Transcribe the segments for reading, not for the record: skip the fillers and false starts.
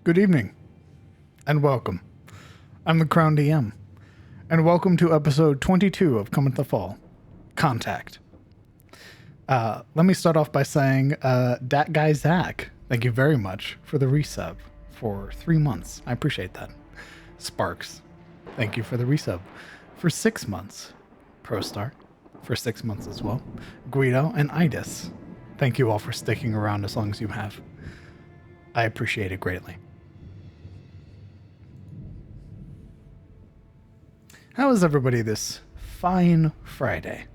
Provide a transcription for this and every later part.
Good evening, and welcome. I'm the Crown DM, and welcome to episode 22 of Cometh the Fall, Contact. Let me start off by saying, that guy Zach, thank you very much for the resub for 3 months. I appreciate that. Sparks, thank you for the resub for 6 months. ProStar, for 6 months as well. Guido and Idis, thank you all for sticking around as long as you have. I appreciate it greatly. How is everybody this fine Friday?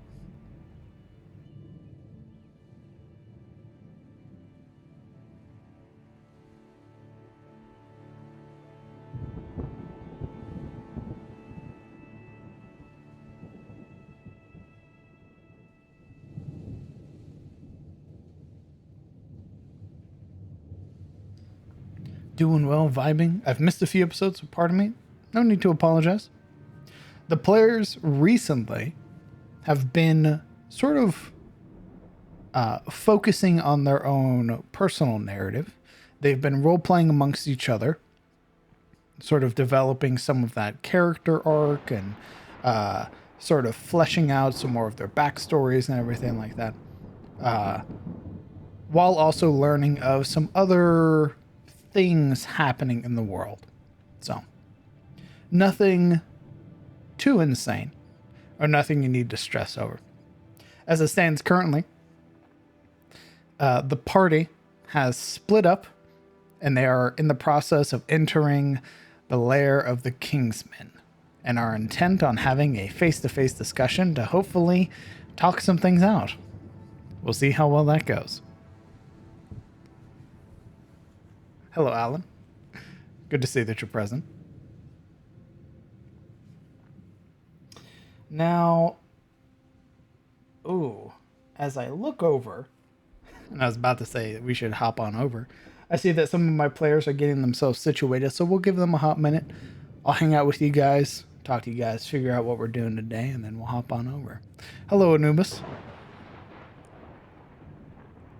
Doing well, vibing. I've missed a few episodes, so pardon me. No need to apologize. The players recently have been sort of focusing on their own personal narrative. They've been role-playing amongst each other, sort of developing some of that character arc and sort of fleshing out some more of their backstories and everything like that, while also learning of some other things happening in the world. So, nothing too insane, or nothing you need to stress over. As it stands currently, the party has split up, and they are in the process of entering the lair of the Kingsmen, and are intent on having a face-to-face discussion to hopefully talk some things out. We'll see how well that goes. Hello, Alan. Good to see that you're present. Now, as I look over, and I was about to say that we should hop on over, I see that some of my players are getting themselves situated, so we'll give them a hot minute. I'll hang out with you guys, talk to you guys, figure out what we're doing today, and then we'll hop on over. Hello, Anubis.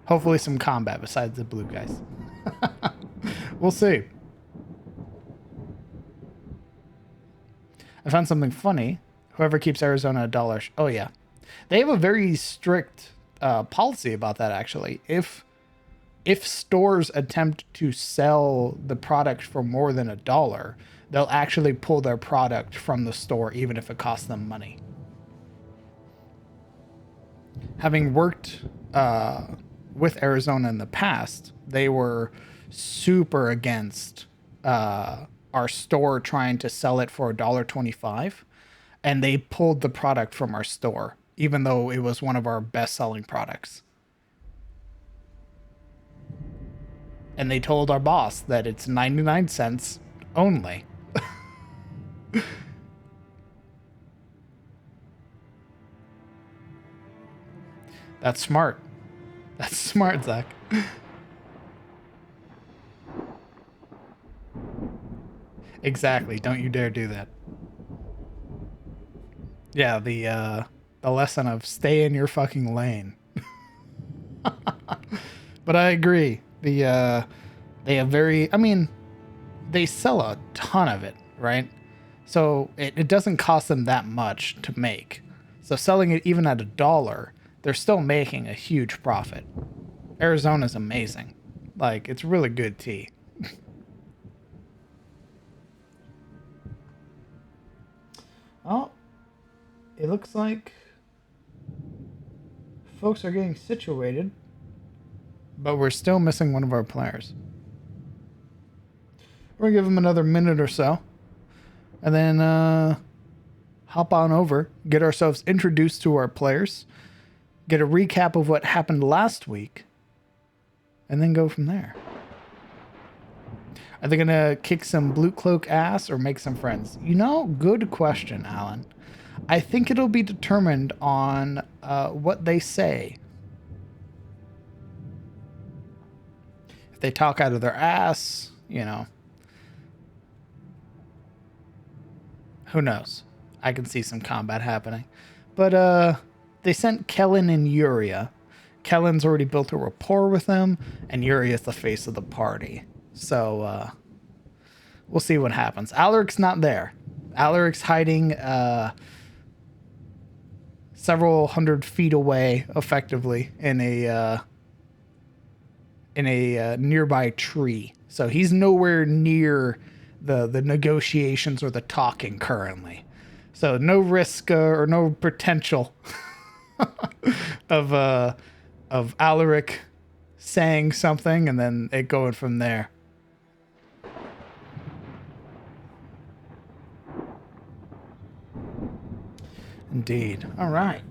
Hopefully some combat besides the blue guys. We'll see. I found something funny. Whoever keeps Arizona $1. Oh, yeah. They have a very strict policy about that, actually. If stores attempt to sell the product for more than $1, they'll actually pull their product from the store, even if it costs them money. Having worked with Arizona in the past, they were super against our store trying to sell it for $1.25. And they pulled the product from our store, even though it was one of our best-selling products. And they told our boss that it's 99 cents only. That's smart. That's smart, Zach. Exactly. Don't you dare do that. Yeah, the lesson of stay in your fucking lane. But I agree. They have they sell a ton of it, right? So it doesn't cost them that much to make. So selling it even at $1, they're still making a huge profit. Arizona's amazing. Like, it's really good tea. Oh. It looks like folks are getting situated, but we're still missing one of our players. We're going to give them another minute or so, and then hop on over, get ourselves introduced to our players, get a recap of what happened last week, and then go from there. Are they going to kick some Blue Cloak ass or make some friends? You know, good question, Alan. I think it'll be determined on what they say. If they talk out of their ass, you know. Who knows? I can see some combat happening. But they sent Kellen and Yuria. Kellen's already built a rapport with them, and Yuria is the face of the party. So we'll see what happens. Alaric's not there. Alaric's hiding several hundred feet away, effectively, in a nearby tree. So he's nowhere near the negotiations or the talking currently. So no risk or no potential of Alaric saying something and then it going from there. Indeed. All right.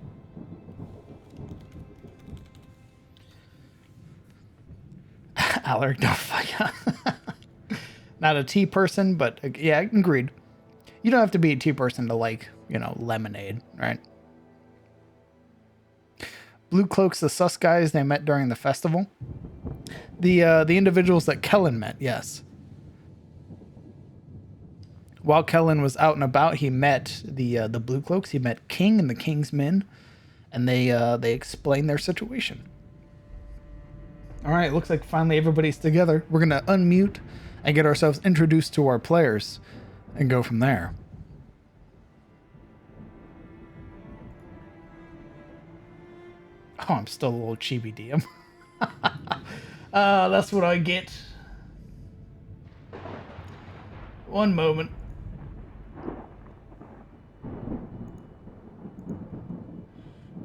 Alaric, don't fuck. Not a tea person, but yeah, agreed. You don't have to be a tea person to like, lemonade, right? Blue Cloaks, the sus guys they met during the festival. The individuals that Kellen met, yes. While Kellen was out and about, he met the Blue Cloaks. He met King and the King's Men, and they explained their situation. All right, looks like finally everybody's together. We're gonna unmute and get ourselves introduced to our players, and go from there. Oh, I'm still a little chibi DM. That's what I get. One moment.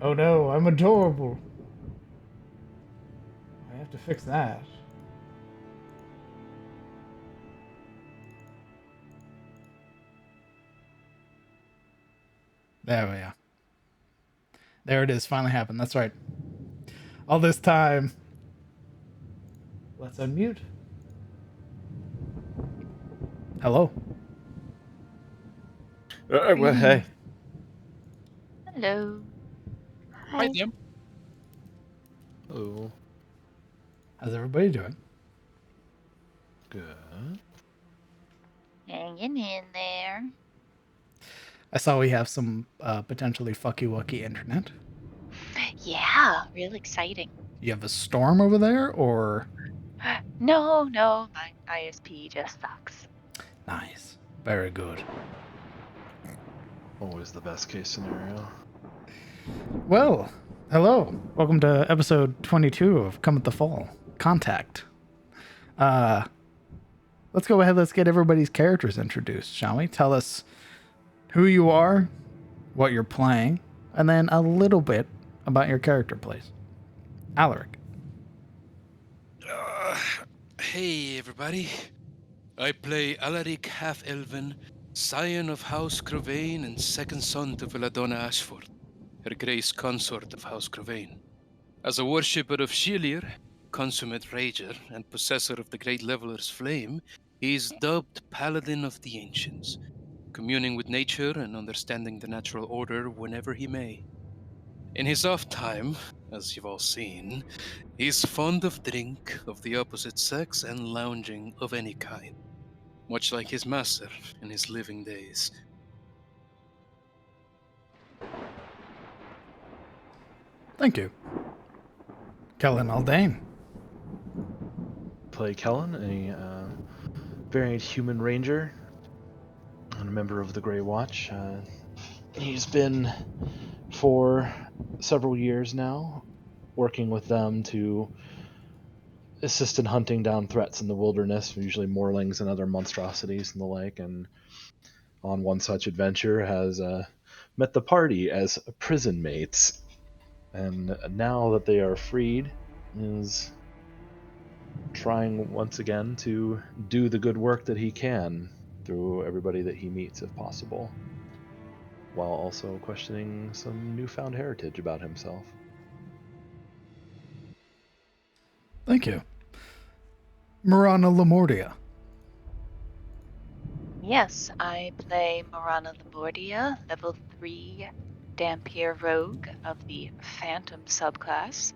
Oh no, I'm adorable. I have to fix that. There we are. There it is, finally happened. That's right. All this time. Let's unmute. Hello. Well, hey. Hello. Hi, Liam. Hello. How's everybody doing? Good. Hanging in there. I saw we have some potentially fucky-wucky internet. Yeah, real exciting. You have a storm over there, or? No, my ISP just sucks. Nice. Very good. Always the best case scenario. Well, hello. Welcome to episode 22 of Cometh the Fall. Contact. Let's go ahead. Let's get everybody's characters introduced, shall we? Tell us who you are, what you're playing, and then a little bit about your character, please. Alaric. Hey, everybody. I play Alaric Half-Elven, scion of House Cravain and second son to Villadonna Ashford, her grace consort of House Cravain. As a worshipper of Shelir, consummate rager, and possessor of the Great Leveler's flame, he is dubbed Paladin of the Ancients, communing with nature and understanding the natural order whenever he may. In his off time, as you've all seen, he's fond of drink of the opposite sex and lounging of any kind, much like his master in his living days. Thank you. Kellen Aldane. Play Kellen, a variant human ranger and a member of the Grey Watch. He's been for several years now working with them to assist in hunting down threats in the wilderness, usually moorlings and other monstrosities and the like, and on one such adventure has met the party as prison mates, and now that they are freed is trying once again to do the good work that he can through everybody that he meets if possible, while also questioning some newfound heritage about himself. Thank you. Marana Lamordia. Yes, I play Marana Lamordia, level 3 Dampier Rogue of the Phantom subclass.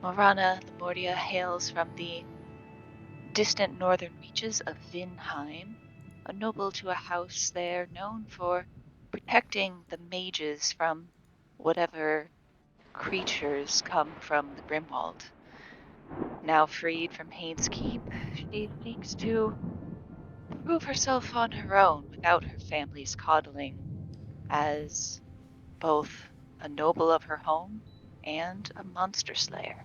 Marana Lamordia hails from the distant northern reaches of Vinheim, a noble to a house there known for protecting the mages from whatever creatures come from the Grimwald. Now freed from Haines Keep, she seeks to prove herself on her own without her family's coddling as both a noble of her home and a monster slayer.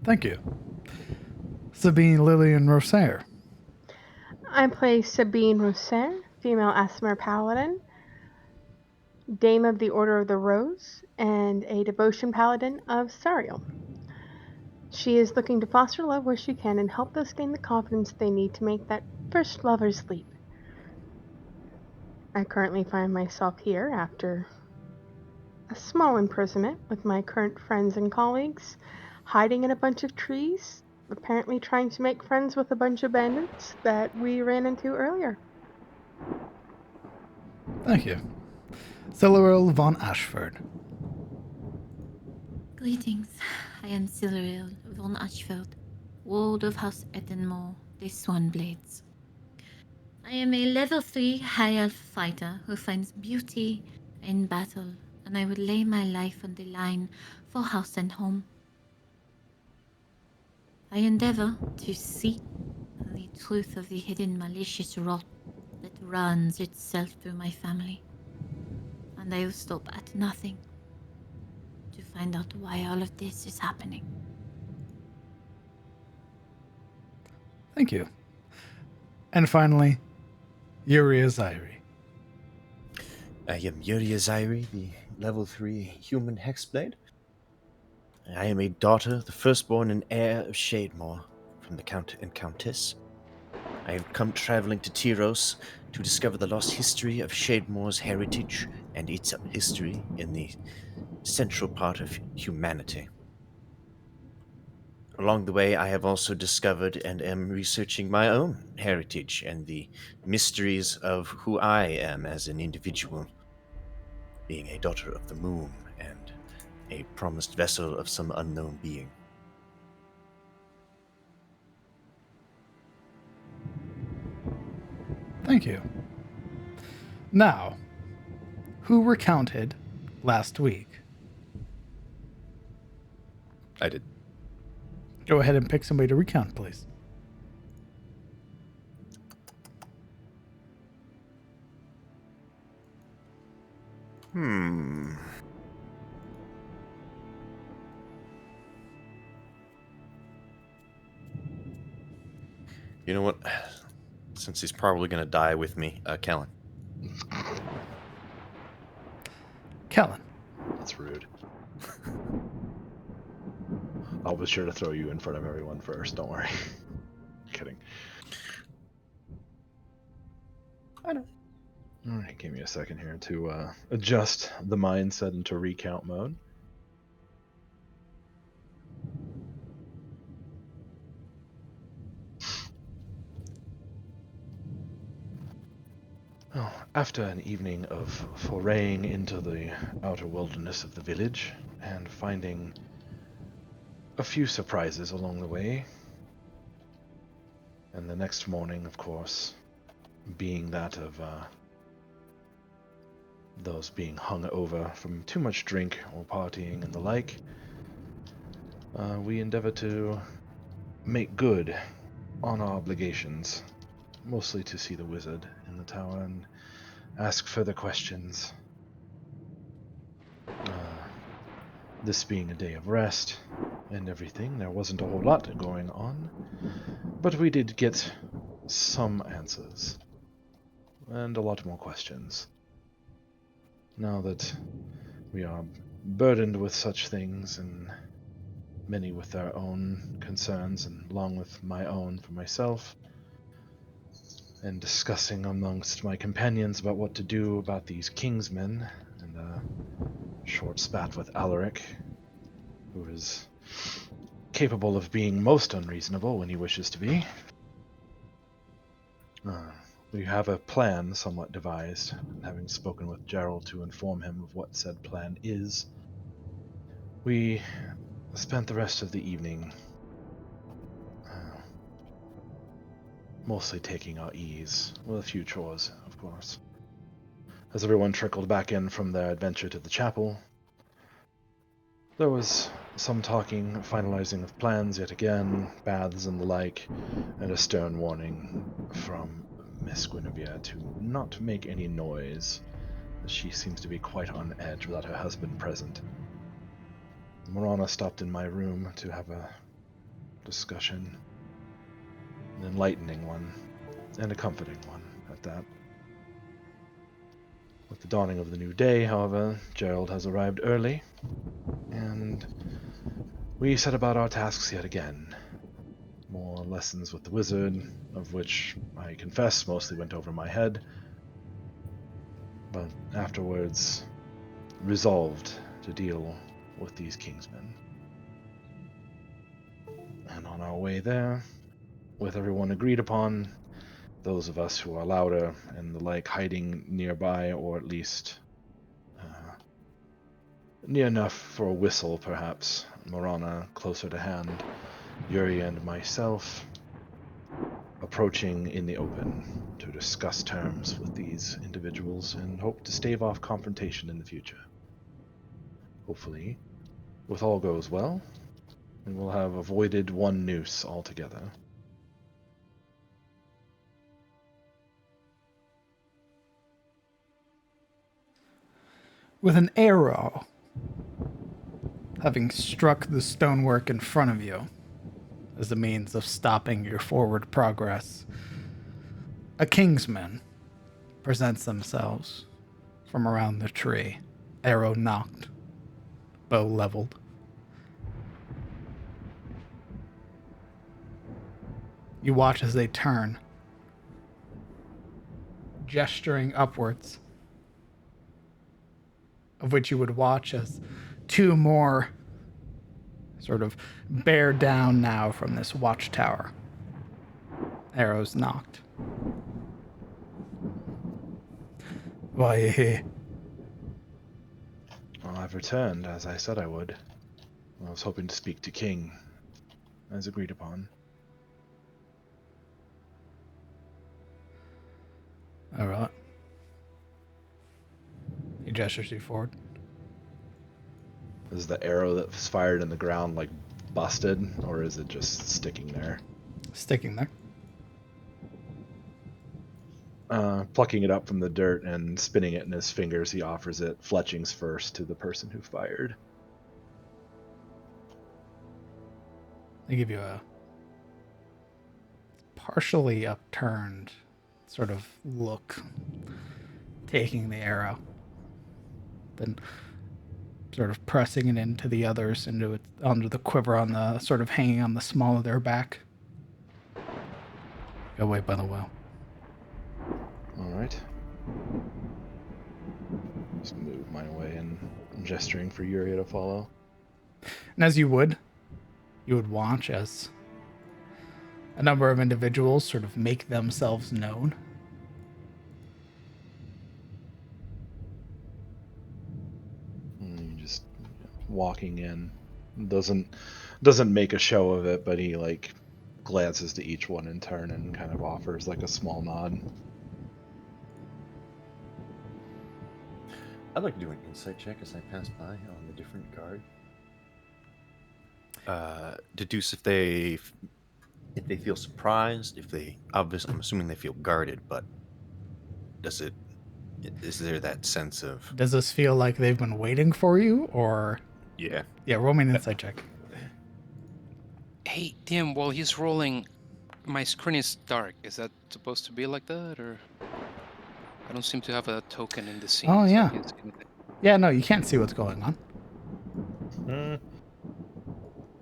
Thank you. Sabine Lillian Rosaire. I play Sabine Rousser, female Asmer Paladin, Dame of the Order of the Rose, and a Devotion Paladin of Sariel. She is looking to foster love where she can and help those gain the confidence they need to make that first lover's leap. I currently find myself here after a small imprisonment with my current friends and colleagues, hiding in a bunch of trees, apparently trying to make friends with a bunch of bandits that we ran into earlier. Thank you. Siluril von Ashford. Greetings. I am Siluril von Ashfeld, Ward of House Ettenmore, the Swanblades. I am a level 3 high elf fighter who finds beauty in battle, and I would lay my life on the line for house and home. I endeavor to seek the truth of the hidden malicious rot that runs itself through my family, and I will stop at nothing to find out why all of this is happening. Thank you. And finally, Yuria Zairi. I am Yuria Zairi, the level 3 human hexblade. I am a daughter, the firstborn and heir of Shademore, from the Count and Countess. I have come traveling to Tyros to discover the lost history of Shademore's heritage and its history in the central part of humanity. Along the way, I have also discovered and am researching my own heritage and the mysteries of who I am as an individual, being a daughter of the moon and a promised vessel of some unknown being. Thank you. Now, who recounted last week? I did. Go ahead and pick somebody to recount, please. You know what? Since he's probably going to die with me, Kellen. Kellen. That's rude. I'll be sure to throw you in front of everyone first, don't worry. Kidding. I know. Alright, give me a second here to adjust the mindset into recount mode. Well, after an evening of foraying into the outer wilderness of the village and finding a few surprises along the way, and the next morning, of course, being that of those being hung over from too much drink or partying and the like, we endeavor to make good on our obligations, mostly to see the wizard in the tower and ask further questions. This being a day of rest and everything, there wasn't a whole lot going on, but we did get some answers and a lot more questions. Now that we are burdened with such things, and many with their own concerns, and along with my own for myself, and discussing amongst my companions about what to do about these Kingsmen, and a short spat with Alaric, who is capable of being most unreasonable when he wishes to be. We have a plan somewhat devised, and having spoken with Gerald to inform him of what said plan is, we spent the rest of the evening mostly taking our ease, with a few chores, of course. As everyone trickled back in from their adventure to the chapel, there was Some talking, finalizing of plans yet again, baths and the like, and a stern warning from Miss Guinevere to not make any noise, as she seems to be quite on edge without her husband present. Morana stopped in my room to have a discussion, an enlightening one, and a comforting one at that. With the dawning of the new day, however, Gerald has arrived early, and we set about our tasks yet again. More lessons with the wizard, of which I confess mostly went over my head, but afterwards resolved to deal with these Kingsmen. And on our way there, with everyone agreed upon, those of us who are louder and the like hiding nearby, or at least near enough for a whistle, perhaps, Morana closer to hand, Yuri and myself approaching in the open to discuss terms with these individuals and hope to stave off confrontation in the future. Hopefully, with all goes well, we will have avoided one noose altogether. With an arrow having struck the stonework in front of you as a means of stopping your forward progress, a Kingsman presents themselves from around the tree, arrow knocked, bow leveled. You watch as they turn, gesturing upwards, of which you would watch as two more sort of bear down now from this watchtower. Arrows knocked. Why are you here? Well, I've returned, as I said I would. I was hoping to speak to King, as agreed upon. All right. He gestures you forward. Is the arrow that was fired in the ground, like, busted, or is it just sticking there? Sticking there. Plucking it up from the dirt and spinning it in his fingers, he offers it fletchings first to the person who fired. They give you a partially upturned sort of look, taking the arrow, then sort of pressing it into the others, into it, onto the quiver on the sort of hanging on the small of their back. Go wait by the well. All right. Just move my way and gesturing for Yuria to follow. And as you would watch as a number of individuals sort of make themselves known. Just walking in, doesn't make a show of it, but he like glances to each one in turn and kind of offers like a small nod. I'd like to do an insight check as I pass by on the different guard. Deduce if they feel surprised, if they I'm assuming they feel guarded, but is there that sense of Does this feel like they've been waiting for you, or? yeah? Yeah, roll me an insight check. Hey, DM, while he's rolling, my screen is dark. Is that supposed to be like that, or? I don't seem to have a token in the scene. Oh, so I yeah. can't see anything. Yeah, no, you can't see what's going on. Hmm.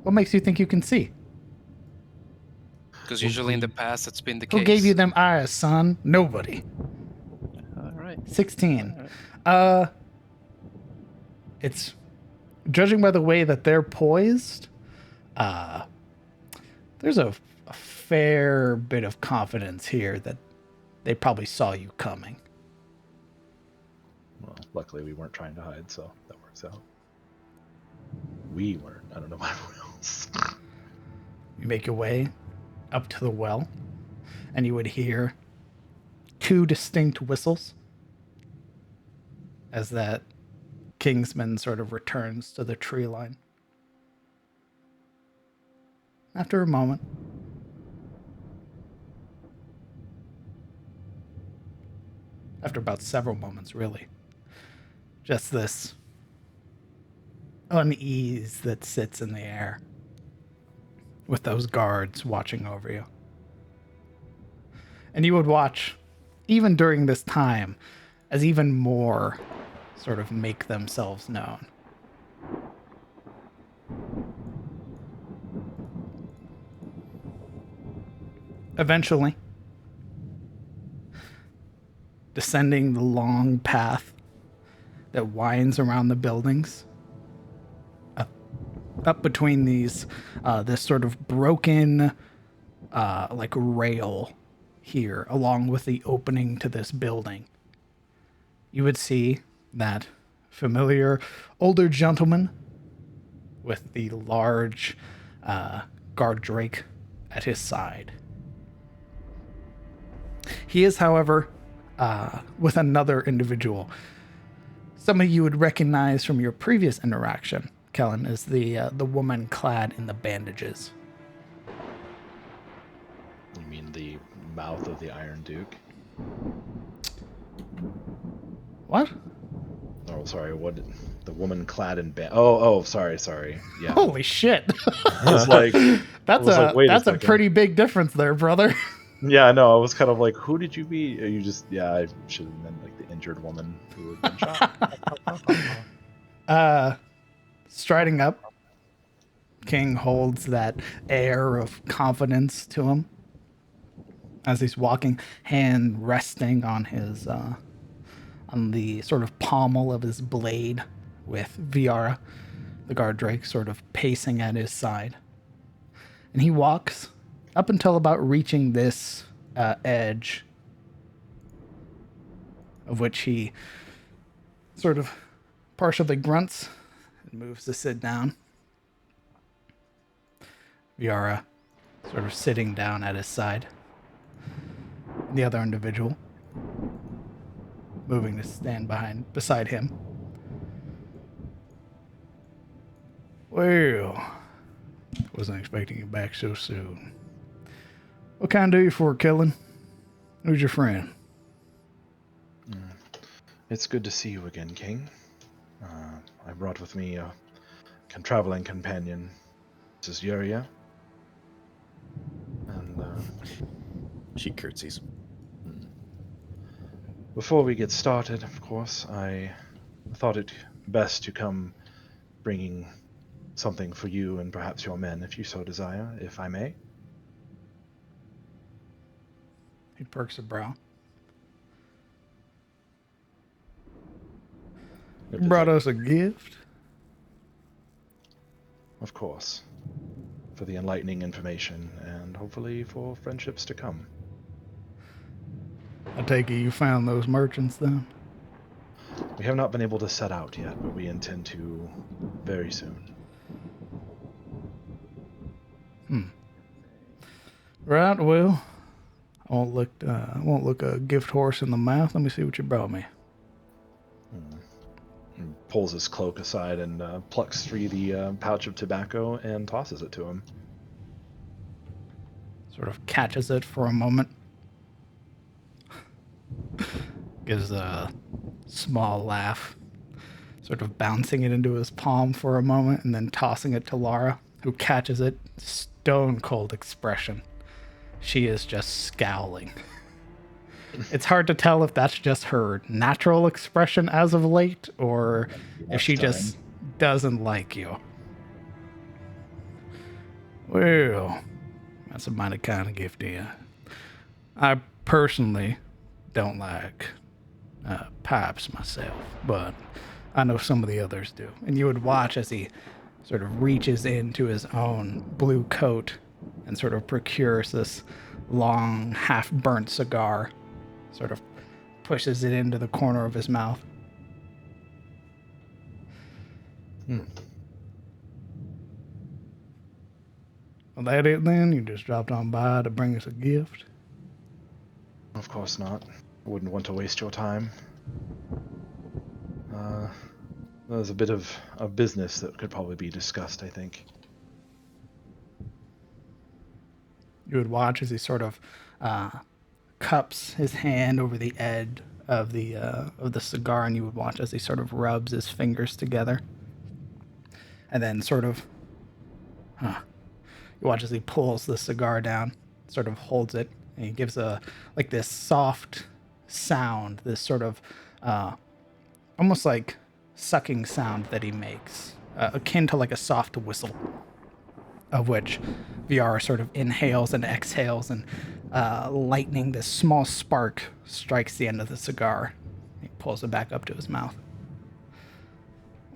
What makes you think you can see? Because usually in the past, that's been the Who case. gave you them eyes, son? Nobody. All right. 16. All right. It's judging by the way that they're poised, there's a fair bit of confidence here that they probably saw you coming. Well, luckily we weren't trying to hide, so that works out. We weren't. I don't know about everyone else. You make your way up to the well, and you would hear two distinct whistles as that Kingsman sort of returns to the tree line. after a moment, after about several moments, really, just this unease that sits in the air with those guards watching over you. And you would watch, even during this time, as even more sort of make themselves known. Eventually, descending the long path that winds around the buildings, up between these, this sort of broken, like rail here, along with the opening to this building, you would see that familiar older gentleman with the large guard drake at his side. He is, however, with another individual. Somebody you would recognize from your previous interaction, Kellen, is the woman clad in the bandages. You mean the mouth of the Iron Duke? What? Oh, sorry. What? The woman clad in Oh, sorry. Yeah. Holy shit! I was like, wait that's a second. pretty big difference there, brother. Yeah, I know. I was kind of like, who did you be? You just, yeah, I should have meant like the injured woman who had been shot. Striding up, King holds that air of confidence to him as he's walking, hand resting on his on the sort of pommel of his blade, with Viara, the guard drake, sort of pacing at his side. And he walks up until about reaching this edge, of which he sort of partially grunts and moves to sit down. Viara sort of sitting down at his side. The other individual moving to stand beside him. Well, wasn't expecting you back so soon. What can I do you for, Kellen? Who's your friend? It's good to see you again, King. I brought with me a traveling companion. This is Yuria. And She curtsies. before we get started, of course, I thought it best to come bringing something for you and perhaps your men, if you so desire, if I may. He perks a brow. You brought us a gift? Of course. For the enlightening information, and hopefully for friendships to come. I take it you found those merchants then? We have not been able to set out yet, but we intend to very soon. Right, well, I won't look a gift horse in the mouth. Let me see what you brought me. He pulls his cloak aside and plucks free the pouch of tobacco and tosses it to him. Sort of catches it for a moment. Gives a small laugh, sort of bouncing it into his palm for a moment and then tossing it to Lara, who catches it. Stone cold expression. She is just scowling. It's hard to tell if that's just her natural expression as of late, or if she just doesn't like you. Well, that's a mighty kind of gift, dear. I personally don't like pipes myself, but I know some of the others do. And you would watch as he sort of reaches into his own blue coat and sort of procures this long, half-burnt cigar, sort of pushes it into the corner of his mouth. Well, that it then? You just dropped on by to bring us a gift? Of course not. I wouldn't want to waste your time. There's a bit of business that could probably be discussed, I think. You would watch as he sort of cups his hand over the edge of the cigar, and you would watch as he sort of rubs his fingers together, and then sort of, you watch as he pulls the cigar down, sort of holds it, and he gives this soft sound, this sort of almost like sucking sound that he makes, akin to like a soft whistle, of which VR sort of inhales and exhales, and lightning, this small spark, strikes the end of the cigar. He pulls it back up to his mouth.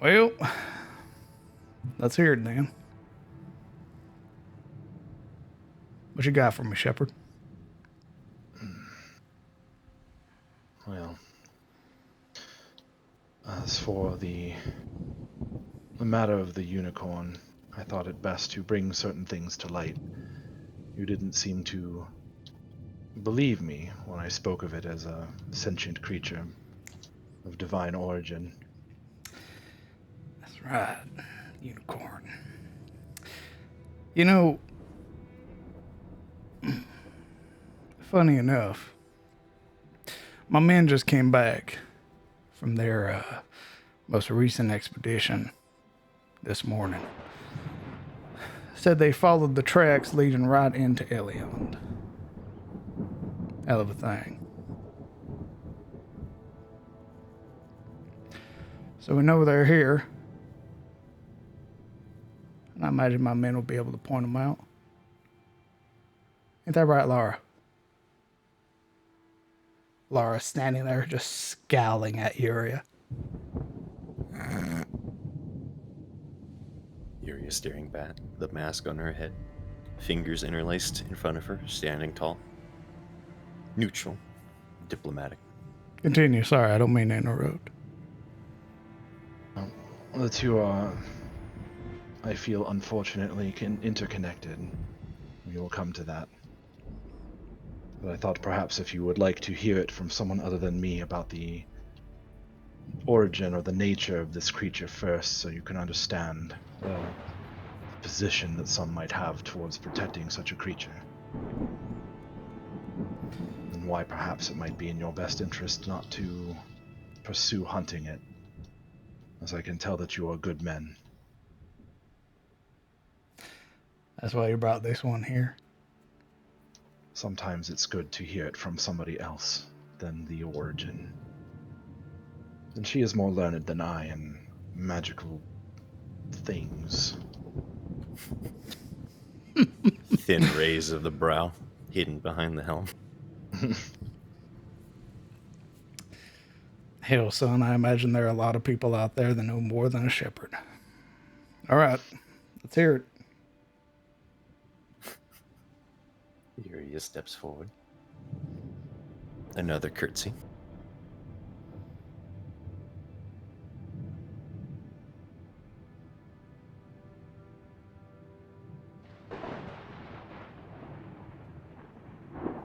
Well, let's hear it, Dan. What you got for me, Shepard? Well, as for the matter of the unicorn, I thought it best to bring certain things to light. You didn't seem to believe me when I spoke of it as a sentient creature of divine origin. That's right, unicorn. You know, funny enough, my men just came back from their most recent expedition this morning. Said they followed the tracks leading right into Eliond. Hell of a thing. So we know they're here. And I imagine my men will be able to point them out. Ain't that right, Laura? Laura standing there just scowling at Yuria. Yuria staring back, the mask on her head, fingers interlaced in front of her, standing tall. Neutral, diplomatic. Continue, sorry, I don't mean to interrupt. The two are, I feel, unfortunately, interconnected. We will come to that. But I thought perhaps if you would like to hear it from someone other than me about the origin or the nature of this creature first, so you can understand the position that some might have towards protecting such a creature. And why perhaps it might be in your best interest not to pursue hunting it, as I can tell that you are good men. That's why you brought this one here. Sometimes it's good to hear it from somebody else than the origin. And she is more learned than I in magical things. Thin rays of the brow, hidden behind the helm. Hell, son, I imagine there are a lot of people out there that know more than a shepherd. All right, let's hear it. Yuria steps forward. Another curtsy.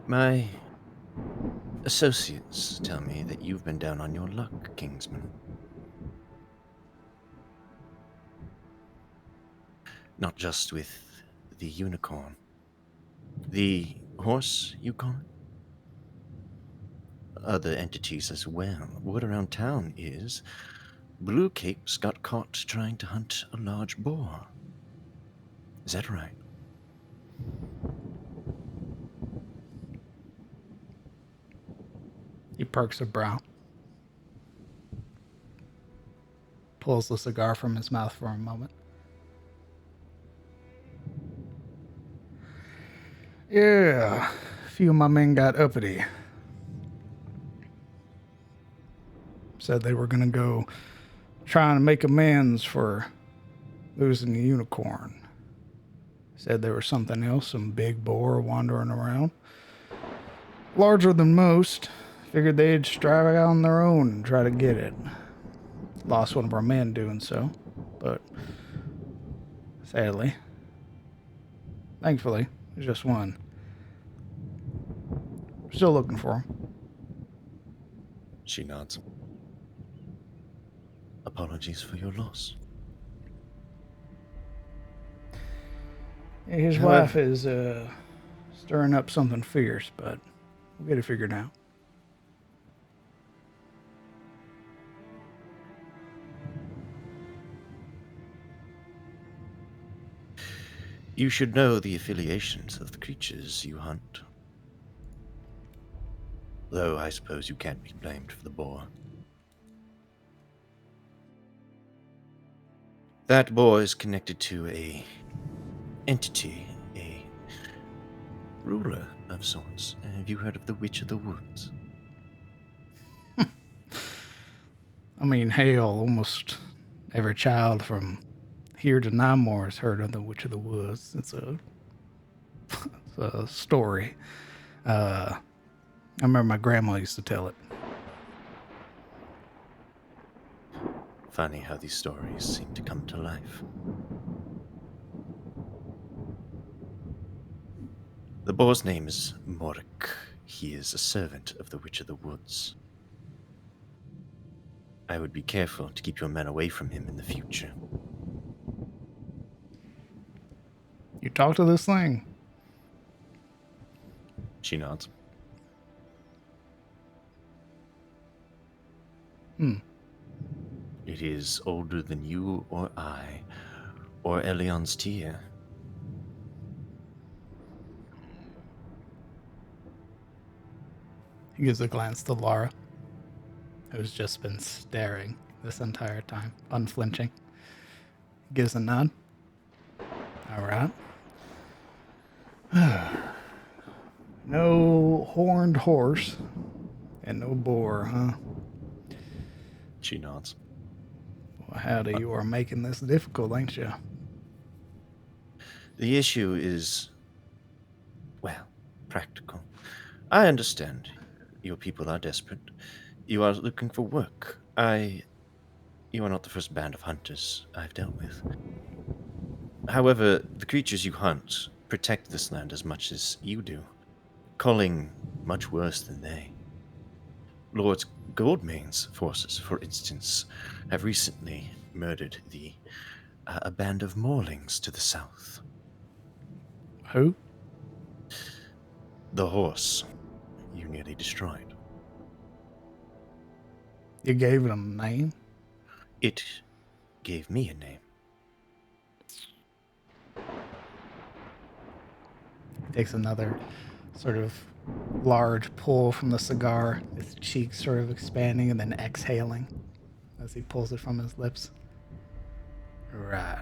My associates tell me that you've been down on your luck, Kingsman. Not just with the unicorn. The horse, you call it? Other entities as well. Word around town is Blue Capes got caught trying to hunt a large boar. Is that right? He perks a brow. Pulls the cigar from his mouth for a moment. Yeah, a few of my men got uppity. Said they were going to go trying to make amends for losing the unicorn. Said there was something else, some big boar wandering around. Larger than most. Figured they'd strike out on their own and try to get it. Lost one of our men doing so, but sadly, thankfully, it was just one. Still looking for him. She nods. Apologies for your loss. His wife is Stirring up something fierce, but we'll get it figured out. You should know the affiliations of the creatures you hunt. Though I suppose you can't be blamed for the boar. That boar is connected to a entity, a ruler of sorts. Have you heard of the Witch of the Woods? I mean, hell, almost every child from here to Namor has heard of the Witch of the Woods. It's a story. I remember my grandma used to tell it. Funny how these stories seem to come to life. The boar's name is Morik. He is a servant of the Witch of the Woods. I would be careful to keep your men away from him in the future. You talk to this thing? She nods. It is older than you or I, or Elion's Tia. He gives a glance to Lara, who's just been staring this entire time, unflinching. Gives a nod. All right. No horned horse and no boar, huh? She nods. Well, howdy, you are making this difficult, ain't you? The issue is, well, practical. I understand. Your people are desperate. You are looking for work. You are not the first band of hunters I've dealt with. However, the creatures you hunt protect this land as much as you do, calling much worse than they. Lord Goldmane's forces, for instance, have recently murdered a band of Morlings to the south. Who? The horse you nearly destroyed. You gave it a name? It gave me a name. Takes another sort of large pull from the cigar, his cheeks sort of expanding and then exhaling as he pulls it from his lips. Right.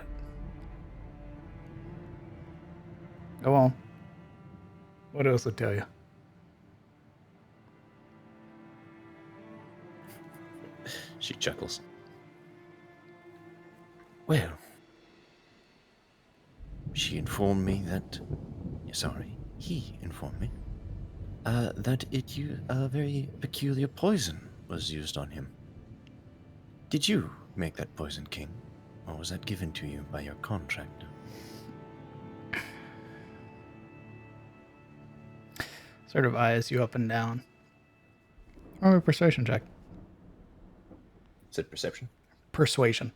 Go on. What else would tell you? She chuckles. Well, she informed me that... Sorry, he informed me that a very peculiar poison was used on him. Did you make that poison, King? Or was that given to you by your contractor? Sort of eyes you up and down. Roll a persuasion check. Is it perception? Persuasion.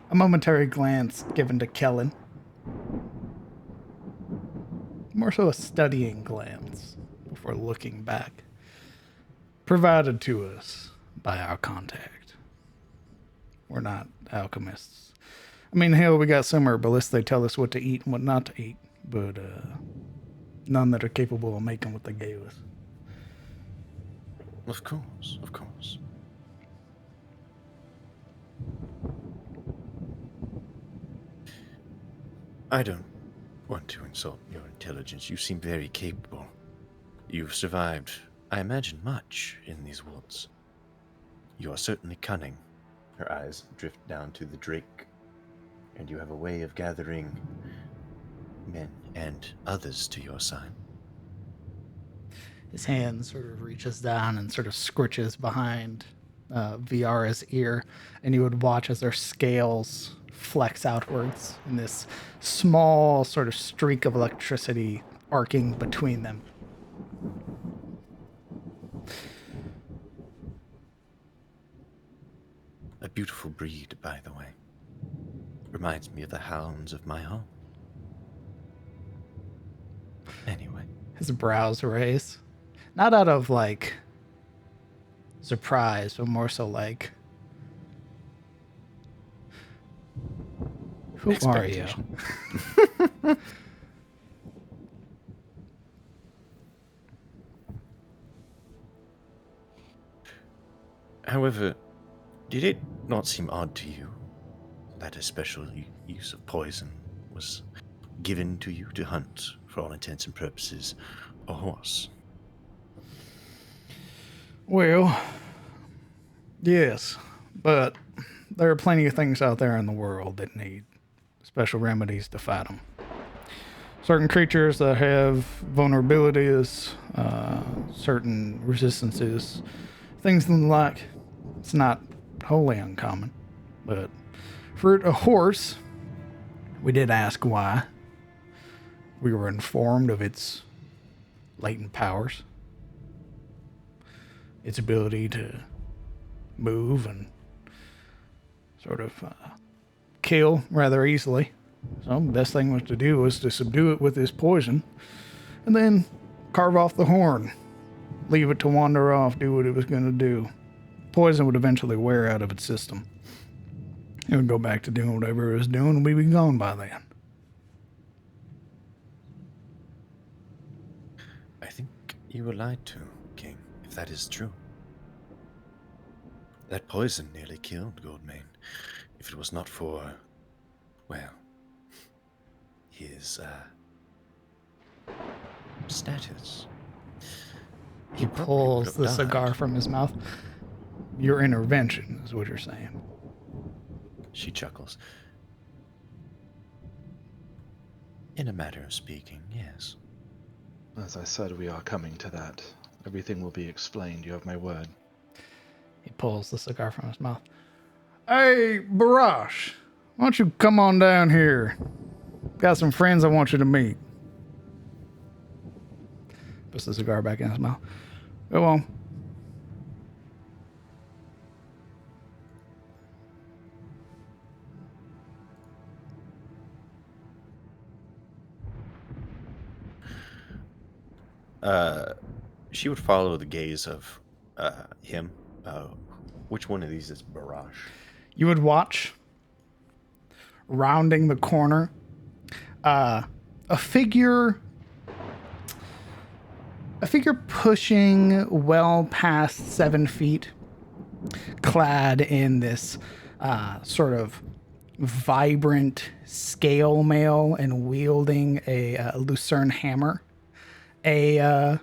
A momentary glance given to Kellen. More so a studying glance before looking back. Provided to us by our contact. We're not alchemists. I mean, hell, we got some herbalists. They tell us what to eat and what not to eat. But none that are capable of making what they gave us. Of course, of course. I don't want to insult your intelligence. You seem very capable. You've survived, I imagine, much in these woods. You are certainly cunning. Her eyes drift down to the drake, and you have a way of gathering men and others to your side. His hand sort of reaches down and sort of squishes behind Viara's ear, and you would watch as their scales flex outwards in this small sort of streak of electricity arcing between them. A beautiful breed, by the way. Reminds me of the hounds of my home. Anyway. His brows raise. Not out of, like, surprise, but more so like, who are you? Expectation. However, did it not seem odd to you that a special use of poison was given to you to hunt, for all intents and purposes, a horse? Well, yes, but there are plenty of things out there in the world that need special remedies to fight them. Certain creatures that have vulnerabilities, certain resistances, things and the like. It's not wholly uncommon. But for a horse, we did ask why. We were informed of its latent powers, its ability to move and sort of kill rather easily. So the best thing was to do was to subdue it with this poison and then carve off the horn, leave it to wander off, do what it was going to do. Poison would eventually wear out of its system. It would go back to doing whatever it was doing, and we'd be gone by then. I think you were lied to, King, if that is true. That poison nearly killed Goldmane. If it was not for, well, his, status. He pulls the cigar from his mouth. Your intervention is what you're saying. She chuckles. In a matter of speaking, yes. As I said, we are coming to that. Everything will be explained. You have my word. He pulls the cigar from his mouth. Hey, Barash, why don't you come on down here? Got some friends I want you to meet. Puts the cigar back in his mouth. Go on. She would follow the gaze of him. Which one of these is Barash? You would watch, rounding the corner, a figure pushing well past 7 feet, clad in this sort of vibrant scale mail and wielding a lucerne hammer, a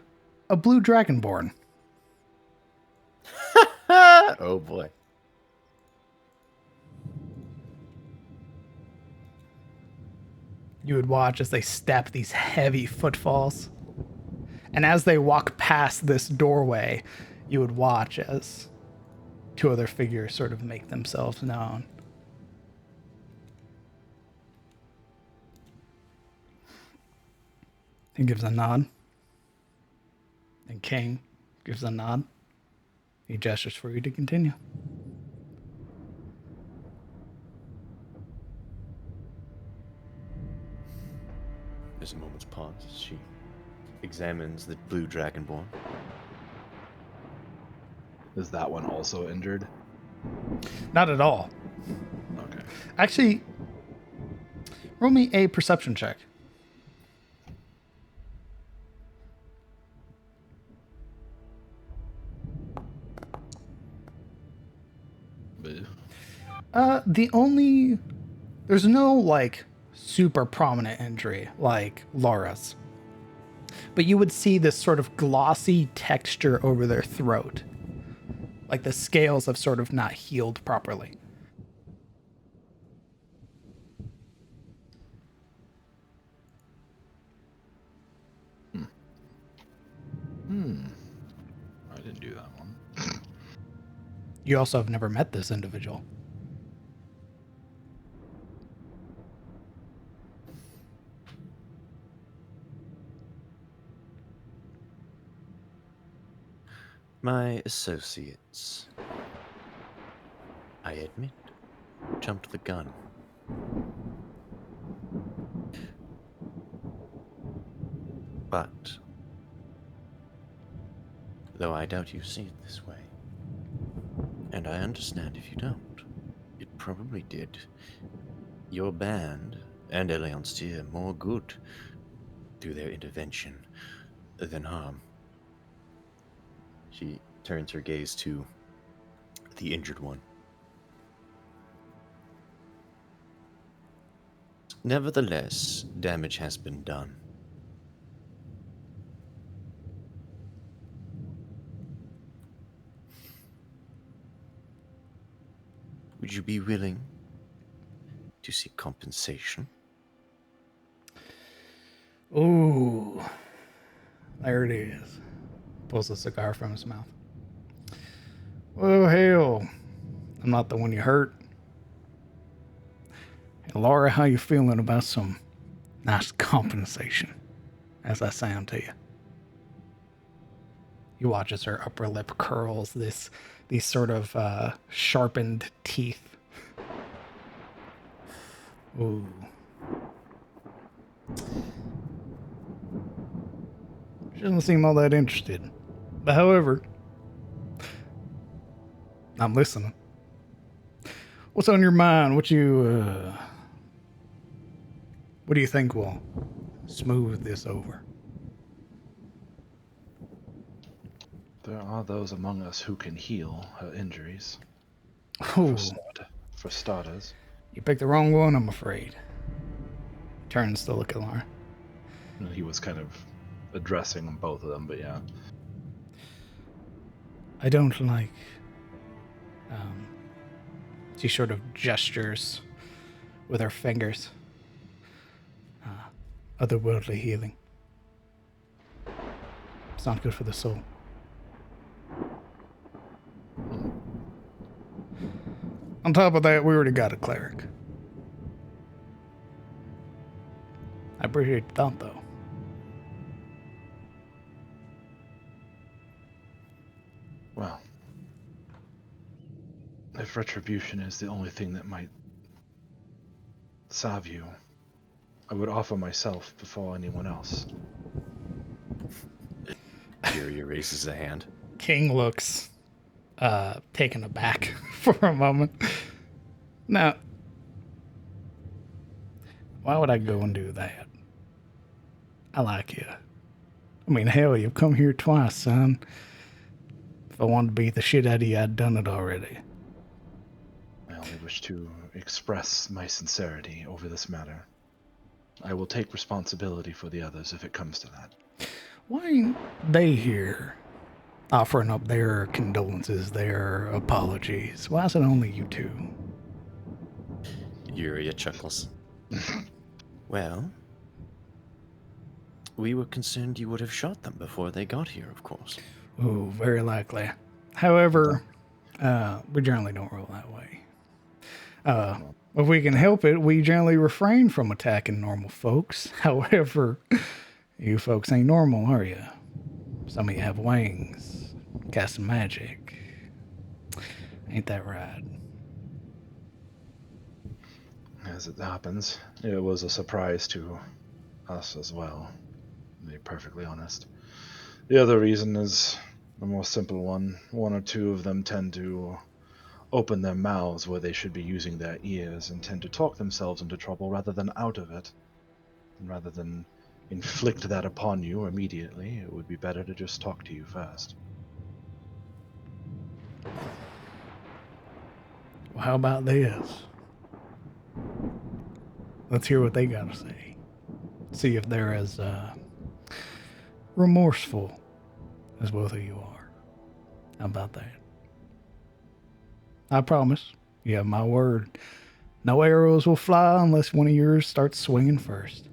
blue dragonborn. Oh boy. You would watch as they step these heavy footfalls. And as they walk past this doorway, you would watch as 2 other figures sort of make themselves known. He gives a nod. And King gives a nod. He gestures for you to continue. There's a moment's pause. She examines the blue dragonborn. Is that one also injured? Not at all. Okay. Actually, roll me a perception check. Boo. There's no like super prominent injury like Laura's, but you would see this sort of glossy texture over their throat, like the scales have sort of not healed properly. I didn't do that one. You also have never met this individual. My associates. I admit, jumped the gun. But, though I doubt you see it this way, and I understand if you don't, it probably did your band and Elion Steer more good through their intervention than harm. She turns her gaze to the injured one. Nevertheless, damage has been done. Would you be willing to seek compensation? Ooh. There it is. Pulls a cigar from his mouth. Well, hell. I'm not the one you hurt. Hey, Laura, how you feeling about some nice compensation, as I sound to you? You watch as her upper lip curls, these sort of sharpened teeth. Ooh. She doesn't seem all that interested. But however, I'm listening. What's on your mind? What do you think will smooth this over? There are those among us who can heal her injuries. Oh, For starters. you picked the wrong one, I'm afraid. Turns to look at Laura. He was kind of addressing both of them, but yeah. I don't like... she sort of gestures with her fingers. Otherworldly healing. It's not good for the soul. On top of that, we already got a cleric. I appreciate the thought, though. Well, if retribution is the only thing that might salve you, I would offer myself before anyone else. Fury raises a hand. King looks taken aback for a moment. Now, why would I go and do that? I like you. I mean, hell, you've come here twice, son. If I wanted to beat the shit out of you, I'd done it already. I only wish to express my sincerity over this matter. I will take responsibility for the others if it comes to that. Why ain't they here offering up their condolences, their apologies? Why is it only you two? Yuria chuckles. Well, we were concerned you would have shot them before they got here, of course. Ooh, very likely. However, we generally don't roll that way. If we can help it, we generally refrain from attacking normal folks. However, you folks ain't normal, are you? Some of you have wings, casting magic. Ain't that right? As it happens, it was a surprise to us as well, to be perfectly honest. The other reason is a more simple one. One or two of them tend to open their mouths where they should be using their ears and tend to talk themselves into trouble rather than out of it. And rather than inflict that upon you immediately, it would be better to just talk to you first. Well, how about this? Let's hear what they gotta say. See if they're as remorseful as both of you are. How about that? I promise. You have my word. No arrows will fly unless one of yours starts swinging first.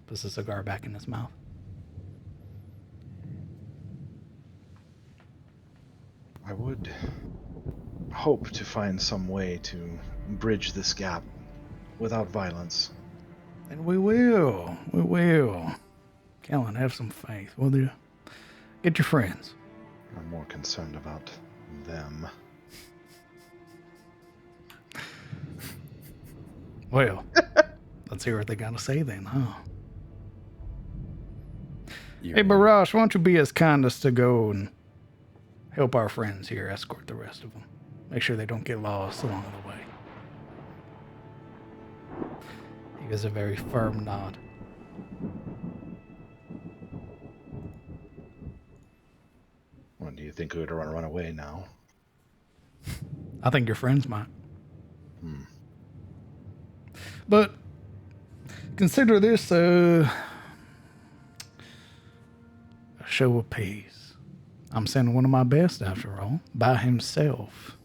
Puts the cigar back in his mouth. I would hope to find some way to bridge this gap without violence. And we will. We will. Kellen, have some faith, will you? Get your friends. I'm more concerned about them. Well, let's hear what they got to say then, huh? Yuri, Hey, Barash, why don't you be as kind as to go and help our friends here escort the rest of them? Make sure they don't get lost along the way. He gives a very firm nod. Well, do you think we would run away now? I think your friends might. Hmm. But consider this a show of peace. I'm sending one of my best, after all, by himself.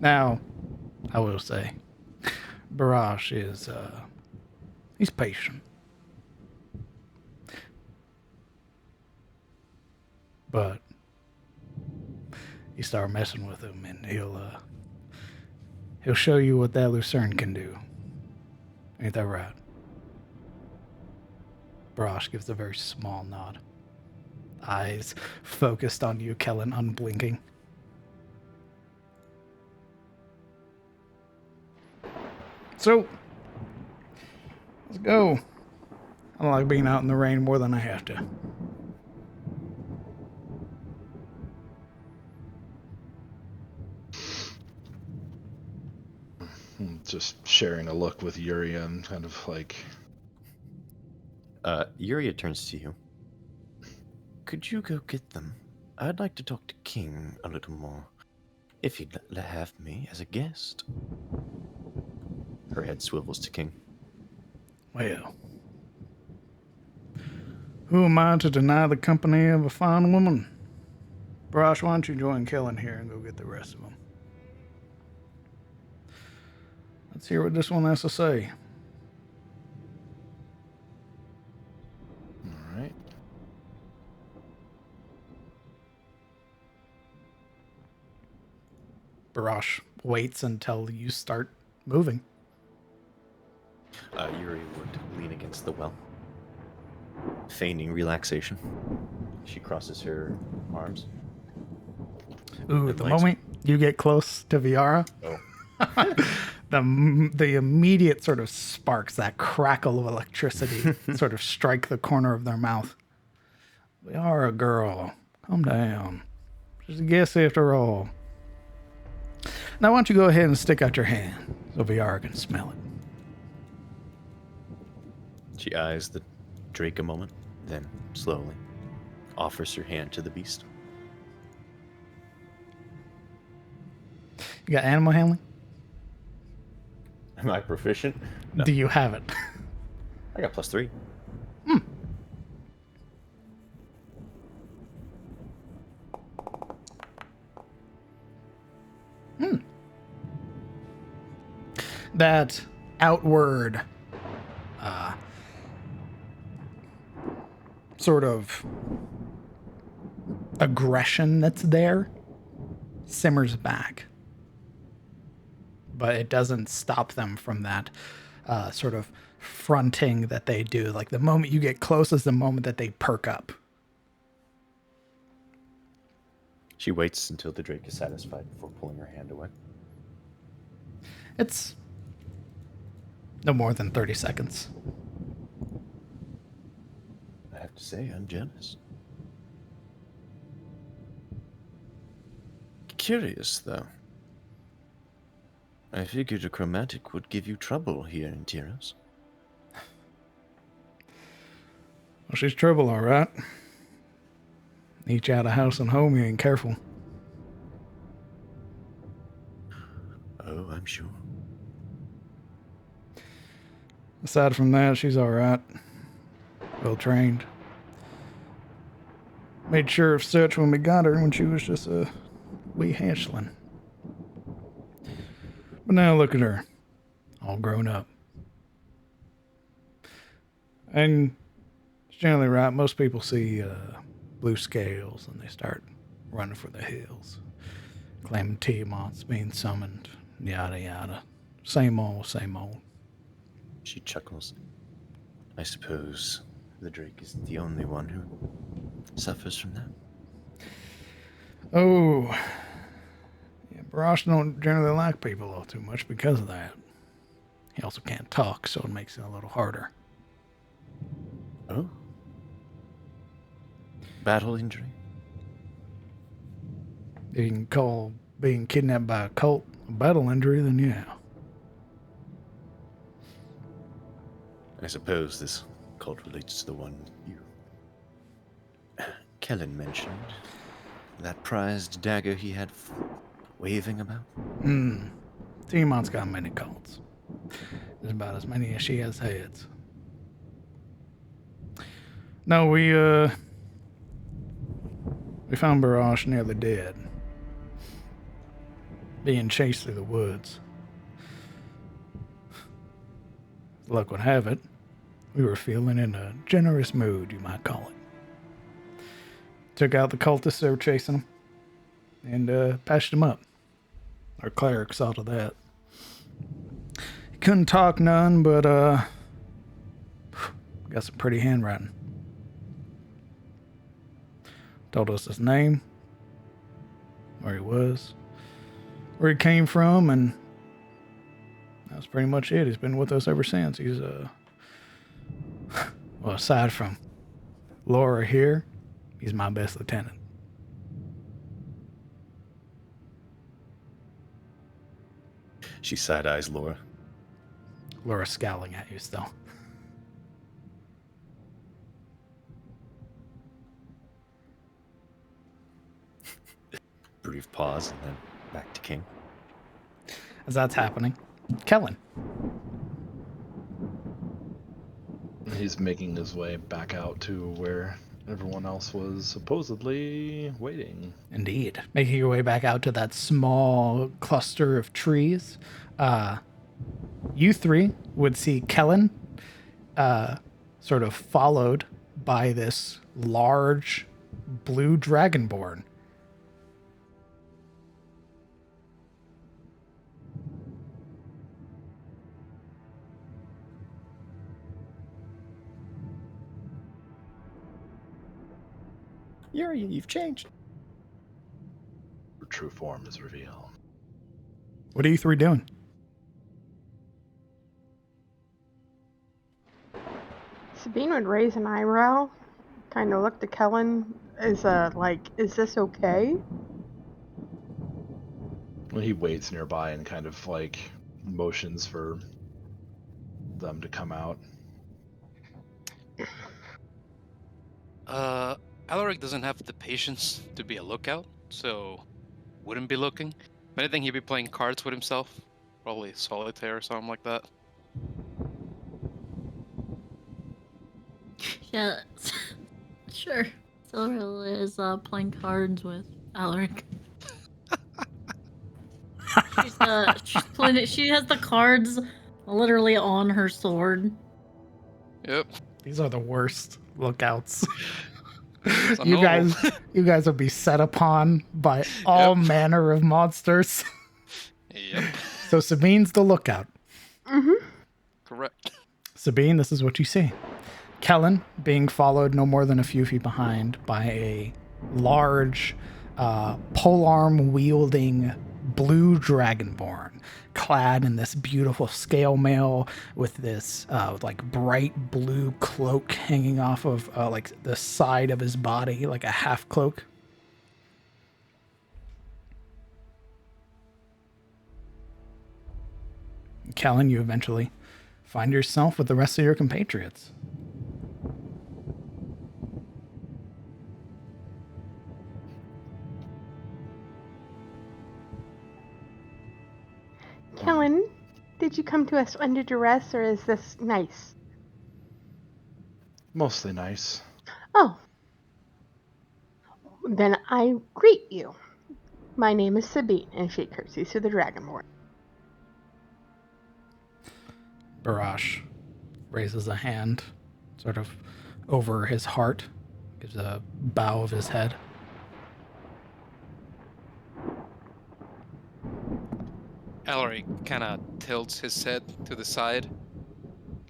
Now, I will say, Barash is, he's patient. But you start messing with him and he'll show you what that Lucerne can do. Ain't that right? Barash gives a very small nod. Eyes focused on you, Kellen, unblinking. So, let's go. I don't like being out in the rain more than I have to. Just sharing a look with Yuri and kind of like, Yuria turns to you. Could you go get them? I'd like to talk to King a little more. If you'd have me as a guest. Her head swivels to King. Well, who am I to deny the company of a fine woman? Barash, why don't you join Kellen here and go get the rest of them? Let's hear what this one has to say. all right. Barash waits until you start moving. Yuri would lean against the well, feigning relaxation. She crosses her arms. Ooh, It the likes- moment you get close to Viara, Oh, the immediate sort of sparks, that crackle of electricity, sort of strike the corner of their mouth. Viara, girl, calm down. Just a guess after all. Now, why don't you go ahead and stick out your hand so Viara can smell it? she eyes the drake a moment, then slowly offers her hand to the beast. You got animal handling? Am I proficient? No. Do you have it? I got +3. That outward sort of aggression that's there simmers back. But it doesn't stop them from that sort of fronting that they do. Like the moment you get close is the moment that they perk up. She waits until the drake is satisfied before pulling her hand away. It's no more than 30 seconds. I have to say, I'm jealous. Curious, though. I figured a chromatic would give you trouble here in Tyros. Well, she's trouble, all right. Each out of house and home, you ain't careful. Oh, I'm sure. Aside from that, she's all right. Well trained. Made sure of such when we got her when she was just a wee hatchling. But now look at her, all grown up. And it's generally right. Most people see blue scales and they start running for the hills, claiming Tiamat's being summoned, yada yada. Same old, same old. She chuckles. I suppose the drake isn't the only one who suffers from that. Oh, yeah, Barash don't generally like people all too much because of that. He also can't talk, so it makes it a little harder. Oh? Battle injury? If you can call being kidnapped by a cult a battle injury, then yeah. I suppose this cult relates to the one you... Kellen mentioned. That prized dagger he had waving about? Tiamat's got many cults. There's about as many as she has heads. No, we found Barash nearly dead. Being chased through the woods. As luck would have it, we were feeling in a generous mood, you might call it. Took out the cultists that were chasing him and patched him up. Our cleric saw to that. He couldn't talk none, but got some pretty handwriting. Told us his name, where he was, where he came from, and that's pretty much it. He's been with us ever since. He's well, aside from Laura here, he's my best lieutenant. She side-eyes Laura. Laura's scowling at you still. Brief pause and then back to King. As that's happening, Kellen. He's making his way back out to where everyone else was supposedly waiting. Indeed. Making your way back out to that small cluster of trees. You three would see Kellen sort of followed by this large blue dragonborn. Yuri, you've changed. Her true form is revealed. What are you three doing? Sabine would raise an eyebrow, kind of look to Kellen as is this okay? Well, he waits nearby and kind of like motions for them to come out. Alaric doesn't have the patience to be a lookout, so wouldn't be looking. If anything, he'd be playing cards with himself. Probably solitaire or something like that. Yeah, sure. Silverhill is playing cards with Alaric. She's playing it. She has the cards literally on her sword. Yep. These are the worst lookouts. It's you unknowable. you guys will be set upon by all manner of monsters. Yep. So Sabine's the lookout. Mm-hmm. Correct. Sabine, this is what you see. Kellen being followed no more than a few feet behind by a large polearm wielding blue dragonborn, clad in this beautiful scale mail with this like bright blue cloak hanging off of like the side of his body, like a half cloak. Kellen, you eventually find yourself with the rest of your compatriots. Kellen, did you come to us under duress, or is this nice? Mostly nice. Oh. Then I greet you. My name is Sabine, and she curtsies to the Dragonborn. Barash raises a hand, sort of over his heart, gives a bow of his head. Alaric kind of tilts his head to the side.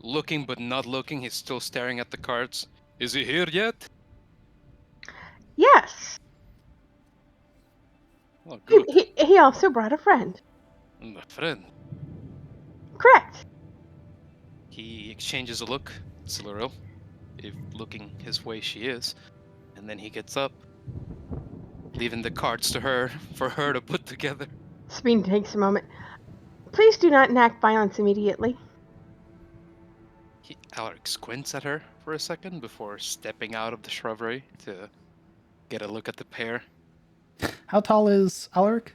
Looking but not looking, he's still staring at the cards. Is he here yet? Yes. Oh, good. He also brought a friend. A friend. Correct. He exchanges a look, Siluril, if looking his way she is, and then he gets up, leaving the cards to her for her to put together. Sabine takes a moment. Please do not enact violence immediately. Alaric squints at her for a second before stepping out of the shrubbery to get a look at the pair. How tall is Alaric?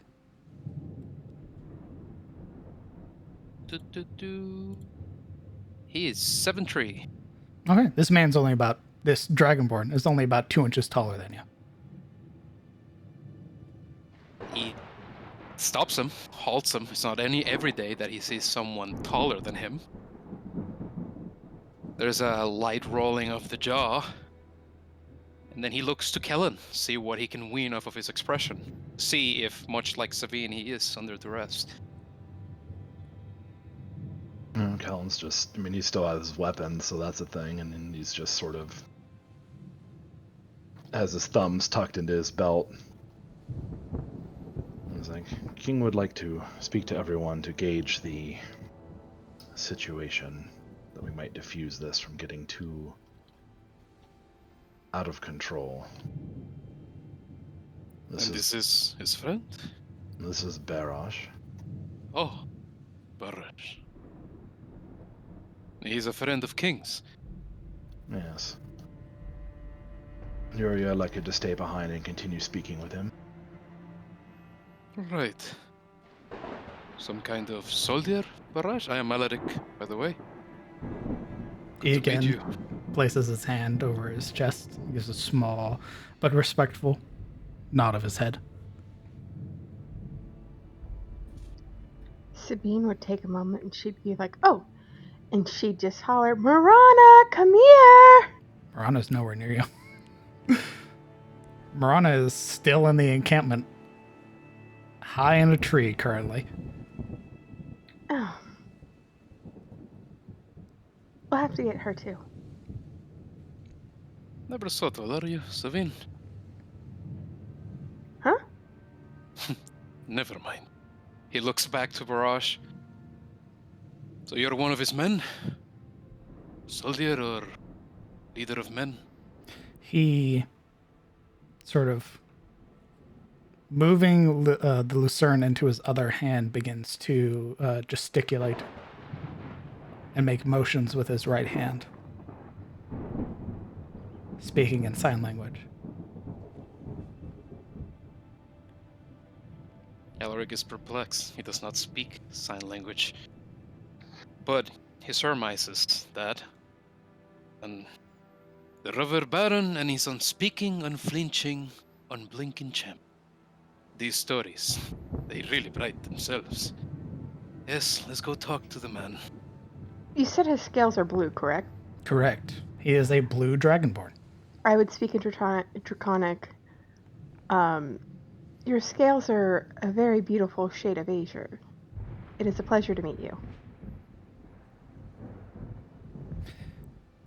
He is 7'3". Okay, this Dragonborn is only about 2 inches taller than you. He stops him, halts him. It's not every day that he sees someone taller than him. There's a light rolling of the jaw, and then he looks to Kellen, see what he can wean off of his expression, see if, much like Savine, he is under duress. Kellen's just, he still has his weapon, so that's a thing, and then he's just sort of has his thumbs tucked into his belt. He's like, King would like to speak to everyone to gauge the situation, that we might diffuse this from getting too out of control. This is his friend? This is Barash. Oh, Barash. He's a friend of King's. Yes. Yuria like to stay behind and continue speaking with him. Right. Some kind of soldier, Barash? I am Alaric, by the way. He Good to meet again you. places his hand over his chest, gives a small but respectful nod of his head. Sabine would take a moment and she'd be like, oh, and she'd just holler, Marana, come here! Marana's nowhere near you. Marana is still in the encampment, high in a tree currently. Oh. We'll have to get her too. Never subtle, are you, Savine? Huh? Never mind. He looks back to Barash. So you're one of his men? Soldier or leader of men? He sort of moving the lucerne into his other hand begins to gesticulate and make motions with his right hand, speaking in sign language. Alaric is perplexed. He does not speak sign language. But he surmises that and the River Baron and his unspeaking, unflinching, unblinking champ. These stories, they really write themselves. Yes, let's go talk to the man. You said his scales are blue, correct? Correct. He is a blue dragonborn. I would speak in Draconic. Your scales are a very beautiful shade of azure. It is a pleasure to meet you.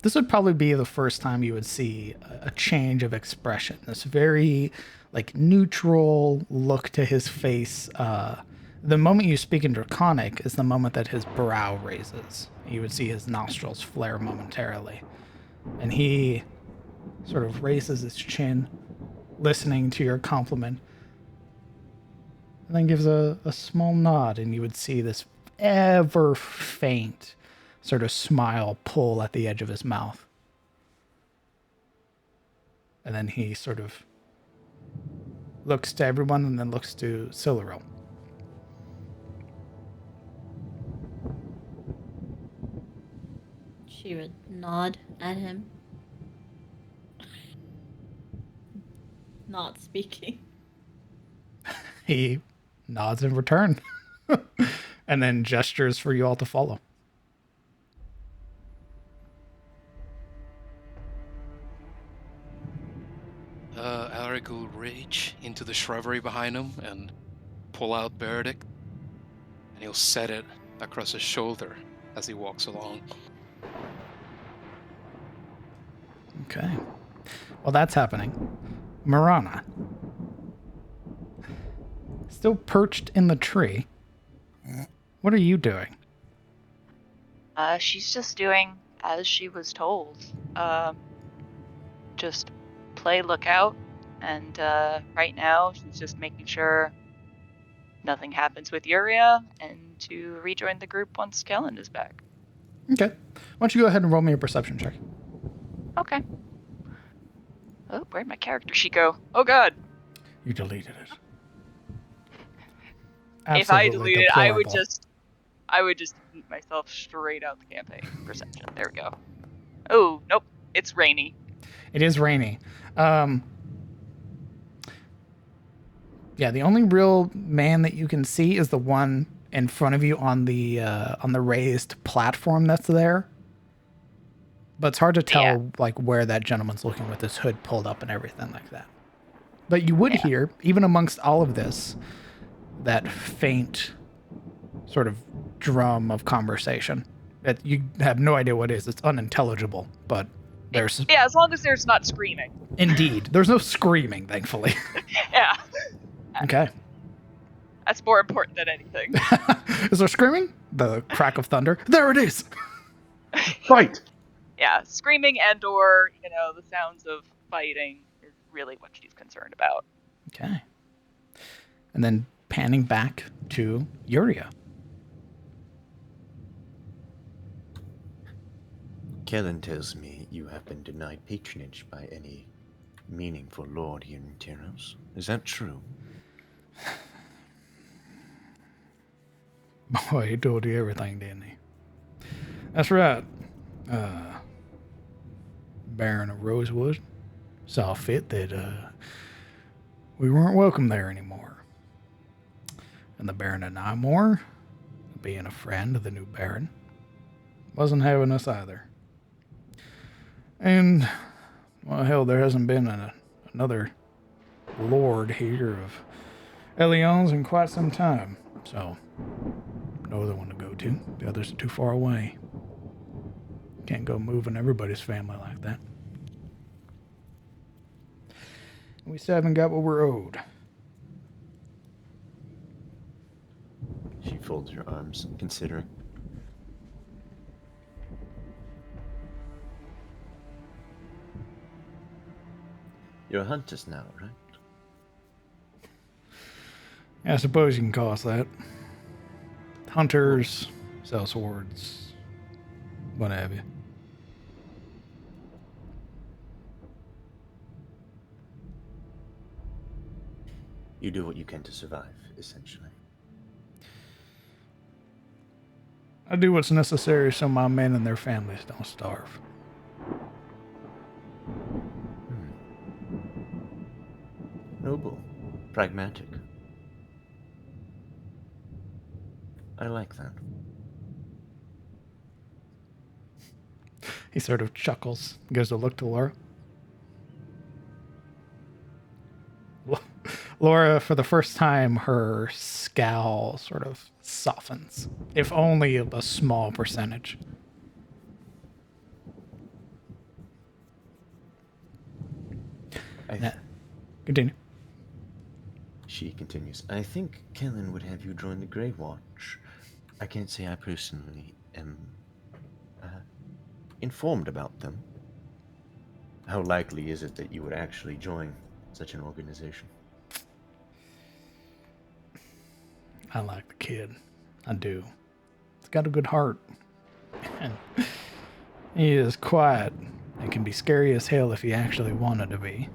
This would probably be the first time you would see a change of expression. This very, neutral look to his face. The moment you speak in Draconic is the moment that his brow raises. You would see his nostrils flare momentarily. And he sort of raises his chin, listening to your compliment, and then gives a small nod, and you would see this ever faint sort of smile pull at the edge of his mouth. And then he sort of looks to everyone and then looks to Siluril. She would nod at him. Not speaking. He nods in return and then gestures for you all to follow. Alaric will reach into the shrubbery behind him and pull out Benedict, and he'll set it across his shoulder as he walks along. Okay. While that's happening, Marana, still perched in the tree. What are you doing? She's just doing as she was told. Just play lookout, and right now she's just making sure nothing happens with Yuria and to rejoin the group once Kellen is back. Okay. Why don't you go ahead and roll me a perception check? Okay. Oh, where'd my character sheet go? Oh god. You deleted it. If I Absolutely deleted it, deplorable. I would just delete myself straight out the campaign. Perception. There we go. Oh, nope. It's rainy. It is rainy. Yeah, the only real man that you can see is the one in front of you on the raised platform that's there. But it's hard to tell Yeah. like where that gentleman's looking with his hood pulled up and everything like that. But you would Yeah. hear, even amongst all of this, that faint sort of drum of conversation. That you have no idea what it is. It's unintelligible, but there's Yeah, as long as there's not screaming. indeed. There's no screaming, thankfully. Yeah. Okay. That's more important than anything. Is there screaming? The crack of thunder. There it is. Fight! Yeah, screaming and or, the sounds of fighting is really what she's concerned about. Okay. And then panning back to Yuria. Kellen tells me you have been denied patronage by any meaningful lord here in Tyros. Is that true? Boy, he told you everything, didn't he? That's right. Baron of Rosewood saw fit that we weren't welcome there anymore. And the Baron of Nymore, being a friend of the new Baron, wasn't having us either. And, well, hell, there hasn't been another lord here of Elion's in quite some time. So, no other one to go to. The others are too far away. Can't go moving everybody's family like that. We still haven't got what we're owed. She folds her arms, considering. You're hunters now, right? I suppose you can call us that. Hunters, sell swords, what have you. You do what you can to survive, essentially. I do what's necessary so my men and their families don't starve. Noble. Pragmatic. I like that. He sort of chuckles, gives a look to Laura. Laura, for the first time, her scowl sort of softens, if only a small percentage. Continue. She continues. I think Kellen would have you join the Grey Watch. I can't say I personally am informed about them. How likely is it that you would actually join such an organization? I like the kid. I do. He's got a good heart. And he is quiet and can be scary as hell if he actually wanted to be.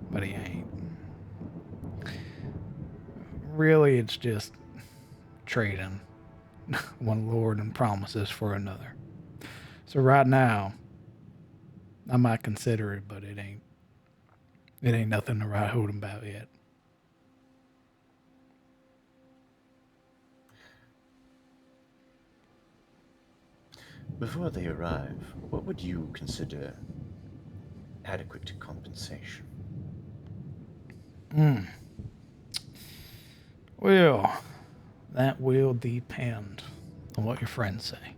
But he ain't. Really, it's just trading one lord and promises for another. So right now, I might consider it, but it ain't nothing to write home about yet. Before they arrive, what would you consider adequate compensation? Well, that will depend on what your friends say.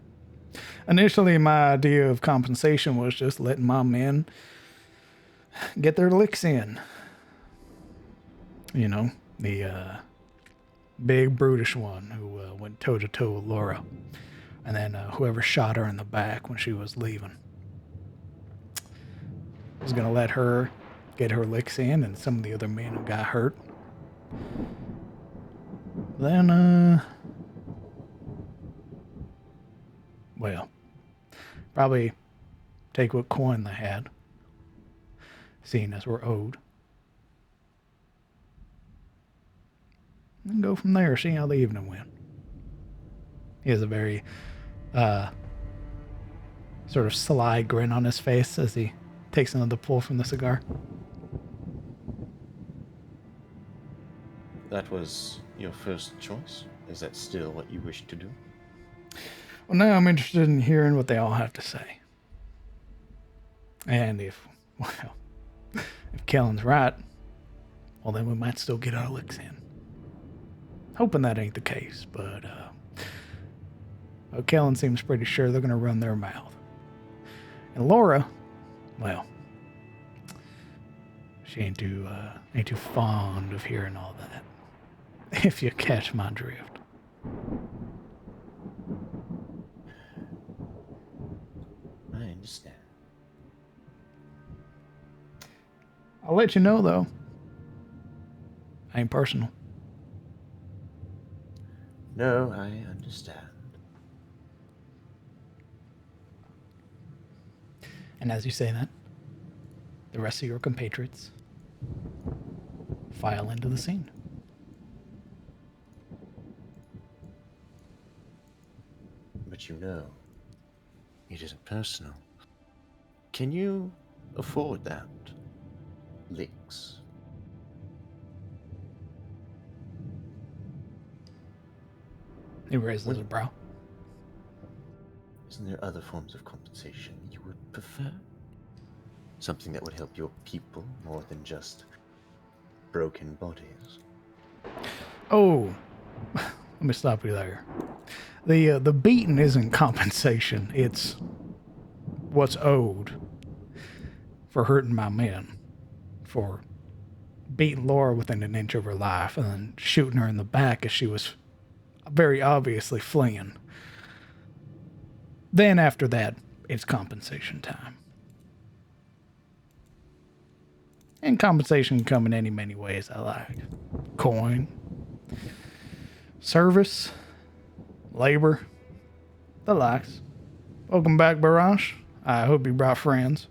Initially, my idea of compensation was just letting my men get their licks in. You know, the big brutish one who went toe-to-toe with Laura. and then whoever shot her in the back when she was leaving was going to let her get her licks in, and some of the other men who got hurt. Then, well, probably take what coin they had, seeing as we're owed, and go from there, see how the evening went. He has a very sort of sly grin on his face as he takes another pull from the cigar. That was your first choice? Is that still what you wish to do? Well, now I'm interested in hearing what they all have to say. And if Kellen's right, well, then we might still get our licks in. Hoping that ain't the case, but Kellen seems pretty sure they're going to run their mouth. And Laura, well, she ain't too fond of hearing all that, if you catch my drift. I understand. I'll let you know, though. Ain't personal. No, I understand. And as you say that, the rest of your compatriots file into the scene. But you know, it isn't personal. Can you afford that? Licks. He raises his brow. Isn't there other forms of compensation you would prefer? Something that would help your people more than just broken bodies. Oh, let me stop you there. The beating isn't compensation. It's what's owed for hurting my men, for beating Laura within an inch of her life and then shooting her in the back as she was very obviously fleeing. Then after that, it's compensation time. And compensation can come in many ways I like. Coin, service, labor, the likes. Welcome back, Barash. I hope you brought friends.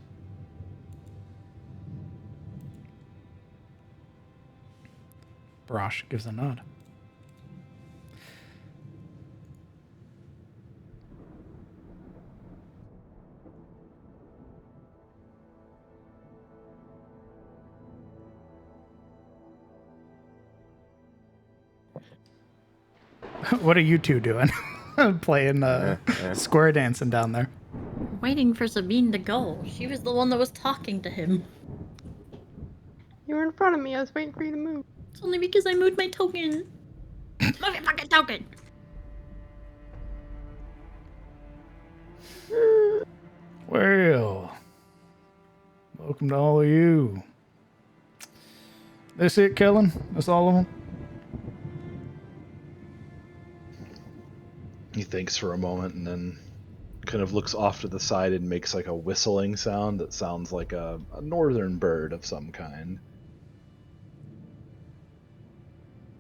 Barash gives a nod. What are you two doing? Playing square dancing down there. Waiting for Sabine to go. She was the one that was talking to him. You were in front of me. I was waiting for you to move. It's only because I moved my token. Move your fucking token! Well, welcome to all of you. This it, Kellen? That's all of them? He thinks for a moment and then kind of looks off to the side and makes like a whistling sound that sounds like a northern bird of some kind.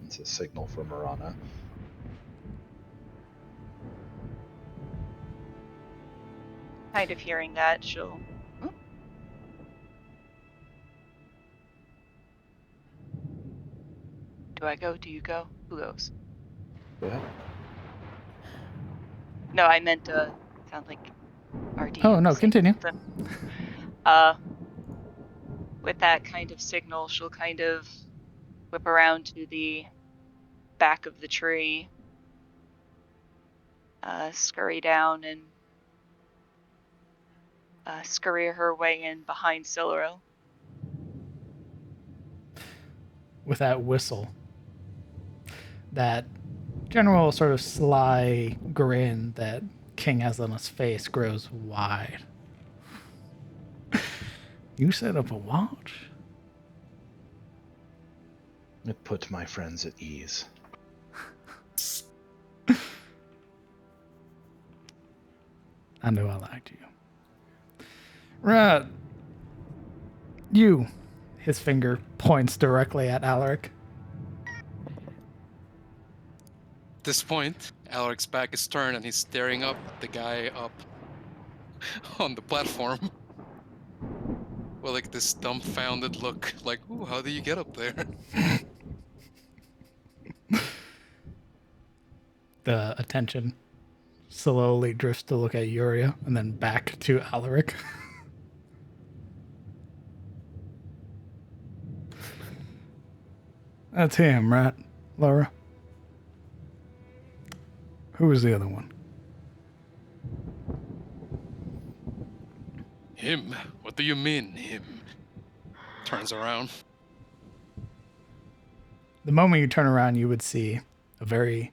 It's a signal for Marana. Kind of hearing that, she'll... Oh. Do I go? Do you go? Who goes? Go ahead. No, I meant sound like RD. Oh, no, continue. With that kind of signal, she'll kind of whip around to the back of the tree, scurry down, and scurry her way in behind Siluro. With that whistle, that general sort of sly grin that King has on his face grows wide. You set up a watch? It put my friends at ease. I knew I liked you. Right. You. His finger points directly at Alaric. At this point, Alaric's back is turned and he's staring up at the guy up on the platform. Well, like this dumbfounded look, like, ooh, how do you get up there? The attention slowly drifts to look at Yuria and then back to Alaric. That's him, right, Laura? Who was the other one? Him? What do you mean, him? Turns around. The moment you turn around, you would see a very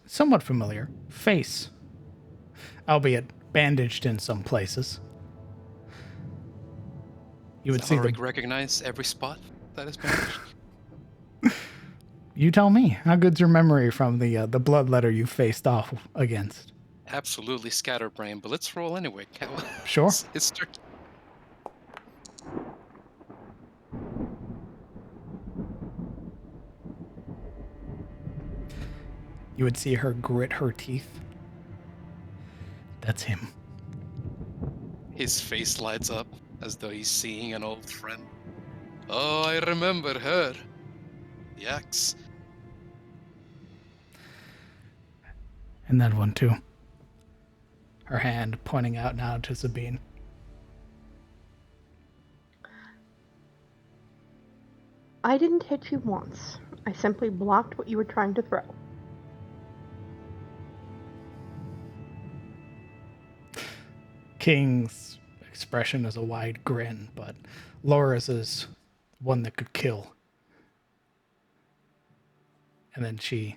somewhat familiar face, albeit bandaged in some places. You would Does see Alaric recognize every spot that is bandaged? You tell me. How good's your memory from the bloodletter you faced off against? Absolutely scatterbrain, but let's roll anyway. Sure. It's You would see her grit her teeth. That's him. His face lights up as though he's seeing an old friend. Oh, I remember her. The axe. And that one too. Her hand pointing out now to Sabine. I didn't hit you once. I simply blocked what you were trying to throw. King's expression is a wide grin, but Laura's is one that could kill. And then she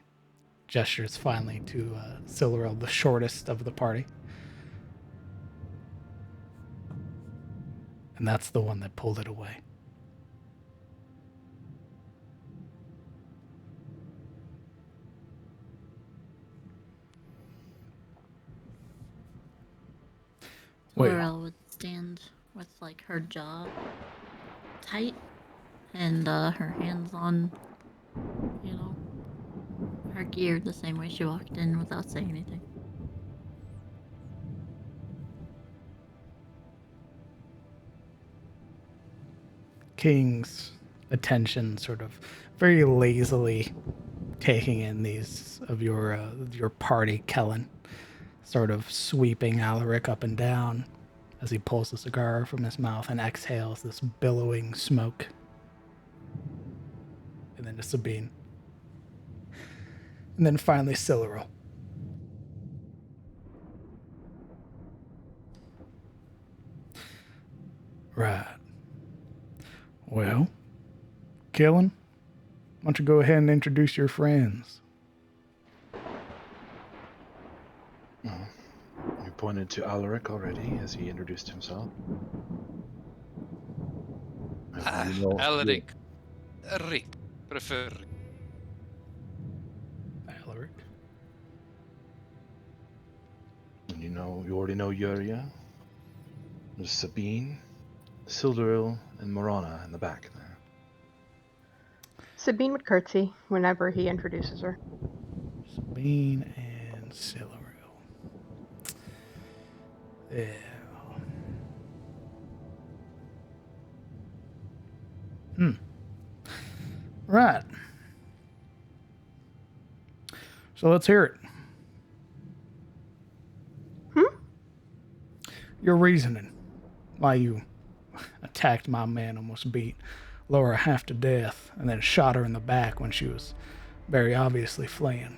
gestures finally to Silverel, the shortest of the party. And that's the one that pulled it away. Wait. Laurel would stand with like her jaw tight and her hands on, you know, her gear the same way she walked in without saying anything. King's attention sort of very lazily taking in these of your party, Kellen, sort of sweeping Alaric up and down as he pulls the cigar from his mouth and exhales this billowing smoke. And then to Sabine. And then finally Silverel. Right. Well, Kellen, why don't you go ahead and introduce your friends? You pointed to Alaric already as he introduced himself. Alaric. Rick. Prefer. Alaric. And you already know Yuria. There's Sabine, Sildaril, and Morana in the back there. Sabine would curtsy whenever he introduces her. Sabine and Silveril. Yeah. Right. So let's hear it. Your reasoning why you attacked my man, almost beat Laura half to death, and then shot her in the back when she was very obviously fleeing.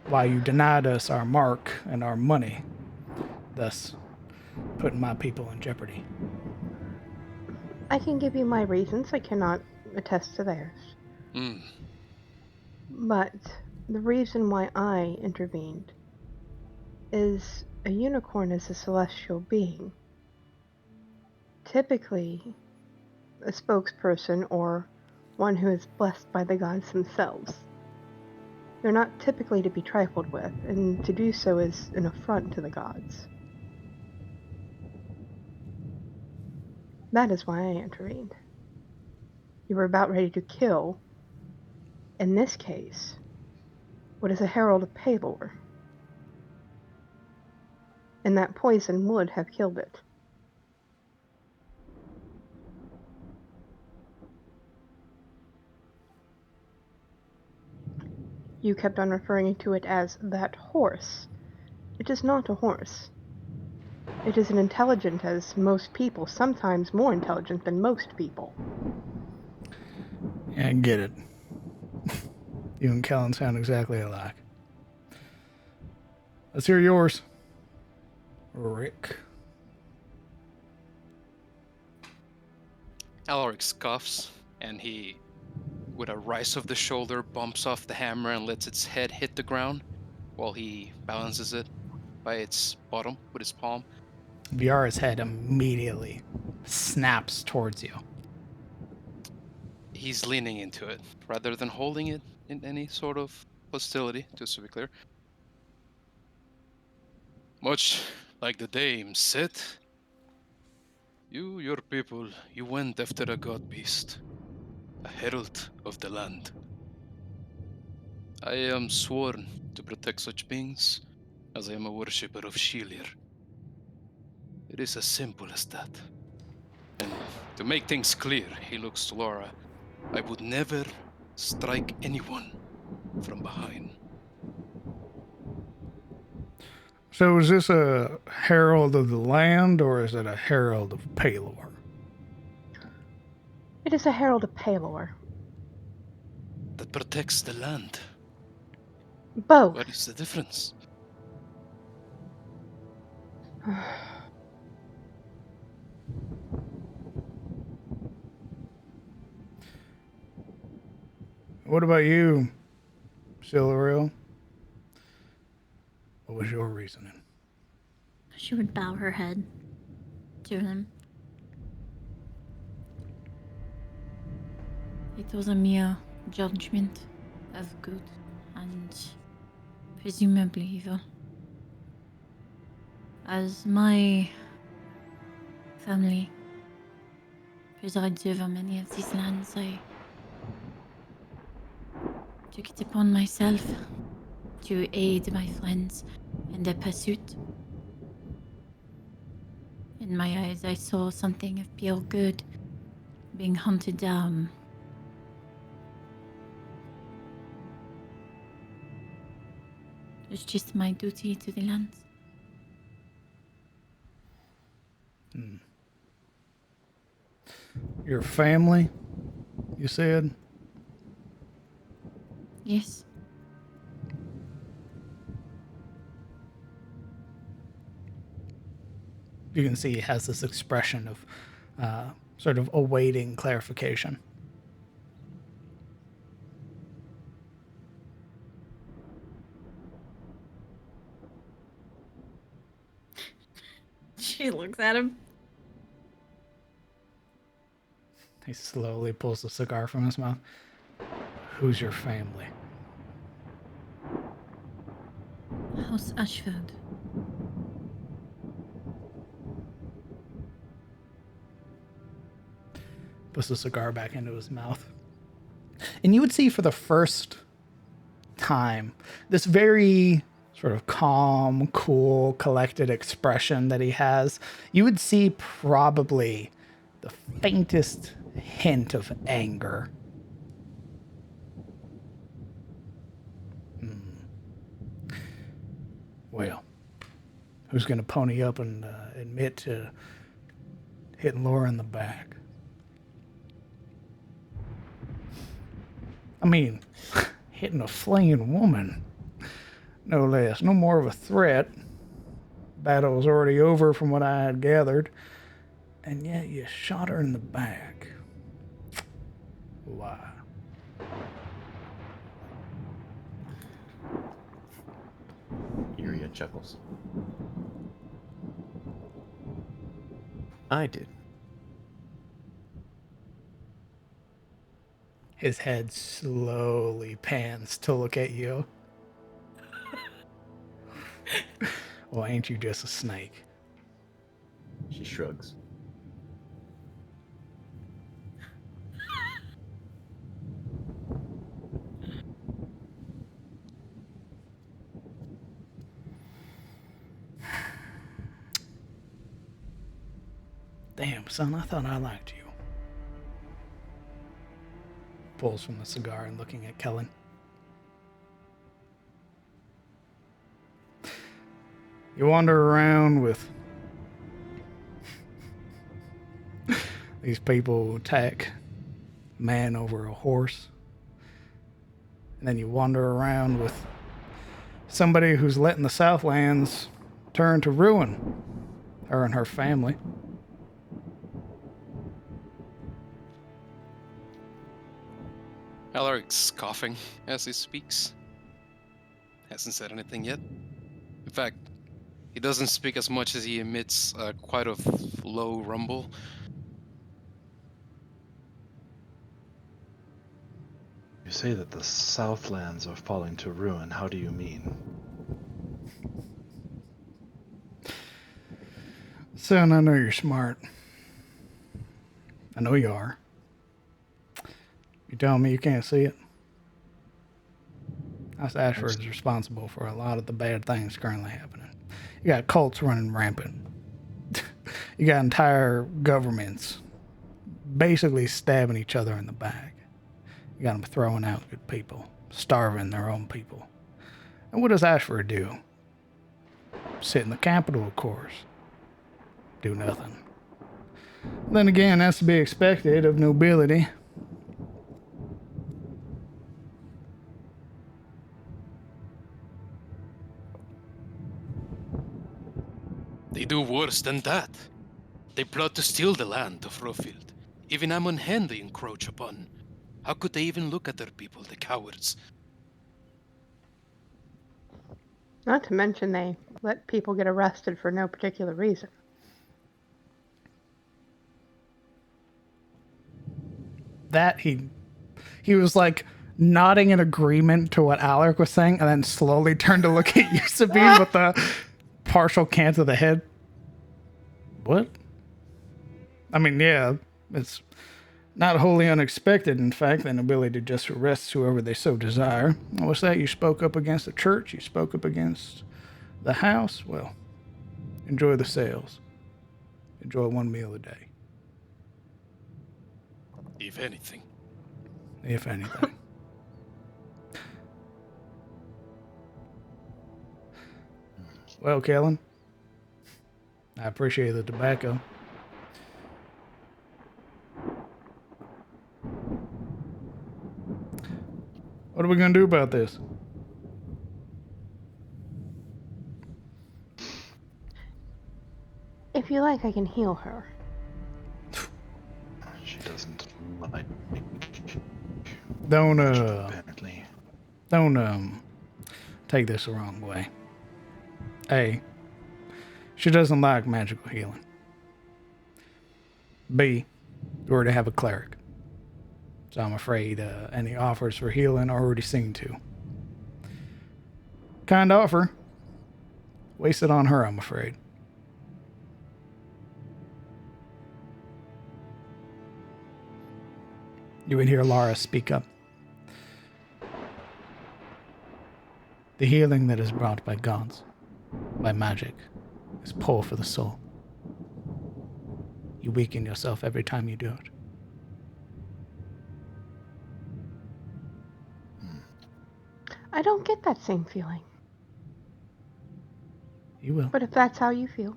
Why you denied us our mark and our money, thus putting my people in jeopardy. I can give you my reasons. I cannot attest to theirs. But the reason why I intervened is a unicorn is a celestial being. Typically, a spokesperson or one who is blessed by the gods themselves. They're not typically to be trifled with, and to do so is an affront to the gods. That is why I intervened. You were about ready to kill, in this case, what is a herald of Palor. And that poison would have killed it. You kept on referring to it as that horse. It is not a horse. It is as intelligent as most people, sometimes more intelligent than most people. Yeah, I get it. You and Kellen sound exactly alike. Let's hear yours, Rick. Alaric scoffs, and he, with a rise of the shoulder, bumps off the hammer and lets its head hit the ground while he balances it by its bottom with his palm. Viara's head immediately snaps towards you. He's leaning into it rather than holding it in any sort of hostility, just to be clear. Much like the dame said, you, your people, you went after a god beast, a herald of the land. I am sworn to protect such beings, as I am a worshipper of Shelir. It is as simple as that. And to make things clear, he looks to Laura, I would never strike anyone from behind. So is this a herald of the land, or is it a herald of Palor? It is a herald of Palor. That protects the land. Both. What is the difference? What about you, Silveril? What was your reasoning? She would bow her head to him. It was a mere judgment of good and presumably evil. As my family presides over many of these lands, I took it upon myself to aid my friends in their pursuit. In my eyes, I saw something of pure good being hunted down. It's just my duty to the lands. Your family, you said? Yes. You can see he has this expression of sort of awaiting clarification. She looks at him. He slowly pulls the cigar from his mouth. Who's your family? House Ashford. Puts the cigar back into his mouth. And you would see for the first time this very sort of calm, cool, collected expression that he has. You would see probably the faintest hint of anger. Well, who's going to pony up and admit to hitting Laura in the back? I mean, hitting a fleeing woman, no less. No more of a threat. Battle was already over from what I had gathered. And yet you shot her in the back. Why? Iria chuckles. I did. His head slowly pans to look at you. Well, ain't you just a snake? She shrugs. Damn, son, I thought I liked you. Pulls from the cigar and looking at Kellen. You wander around with these people attack a man over a horse. And then you wander around with somebody who's letting the Southlands turn to ruin her and her family. Alaric's coughing as he speaks. Hasn't said anything yet. In fact, he doesn't speak as much as he emits quite a low rumble. You say that the Southlands are falling to ruin. How do you mean? Son, I know you're smart. I know you are. You telling me you can't see it? Us Ashford is responsible for a lot of the bad things currently happening. You got cults running rampant. You got entire governments basically stabbing each other in the back. You got them throwing out good people, starving their own people. And what does Ashford do? Sit in the capital, of course. Do nothing. Then again, that's to be expected of nobility. They do worse than that. They plot to steal the land of Rofield. Even Amon Hen they encroach upon. How could they even look at their people, the cowards? Not to mention they let people get arrested for no particular reason. That he was like nodding in agreement to what Alaric was saying, and then slowly turned to look at you, Sabine, with a partial cant of the head. What? I mean, yeah, it's not wholly unexpected, in fact, the ability to just arrest whoever they so desire. What's that? You spoke up against the church? You spoke up against the house? Well, enjoy the sales. Enjoy one meal a day. If anything. If anything. Well, Kellen, I appreciate the tobacco. What are we going to do about this? If you like, I can heal her. She doesn't like Don't, apparently. don't take this the wrong way. A, she doesn't like magical healing. B, you already have a cleric. So I'm afraid any offers for healing are already seen to. Kind offer. Wasted on her, I'm afraid. You would hear Lara speak up. The healing that is brought by gods, by magic, is poor for the soul. You weaken yourself every time you do it. I don't get that same feeling. You will. But if that's how you feel.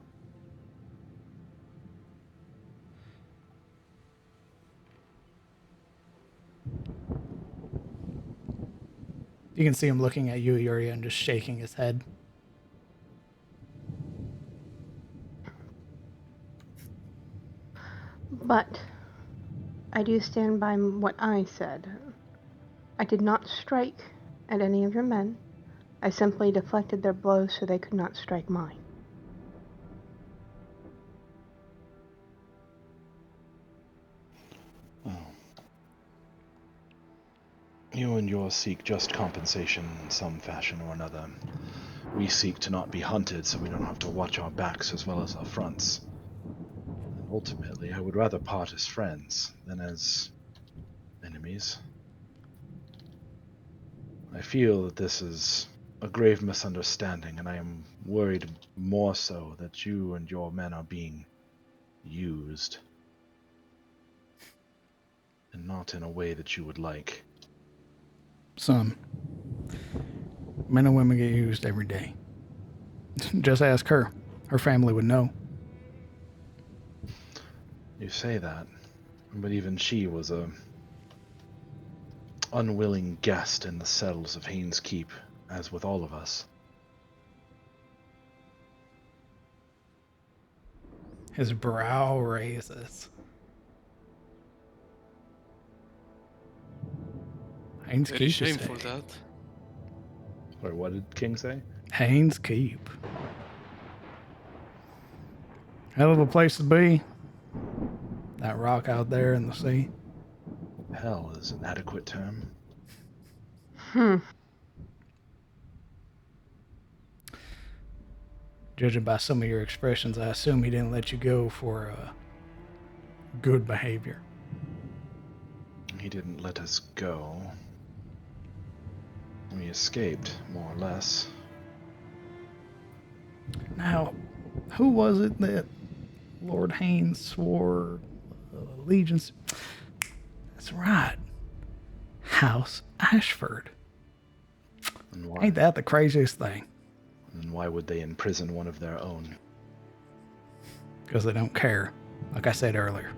You can see him looking at you, Yuria, and just shaking his head. But I do stand by what I said. I did not strike at any of your men. I simply deflected their blows so they could not strike mine. You and yours seek just compensation in some fashion or another. We seek to not be hunted so we don't have to watch our backs as well as our fronts. And ultimately, I would rather part as friends than as enemies. I feel that this is a grave misunderstanding, and I am worried more so that you and your men are being used. And not in a way that you would like. Son, men and women get used every day. Just ask her. Her family would know. You say that, but even she was a unwilling guest in the cells of Haynes Keep, as with all of us. His brow raises. Haynes Very Keep, you shameful say? that. Or what did King say? Haynes Keep. Hell of a place to be. That rock out there in the sea. Hell is an adequate term. Judging by some of your expressions, I assume he didn't let you go for good behavior. He didn't let us go. We escaped, more or less. Now, who was it that Lord Haynes swore allegiance? That's right. House Ashford. And why? Ain't that the craziest thing? And why would they imprison one of their own? Because they don't care, like I said earlier.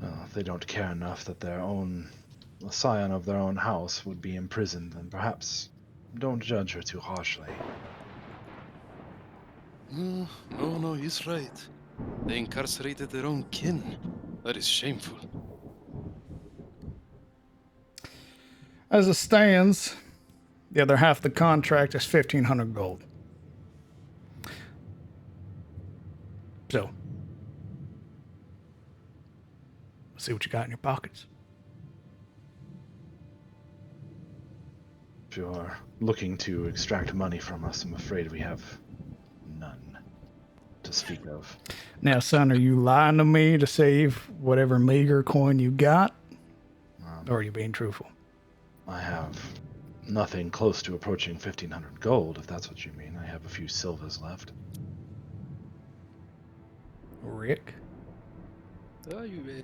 Well, if they don't care enough that a scion of their own house would be imprisoned, then perhaps don't judge her too harshly. No, he's right. They incarcerated their own kin. That is shameful. As it stands, the other half of the contract is 1,500 gold. So, see what you got in your pockets. If you're looking to extract money from us, I'm afraid we have none to speak of. Now, son, are you lying to me to save whatever meager coin you got? Or are you being truthful? I have nothing close to approaching 1,500 gold, if that's what you mean. I have a few silvers left. Rick?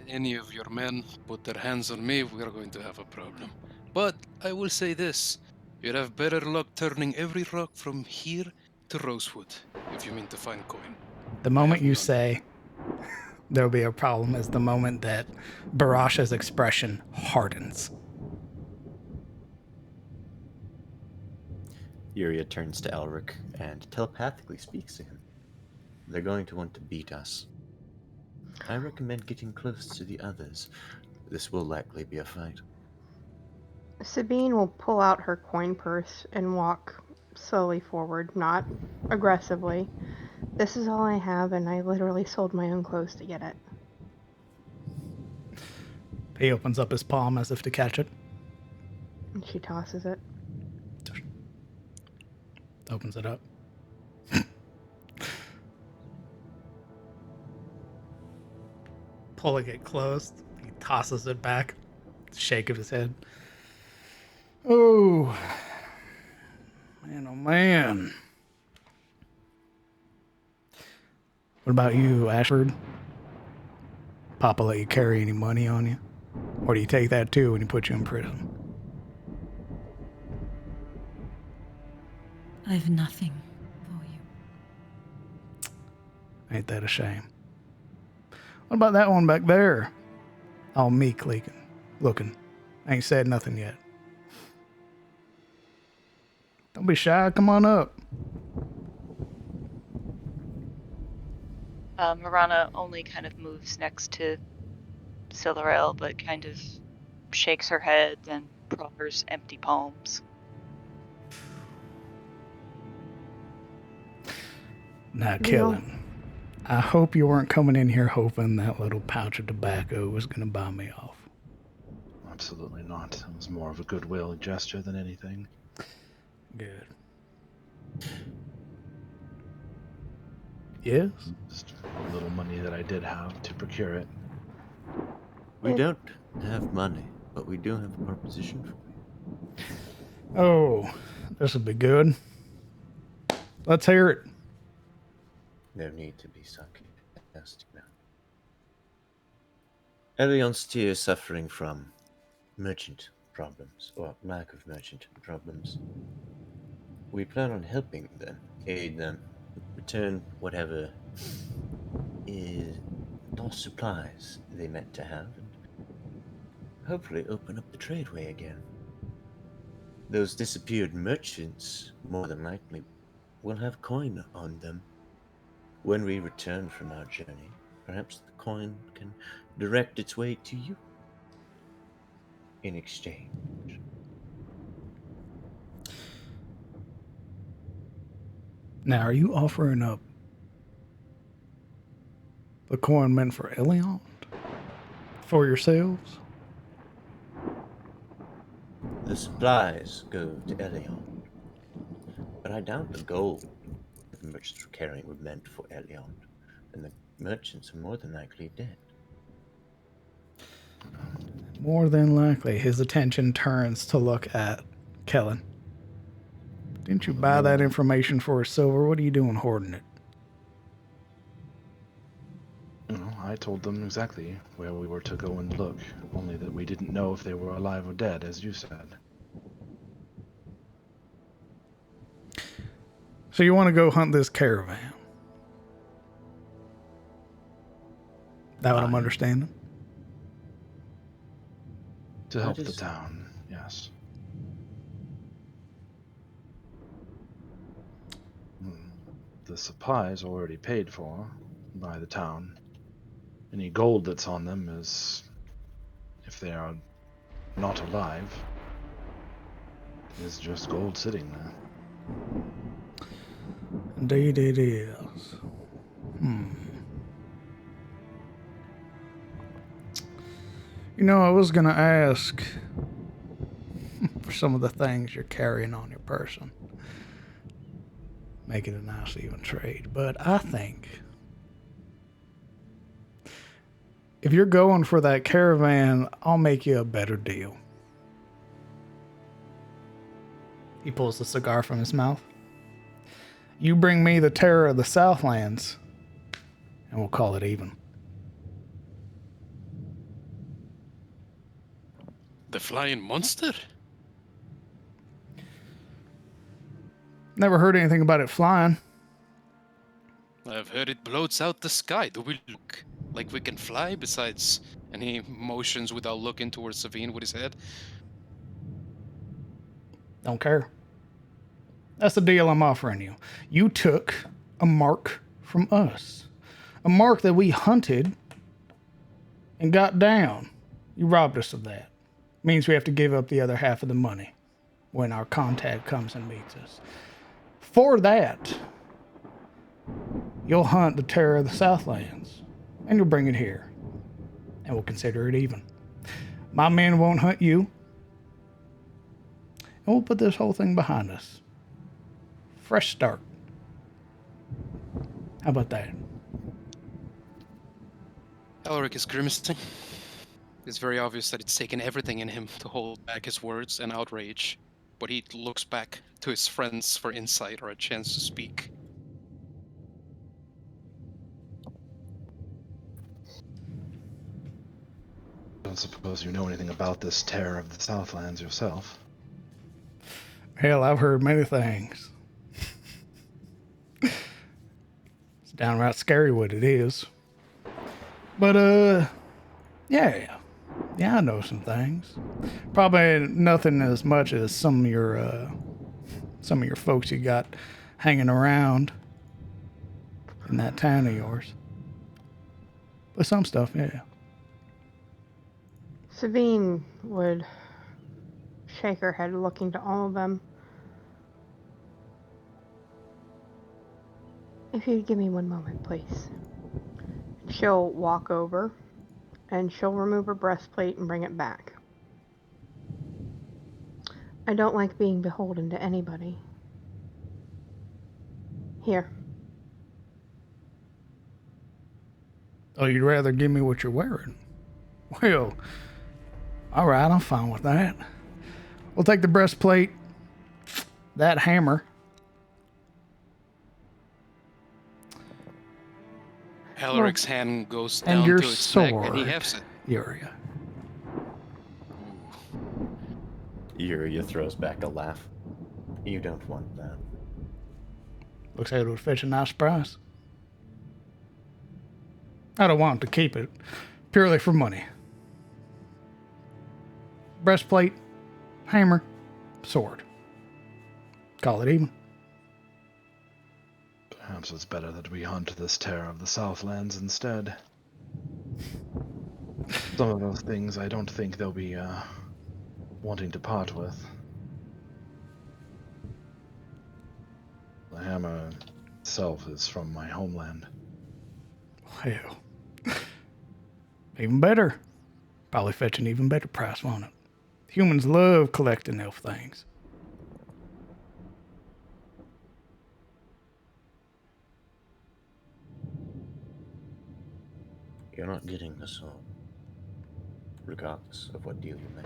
Any of your men put their hands on me, we are going to have a problem. But I will say this. You'd have better luck turning every rock from here to Rosewood, if you mean to find coin. The moment you say there'll be a problem is the moment that Barasha's expression hardens. Yuria turns to Elric and telepathically speaks to him. They're going to want to beat us. I recommend getting close to the others. This will likely be a fight. Sabine will pull out her coin purse and walk slowly forward, not aggressively. This is all I have, and I literally sold my own clothes to get it. He opens up his palm as if to catch it. And she tosses it. Opens it up. Pulling it closed, he tosses it back. Shake of his head. Oh, man, oh man. What about you, Ashford? Papa let you carry any money on you? Or do you take that too when he put you in prison? I've nothing for you. Ain't that a shame? What about that one back there? All meek looking. Ain't said nothing yet. Don't be shy, come on up. Marana only kind of moves next to Silverell, but kind of shakes her head and proffers empty palms. Now, You killing. I hope you weren't coming in here hoping that little pouch of tobacco was going to buy me off. Absolutely not. It was more of a goodwill gesture than anything. Good. Yes? Just a little money that I did have to procure it. We It- don't have money, but we do have a proposition for you. Oh, this will be good. Let's hear it. No need to be sarcastic now. Elion's tier is suffering from merchant problems, or lack of merchant problems. We plan on helping them, aid them, return whatever is lost supplies they meant to have, and hopefully open up the tradeway again. Those disappeared merchants, more than likely, will have coin on them. When we return from our journey, perhaps the coin can direct its way to you in exchange. Now, are you offering up the coin meant for Elion? For yourselves? The supplies go to Elion, but I doubt the gold the merchants were carrying were meant for Elion, and the merchants are more than likely dead. More than likely, his attention turns to look at Kellen. Didn't you buy that information for a silver? What are you doing hoarding it? I told them exactly where we were to go and look, only that we didn't know if they were alive or dead, as you said. So you want to go hunt this caravan? That what I'm Aye. understanding? To help That the is- town, yes. The supplies are already paid for by the town. Any gold that's on them is, if they are not alive, is just gold sitting there. Indeed it is. You know, I was going to ask for some of the things you're carrying on your person. Make it a nice even trade. But I think if you're going for that caravan, I'll make you a better deal. He pulls the cigar from his mouth. You bring me the terror of the Southlands, and we'll call it even. The flying monster? Never heard anything about it flying. I've heard it bloats out the sky. Do we look like we can fly besides any motions without looking towards Savine with his head? Don't care. That's the deal I'm offering you. You took a mark from us. A mark that we hunted and got down. You robbed us of that. Means we have to give up the other half of the money when our contact comes and meets us. For that, you'll hunt the terror of the Southlands, and you'll bring it here, and we'll consider it even. My men won't hunt you, and we'll put this whole thing behind us. Fresh start. How about that? Elric is grimacing. It's very obvious that it's taken everything in him to hold back his words and outrage, but he looks back to his friends for insight or a chance to speak. Don't suppose you know anything about this terror of the Southlands yourself. Hell, I've heard many things. It's downright scary what it is. But, yeah, I know some things. Probably nothing as much as some of your folks you got hanging around in that town of yours. But some stuff, yeah. Savine would shake her head, looking to all of them. If you'd give me one moment, please. She'll walk over and she'll remove her breastplate and bring it back. I don't like being beholden to anybody. Here. Oh, you'd rather give me what you're wearing? Well, all right, I'm fine with that. We'll take the breastplate, that hammer. Alaric's hand goes And down your to its neck, and he sword, hefts it. Yuria. Yuria throws back a laugh. You don't want that. Looks like it would fetch a nice price. I don't want to keep it purely for money. Breastplate, hammer, sword. Call it even. Perhaps it's better that we hunt this terror of the Southlands instead. Some of those things I don't think they'll be wanting to part with. The hammer itself is from my homeland. Hell. Even better. Probably fetch an even better price, won't it? Humans love collecting elf things. You're not getting the sword, regardless of what deal you make.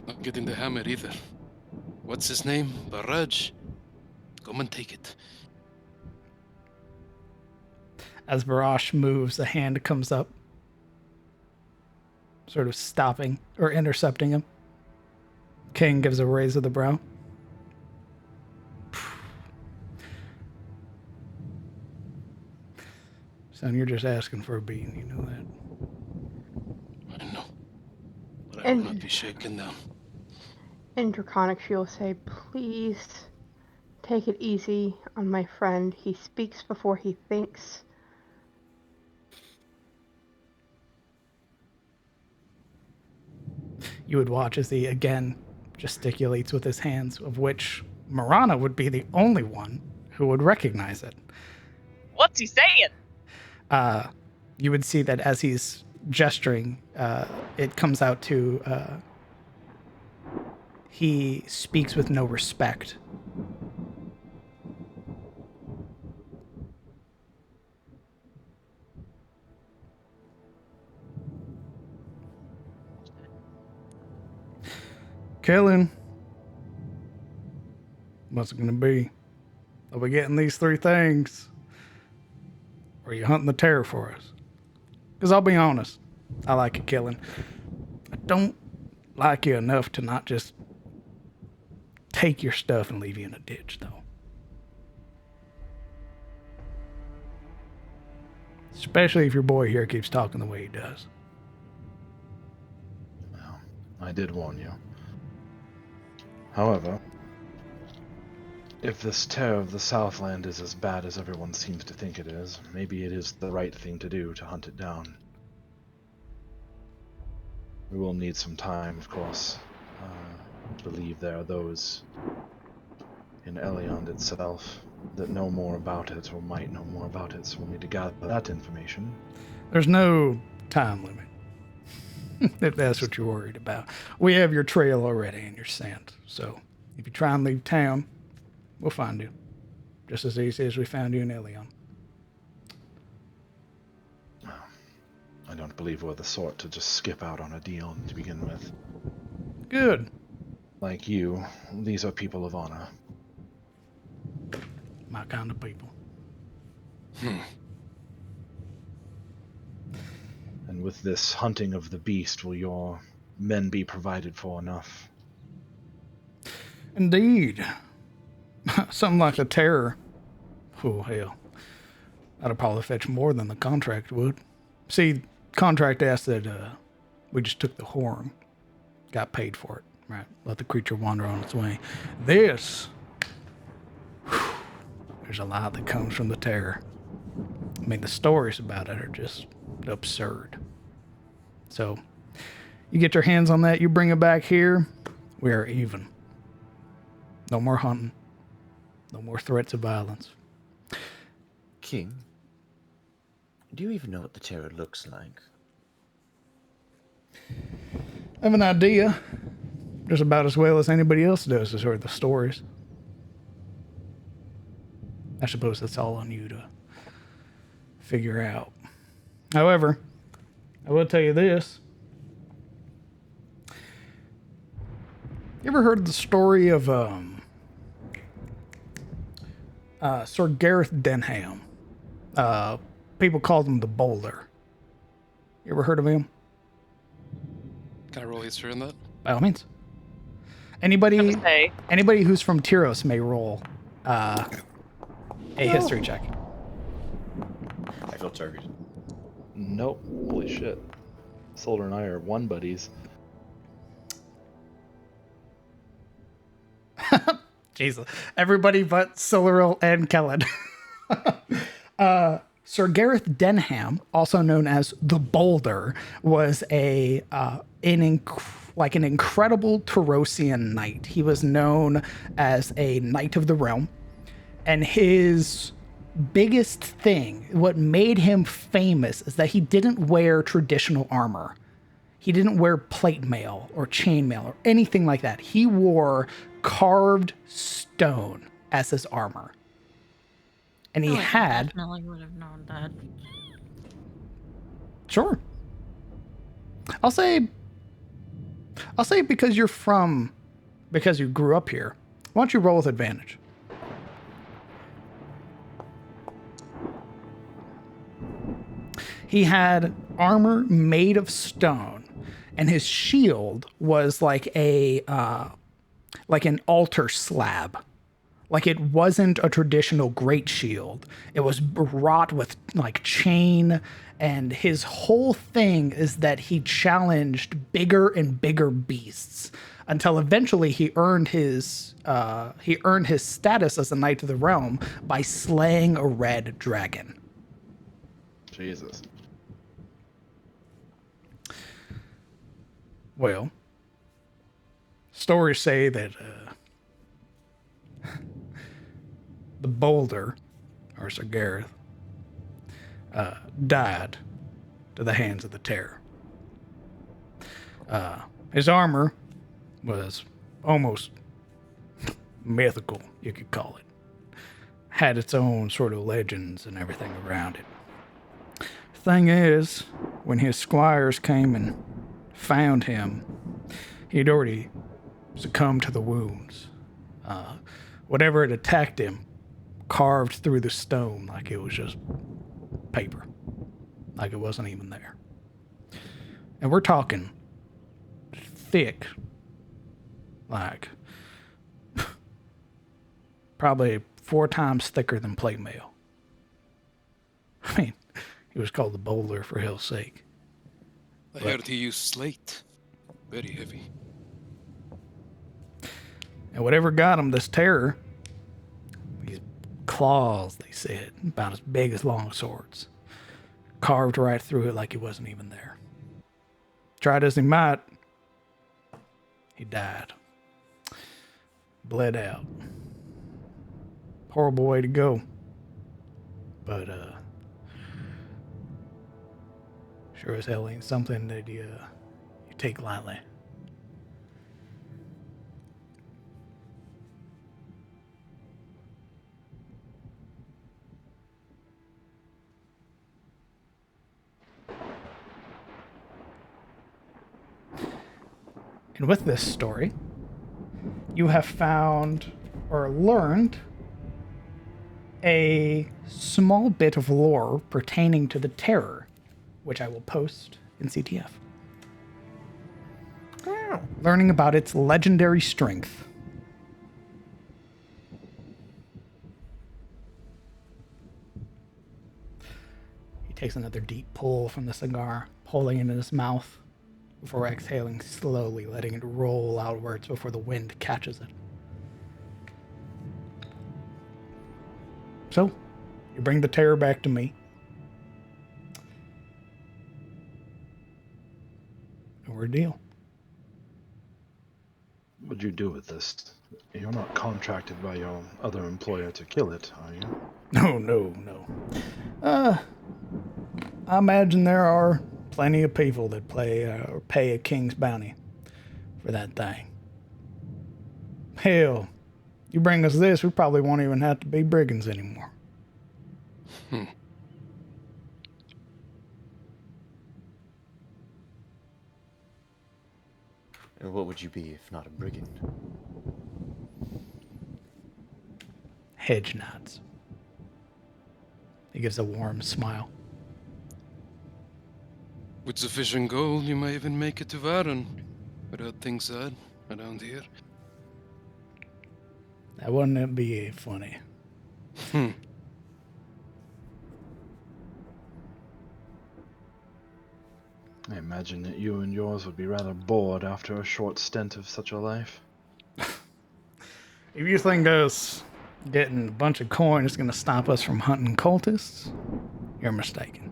Not getting the hammer either. What's his name? Barrage. Come and take it. As Barash moves, a hand comes up, sort of stopping or intercepting him. King gives a raise of the brow. Son, you're just asking for a beating, you know that. I know. But I will not be shaken down. In Draconic, she'll say, please take it easy on my friend. He speaks before he thinks. You would watch as he again gesticulates with his hands, of which Marana would be the only one who would recognize it. What's he saying? You would see that as he's gesturing, it comes out to he speaks with no respect. Kellen, what's it gonna be? Are we getting these three things? Or are you hunting the terror for us? Because I'll be honest, I like you, Kellen. I don't like you enough to not just take your stuff and leave you in a ditch, though. Especially if your boy here keeps talking the way he does. Well, I did warn you. However, if this terror of the Southland is as bad as everyone seems to think it is, maybe it is the right thing to do to hunt it down. We will need some time, of course. I believe there are those in Eliond itself that know more about it, or might know more about it, so we'll need to gather that information. There's no time limit. If that's what you're worried about. We have your trail already and your scent. So if you try and leave town, we'll find you. Just as easy as we found you in Elion. I don't believe we're the sort to just skip out on a deal to begin with. Good. Like you, these are people of honor. My kind of people. And with this hunting of the beast, will your men be provided for enough? Indeed. Something like a terror. Oh, hell. That'll probably fetch more than the contract would. See, contract asked that we just took the horn. Got paid for it. Right. Let the creature wander on its way. This... there's a lot that comes from the terror. I mean, the stories about it are just absurd. So, you get your hands on that, you bring it back here, we are even. No more hunting. No more threats of violence. King, do you even know what the terror looks like? I have an idea. Just about as well as anybody else does as heard the stories. I suppose that's all on you to figure out. However, I will tell you this. You ever heard the story of Sir Gareth Denham? People called him the Boulder. You ever heard of him? Can I roll history on that? By all means. I was gonna say, Anybody who's from Tyros may roll a history check. I feel targeted. Nope. Holy shit. Solder and I are one buddies. Jesus. Everybody but Siluril and Kellen. Sir Gareth Denham, also known as the Boulder, was an incredible Tyrosian knight. He was known as a knight of the realm, and his biggest thing, what made him famous, is that he didn't wear traditional armor. He didn't wear plate mail or chain mail or anything like that. He wore carved stone as his armor. And he had... definitely would have known that. Sure. I'll say because you grew up here, why don't you roll with advantage? He had armor made of stone, and his shield was like an altar slab. Like, it wasn't a traditional great shield. It was wrought with like chain, and his whole thing is that he challenged bigger and bigger beasts until eventually he earned his status as a knight of the realm by slaying a red dragon. Jesus. Well, stories say that the Boulder, or Sir Gareth, died to the hands of the Terror. His armor was almost mythical, you could call it. Had its own sort of legends and everything around it. Thing is, when his squires came and found him, he'd already succumbed to the wounds. Whatever had attacked him carved through the stone like it was just paper, like it wasn't even there. And we're talking thick, like probably 4 times thicker than plate mail. I mean, he was called the Boulder for hell's sake. I heard he used slate. Very heavy. And whatever got him this terror, these claws, they said, about as big as long swords, carved right through it like it wasn't even there. Tried as he might, he died. Bled out. Horrible way to go. But, sure as hell ain't something that you take lightly. And with this story, you have found or learned a small bit of lore pertaining to the Terror, which I will post in CTF. Learning about its legendary strength. He takes another deep pull from the cigar, pulling it in his mouth before exhaling slowly, letting it roll outwards before the wind catches it. So, you bring the Terror back to me. And we're a deal. Would did you do with this? You're not contracted by your other employer to kill it, are you? No. I imagine there are plenty of people that pay a king's bounty for that thing. Hell, you bring us this, we probably won't even have to be brigands anymore. And what would you be if not a brigand? Hedge nods. He gives a warm smile. With sufficient gold, you might even make it to Varan without things sad around here. That wouldn't be funny. I imagine that you and yours would be rather bored after a short stint of such a life. If you think us getting a bunch of coin is going to stop us from hunting cultists, you're mistaken.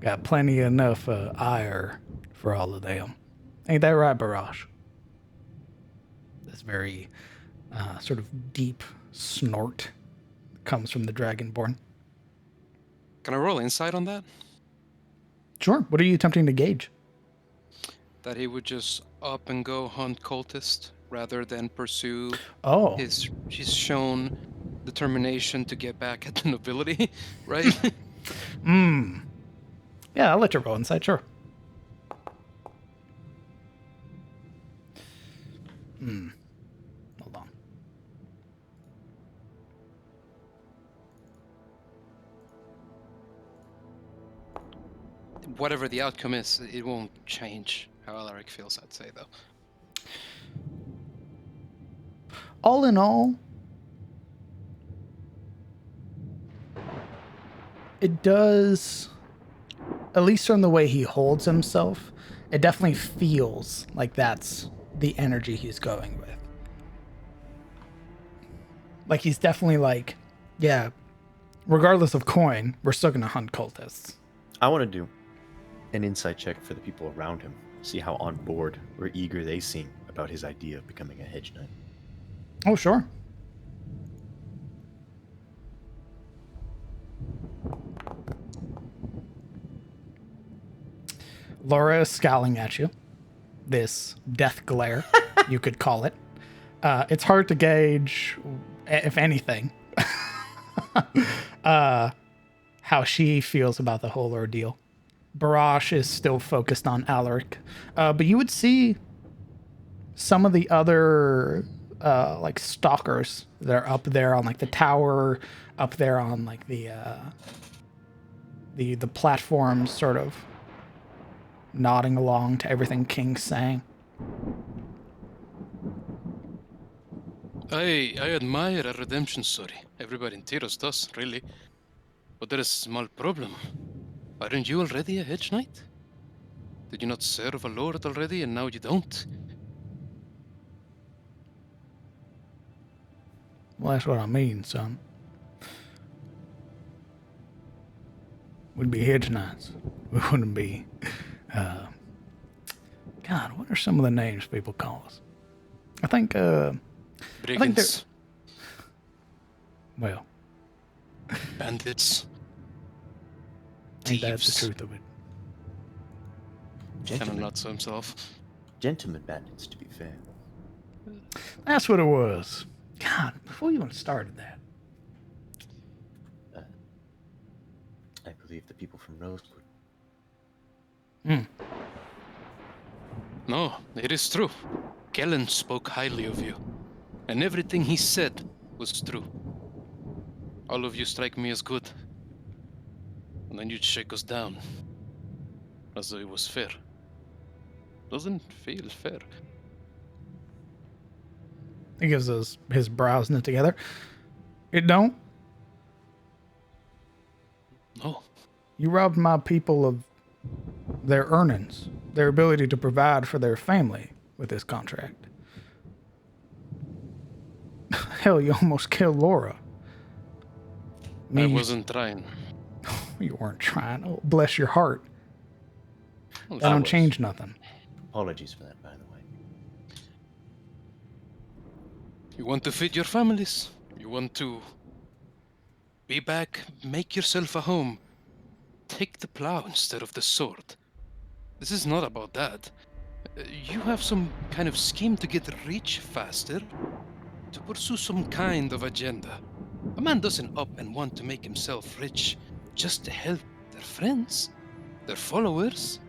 Got plenty enough ire for all of them. Ain't that right, Barash? This very sort of deep snort comes from the Dragonborn. Can I roll insight on that? Sure. What are you attempting to gauge? That he would just up and go hunt cultists rather than pursue his shown determination to get back at the nobility, right? Yeah, I'll let you roll insight, sure. Hold on. Whatever the outcome is, it won't change how Alaric feels, I'd say, though. All in all, it does, at least from the way he holds himself, it definitely feels like that's the energy he's going with. Like, he's definitely like, yeah, regardless of coin, we're still going to hunt cultists. I want to do an insight check for the people around him, see how on board or eager they seem about his idea of becoming a hedge knight. Oh, sure. Laura is scowling at you. This death glare, you could call it. It's hard to gauge, if anything, how she feels about the whole ordeal. Barash is still focused on Alaric. But you would see some of the other like stalkers that are up there on like the tower, up there on like the platforms, sort of nodding along to everything King's saying. I admire a redemption story. Everybody in Tyros does, really. But there is a small problem. Aren't you already a hedge knight? Did you not serve a lord already and now you don't? Well, that's what I mean, son. We'd be hedge knights. We wouldn't be... God, what are some of the names people call us? I think... Brigands. Well... Bandits. Ain't that the Thieves. truth of it? Kind of Gentlemen, nuts himself. gentlemen bandits, to be fair. That's what it was. God, before you even started that. I believe the people from Rosewood. No, it is true. Kellen spoke highly of you. And everything he said was true. All of you strike me as good. And then you'd shake us down. As though it was fair. Doesn't feel fair. He gives his brows knit together. It don't. No. You robbed my people of their earnings, their ability to provide for their family with this contract. Hell, you almost killed Laura. I wasn't trying. You weren't trying. Oh, bless your heart. Well, That don't change nothing. Apologies for that, by the way. You want to feed your families. You want to be back, make yourself a home. Take the plow instead of the sword. This is not about that. You have some kind of scheme to get rich faster, to pursue some kind of agenda. A man doesn't up and want to make himself rich just to help their friends, their followers.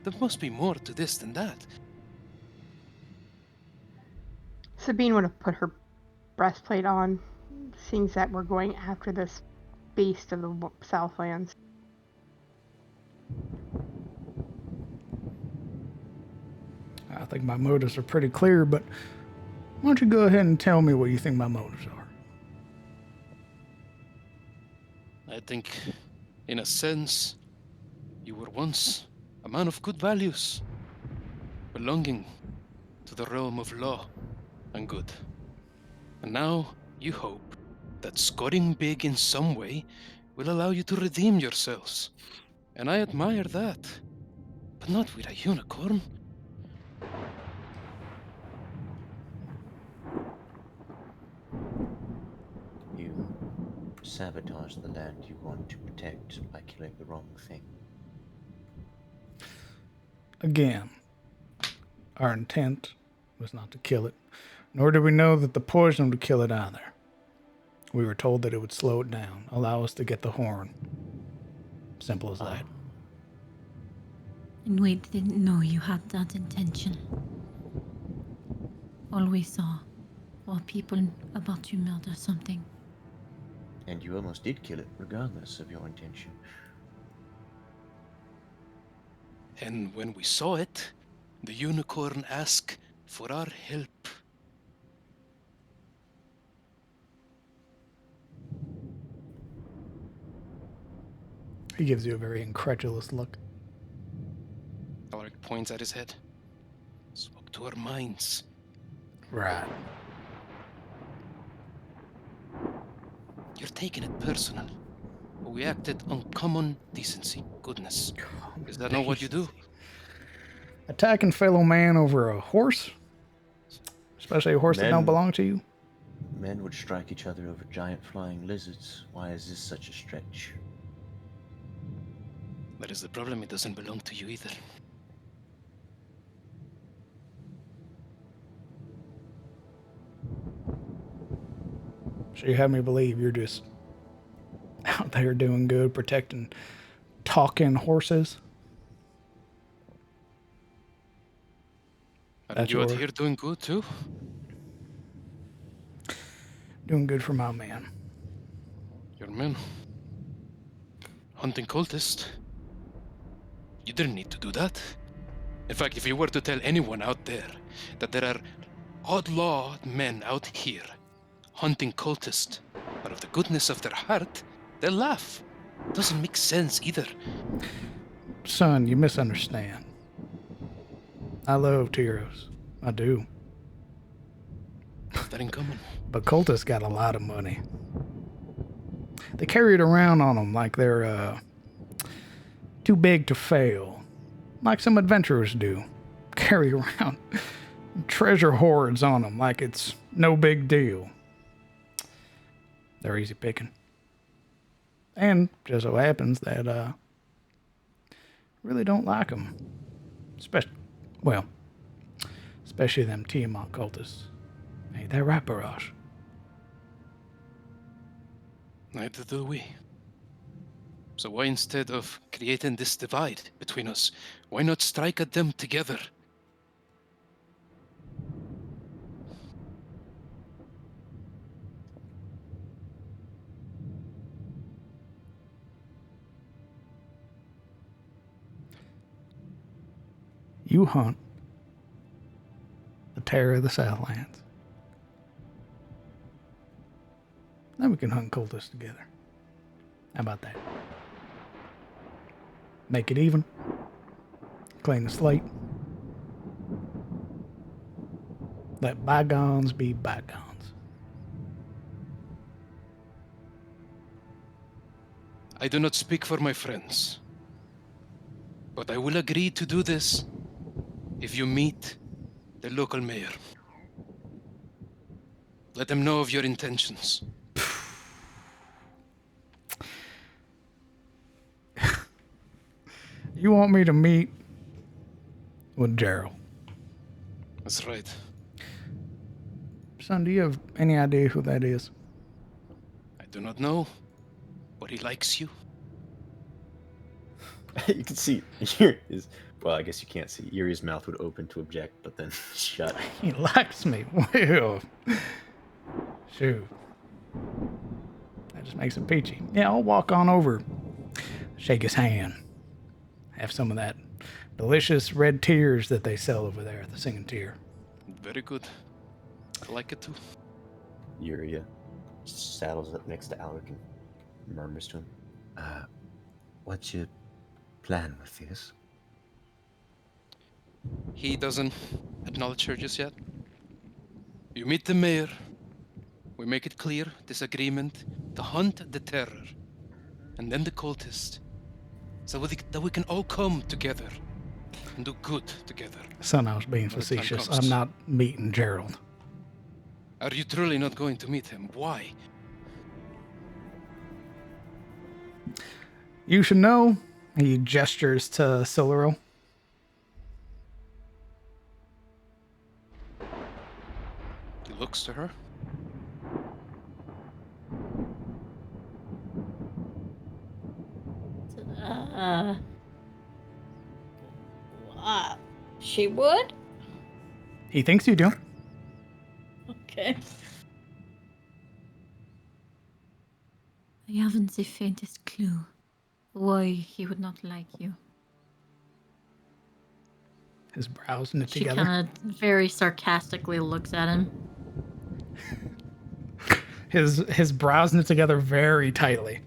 There must be more to this than that. Sabine would have put her breastplate on, seeing that we're going after this beast of the Southlands. I think my motives are pretty clear, but why don't you go ahead and tell me what you think my motives are? I think, in a sense, you were once a man of good values, belonging to the realm of law and good. And now you hope that scoring big in some way will allow you to redeem yourselves. And I admire that. But not with a unicorn. You sabotage the land you want to protect by killing the wrong thing. Again, our intent was not to kill it, nor did we know that the poison would kill it either. We were told that it would slow it down, allow us to get the horn. Simple as that. And we didn't know you had that intention. All we saw were people about to murder something. And you almost did kill it, regardless of your intention. And when we saw it, the unicorn asked for our help. He gives you a very incredulous look. Alaric points at his head. Spoke to our minds. Right. You're taking it personal. But we acted on common decency, goodness. Is that not what you do? Attacking fellow man over a horse? Especially a horse that don't belong to you? Men would strike each other over giant flying lizards. Why is this such a stretch? That is the problem, it doesn't belong to you either. So you have me believe you're just out there doing good, protecting talking horses? Aren't you out here doing good too? Doing good for my man. Your men. Hunting cultists. You didn't need to do that. In fact, if you were to tell anyone out there that there are outlawed men out here hunting cultists out of the goodness of their heart, they'll laugh. Doesn't make sense either. Son, you misunderstand. I love Tyros. I do. Have that in common. But cultists got a lot of money. They carry it around on them like they're too big to fail. Like some adventurers do. Carry around treasure hoards on them like it's no big deal. They're easy picking. And just so happens that really don't like them. Especially them Tiamat cultists. Ain't that right, Barrage? Neither do we. So why, instead of creating this divide between us, why not strike at them together? You hunt the terror of the Southlands. Then we can hunt cultists together. How about that? Make it even. Clean the slate. Let bygones be bygones. I do not speak for my friends, but I will agree to do this if you meet the local mayor. Let them know of your intentions. You want me to meet with Gerald? That's right. Son, do you have any idea who that is? I do not know, but he likes you. You can see Yuri's. Well, I guess you can't see. Yuri's mouth would open to object, but then shut. He likes me. Well, shoot. That just makes it peachy. Yeah, I'll walk on over, shake his hand, have some of that delicious red tears that they sell over there at the Singing Tear. Very good. I like it too. Yuri saddles up next to Alaric and murmurs to him. What's your plan with this? He doesn't acknowledge her just yet. You meet the mayor. We make it clear, disagreement, to hunt the terror, and then the cultist, so that we can all come together and do good together. Son, I was being When the time facetious. comes. I'm not meeting Gerald. Are you truly not going to meet him? Why? You should know. He gestures to Siluriel. He looks to her. She would? He thinks you do. Okay. I haven't the faintest clue why he would not like you. His brows knit She together. kind of very sarcastically looks at him. His brows knit together very tightly.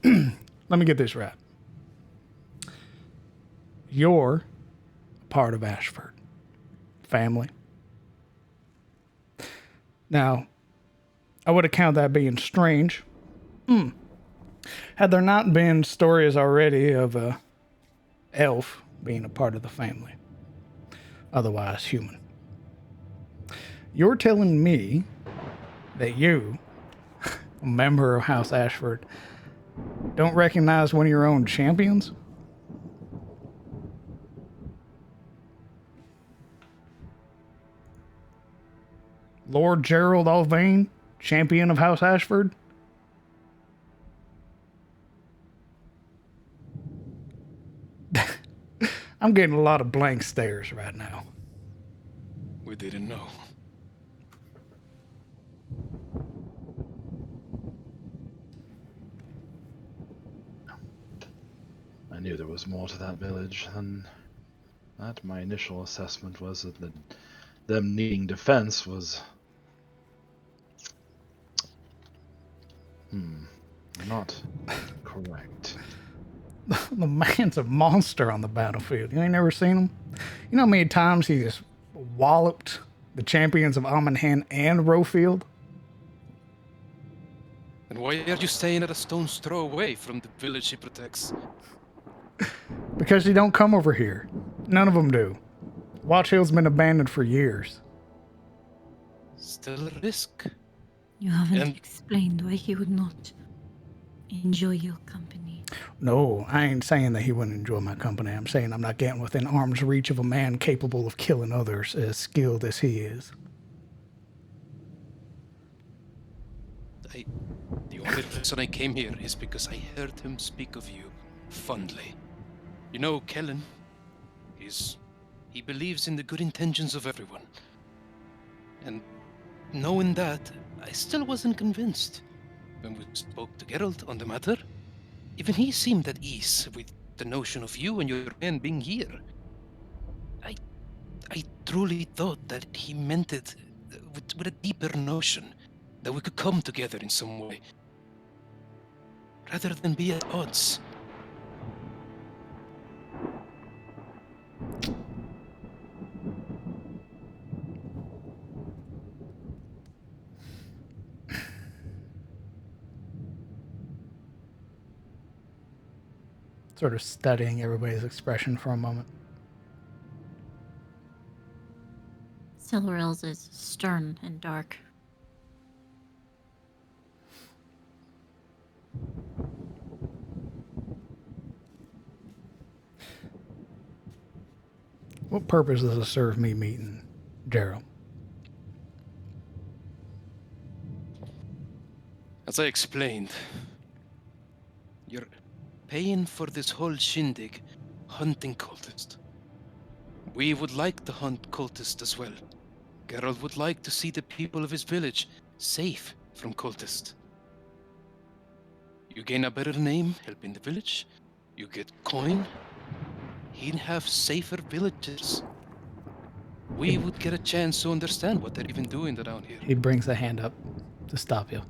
Let me get this right. You're part of Ashford. Family. Now, I would account that being strange. Had there not been stories already of a elf being a part of the family. Otherwise human. You're telling me that you, a member of House Ashford, don't recognize one of your own champions? Lord Gerald Alvain, champion of House Ashford? I'm getting a lot of blank stares right now. We didn't know. I knew there was more to that village than that. My initial assessment was that them needing defense was not correct. The man's a monster on the battlefield. You ain't never seen him? You know how many times he just walloped the champions of Amanhan and Rowfield? And why are you staying at a stone's throw away from the village he protects? Because he don't come over here. None of them do. Watch Hill's been abandoned for years. Still a risk. You haven't And- explained why he would not enjoy your company. No, I ain't saying that he wouldn't enjoy my company. I'm saying I'm not getting within arm's reach of a man capable of killing others as skilled as he is. The only reason I came here is because I heard him speak of you fondly. You know, Kellen, he believes in the good intentions of everyone. And knowing that, I still wasn't convinced. When we spoke to Geralt on the matter, even he seemed at ease with the notion of you and your men being here. I truly thought that he meant it with a deeper notion, that we could come together in some way, rather than be at odds. Sort of studying everybody's expression for a moment. Silverel's is stern and dark. What purpose does it serve me meeting Gerald? As I explained, you're paying for this whole shindig hunting cultist. We would like to hunt cultists as well. Geralt would like to see the people of his village safe from cultists. You gain a better name helping the village. You get coin. He'd have safer villagers. We would get a chance to understand what they're even doing around here. He brings a hand up to stop you.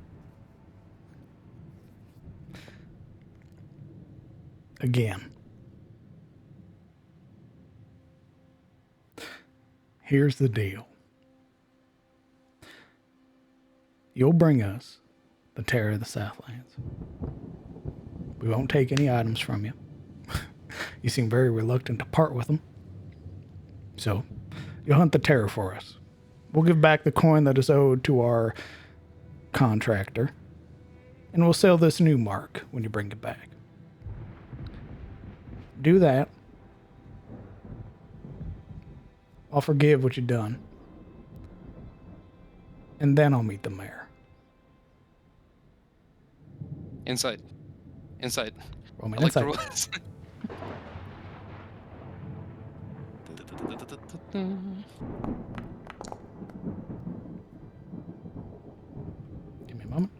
Again. Here's the deal. You'll bring us the Terror of the Southlands. We won't take any items from you. You seem very reluctant to part with them. So, you'll hunt the Terror for us. We'll give back the coin that is owed to our contractor, and we'll sell this new mark when you bring it back. Do that. I'll forgive what you've done. And then I'll meet the mayor. Inside. Roll me I like insight. the rules. Give me a moment.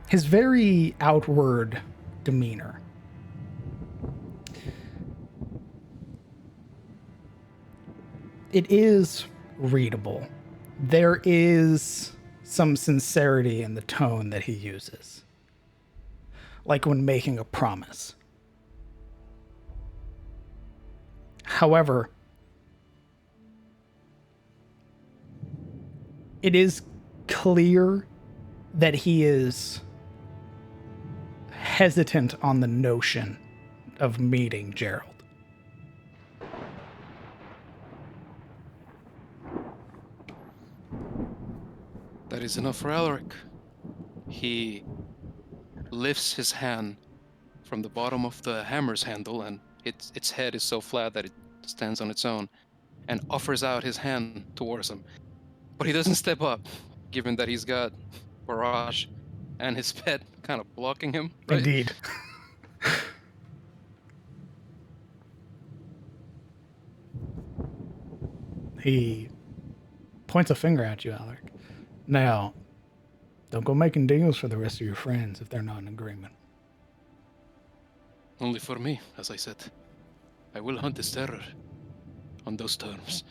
His very outward demeanor. It is readable. There is some sincerity in the tone that he uses. Like when making a promise. However, it is clear that he is hesitant on the notion of meeting Gerald. That is enough for Alaric. He lifts his hand from the bottom of the hammer's handle, and its head is so flat that it stands on its own, and offers out his hand towards him. But he doesn't step up, given that he's got Barrage and his pet kind of blocking him. Right? Indeed. He points a finger at you, Alaric. Now, don't go making deals for the rest of your friends if they're not in agreement. Only for me, as I said. I will hunt this terror on those terms.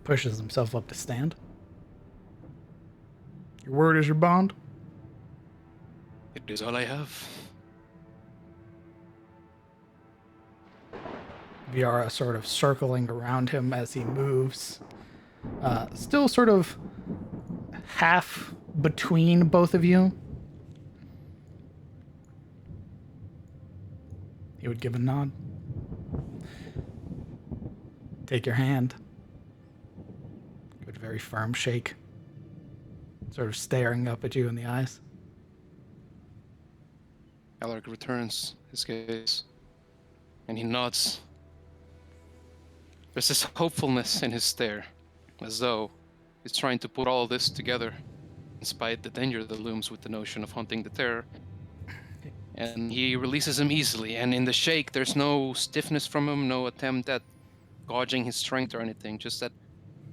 Pushes himself up to stand. Your word is your bond? It is all I have. Viara sort of circling around him as he moves. Still sort of half between both of you. He would give a nod. Take your hand. Give it a very firm shake. Sort of staring up at you in the eyes. Alaric returns his gaze, and he nods. There's this hopefulness in his stare, as though he's trying to put all this together, despite the danger that looms with the notion of hunting the terror. And he releases him easily, and in the shake, there's no stiffness from him, no attempt at gauging his strength or anything, just that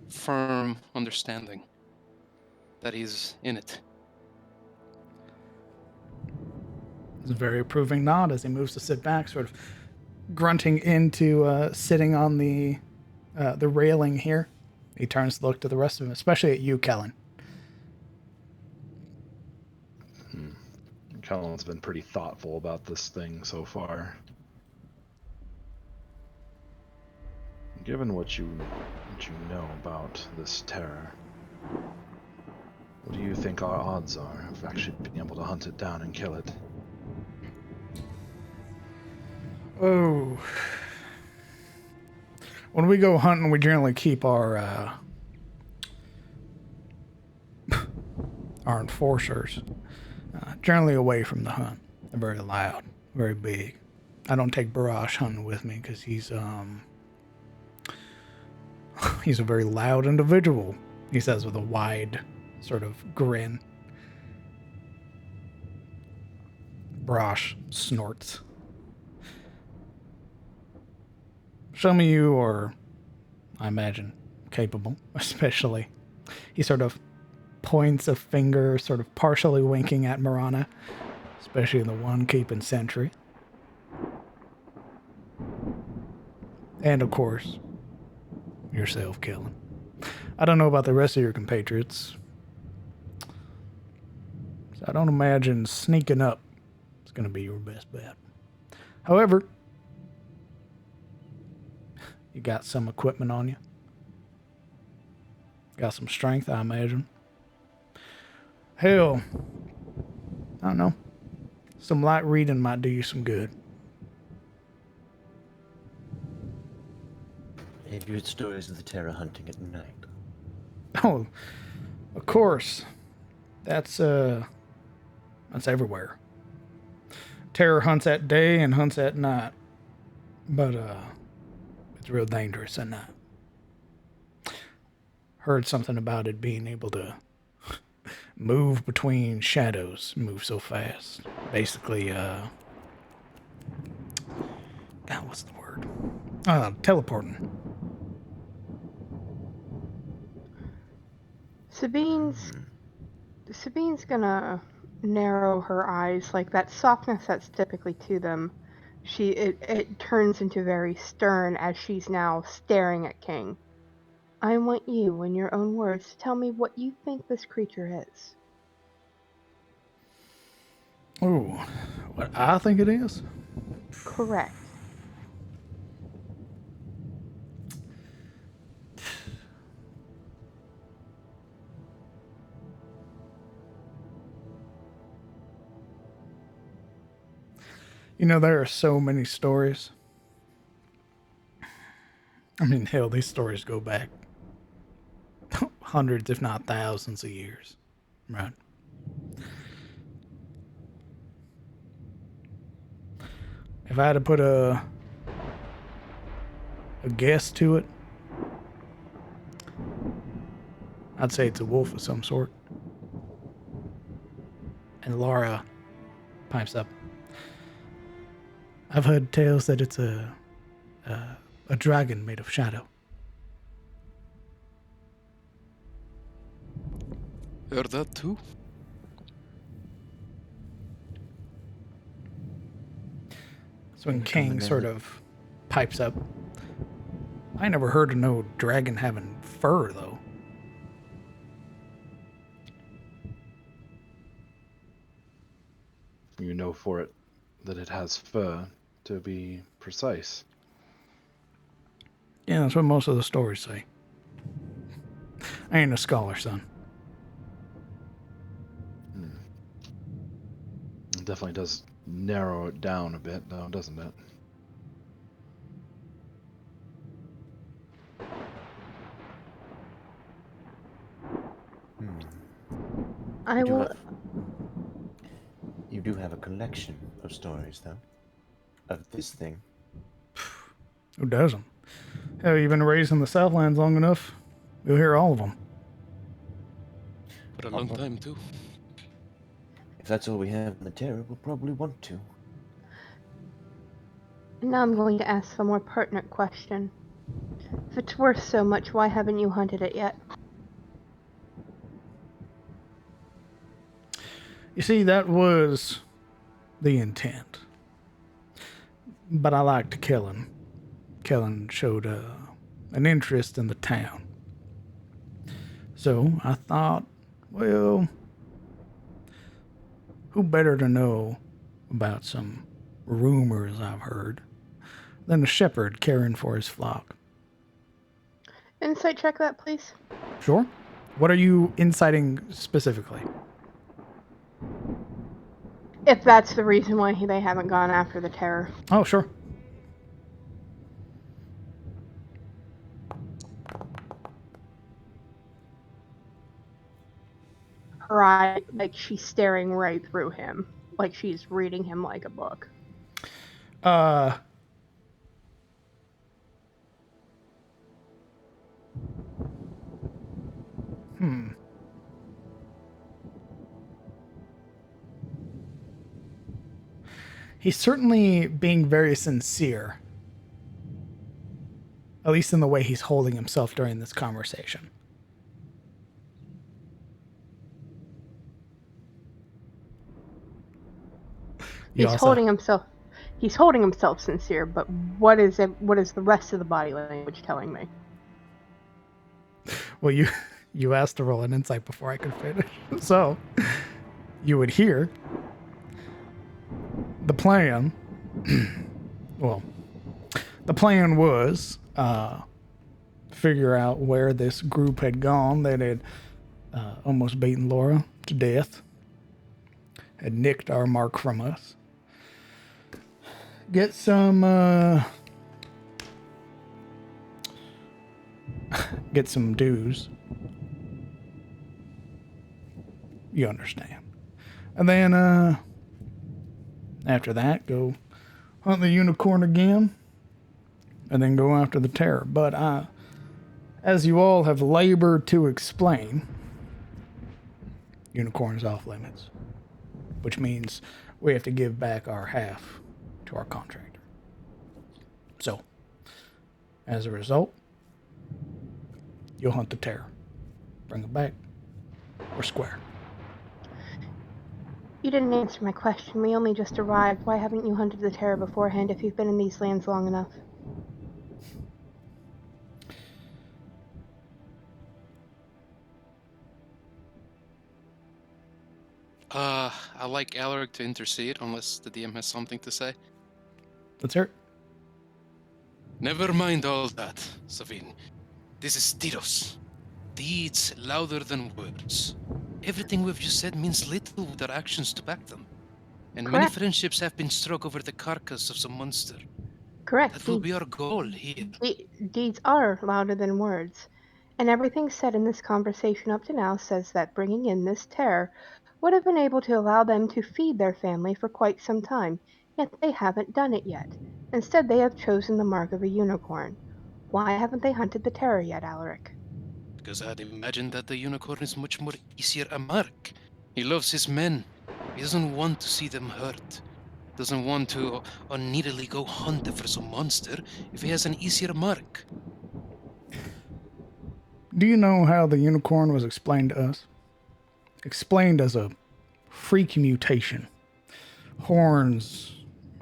firm understanding that he's in it. It's a very approving nod as he moves to sit back, sort of grunting into sitting on the railing here. He turns to look to the rest of them, especially at you, Kellen. Kellen's been pretty thoughtful about this thing so far. Given what you know about this terror, what do you think our odds are of actually being able to hunt it down and kill it? Oh. When we go hunting, we generally keep our enforcers generally away from the hunt. They're very loud, very big. I don't take Barash hunting with me because he's he's a very loud individual, he says with a wide sort of grin. Barash snorts. Some of you are, I imagine, capable, especially. He sort of points a finger, sort of partially winking at Marana, especially the one keeping sentry. And of course, yourself, Kellen. I don't know about the rest of your compatriots. So I don't imagine sneaking up is going to be your best bet. However, you got some equipment on you. Got some strength, I imagine. Hell, I don't know. Some light reading might do you some good. Have you heard stories of the terror hunting at night? Oh, of course. That's everywhere. Terror hunts at day and hunts at night. But it's real dangerous at night. Heard something about it being able to move between shadows, move so fast. Basically, God, what's the word? Teleporting. Sabine's gonna narrow her eyes, like that softness that's typically to them. It turns into very stern as she's now staring at King. I want you, in your own words, to tell me what you think this creature is. Ooh, what I think it is? Correct. You know, there are so many stories. I mean, hell, these stories go back hundreds, if not thousands of years. Right. If I had to put a guess to it, I'd say it's a wolf of some sort. And Laura pipes up. I've heard tales that it's a dragon made of shadow. Heard that too? So when King sort of pipes up, I never heard of no dragon having fur, though. You know for it that it has fur, to be precise. Yeah, that's what most of the stories say. I ain't a scholar, son. It definitely does narrow it down a bit, though, doesn't it? I will. You do have a collection of stories, though, of this thing. Who doesn't? Hell, you've been raised in the Southlands long enough. You'll hear all of them. For a long time too. If that's all we have in the terror, we'll probably want to. Now I'm going to ask a more pertinent question. If it's worth so much, why haven't you hunted it yet? You see, that was the intent. But I liked Kellen. Kellen showed an interest in the town. So I thought, well, who better to know about some rumors I've heard than a shepherd caring for his flock? Insight check that, please. Sure. What are you inciting specifically? If that's the reason why they haven't gone after the terror. Oh, sure. Her eye, like she's staring right through him, like she's reading him like a book. He's certainly being very sincere, at least in the way he's holding himself during this conversation. He's holding himself sincere, but what is the rest of the body language telling me? Well, you asked to roll an insight before I could finish. So, you would hear the plan. Well, the plan was figure out where this group had gone that had almost beaten Laura to death, had nicked our mark from us. Get some dues. You understand. And then after that, go hunt the unicorn again, and then go after the terror. But as you all have labored to explain, unicorn is off limits, which means we have to give back our half to our contractor. So, as a result, you'll hunt the terror. Bring it back. We're square. You didn't answer my question. We only just arrived. Why haven't you hunted the terror beforehand if you've been in these lands long enough? I like Alaric to intercede unless the DM has something to say. Let's hear it. Never mind all that, Savine. This is Tiros. Deeds louder than words. Everything we've just said means little with our actions to back them. And many Correct. friendships have been struck over the carcass of some monster. Correct. That will be our goal here. Deeds are louder than words. And everything said in this conversation up to now says that bringing in this terror would have been able to allow them to feed their family for quite some time, yet they haven't done it yet. Instead, they have chosen the mark of a unicorn. Why haven't they hunted the terror yet, Alaric? Because I'd imagine that the unicorn is much more easier a mark. He loves his men. He doesn't want to see them hurt. Doesn't want to unneedily go hunt for some monster if he has an easier mark. Do you know how the unicorn was explained to us? Explained as a freak mutation. Horns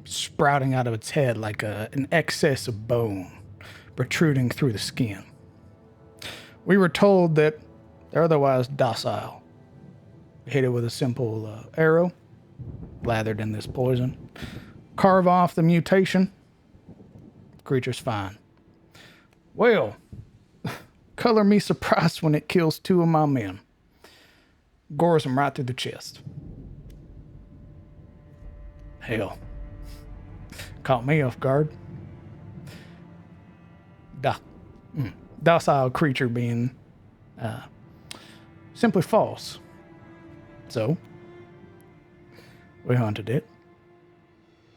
sprouting out of its head like an excess of bone protruding through the skin. We were told that they're otherwise docile. Hit it with a simple arrow, lathered in this poison. Carve off the mutation. Creature's fine. Well, color me surprised when it kills two of my men. Gores them right through the chest. Hell. Caught me off guard. Docile creature being simply false. So, we hunted it.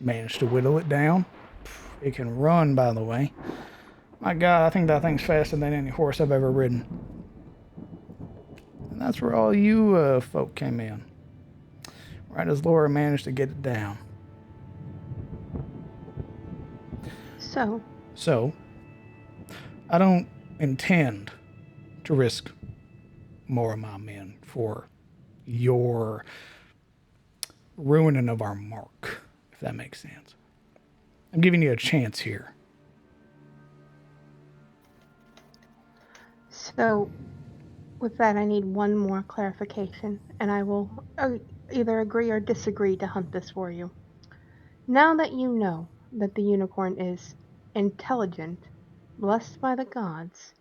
Managed to whittle it down. It can run, by the way. My God, I think that thing's faster than any horse I've ever ridden. And that's where all you folk came in. Right as Laura managed to get it down. So, I don't intend to risk more of my men for your ruining of our mark, if that makes sense. I'm giving you a chance here. So, with that, I need one more clarification, and I will either agree or disagree to hunt this for you. Now that you know that the unicorn is intelligent, blessed by the gods,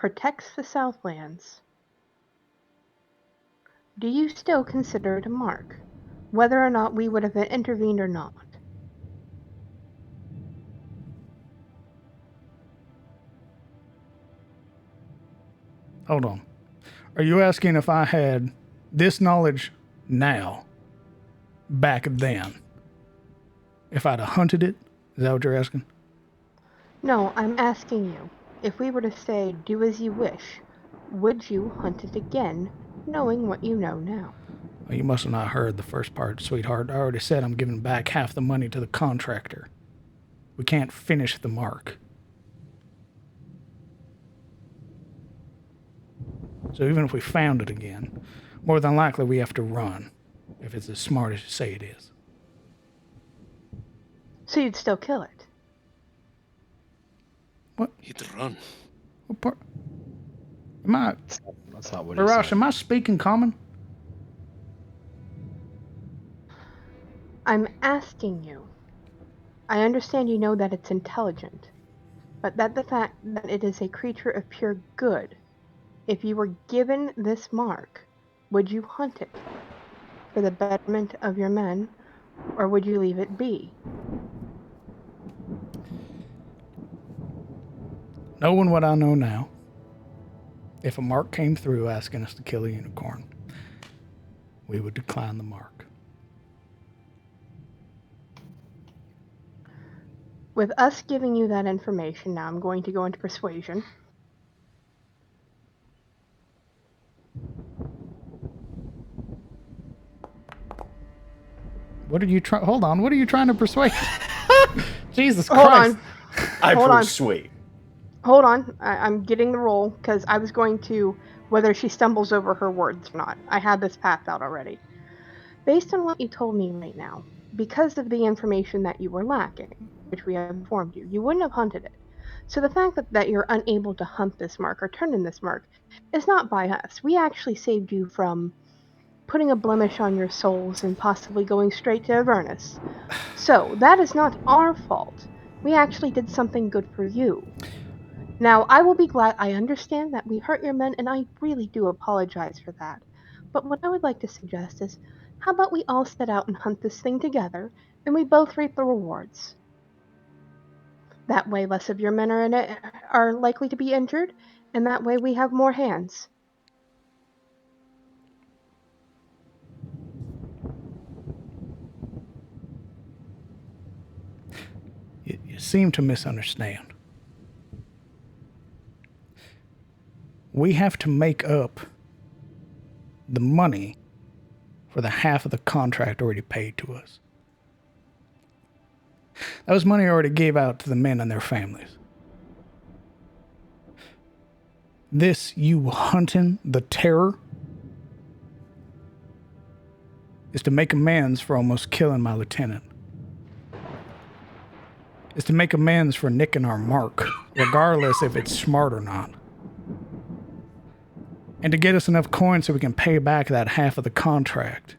protects the Southlands, do you still consider it a mark, whether or not we would have intervened or not? Hold on. Are you asking if I had this knowledge now, back then, if I'd have hunted it? Is that what you're asking? No, I'm asking you, if we were to say, do as you wish, would you hunt it again, knowing what you know now? Well, you must have not heard the first part, sweetheart. I already said I'm giving back half the money to the contractor. We can't finish the mark. So even if we found it again, more than likely we have to run, if it's as smart as you say it is. So you'd still kill it? What? He'd run. What part? Am I... That's not what he Arash, said. am I speaking common? I'm asking you. I understand you know that it's intelligent, but that the fact that it is a creature of pure good, if you were given this mark, would you hunt it for the betterment of your men, or would you leave it be? Knowing what I know now, if a mark came through asking us to kill a unicorn, we would decline the mark. With us giving you that information, now I'm going to go into persuasion. What are you trying... Hold on, what are you trying to persuade? Jesus Hold Christ. on. I Hold on. persuade. Hold on. I'm getting the roll, because I was going to whether she stumbles over her words or not. I had this path out already. Based on what you told me right now, because of the information that you were lacking, which we have informed you, you wouldn't have hunted it. So the fact that you're unable to hunt this mark or turn in this mark is not by us. We actually saved you from putting a blemish on your souls and possibly going straight to Avernus. So that is not our fault. We actually did something good for you. Now, I will be glad. I understand that we hurt your men, and I really do apologize for that. But what I would like to suggest is, how about we all set out and hunt this thing together, and we both reap the rewards? That way, less of your men are likely to be injured, and that way we have more hands. You seem to misunderstand. We have to make up the money for the half of the contract already paid to us. That was money I already gave out to the men and their families. This, you hunting the terror, is to make amends for almost killing my lieutenant. Is to make amends for nicking our mark, regardless if it's smart or not. And to get us enough coins so we can pay back that half of the contract,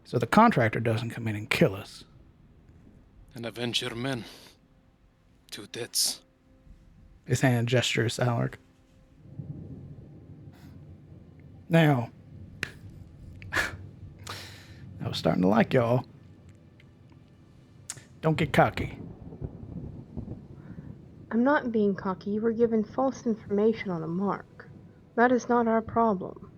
so the contractor doesn't come in and kill us. And avenge your men. 2 deaths. His hand gestures, Alaric. Now, I was starting to like y'all. Don't get cocky. I'm not being cocky. You were given false information on a mark. That is not our problem.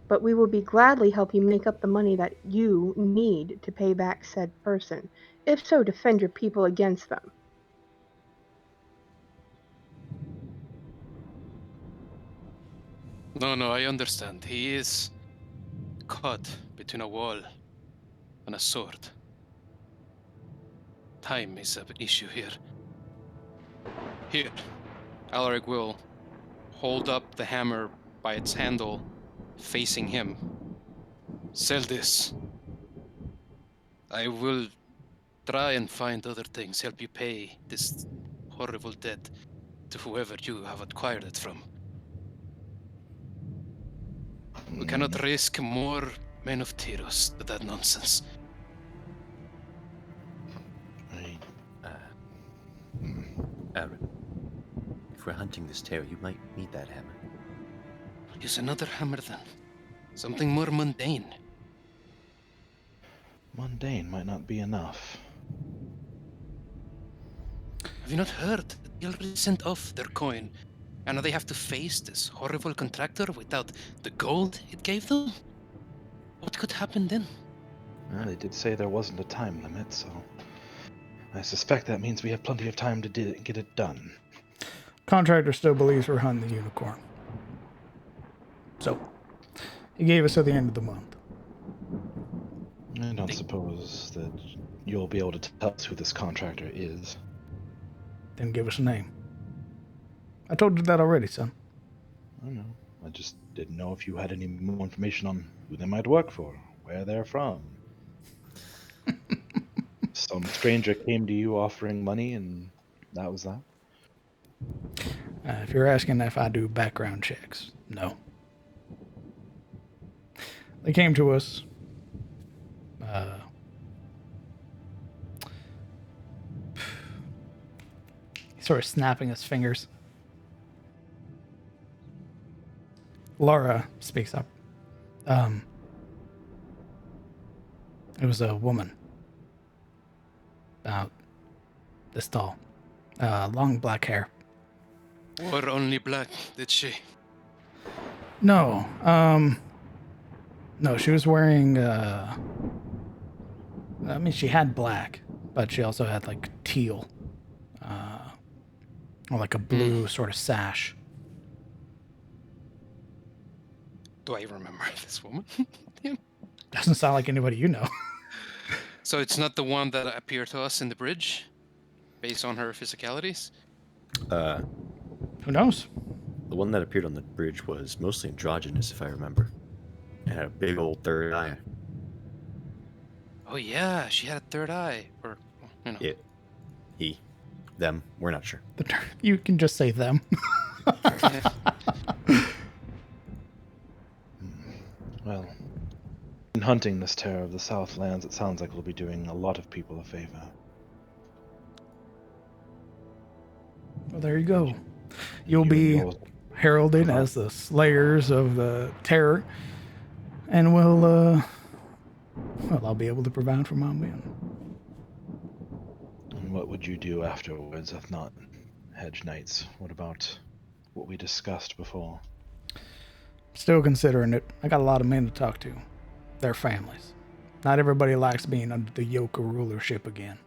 But we will be gladly help you make up the money that you need to pay back said person. If so, defend your people against them. No, I understand. He is caught between a wall and a sword. Time is an issue here. Here, Alaric will hold up the hammer by its handle, facing him. Sell this. I will try and find other things, help you pay this horrible debt to whoever you have acquired it from. We cannot risk more men of Tyros to that nonsense. Aaron, if we're hunting this tear, you might need that hammer. Use another hammer then. Something more mundane. Mundane might not be enough. Have you not heard that they already sent off their coin? And now they have to face this horrible contractor without the gold it gave them? What could happen then? Well, they did say there wasn't a time limit, so I suspect that means we have plenty of time to get it done. Contractor still believes we're hunting the unicorn. So, he gave us till the end of the month. I don't suppose that you'll be able to tell us who this contractor is. Didn't give us a name. I told you that already, son. I don't know. I just didn't know if you had any more information on who they might work for, where they're from. Some stranger came to you offering money, and that was that? If you're asking if I do background checks, no. They came to us. He's sort of snapping his fingers. Laura speaks up. It was a woman. About this tall. Long black hair. Wore only black, did she? No, no, she was wearing, I mean, she had black, but she also had, like, teal, or like a blue sort of sash. Do I remember this woman? Doesn't sound like anybody you know. So it's not the one that appeared to us in the bridge, based on her physicalities? Who knows? The one that appeared on the bridge was mostly androgynous, if I remember. It had a big old third eye. Oh yeah, she had a third eye, or you know. It. He. Them. We're not sure. You can just say them. Well, in hunting this terror of the Southlands, it sounds like we'll be doing a lot of people a favor. Well, there you go. You'll be heralded as the slayers of the terror, and well, I'll be able to provide for my men. And what would you do afterwards if not hedge knights? What about what we discussed before? Still considering it. I got a lot of men to talk to. Their families. Not everybody likes being under the yoke of rulership again.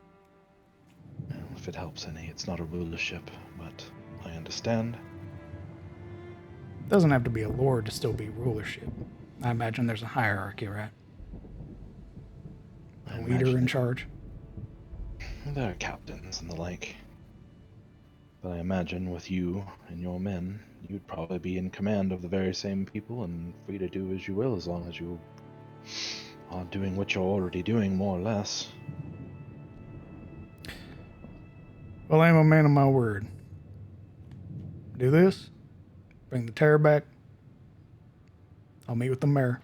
If it helps any, it's not a rulership, but I understand. Doesn't have to be a lord to still be rulership. I imagine there's a hierarchy, right? A leader in charge. There are captains and the like. But I imagine with you and your men, you'd probably be in command of the very same people and free to do as you will as long as you are doing what you're already doing, more or less. Well, I'm a man of my word. Do this. Bring the terror back. I'll meet with the mayor.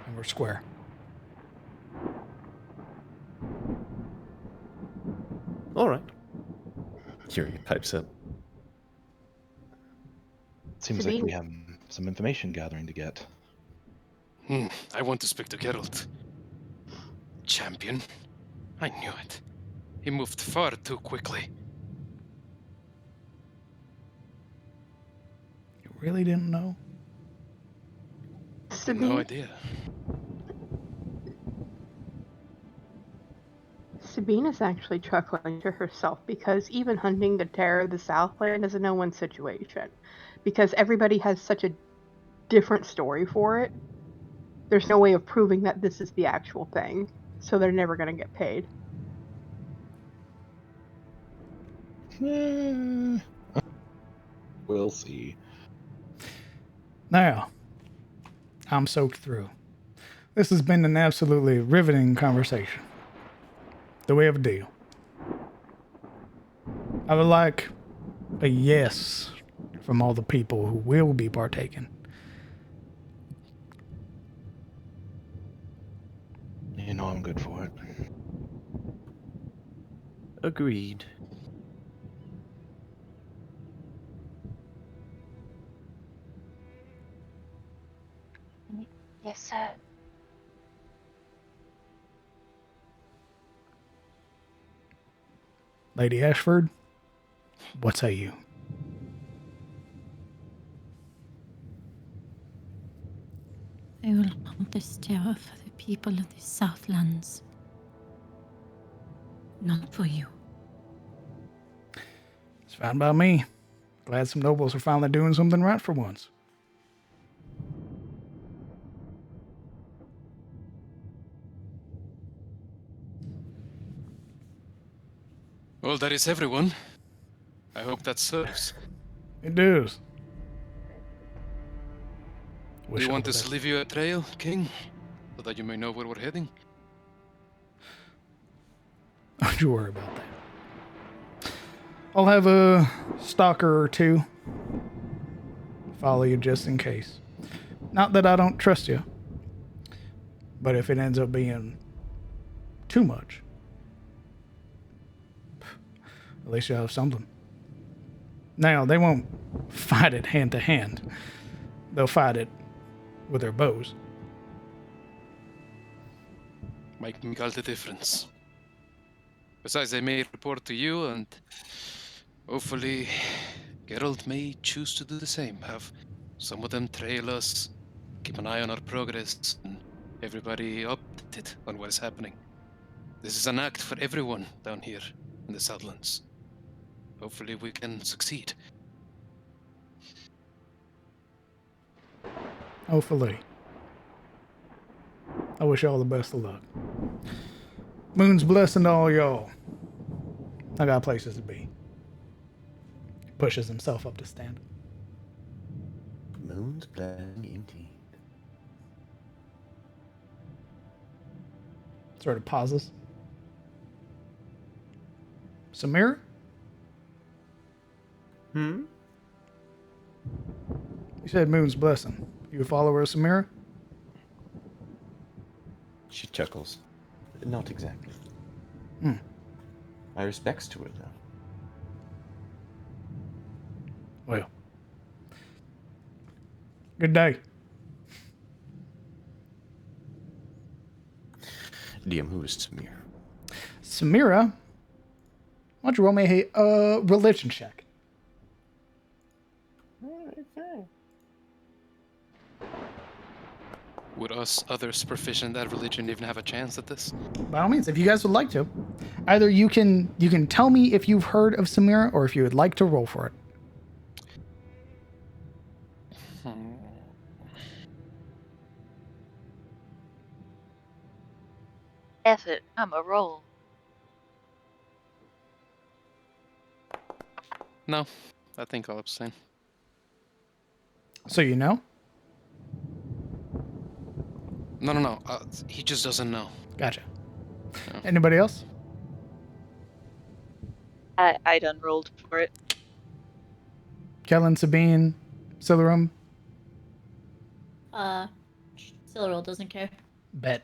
And we're square. All right. Kiri pipes up. Seems like we have some information gathering to get. I want to speak to Geralt. Champion. I knew it. He moved far too quickly. You really didn't know? No idea. Sabine is actually chuckling to herself because even hunting the terror of the Southland is a no-win situation. Because everybody has such a different story for it. There's no way of proving that this is the actual thing. So they're never going to get paid. We'll see. Now, I'm soaked through. This has been an absolutely riveting conversation. Do we have a deal? I would like a yes from all the people who will be partaking. You know I'm good for it. Agreed. sir. Lady Ashford, what say you? I will hold this terror for the people of the Southlands. Not for you. It's fine by me. Glad some nobles are finally doing something right for once. Well, that is everyone. I hope that serves. It does. Do you want us to leave you a trail, King? So that you may know where we're heading? Don't you worry about that. I'll have a stalker or two follow you just in case. Not that I don't trust you, but if it ends up being too much, at least you'll have something. Now, they won't fight it hand to hand. They'll fight it with their bows. Make all the difference. Besides, they may report to you, and hopefully Geralt may choose to do the same. Have some of them trail us, keep an eye on our progress, and everybody updated on what is happening. This is an act for everyone down here in the Southlands. Hopefully we can succeed. Hopefully. I wish you all the best of luck. Moon's blessing to all y'all. I got places to be. Pushes himself up to stand. Moon's blessing indeed. Sort of pauses. Samira? Hmm? You said Moon's blessing. You a follower of Samira? She chuckles. Not exactly. Hmm. My respects to her, though. Well. Good day. DM, who is Samir? Samira? Why don't you roll me a religion check? Would us others proficient at religion even have a chance at this? By all means, if you guys would like to. Either you can tell me if you've heard of Samira, or if you would like to roll for it. F it, I'm a roll. No, I think I'll abstain. So you know? No. He just doesn't know. Gotcha. No. Anybody else? I done rolled for it. Kellen, Sabine, Silarum? Silveril doesn't care. Bet.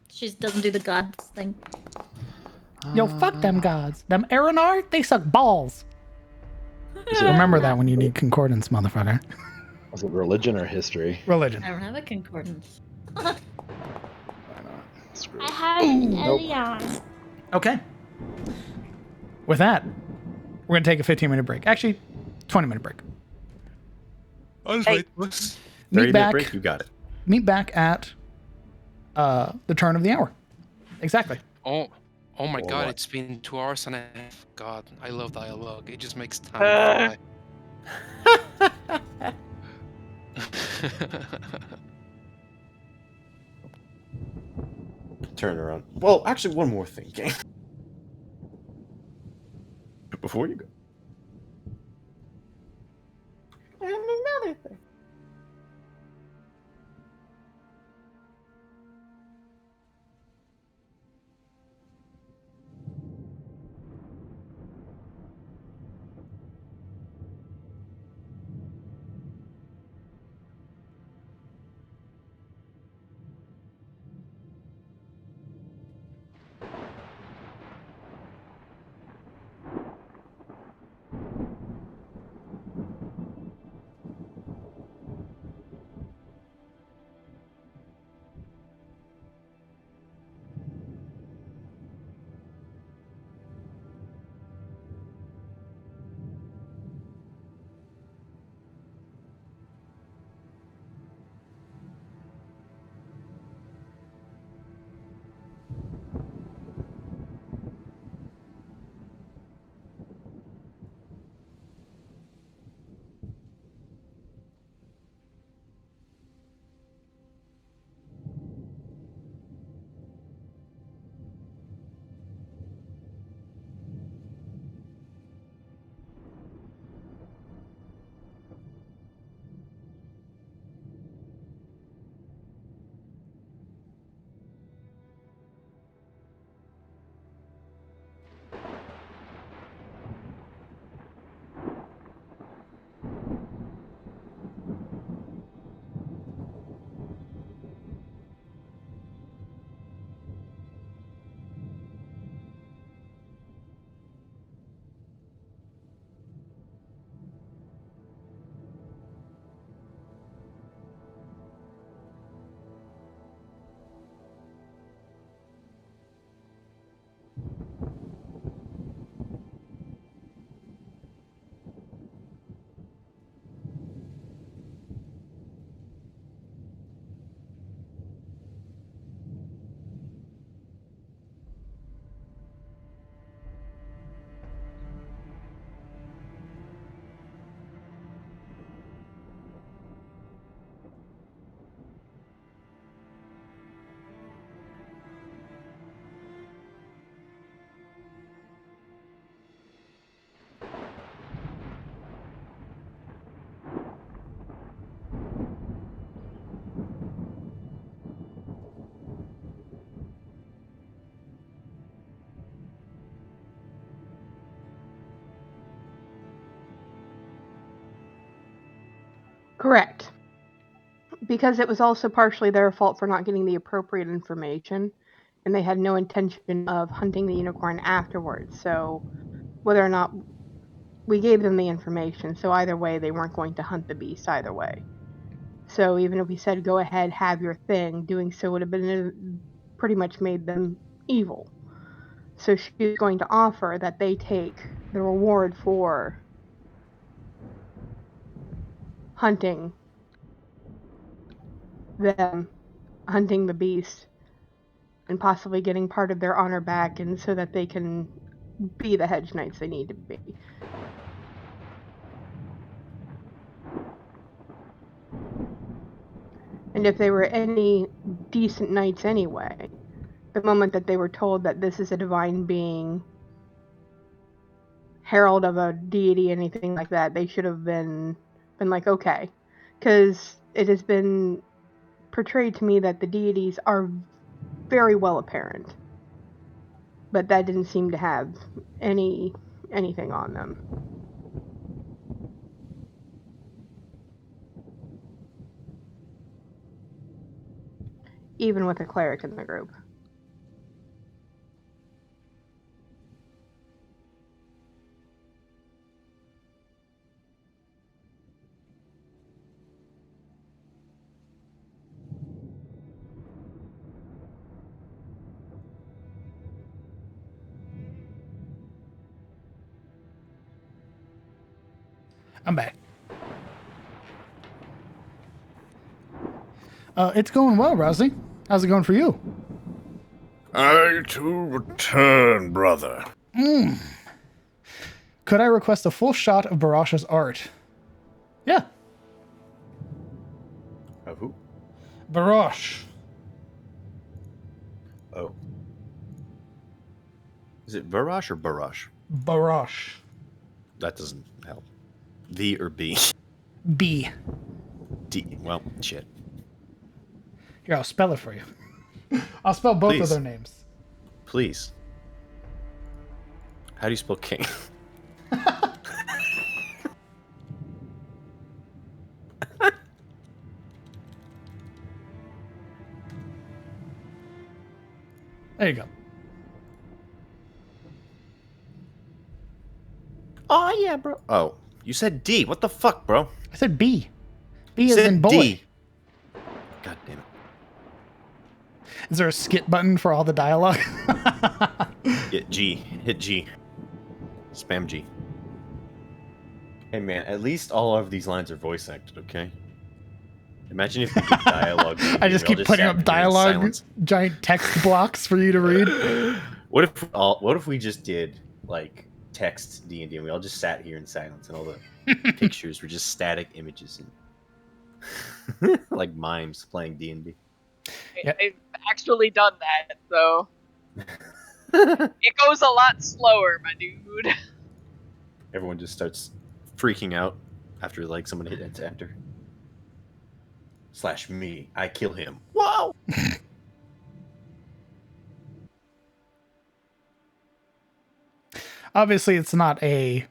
She doesn't do the gods thing. Yo, fuck them gods. Them Aranar, they suck balls. Remember that when you need concordance, motherfucker. Was it religion or history? Religion. I don't have a concordance. Screw I it. have an Elion. Okay. With that, we're going to take a 15-minute break. Actually, 20-minute break. All right, boss. 30-minute break, you got it. Meet back at the turn of the hour. Exactly. Oh my Or god, what? it's been 2 hours and a half. God, I love dialogue. It just makes time fly. Turn around. Well, actually, one more thing, gang. Before you go. And another thing. Correct. Because it was also partially their fault for not getting the appropriate information, and they had no intention of hunting the unicorn afterwards. So whether or not we gave them the information, so either way, they weren't going to hunt the beast either way. So even if we said, go ahead, have your thing, doing so would have been pretty much made them evil. So she's going to offer that they take the reward for hunting them, hunting the beast, and possibly getting part of their honor back, and so that they can be the hedge knights they need to be. And if they were any decent knights anyway, the moment that they were told that this is a divine being, herald of a deity, anything like that, they should have been like, okay. Because it has been portrayed to me that the deities are very well apparent. But that didn't seem to have anything on them. Even with a cleric in the group. I'm back. It's going well, Rosie. How's it going for you? I too return, brother. Could I request a full shot of Barash's art? Yeah. Of who? Barash. Oh. Is it Barash or Barash? Barash. That doesn't help. V or B? B. D. Well, shit. Here, I'll spell it for you. I'll spell both of Please. their names. Please. How do you spell king? There you go. Oh, yeah, bro. Oh, you said D. What the fuck, bro? I said B. B You is said in boy. D. God damn it. Is there a skip button for all the dialogue? Hit G. Hit G. Spam G. Hey, man, at least all of these lines are voice acted, okay? Imagine if we did dialogue. I just keep putting up dialogue, giant text blocks for you to read. What if we just did, like, text D&D and we all just sat here in silence and all the pictures were just static images and like mimes playing D&D. Yep. I've actually done that, so it goes a lot slower, my dude. Everyone just starts freaking out after like someone hit enter. / me, I kill him. Whoa! Obviously, it's not a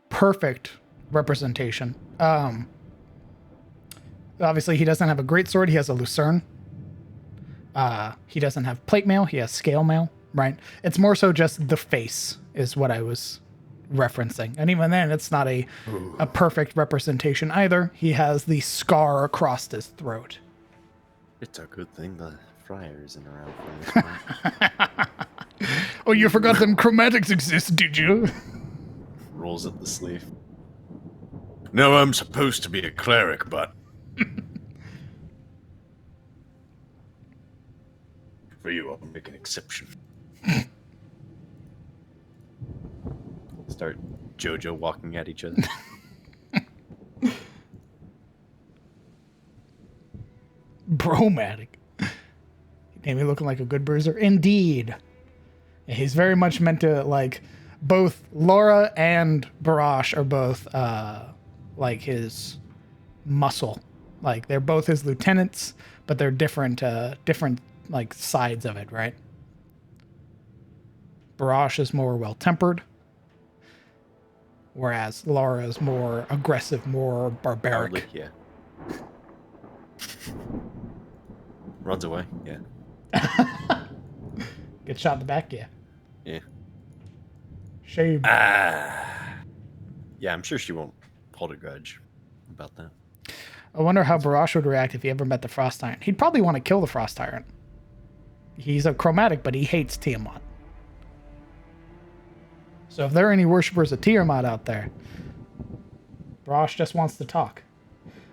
perfect representation. Obviously, he doesn't have a greatsword. He has a lucerne. He doesn't have plate mail. He has scale mail, right? It's more so just the face is what I was referencing. And even then, it's not a perfect representation either. He has the scar across his throat. It's a good thing the friar isn't around for this. Oh, you forgot them chromatics exist, did you? Rolls up the sleeve. No, I'm supposed to be a cleric, but for you, I'll make an exception. Start JoJo walking at each other. Bromatic. Maybe looking like a good bruiser. Indeed. He's very much meant to, like, both Laura and Barash are both, like, his muscle. Like, they're both his lieutenants, but they're different, like, sides of it, right? Barash is more well-tempered, whereas Laura is more aggressive, more barbaric. Yeah. Runs away. Yeah. Get shot in the back, yeah. Yeah. Shame. Yeah, I'm sure she won't hold a grudge about that. I wonder how Barash would react if he ever met the Frost Tyrant. He'd probably want to kill the Frost Tyrant. He's a chromatic, but he hates Tiamat. So if there are any worshippers of Tiamat out there, Barash just wants to talk.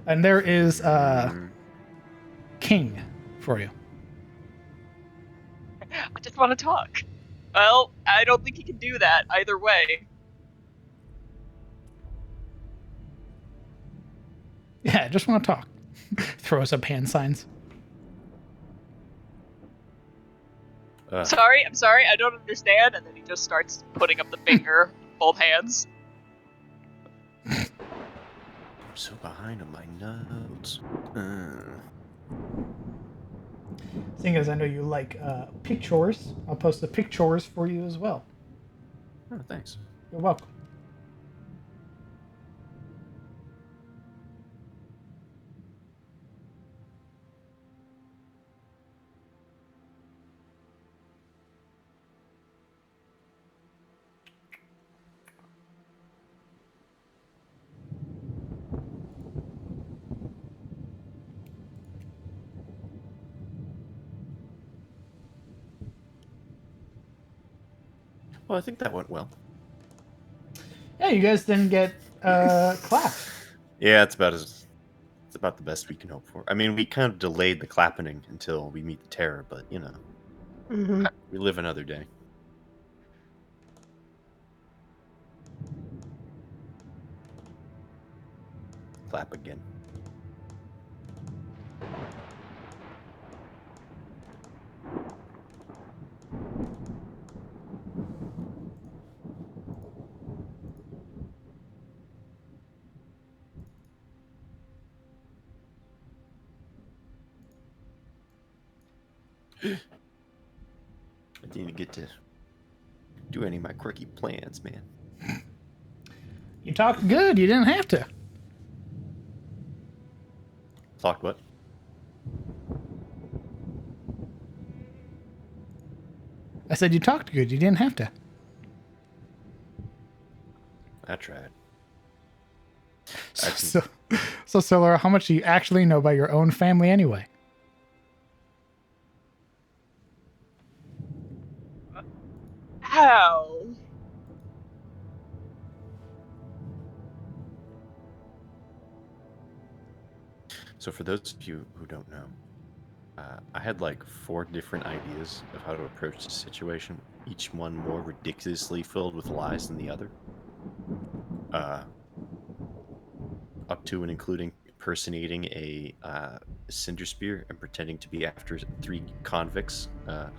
And there is King for you. I just want to talk. Well, I don't think he can do that either way. Yeah, just want to talk. Throw us up hand signs. I'm sorry, I don't understand. And then he just starts putting up the finger, both hands. I'm so behind on my notes. Seeing as I know you like pictures, I'll post the pictures for you as well. Oh, thanks. You're welcome. Well, I think that went well. Yeah, you guys didn't get clap. Yeah, it's about the best we can hope for. I mean, we kind of delayed the clapping until we meet the terror, but you know, Mm-hmm. we live another day. Clap again. I didn't get to do any of my quirky plans, man. You talked good. You didn't have to. Talked what? I said you talked good. You didn't have to. I tried. So, Solar, how much do you actually know about your own family anyway? How? So for those of you who don't know, I had like 4 different ideas of how to approach the situation, each one more ridiculously filled with lies than the other. Up to and including impersonating a cinder spear and pretending to be after 3 convicts. That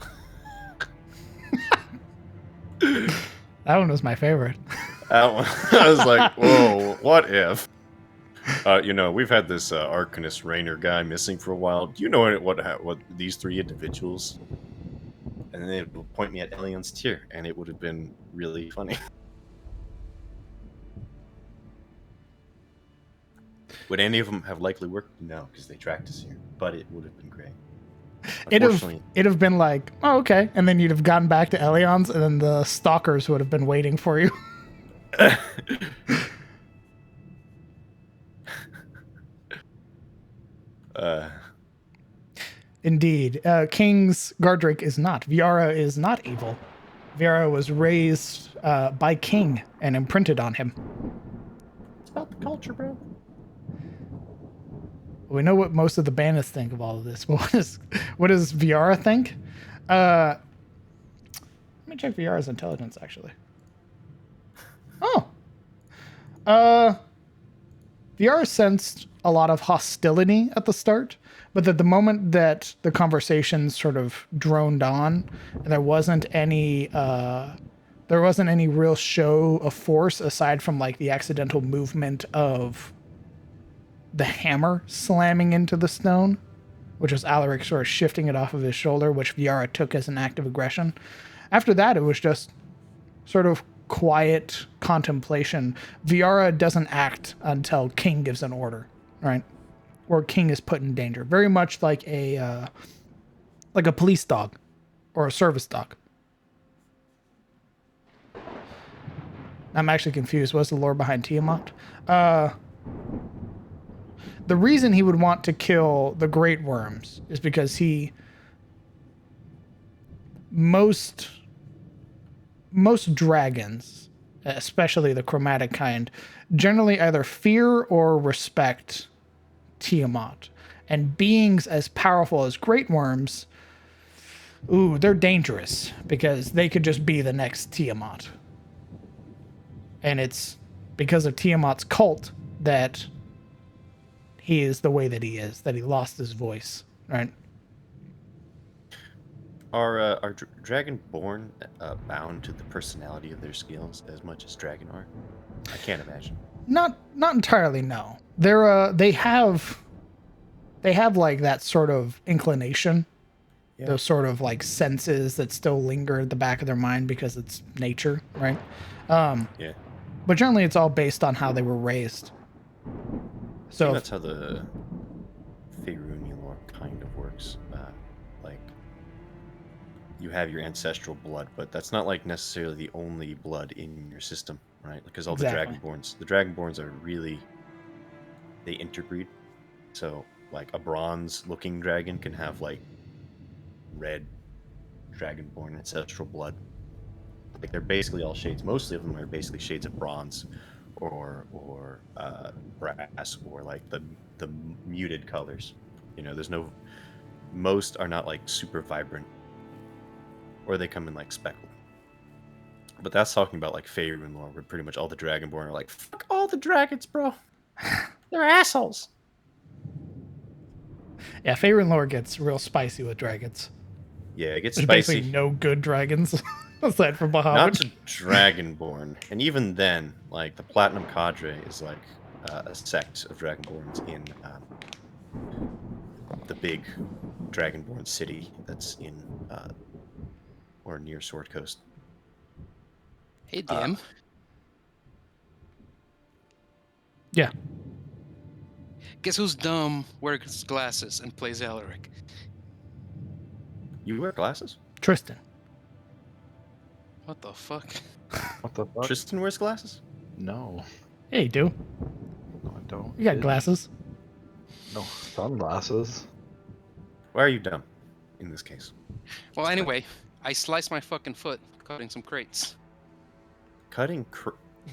one was my favorite. That one, I was like, whoa, what if? We've had this Arcanist Rainer guy missing for a while. Do you know what these 3 individuals? And then they would point me at Elion's tier, and it would have been really funny. Would any of them have likely worked? No, because they tracked us here. But it would have been great. It'd have been like, oh, okay. And then you'd have gotten back to Elion's, and then the stalkers would have been waiting for you. Indeed. King's Gardrake is not. Viara is not evil. Viara was raised by King and imprinted on him. It's about the culture, bro. We know what most of the Banners think of all of this, but what does Viara think? Let me check Viara's intelligence, actually. Oh. Viara sensed a lot of hostility at the start, but at the moment that the conversation sort of droned on, and there wasn't any real show of force aside from like the accidental movement of the hammer slamming into the stone, which was Alaric sort of shifting it off of his shoulder, which Viara took as an act of aggression. After that, it was just sort of quiet contemplation. Viara doesn't act until King gives an order, right? or king is put in danger. Very much like a police dog or a service dog. I'm actually confused. What's the lore behind Tiamat? The reason he would want to kill the great worms is because most dragons, especially the chromatic kind, generally either fear or respect Tiamat. And beings as powerful as great worms, they're dangerous because they could just be the next Tiamat. And it's because of Tiamat's cult that he is the way that he is, that he lost his voice, right? Are Dragonborn bound to the personality of their skills as much as Dragon are? I can't imagine. Not entirely, no. They have like that sort of inclination, those sort of like senses that still linger at the back of their mind because it's nature, right? Yeah. But generally, it's all based on how they were raised. So that's how the Faerunian lore kind of works. Like, you have your ancestral blood, but that's not like necessarily the only blood in your system, right? Because all the Dragonborns are really, they interbreed. So, like, a bronze-looking dragon can have like red Dragonborn ancestral blood. Like, they're basically all shades. Mostly of them are basically shades of bronze, or brass, or like the muted colors. You know, most are not like super vibrant, or they come in like speckled. But that's talking about like Faerun lore, where pretty much all the Dragonborn are like, fuck all the dragons, bro. They're assholes. Yeah, Faerun lore gets real spicy with dragons. Yeah, it gets There's spicy. basically no good dragons aside from Bahamut. Not to Dragonborn, and even then, like the Platinum Cadre is like a sect of Dragonborns in the big Dragonborn city that's in or near Sword Coast. Hey, DM. Yeah. Guess who's dumb, wears glasses, and plays Alaric? You wear glasses? Tristan. What the fuck? What the fuck? Tristan wears glasses? No. Yeah, you do. No, I don't. You got glasses. No, sunglasses. Why are you dumb in this case? Well, anyway, I sliced my fucking foot cutting some crates. Cutting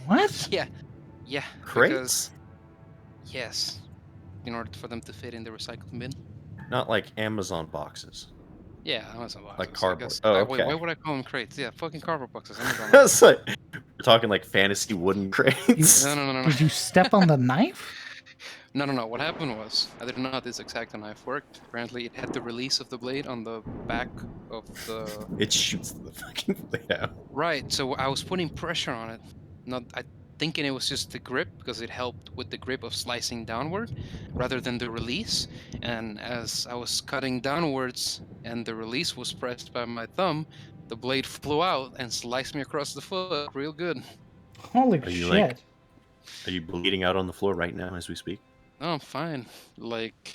What? Yeah. Crates? Yes. In order for them to fit in the recycling bin. Not like Amazon boxes. Yeah, Amazon boxes. Like cardboard. I guess. Oh, Wait, okay. why would I call them crates? Yeah, fucking cardboard boxes. Amazon That's like, we're talking like fantasy wooden crates. No. Did you step on the knife? No. What happened was, I didn't know how this exact knife worked. Apparently, it had the release of the blade on the back of the... It shoots the fucking blade out. Right, so I was putting pressure on it. Thinking it was just the grip, because it helped with the grip of slicing downward, rather than the release. And as I was cutting downwards, and the release was pressed by my thumb, the blade flew out and sliced me across the foot real good. Holy Are you shit. Are you bleeding out on the floor right now as we speak? No, I'm fine. Like,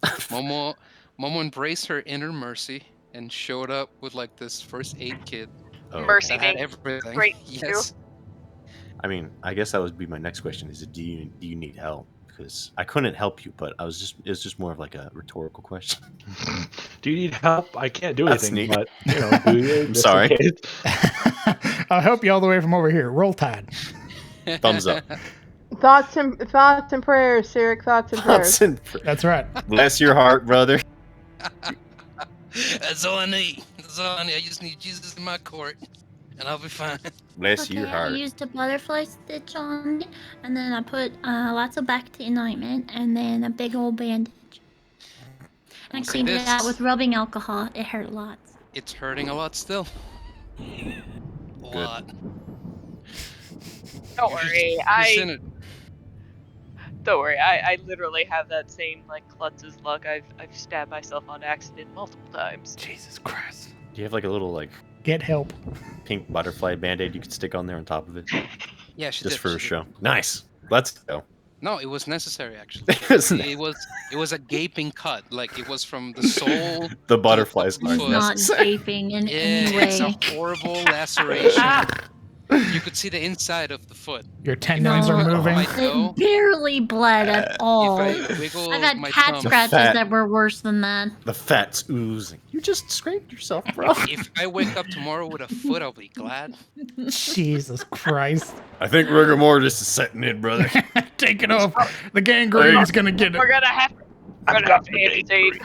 Momo embraced her inner mercy and showed up with like this first aid kit. Mercy that had being everything. great Yes. I mean, I guess that would be my next question: is do you need help? Because I couldn't help you, but it was just more of like a rhetorical question. Do you need help? I can't do That's anything, neat. but you know, do you? I'm Just in sorry. case. I'll help you all the way from over here. Roll Tide. Thumbs up. Thoughts and prayers, Sirik. Thoughts and prayers. That's right. Bless your heart, brother. That's all I need. I just need Jesus in my court, and I'll be fine. Bless Okay, your I heart. used a butterfly stitch on it, and then I put lots of Bactine ointment, and then a big old bandage. And I See, cleaned it out this- with rubbing alcohol. It hurt lots. It's hurting a lot still. A lot. Don't worry, I It. don't worry. I literally have that same like Klutz's luck. I've stabbed myself on accident multiple times. Jesus Christ. Do you have like a little like Get help. pink butterfly band-aid you could stick on there on top of it? Yeah, she Just did. for she a did. show. Nice. Let's go. No, it was necessary actually. Isn't It was a gaping cut. Like it was from the sole the to butterflies the top of the aren't foot. Not necessary. gaping in Yeah, any it's a way. horrible laceration. You could see the inside of the foot. Your tendons No, are wiggle moving. my toe, it barely bled at all. if I wiggle I've had my cat thumb, scratches fat. that were worse than that. The fat's oozing. You just scraped yourself, bro. if I wake up tomorrow with a foot, I'll be glad. Jesus Christ. I think rigor mortis is setting in, brother. Take it off. The gangrene's gonna get We're it. gonna have to amputate.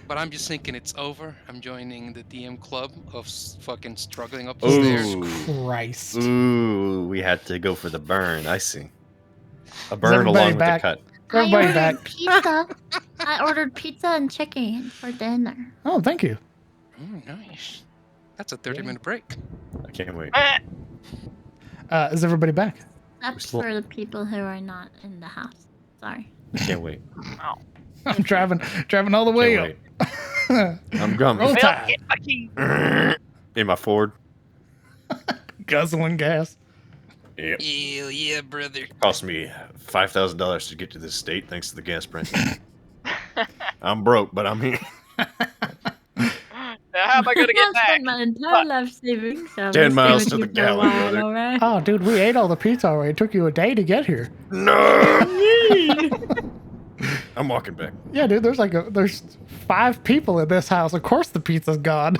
But I'm just thinking it's over. I'm joining the DM club of fucking struggling up the stairs. Ooh. Christ. Ooh, we had to go for the burn. I see. A Is burn everybody along with back? the cut. Everybody I back. ordered pizza. I ordered pizza and chicken for dinner. Oh, thank you. Nice. That's a 30-minute break. I can't wait. Is everybody back? Except still- for the people who are not in the house. Sorry. I can't wait. I'm driving all the way Can't up. wait. I'm Roll coming. Tide. Get my key. In my Ford. Guzzling gas. Yep. Hell yeah, brother. Cost me $5,000 to get to this state thanks to the gas prices. I'm broke, but I'm here. How am I gonna get I've back? spent my entire life saving. So 10 I'm miles stay to with the you for a galley, while, brother. alright? Oh, dude, we ate all the pizza already. It took you a day to get here. No! I'm walking back. Yeah, dude, there's 5 people in this house. Of course the pizza's gone.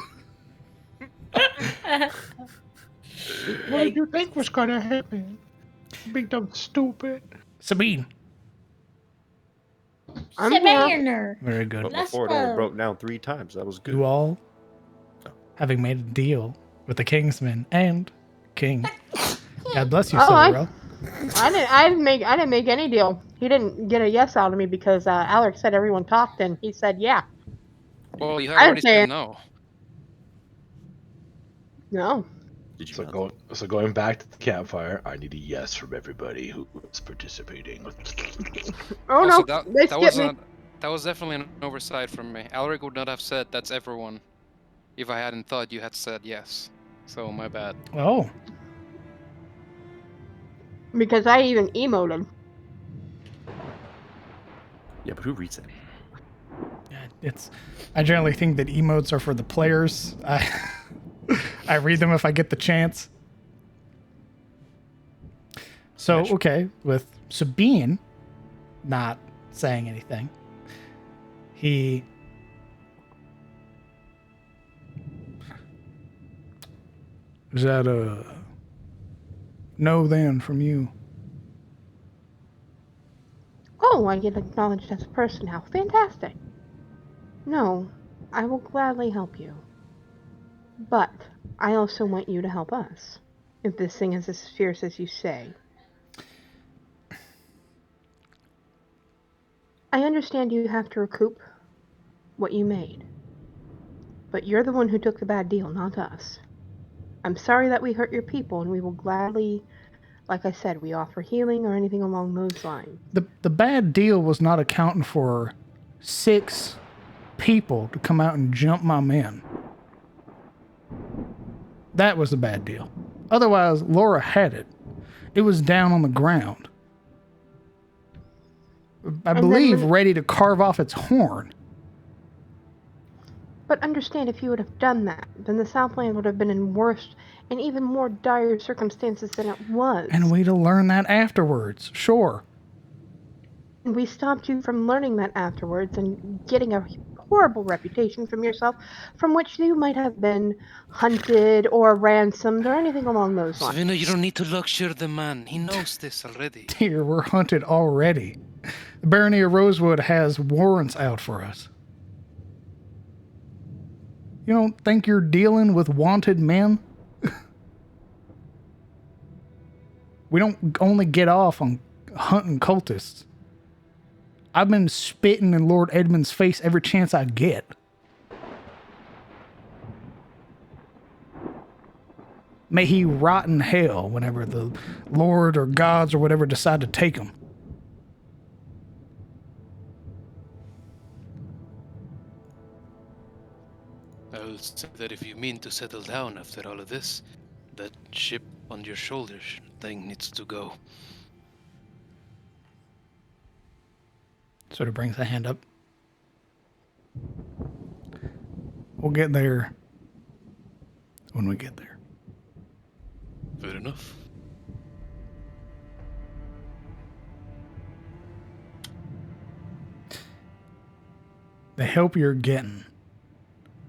What did you think was gonna happen? Big dumb stupid. Sabine. I'm here. Sabiner. Very good. But my Let's Ford only go. broke down 3 times. That was good. You all, having made a deal with the Kingsman and King. God bless you, Oh, Silverell. I didn't make any deal. He didn't get a yes out of me because Alex said everyone talked and he said yeah. Well, you had I already say- said no. No. Did you So, not? going back to the campfire, I need a yes from everybody who is participating. Oh Also, no. They skipped me. that was definitely an oversight from me. Alric would not have said that's everyone if I hadn't thought you had said yes. So my bad. Oh, Because I even emoted. Yeah, but who reads that? yeah, I generally think that emotes are for the players. I read them if I get the chance. So, okay, with Sabine not saying anything, he is that a no then from you? Oh, I get acknowledged as a person now. Fantastic. No, I will gladly help you. But I also want you to help us. If this thing is as fierce as you say. I understand you have to recoup what you made. But you're the one who took the bad deal, not us. I'm sorry that we hurt your people, and we will gladly, like I said, we offer healing or anything along those lines. The bad deal was not accounting for 6 people to come out and jump my men. That was a bad deal. Otherwise, Laura had it. It was down on the ground. I And believe then- ready to carve off its horn. But understand, if you would have done that, then the Southland would have been in worse and even more dire circumstances than it was. And we'd have learned that afterwards. Sure. And we stopped you from learning that afterwards and getting a horrible reputation from yourself from which you might have been hunted or ransomed or anything along those lines. Savina, you don't need to lecture the man. He knows this already. Dear, we're hunted already. The Barony of Rosewood has warrants out for us. You don't think you're dealing with wanted men? We don't only get off on hunting cultists. I've been spitting in Lord Edmund's face every chance I get. May he rot in hell whenever the Lord or gods or whatever decide to take him. I'll say that if you mean to settle down after all of this, that chip on your shoulder thing needs to go. Sort of brings a hand up. We'll get there when we get there. Fair enough. The help you're getting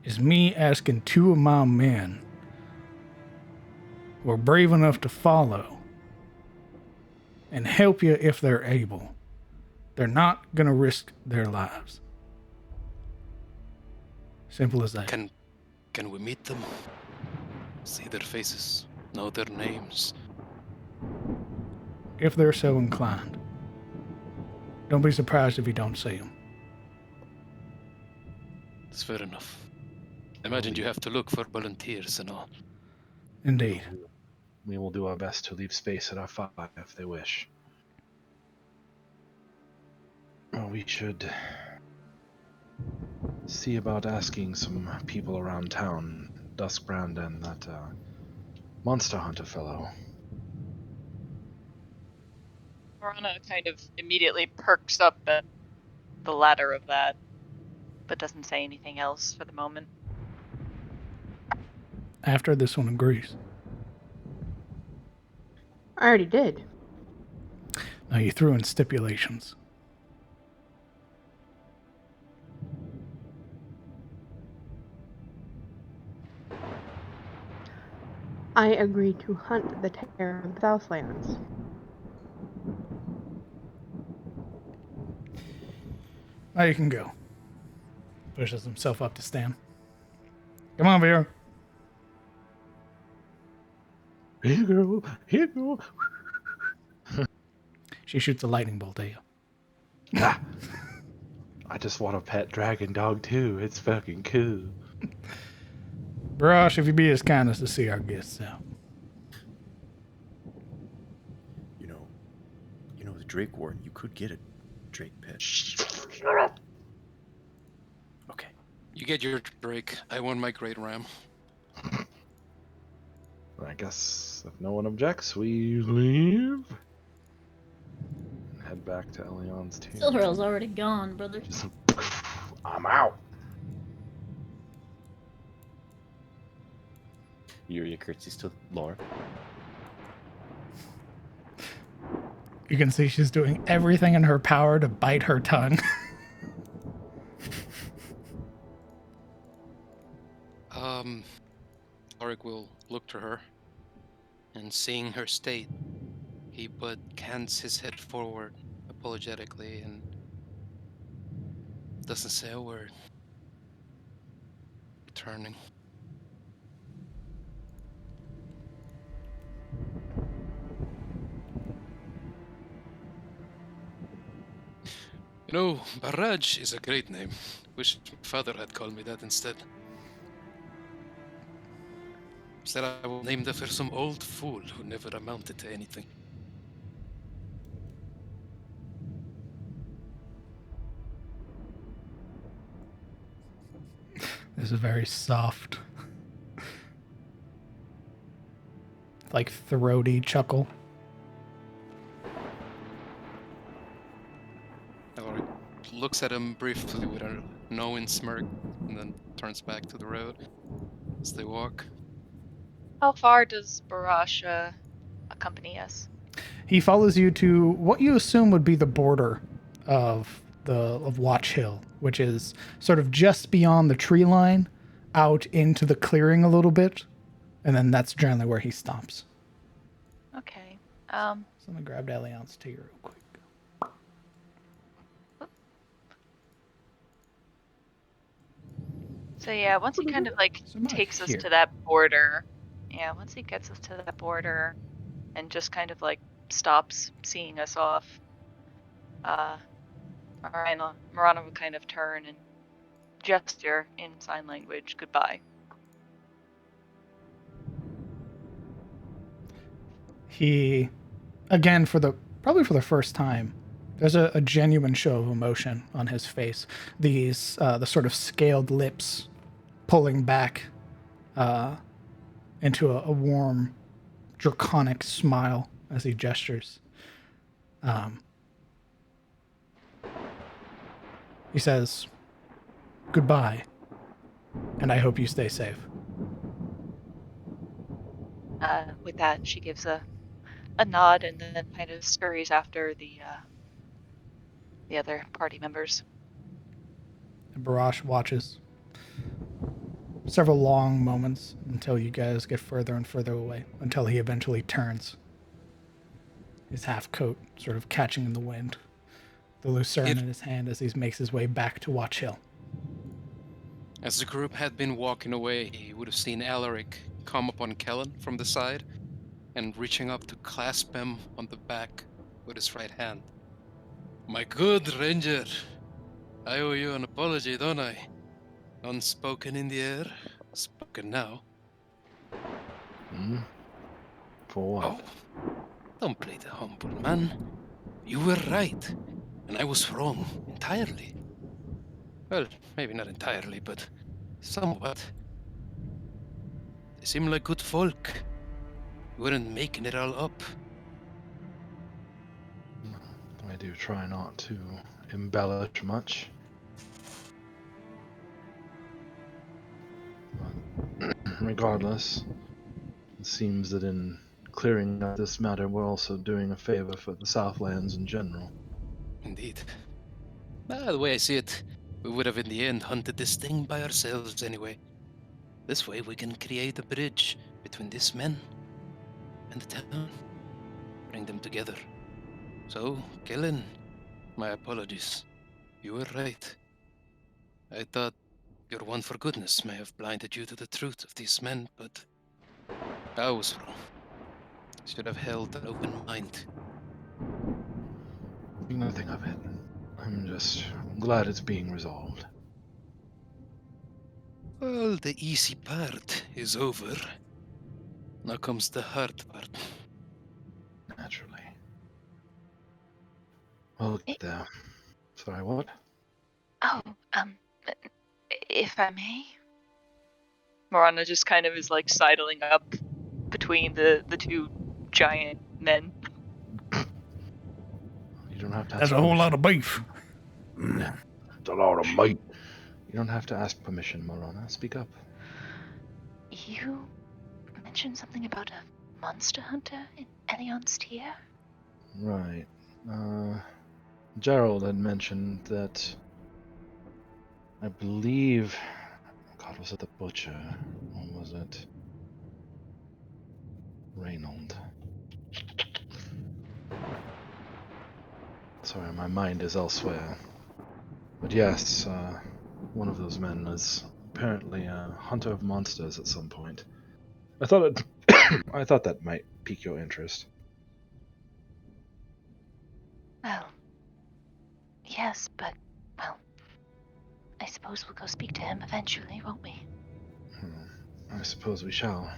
is me asking two of my men who are brave enough to follow and help you if they're able. They're not going to risk their lives. Simple as that. Can we meet them? See their faces, know their names. If they're so inclined. Don't be surprised if you don't see them. It's fair enough. Imagined you have to look for volunteers and all. Indeed. We will do our best to leave space at our fire if they wish. Well, we should see about asking some people around town, Duskbrand and that monster hunter fellow. Marana kind of immediately perks up at the latter of that, but doesn't say anything else for the moment. After this one agrees. I already did. Now you threw in stipulations. I agree to hunt the terror of the Southlands. Now you can go. Pushes himself up to stand. Come on, Vera. Here you go. Here you go. She shoots a lightning bolt at you. Ah, I just want a pet dragon dog too. It's fucking cool. Barash, if you be as kind as to see our guests out. You know, the Drake Warden, you could get a Drake pet. Okay. You get your Drake. I want my Great Ram. I guess if no one objects, we leave. And head back to Elion's team. Silverell's already gone, brother. I'm out. Yuria curtsies to Laura. You can see she's doing everything in her power to bite her tongue. Auric will look to her, and seeing her state, he but cants his head forward apologetically and doesn't say a word. Returning. You know, Barrage is a great name. Wish my father had called me that instead. Said I was named after some old fool who never amounted to anything. This is very soft, like throaty chuckle. Auric looks at him briefly with a knowing smirk and then turns back to the road as they walk. How far does Barash accompany us? He follows you to what you assume would be the border of Watch Hill, which is sort of just beyond the tree line, out into the clearing a little bit, and then that's generally where he stops. Okay. So I'm gonna grab Alliance tea real quick. So yeah, once he kind of like So much takes us here. to that border, once he gets us to that border and just kind of like stops seeing us off, Marana would kind of turn and gesture in sign language goodbye. He, again, probably for the first time, there's a genuine show of emotion on his face. The sort of scaled lips pulling back into a warm, draconic smile as he gestures. He says, "Goodbye, and I hope you stay safe." With that, she gives a nod and then kind of scurries after the other party members. And Barash watches several long moments until you guys get further and further away, until he eventually turns, his half coat sort of catching in the wind, the lucerne in his hand as he makes his way back to Watch Hill. As the group had been walking away, he would have seen Alaric come upon Kellen from the side and reaching up to clasp him on the back with his right hand. My good ranger, I owe you an apology, don't I? Unspoken in the air, spoken now. For what? Oh, don't play the humble, man. You were right, and I was wrong entirely. Well, maybe not entirely, but somewhat. They seem like good folk. You weren't making it all up. I do try not to embellish much. But regardless, it seems that in clearing up this matter, we're also doing a favor for the Southlands in general. Indeed. The way I see it, we would have in the end hunted this thing by ourselves anyway. This way we can create a bridge between these men and the town. Bring them together. So, Kellen, my apologies. You were right. I thought your one for goodness may have blinded you to the truth of these men, but I was wrong. Should have held an open mind. Think nothing of it. I'm just glad it's being resolved. Well, the easy part is over. Now comes the hard part. Naturally. We'll get there. Sorry, what? Oh, if I may. Marana just kind of is like sidling up between the two giant men. You don't have to ask That's a whole lot of beef. It's a lot of meat. You don't have to ask permission, Marana. Speak up. You mentioned something about a monster hunter in Elion's tier? Right. Gerald had mentioned that I believe God, was it the butcher? Or was it Reynold? Sorry, my mind is elsewhere. But yes, one of those men is apparently a hunter of monsters at some point. I thought I thought that might pique your interest. Well, yes, but, well, I suppose we'll go speak to him eventually, won't we? I suppose we shall.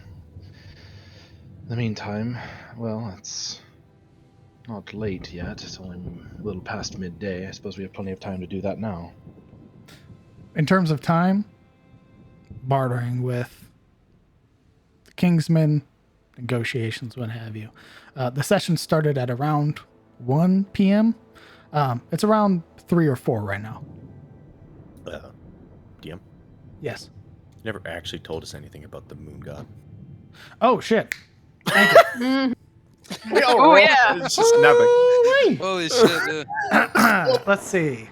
In the meantime, well, it's not late yet. It's only a little past midday. I suppose we have plenty of time to do that now. In terms of time, bartering with the Kingsmen, negotiations, what have you. The session started at around 1 p.m. It's around 3 or 4 right now. DM? Yes. You never actually told us anything about the moon god. Oh, shit. Oh, yeah. It's just nothing. Holy shit. Let's see.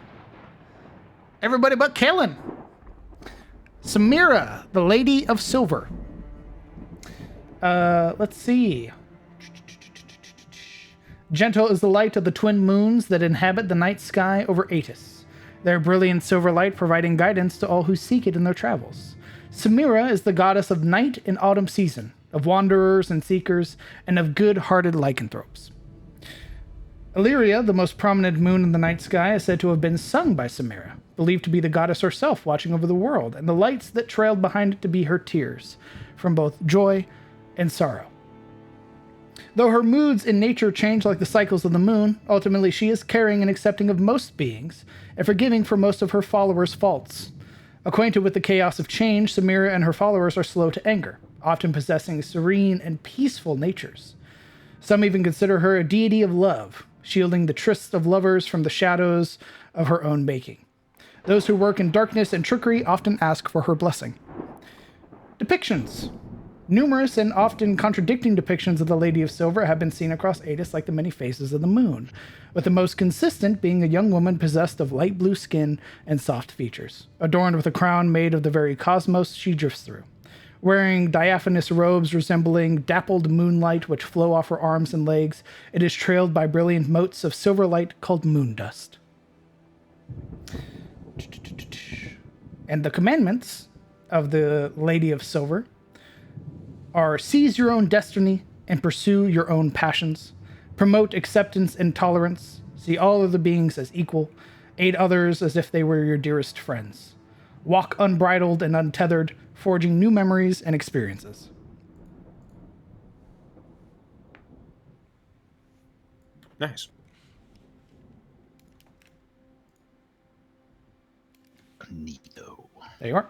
Everybody but Kellen. Samira, the Lady of Silver. Let's see. Gentle is the light of the twin moons that inhabit the night sky over Atis, their brilliant silver light providing guidance to all who seek it in their travels. Samira is the goddess of night and autumn season, of wanderers and seekers, and of good-hearted lycanthropes. Illyria, the most prominent moon in the night sky, is said to have been sung by Samira, believed to be the goddess herself watching over the world, and the lights that trailed behind it to be her tears, from both joy and sorrow. Though her moods in nature change like the cycles of the moon, ultimately she is caring and accepting of most beings, and forgiving for most of her followers' faults. Acquainted with the chaos of change, Samira and her followers are slow to anger, often possessing serene and peaceful natures. Some even consider her a deity of love, shielding the trysts of lovers from the shadows of her own making. Those who work in darkness and trickery often ask for her blessing. Depictions. Numerous and often contradicting depictions of the Lady of Silver have been seen across Adis like the many phases of the moon, with the most consistent being a young woman possessed of light blue skin and soft features, adorned with a crown made of the very cosmos she drifts through. Wearing diaphanous robes resembling dappled moonlight which flow off her arms and legs, it is trailed by brilliant motes of silver light called moon dust. And the commandments of the Lady of Silver are seize your own destiny and pursue your own passions, promote acceptance and tolerance, see all other beings as equal, aid others as if they were your dearest friends, walk unbridled and untethered, forging new memories and experiences. Nice. Neato. There you are.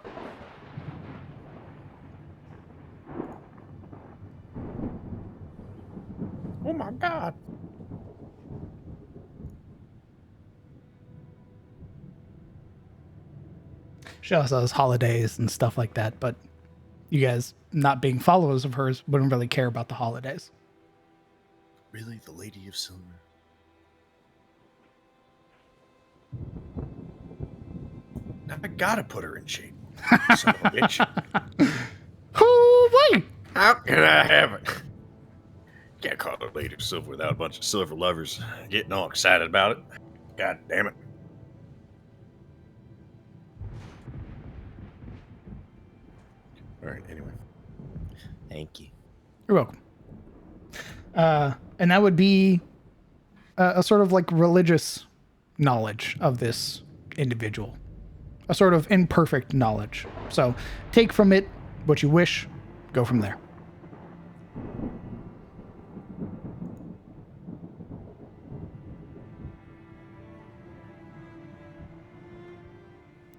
Oh my god. She also has holidays and stuff like that, but you guys, not being followers of hers, wouldn't really care about the holidays. Really? The Lady of Silver? Now I gotta put her in shape. Son of a bitch. Oh, wait! How can I have it? Can't call it Lady of Silver without a bunch of silver lovers getting all excited about it. God damn it. Alright, anyway. Thank you. You're welcome. And that would be a sort of like religious knowledge of this individual, a sort of imperfect knowledge. So take from it what you wish, go from there.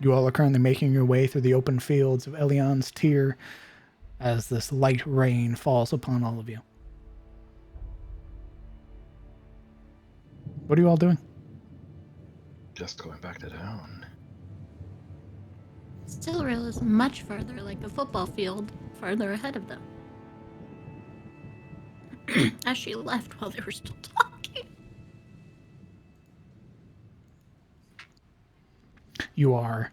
You all are currently making your way through the open fields of Elion's Tier as this light rain falls upon all of you. What are you all doing? Just going back to town. Stillrail is much further, like a football field, farther ahead of them. As she left while they were still talking. You are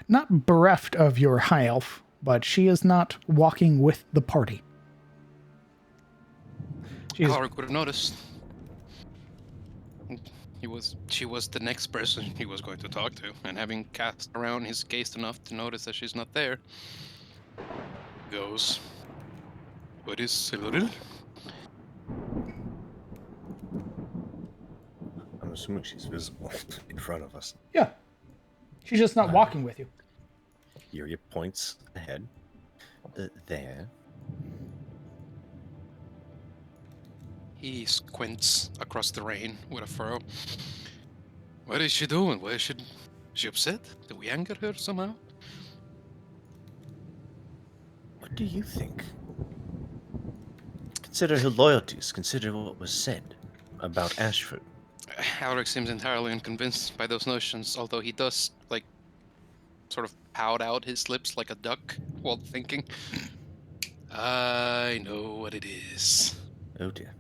not bereft of your high elf, but she is not walking with the party. She's Alaric would have noticed. She was the next person he was going to talk to, and having cast around his gaze enough to notice that she's not there, goes, "What is Siluril?" I'm assuming she's visible in front of us. Yeah. She's just not walking with you. Yuria points ahead. There. He squints across the rain with a furrow. What is she doing? Why is she upset? Did we anger her somehow? What do you think? Consider her loyalties. Consider what was said about Ashford. Alaric seems entirely unconvinced by those notions, although he does, like, sort of pout out his lips like a duck while thinking. I know what it is. Oh dear.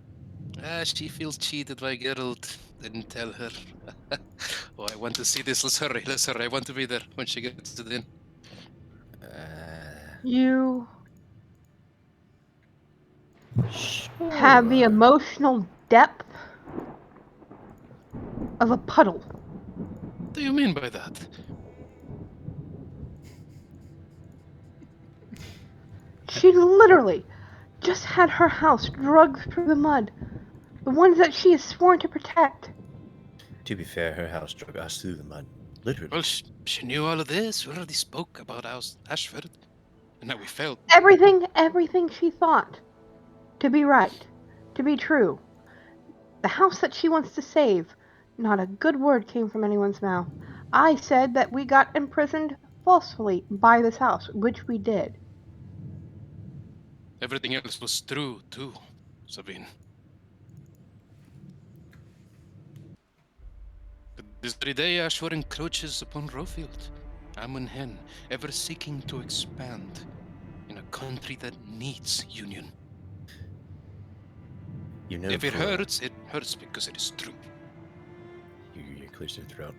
She feels cheated by Geralt. Didn't tell her. Oh, I want to see this. Let's hurry. I want to be there when she gets it in. You have the emotional depth of a puddle. What do you mean by that? She literally just had her house dragged through the mud. The ones that she is sworn to protect. To be fair, her house drug us through the mud. Literally. Well, she knew all of this. We already spoke about Ashford, and that we failed. Everything she thought to be right, to be true. The house that she wants to save, not a good word came from anyone's mouth. I said that we got imprisoned falsely by this house, which we did. Everything else was true, too, Sabine. This very day Ashford encroaches upon Rofield, Amon Hen, ever seeking to expand in a country that needs union. You know, If it hurts because it is true. You clears their throat.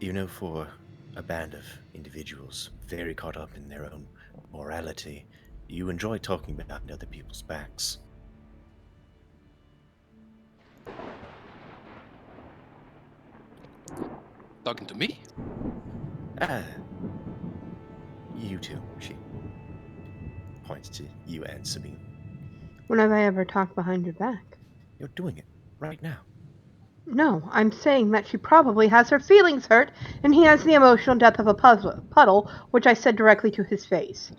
You know, for a band of individuals very caught up in their own morality, you enjoy talking behind other people's backs. Talking to me? Ah, you too, she points to you and Sabine. When have I ever talked behind your back? You're doing it right now. No, I'm saying that she probably has her feelings hurt, and he has the emotional depth of a puddle, which I said directly to his face.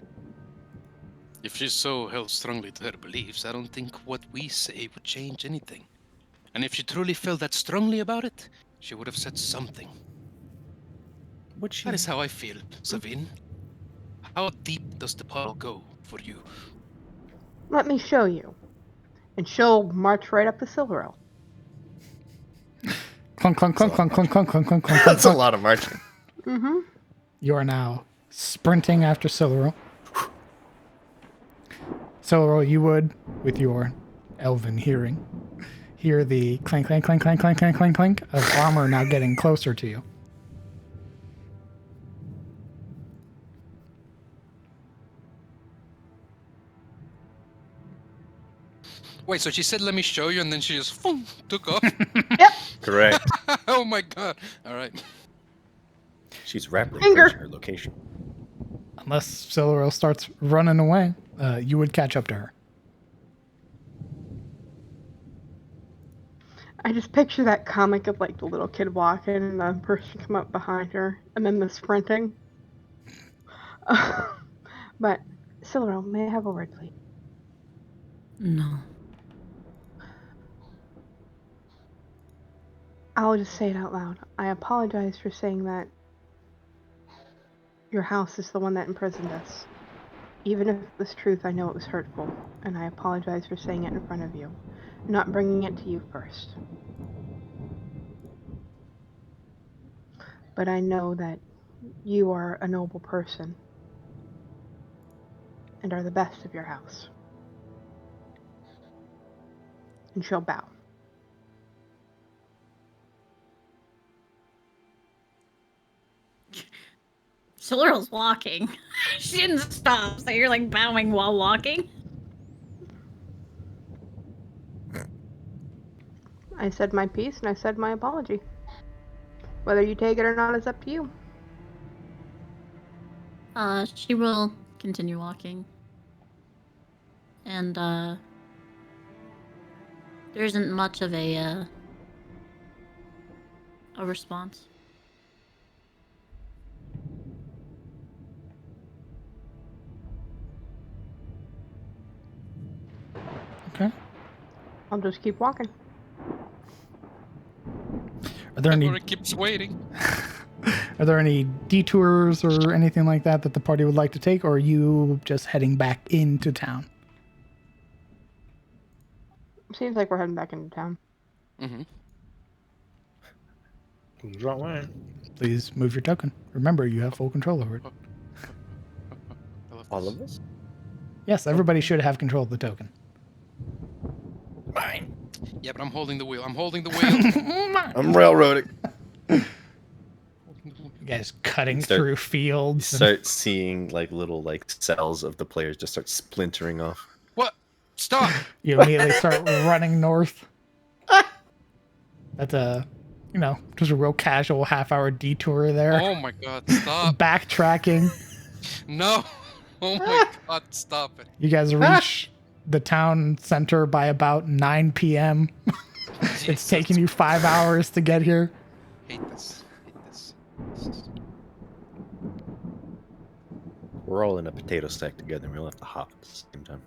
If she's so held strongly to her beliefs, I don't think what we say would change anything. And if she truly felt that strongly about it, she would have said something. Would she? That is how I feel, Savine. How deep does the puddle go for you? Let me show you. And she'll march right up to Silverell. Clunk, clunk, clunk, clunk, clunk, clunk, clunk, clunk, clunk. That's a lot of marching. Mm-hmm. You are now sprinting after Siluro. Siluro, you would, with your elven hearing, hear the clank, clank, clank, clank, clank, clank, clank, clank of armor now getting closer to you. Wait, so she said, let me show you, and then she just took off? Yep. Correct. Oh my god. All right. She's rapidly Finger. approaching her location. Unless Siluro starts running away, you would catch up to her. I just picture that comic of like the little kid walking and the person come up behind her and then the sprinting. But Silverell, may I have a word, please? No. I'll just say it out loud. I apologize for saying that your house is the one that imprisoned us. Even if it was truth, I know it was hurtful, and I apologize for saying it in front of you, not bringing it to you first. But I know that you are a noble person and are the best of your house. And she'll bow. Silural's walking. She didn't stop, so you're like bowing while walking. I said my piece and I said my apology. Whether you take it or not is up to you. She will continue walking. And, there isn't much of a response. Okay. I'll just keep walking. Are there any? Or it keeps waiting. Are there any detours or anything like that that the party would like to take, or are you just heading back into town? Seems like we're heading back into town. Mm-hmm. Who's right way? Please move your token. Remember, you have full control over it. All of us? Yes, everybody should have control of the token. Mine. Yeah, but I'm holding the wheel. I'm holding the wheel. I'm railroading. You guys cutting through fields. and- Start seeing like little like cells of the players just start splintering off. What? Stop! You immediately start running north. That's just a real casual half-hour detour there. Oh my god, stop. Backtracking. No. Oh my god, stop it. You guys reach the town center by about 9 p.m. It's Jesus. taking you 5 hours to get here. Hate this. Hate this. We're all in a potato stack together and we all have to hop at the same time.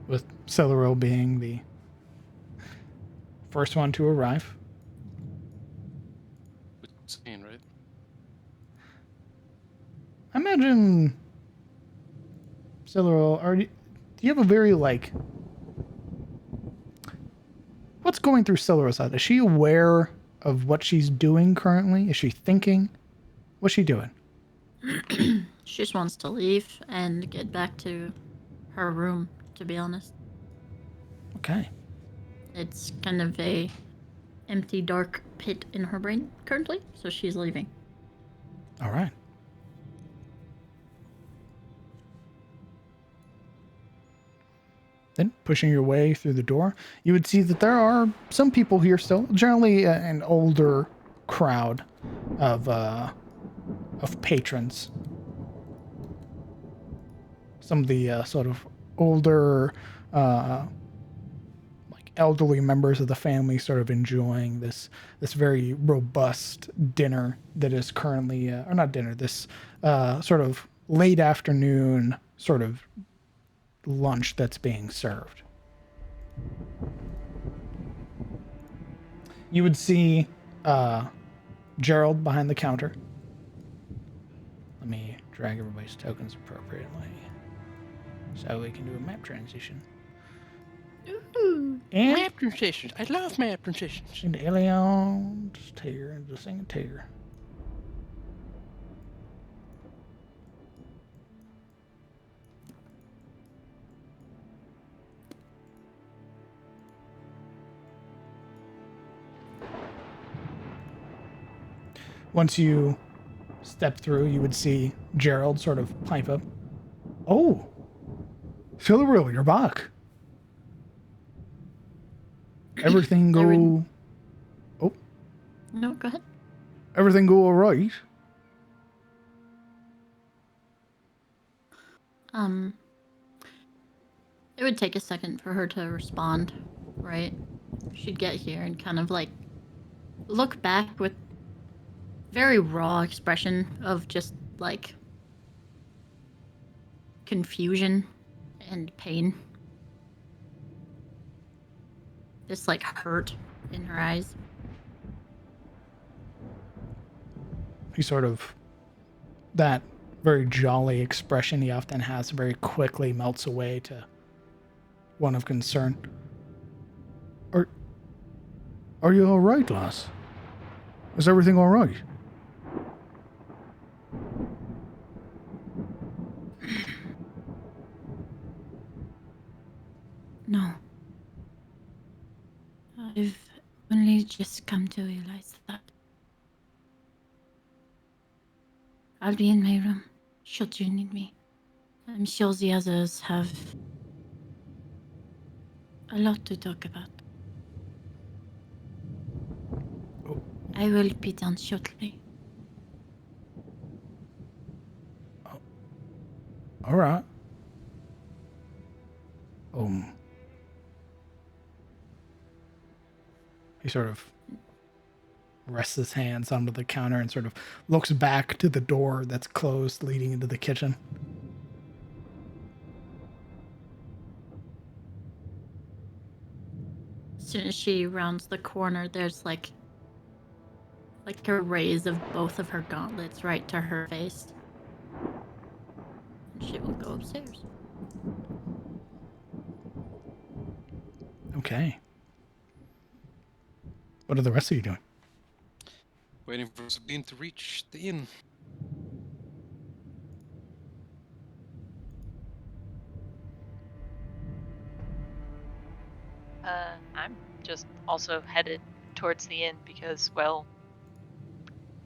With Celero being the first one to arrive. Insane, right? I imagine Celero, do you have a very, what's going through Silver's head? Is she aware of what she's doing currently? Is she thinking? What's she doing? She just wants to leave and get back to her room, to be honest. Okay. It's kind of a empty, dark pit in her brain currently, so she's leaving. All right. Then, pushing your way through the door, you would see that there are some people here still. Generally, an older crowd of patrons. Some of the sort of older, like elderly members of the family, sort of enjoying this very robust dinner that is currently, or not dinner, this sort of late afternoon sort of lunch that's being served. You would see Gerald behind the counter. Let me drag everybody's tokens appropriately so we can do a map transition. Ooh, And map transitions. I love map transitions. and aliens tear and just sing a tear. Once you step through, you would see Gerald sort of pipe up. Oh, Silveril, you're back. Everything go. Oh, No, go ahead. everything go all right. It would take a second for her to respond, right? She'd get here and kind of like look back with very raw expression of just like confusion and pain. Just like hurt in her eyes. He sort of, that very jolly expression he often has very quickly melts away to one of concern. Are you all right, lass? Is everything all right? No. I've only just come to realize that. I'll be in my room, should you need me. I'm sure the others have a lot to talk about. Oh. I will be done shortly. All right. He sort of rests his hands onto the counter and sort of looks back to the door that's closed leading into the kitchen. As soon as she rounds the corner, there's like a raise of both of her gauntlets right to her face. And she will go upstairs. Okay. What are the rest of you doing? Waiting for Sabine to reach the inn. I'm just also headed towards the inn because, well,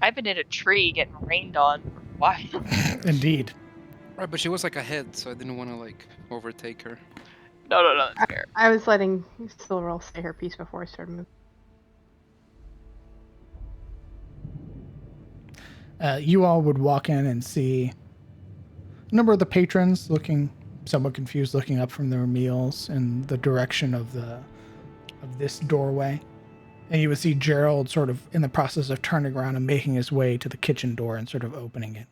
I've been in a tree getting rained on for a while. Indeed. Right, but she was like ahead, so I didn't want to like overtake her. No, that's fair. I was letting Silveril say her piece before I started moving. You all would walk in and see a number of the patrons looking somewhat confused, looking up from their meals in the direction of this doorway. And you would see Gerald sort of in the process of turning around and making his way to the kitchen door and sort of opening it.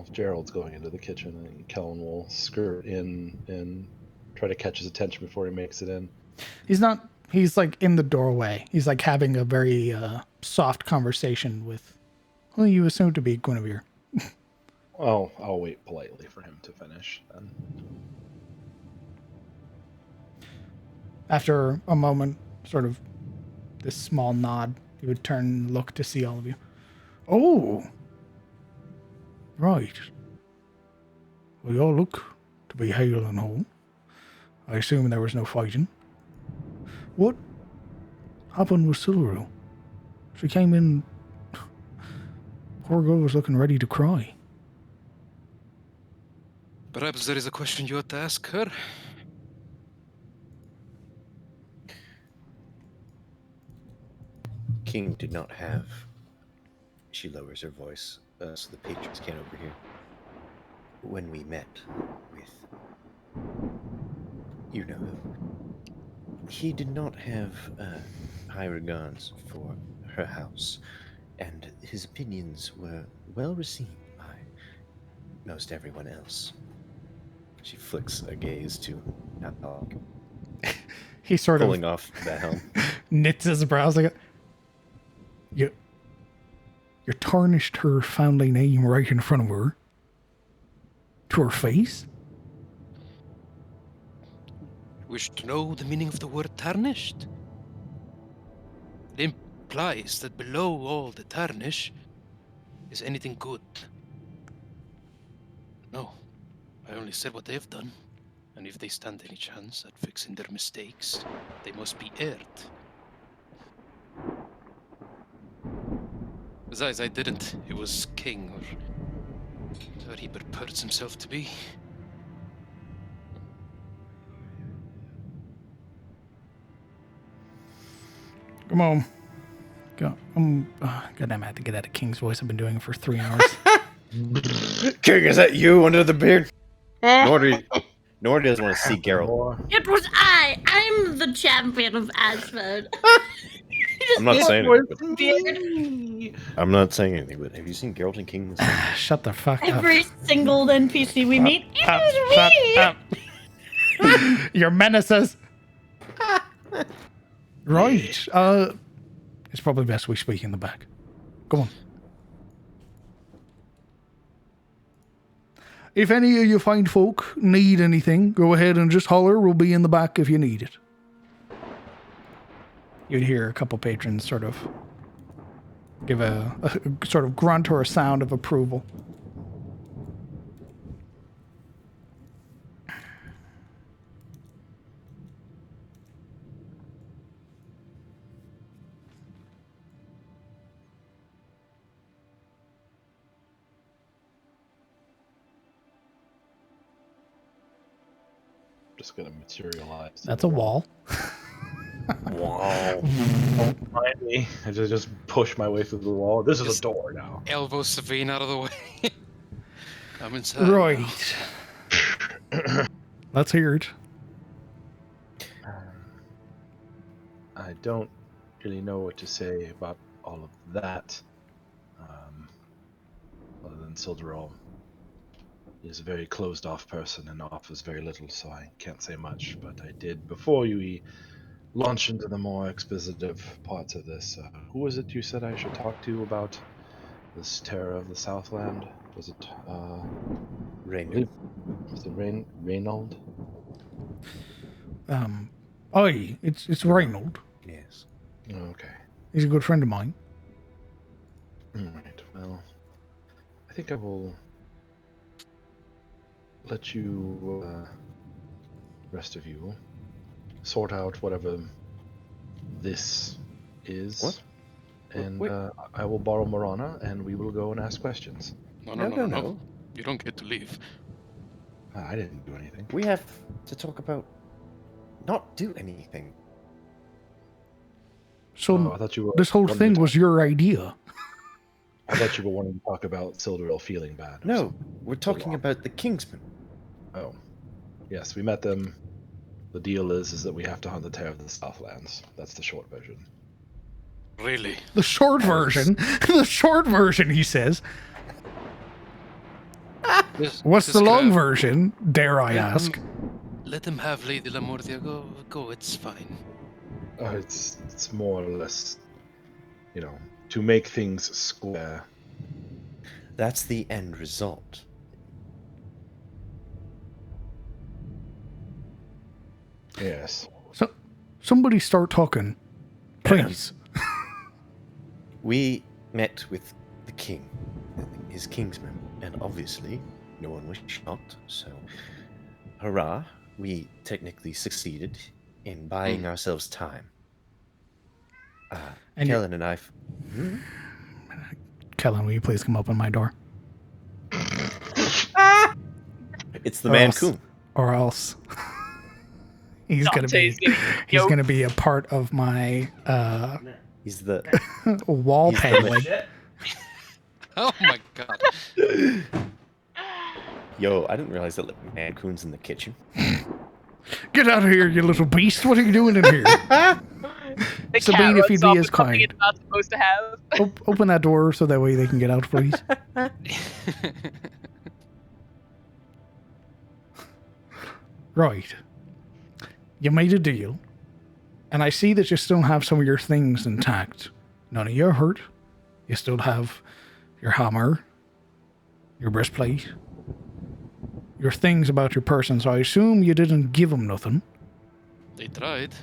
Well, if Gerald's going into the kitchen, and Kellen will skirt in and try to catch his attention before he makes it in. He's like in the doorway. He's like having a very soft conversation with who you assume to be Guinevere. Oh, I'll wait politely for him to finish then. After a moment, sort of this small nod, he would turn and look to see all of you. Oh, right. Well, you all look to be hale and whole. I assume there was no fighting. What happened with Silveril? She came in. Poor girl was looking ready to cry. Perhaps there is a question you ought to ask her. King did not have. She lowers her voice so the patrons can't overhear. When we met with. You know who. He did not have high regards for her house, and his opinions were well received by most everyone else. She flicks a gaze to Alec, He sort pulling of off the helm. knits his brows like, you tarnished her family name right in front of her. To her face? Wish to know the meaning of the word tarnished? It implies that below all the tarnish is anything good. No, I only said what they've done, and if they stand any chance at fixing their mistakes, they must be aired. Besides, I didn't. It was King, or whatever he purports himself to be. Come on. Go. Goddamn, I have to get out of King's voice. I've been doing it for 3 hours. King, is that you under the beard? Eh. Nor doesn't want to see Geralt. It was I. I'm the champion of Ashford. I'm not saying anything. Beard. I'm not saying anything, but have you seen Geralt and King? Shut the fuck up. Every single NPC we meet, it Shut was me. up. Your menaces. Right. It's probably best we speak in the back. Go on. If any of you fine folk need anything, go ahead and just holler. We'll be in the back if you need it. You'd hear a couple patrons sort of give a sort of grunt or a sound of approval. Just gonna materialize. That's a wall. Wow. Don't mind me. I just push my way through the wall. This is a door now. Elbow Savine out of the way. I'm inside. Right. Let's hear it. I don't really know what to say about all of that. Other than Silderall is a very closed-off person and offers very little, so I can't say much. But I did, before we launch into the more expositive parts of this, who was it you said I should talk to about this terror of the Southland? Was it, Raynor. Was it Reynold? Aye, it's Reynold. Yes. Okay. He's a good friend of mine. Alright, well, I think I will let you, rest of you, sort out whatever this is. What? And Wait. I will borrow Marana, and we will go and ask questions. No. You don't get to leave. I didn't do anything. We have to talk about not do anything. So Oh, I thought you were this whole wanting thing to was your idea. I thought you were wanting to talk about Silderil feeling bad. or No, something. we're talking about the Kingsmen. Oh. Yes, we met them. The deal is that we have to hunt the Terror of the Southlands. That's the short version. Really? The short version. The short version, he says. What's the Just long grab- version, dare I ask? Let them have Lady Lamortia. Go. It's fine. It's more or less, to make things square. That's the end result. Yes. So, somebody start talking, please. We met with the king, his kingsmen, and obviously no one was shocked, so hurrah, we technically succeeded in buying ourselves time. And Kellen and I... Kellen, will you please come open my door? It's the Or else- Mancoon. Or else he's Dante's getting he's yoked. gonna be a part of my He's the... wall He's the paneling. Oh my god. Yo, I didn't realize that Mancoon's in the kitchen. Get out of here, you little beast! What are you doing in here? The Sabine, cat if runs you'd be off as with something kind. it's not supposed to have. Open that door so that way they can get out, please. Right. You made a deal, and I see that you still have some of your things intact. None of you are hurt. You still have your hammer, your breastplate, your things about your person, so I assume you didn't give them nothing. They tried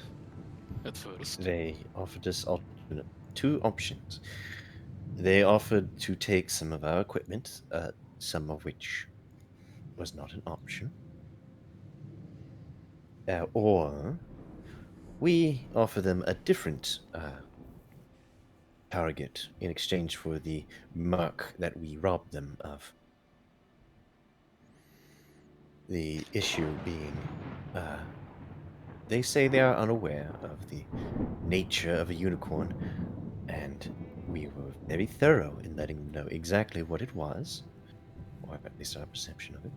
at first. They offered us two options. They offered to take some of our equipment, some of which was not an option. Or we offer them a different target in exchange for the mark that we robbed them of. The issue being, they say they are unaware of the nature of a unicorn, and we were very thorough in letting them know exactly what it was, or at least our perception of it.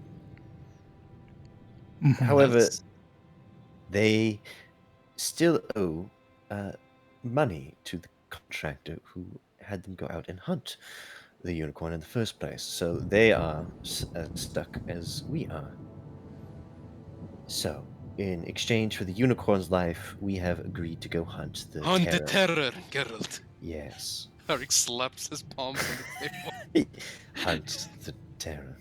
However, That's- they still owe money to the contractor who had them go out and hunt the unicorn in the first place. So they are stuck as we are. So, in exchange for the unicorn's life, we have agreed to go hunt the Hunt terror. the terror, Geralt. Yes. Eric slaps his palms on the table. Hunt the terror.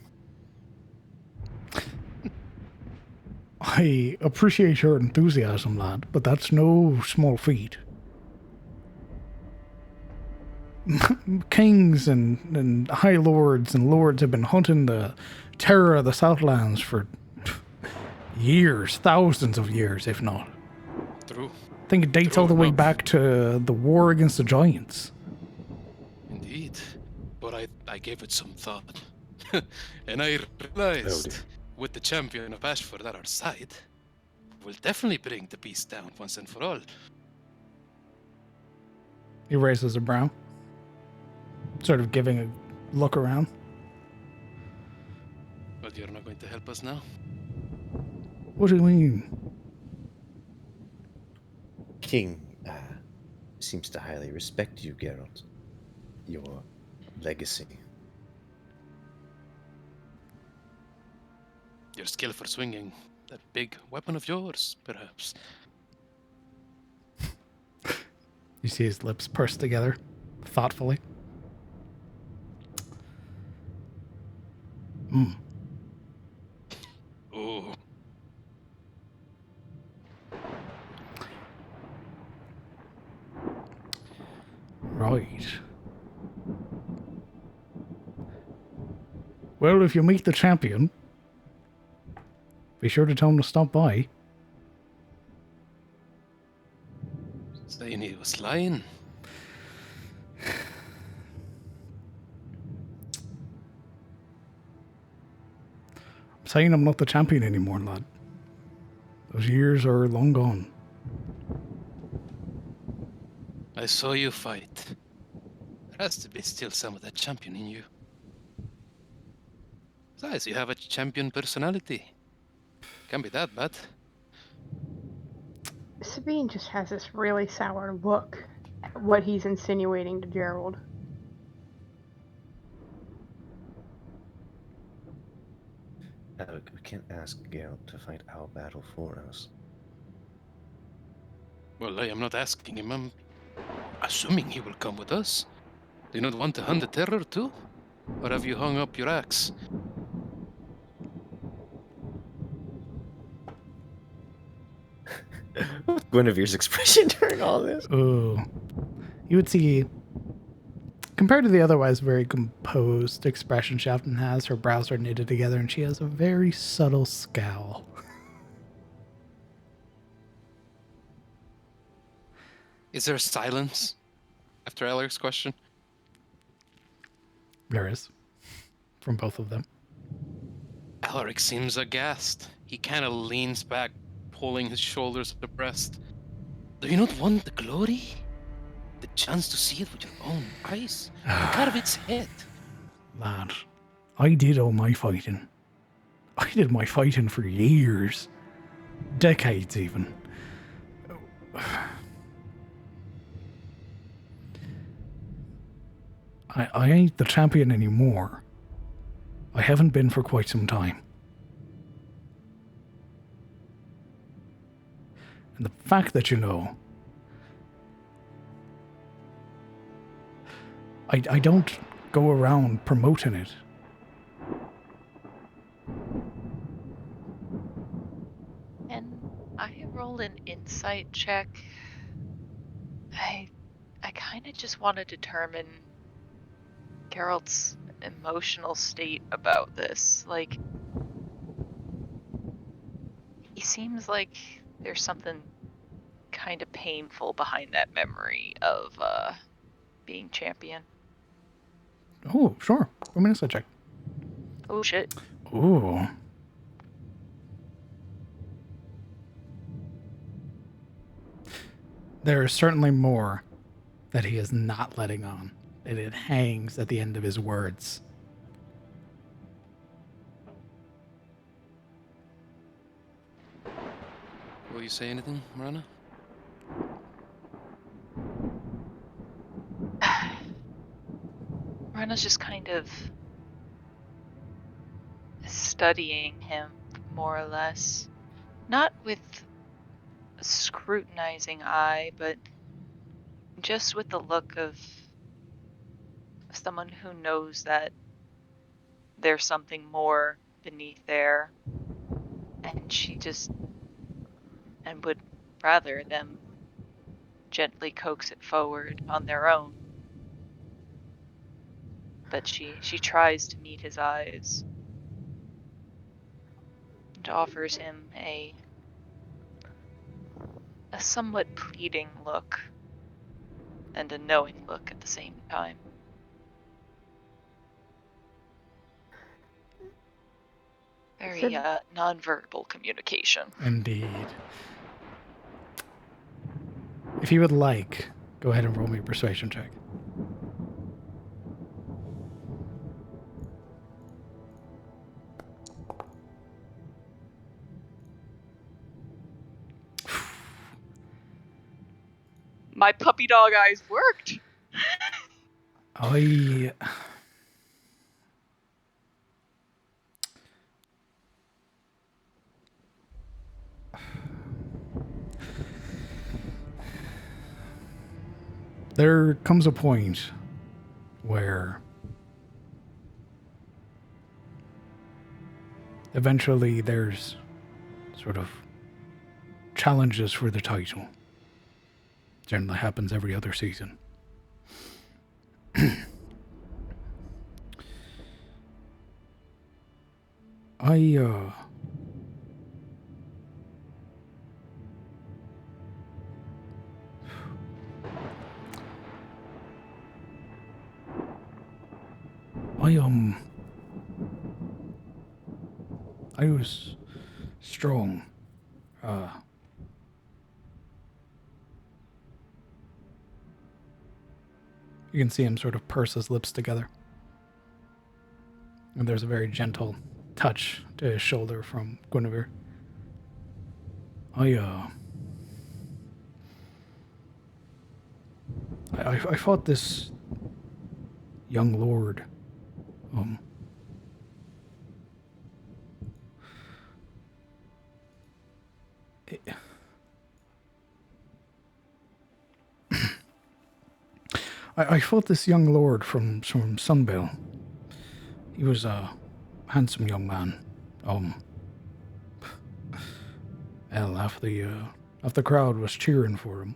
I appreciate your enthusiasm, lad, but that's no small feat. Kings and high lords and lords have been hunting the terror of the Southlands for years, thousands of years, if not. True. I think it dates all the way back to the war against the giants. Indeed. But I gave it some thought. And I realized, with the champion of Ashford at our side, we'll definitely bring the beast down once and for all. He raises a brow, sort of giving a look around. But you're not going to help us now? What do you mean? King seems to highly respect you, Geralt. Your legacy. Your skill for swinging that big weapon of yours, perhaps. You see his lips pursed together, thoughtfully. Oh. Right. Well, if you meet the champion, be sure to tell him to stop by. Saying he was lying. I'm saying I'm not the champion anymore, lad. Those years are long gone. I saw you fight. There has to be still some of that champion in you. Besides, you have a champion personality. Can't be that bad. Sabine just has this really sour look at what he's insinuating to Gerald. We can't ask Geralt to fight our battle for us. Well, I am not asking him. I'm assuming he will come with us. Do you not want to hunt the terror too? Or have you hung up your axe? Guinevere's expression during all this. Ooh. You would see, compared to the otherwise very composed expression she often has, her brows are knitted together and she has a very subtle scowl. Is there silence after Alaric's question? There is. From both of them. Alaric seems aghast. He kind of leans back, pulling his shoulders abreast. Do you not want the glory? The chance to see it with your own eyes? And carve its head? Lad, I did all my fighting. I did my fighting for years. Decades, even. I ain't the champion anymore. I haven't been for quite some time. And the fact that you know, I don't go around promoting it. And I roll an insight check. I kind of just want to determine Geralt's emotional state about this. Like, he seems like there's something kind of painful behind that memory of being champion. Oh, sure. 1 minute, I check. Oh shit. Ooh. There is certainly more that he is not letting on. And it hangs at the end of his words. Will you say anything, Marana? Rena's just kind of studying him, more or less. Not with a scrutinizing eye, but just with the look of someone who knows that there's something more beneath there. And she just, and would rather them gently coax it forward on their own. But she tries to meet his eyes and offers him a somewhat pleading look and a knowing look at the same time. Very nonverbal communication. Indeed. If you would like, go ahead and roll me a persuasion check. My puppy dog eyes worked. There comes a point where eventually there's sort of challenges for the title. Generally happens every other season. I was strong. You can see him sort of purse his lips together. And there's a very gentle touch to his shoulder from Guinevere. I fought this young lord. I fought this young lord from Sunbell. He was a handsome young man. Hell, half the crowd was cheering for him.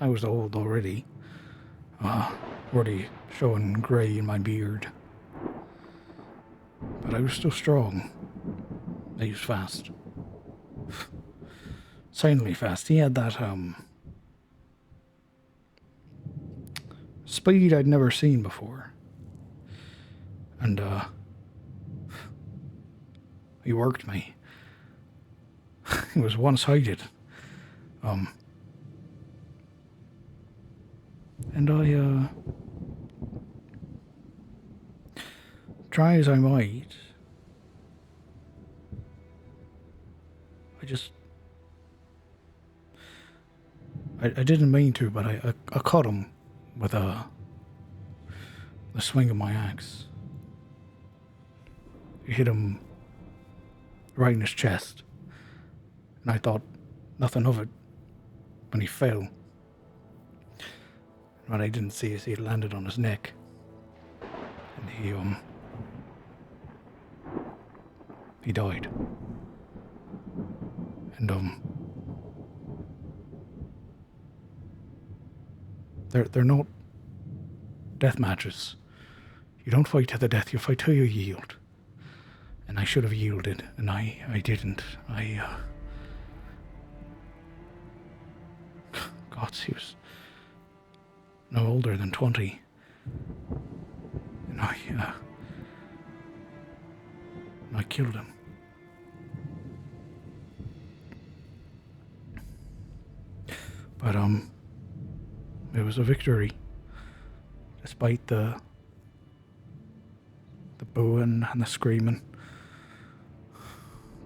I was old already. Already showing grey in my beard. But I was still strong. He was fast. Insanely fast. He had that, speed I'd never seen before. And, he worked me. He was one-sided. And I, try as I might, I didn't mean to, but I caught him with the swing of my axe. It hit him right in his chest, and I thought nothing of it when he fell. What I didn't see is he landed on his neck, and he died. And they're not death matches. You don't fight to the death, you fight till you yield. And I should have yielded, and I didn't. God, he was no older than 20. And I killed him. But, it was a victory. Despite the booing and the screaming.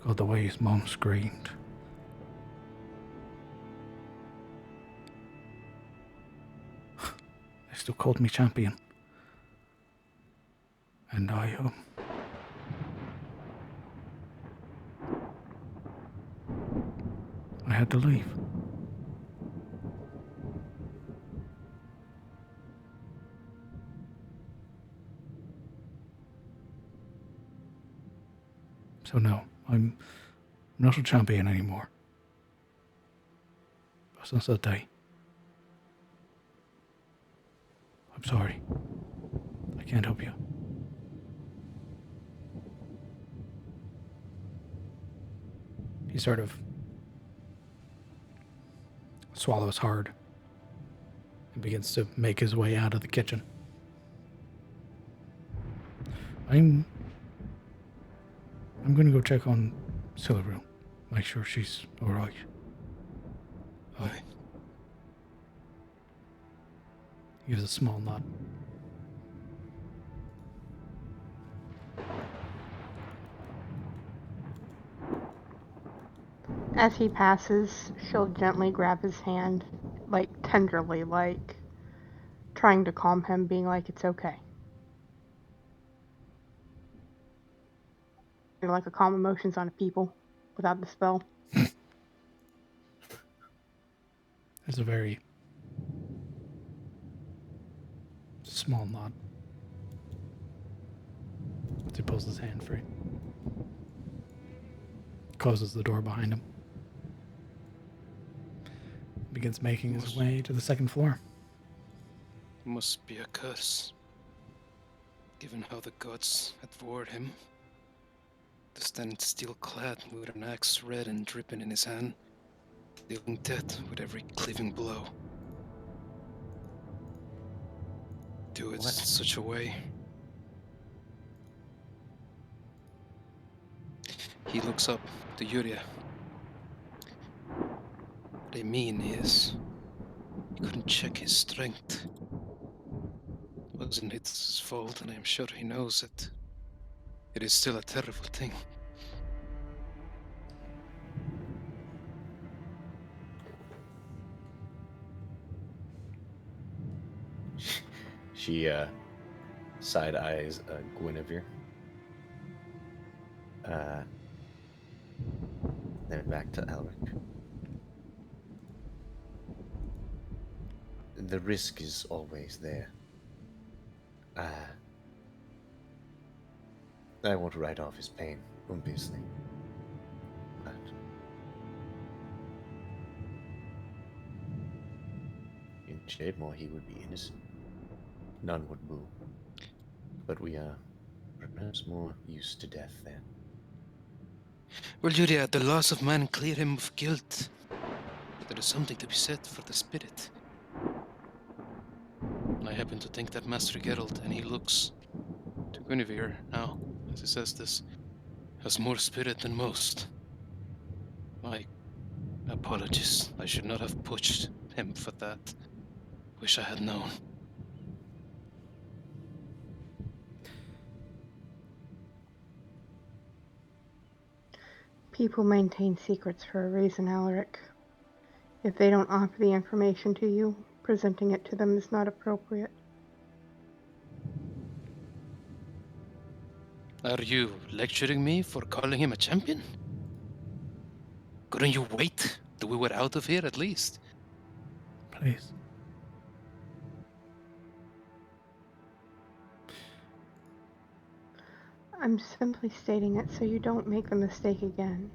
God, the way his mom screamed. They still called me champion. And I had to leave. So no, I'm not a champion anymore. Since that day. I'm sorry. I can't help you. He sort of swallows hard and begins to make his way out of the kitchen. I'm gonna go check on Silveril. Make sure she's alright. Aye. He gives a small nod. As he passes, she'll gently grab his hand, like tenderly, like trying to calm him, being like, it's okay. You're like a calm emotions on a people without the spell. There's a very small nod. As he pulls his hand free. Closes the door behind him. Begins making his way to the second floor. Must be a curse. Given how the gods had warred him. To stand steel clad with an axe red and dripping in his hand, dealing death with every cleaving blow. Do it in such a way. He looks up to Yuria. What I mean is, he couldn't check his strength. It wasn't his fault, and I'm sure he knows it. It is still a terrible thing. She side eyes Guinevere. Then back to Alric. The risk is always there. I want to write off his pain, obviously. But in Shademore, he would be innocent. None would boo. But we are perhaps more used to death then. Will Yuria, the loss of man clear him of guilt? There is something to be said for the spirit. I happen to think that Master Geralt, and he looks to Guinevere now, as he says this, has more spirit than most. My apologies. I should not have pushed him for that. Wish I had known. People maintain secrets for a reason, Alaric. If they don't offer the information to you, presenting it to them is not appropriate. Are you lecturing me for calling him a champion? Couldn't you wait till we were out of here at least? Please. I'm simply stating it so you don't make the mistake again.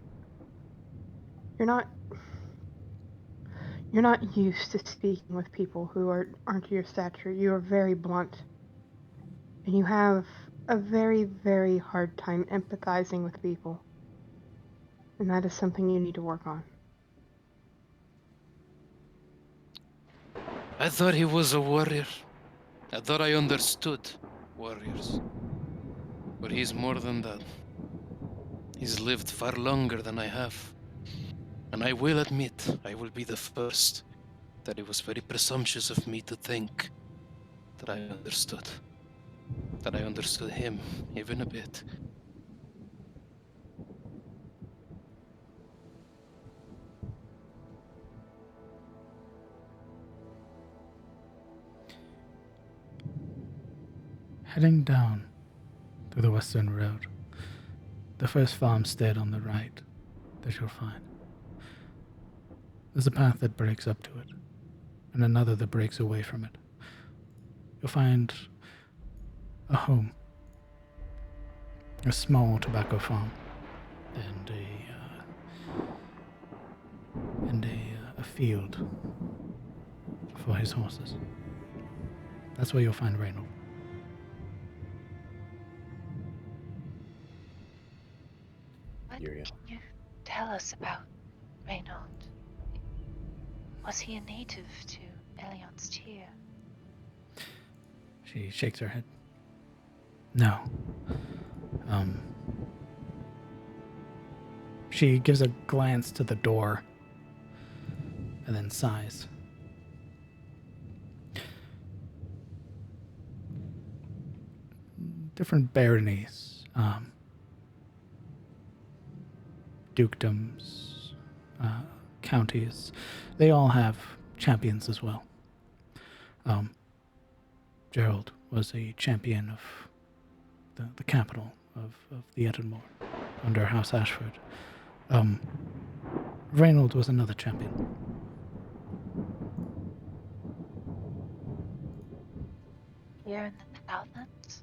You're not used to speaking with people who aren't your stature. You are very blunt. And you have a very, very hard time empathizing with people. And that is something you need to work on. I thought he was a warrior. I thought I understood warriors. But he's more than that. He's lived far longer than I have. And I will admit, I will be the first, that it was very presumptuous of me to think that I understood. That I understood him, even a bit. Heading down through the western road, the first farmstead on the right that you'll find. There's a path that breaks up to it, and another that breaks away from it. You'll find a home, a small tobacco farm, and a field for his horses. That's where you'll find Reynold. What Yuria. can you tell us about Reynold? Was he a native to Elion's Tier? She shakes her head. No. She gives a glance to the door and then sighs. Different baronies, dukedoms, counties, they all have champions as well. Gerald was a champion of the capital of the Edenmore under House Ashford. Reynold was another champion. Here in the Southlands?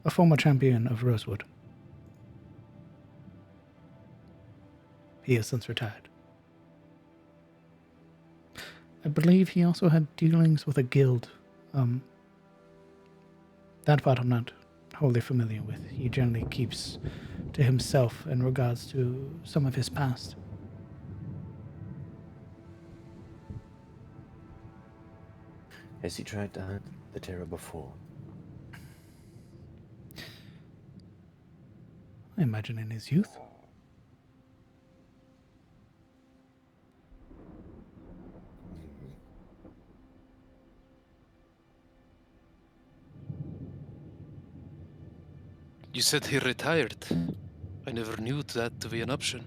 A former champion of Rosewood. He has since retired. I believe he also had dealings with a guild. That part I'm not wholly familiar with. He generally keeps to himself in regards to some of his past. Has he tried to hunt the Terror before? I imagine in his youth. You said he retired. I never knew that to be an option.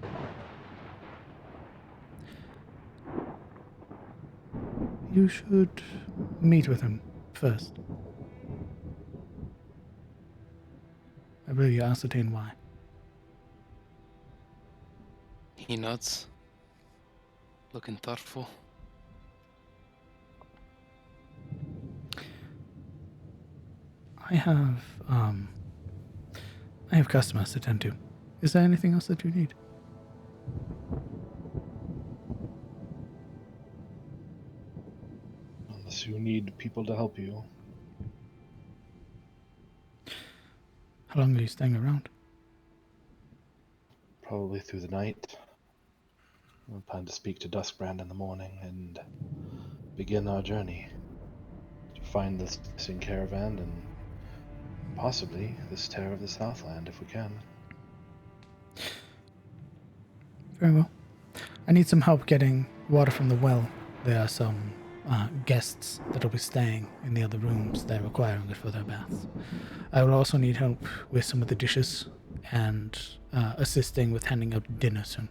You should meet with him first. I believe you ascertain why. He nods, looking thoughtful. I have customers to tend to. Is there anything else that you need? Unless you need people to help you. How long are you staying around? Probably through the night. We'll plan to speak to Duskbrand in the morning and begin our journey to find this missing caravan and possibly this Terror of the Southland if we can. Very well. I need some help getting water from the well. There are some guests that will be staying in the other rooms. They're requiring it for their baths. I will also need help with some of the dishes and assisting with handing out dinner soon.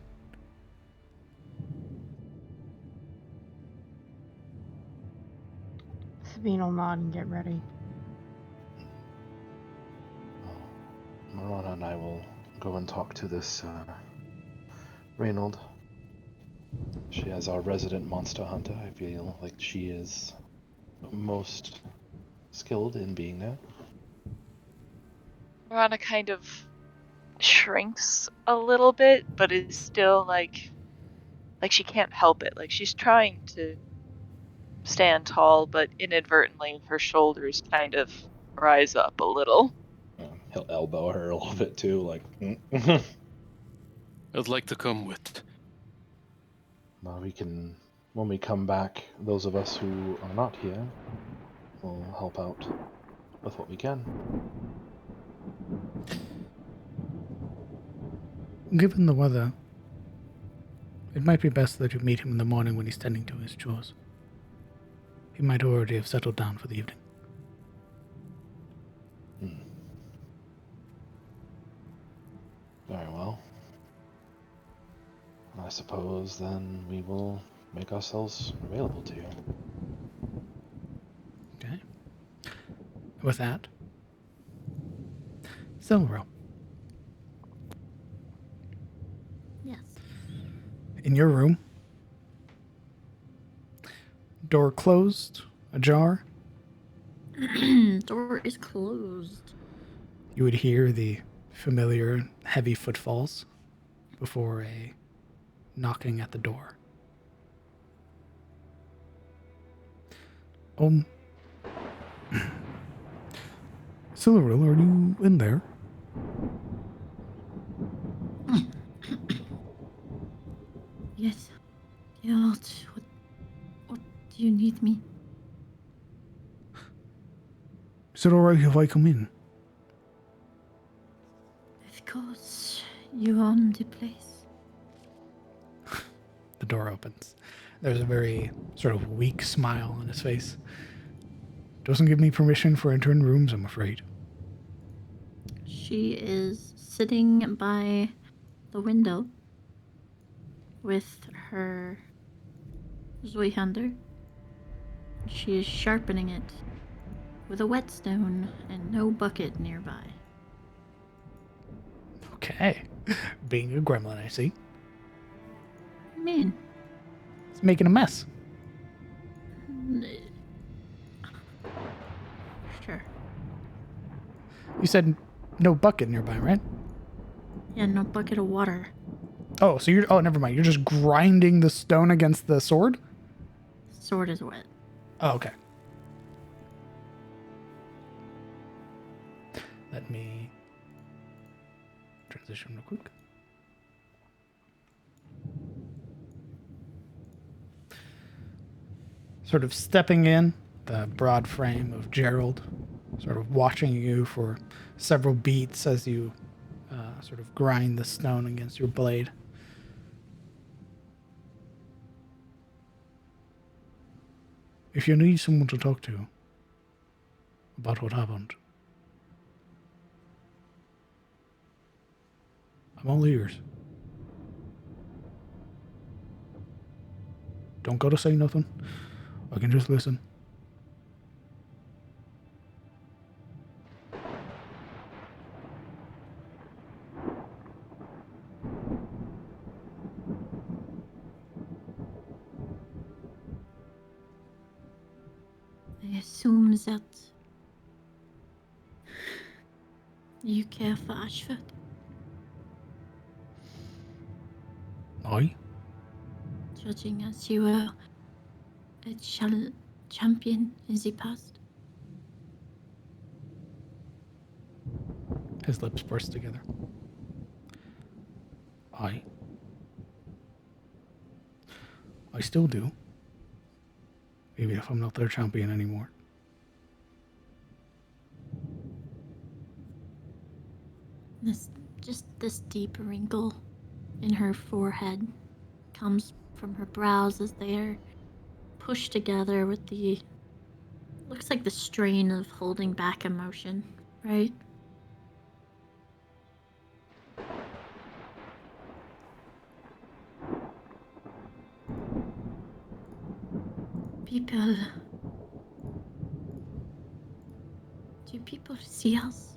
Sabine will nod and get ready. Marana and I will go and talk to this Reynold. She is our resident monster hunter. I feel like she is most skilled in being there. Marana kind of shrinks a little bit, but is still like she can't help it. Like she's trying to stand tall, but inadvertently her shoulders kind of rise up a little. He'll elbow her a little bit too, like. I'd like to come with. Well, we can, when we come back, those of us who are not here will help out with what we can. Given the weather, it might be best that you meet him in the morning when he's tending to his chores. He might already have settled down for the evening. Very well. I suppose then we will make ourselves available to you. Okay. With that, Silvero, Yes. in your room, door closed, ajar, Door is closed. you would hear the familiar heavy footfalls before a knocking at the door. Silveril, are you in there? Yes. Geralt, what do you need me? Is it alright if I come in? Of course, you own the place. The door opens. There's a very sort of weak smile on his face. Doesn't give me permission for entering rooms, I'm afraid. She is sitting by the window with her Zweihander. She is sharpening it with a whetstone and no bucket nearby. Okay. Being a gremlin, I see. Man, It's making a mess. sure. You said no bucket nearby, right? Yeah, no bucket of water. Oh, so you're... Oh, never mind. You're just grinding the stone against the sword? Sword is wet. Oh, okay. Let me transition real quick. Sort of stepping in, the broad frame of Gerald, sort of watching you for several beats as you sort of grind the stone against your blade. If you need someone to talk to about what happened, I'm all ears. Don't gotta say nothing. I can just listen. I assume that you care for Ashford. Aye? Judging as you were a champion in the past. His lips burst together. Aye. I still do. Even if I'm not their champion anymore. This deep wrinkle in her forehead comes from her brows as they are pushed together with the... looks like the strain of holding back emotion, right? People... Do people see us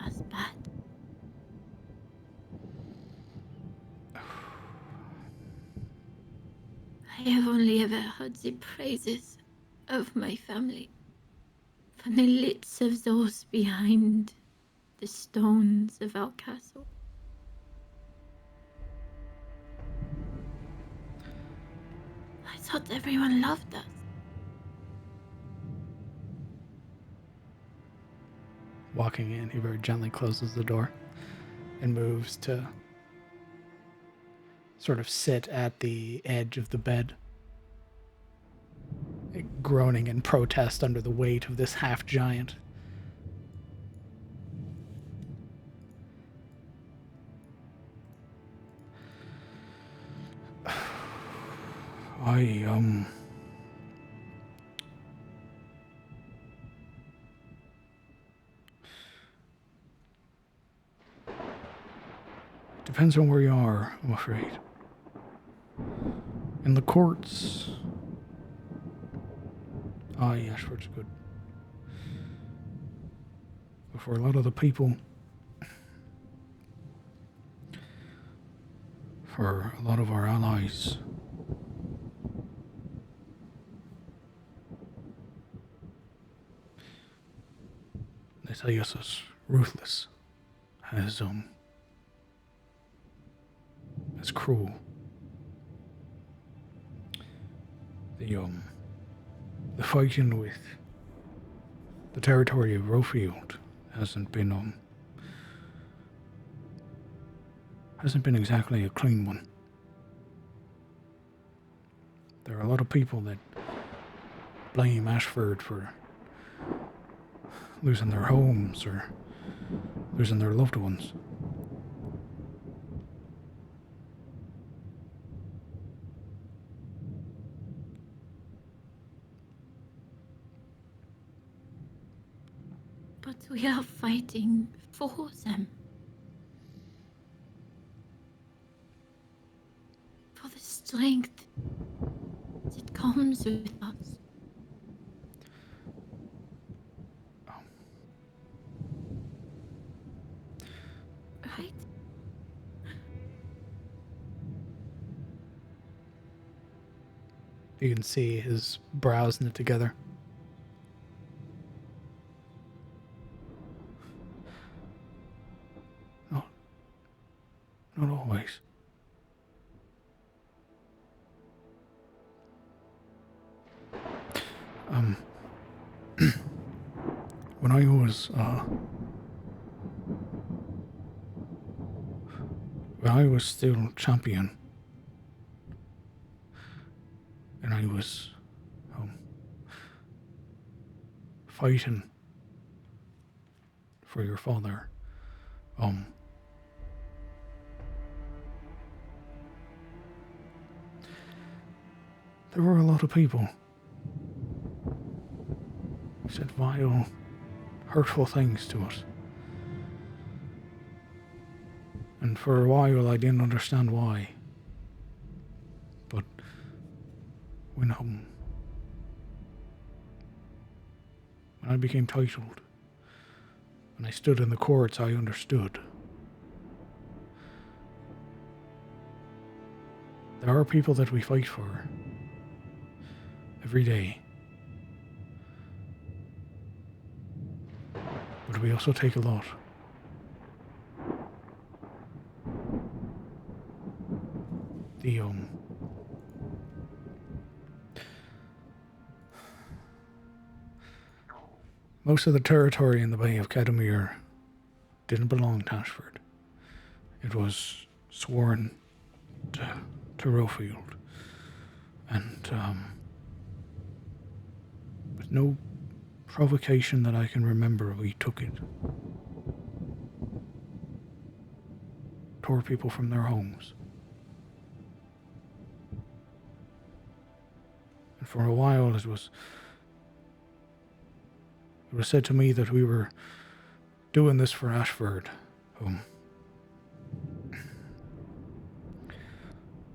as bad? I have only ever heard the praises of my family from the lips of those behind the stones of our castle. I thought everyone loved us. Walking in, he very gently closes the door and moves to sort of sit at the edge of the bed, groaning in protest under the weight of this half giant. Depends on where you are, I'm afraid. In the courts. Aye, Ashford's good. But for a lot of the people, for a lot of our allies, they tell us as ruthless, as cruel. The fighting with the territory of Rofield hasn't been exactly a clean one. There are a lot of people that blame Ashford for losing their homes or losing their loved ones. But we are fighting for them. For the strength that comes with us. Right? You can see his brows knit together. Not always. When I was still champion, and I was fighting for your father, there were a lot of people who said vile, hurtful things to us. And for a while I didn't understand why. But when I became titled, when I stood in the courts, I understood. There There are people that we fight for every day. But we also take a lot. The, most of the territory in the Bay of Cadamir didn't belong to Ashford. It was sworn to Rofield. And, with no provocation that I can remember, we took it. Tore people from their homes. And for a while it was said to me that we were doing this for Ashford.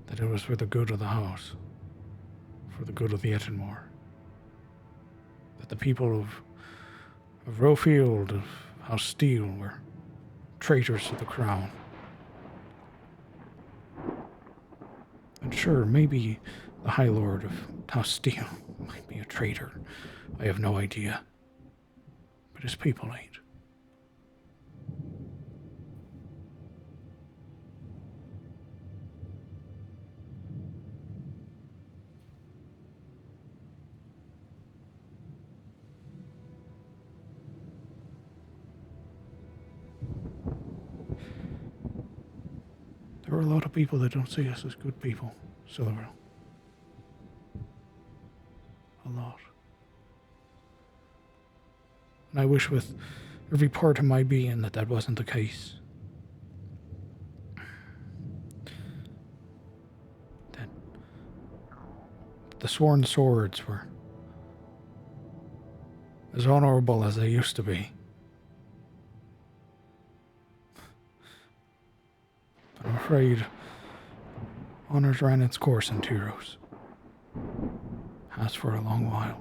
That it was for the good of the house. For the good of the Ettenmore. That the people of Rofield, of House Steele, were traitors to the crown. And sure, maybe the High Lord of House Steele might be a traitor. I have no idea. But his people ain't. There are a lot of people that don't see us as good people, Silver. A lot. And I wish with every part of my being that wasn't the case. That the sworn swords were as honorable as they used to be. But I'm afraid honor's ran its course in Tyros. Has for a long while.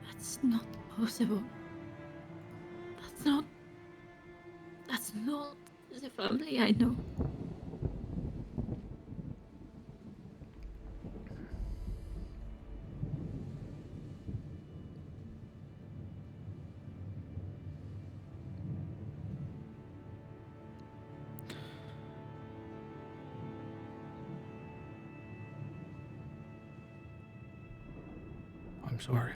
That's not possible. That's not the family I know. I'm sorry.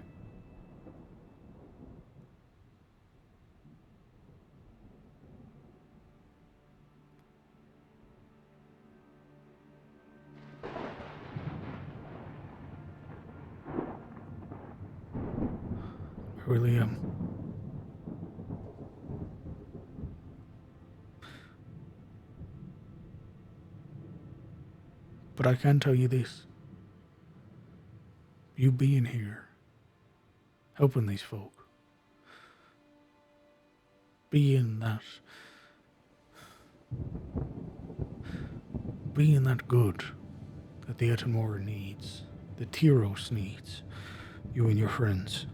I really am. But I can tell you this. You being here, helping these folk, being that good that the Ettenmore needs, that Tyros needs, you and your friends.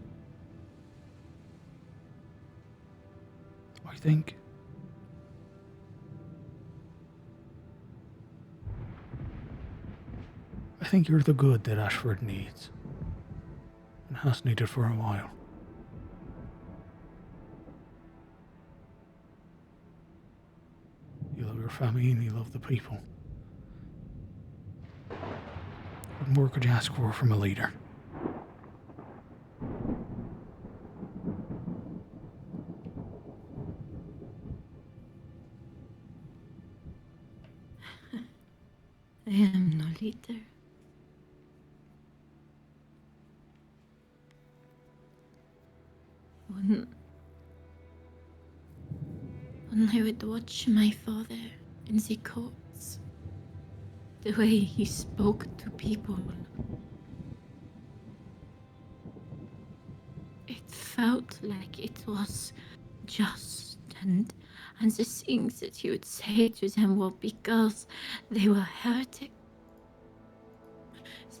I think you're the good that Ashford needs, and has needed for a while. You love your family and you love the people. What more could you ask for from a leader? I am no leader. When I would watch my father in the courts, the way he spoke to people, it felt like it was just, and the things that he would say to them were because they were heretic.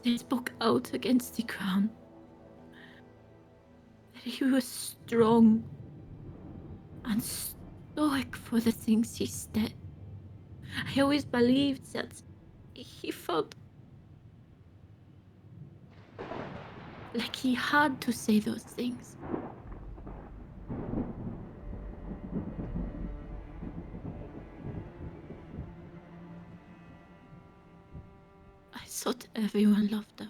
They spoke out against the crown. That he was strong and stoic for the things he said. I always believed that he felt like he had to say those things. I thought everyone loved us.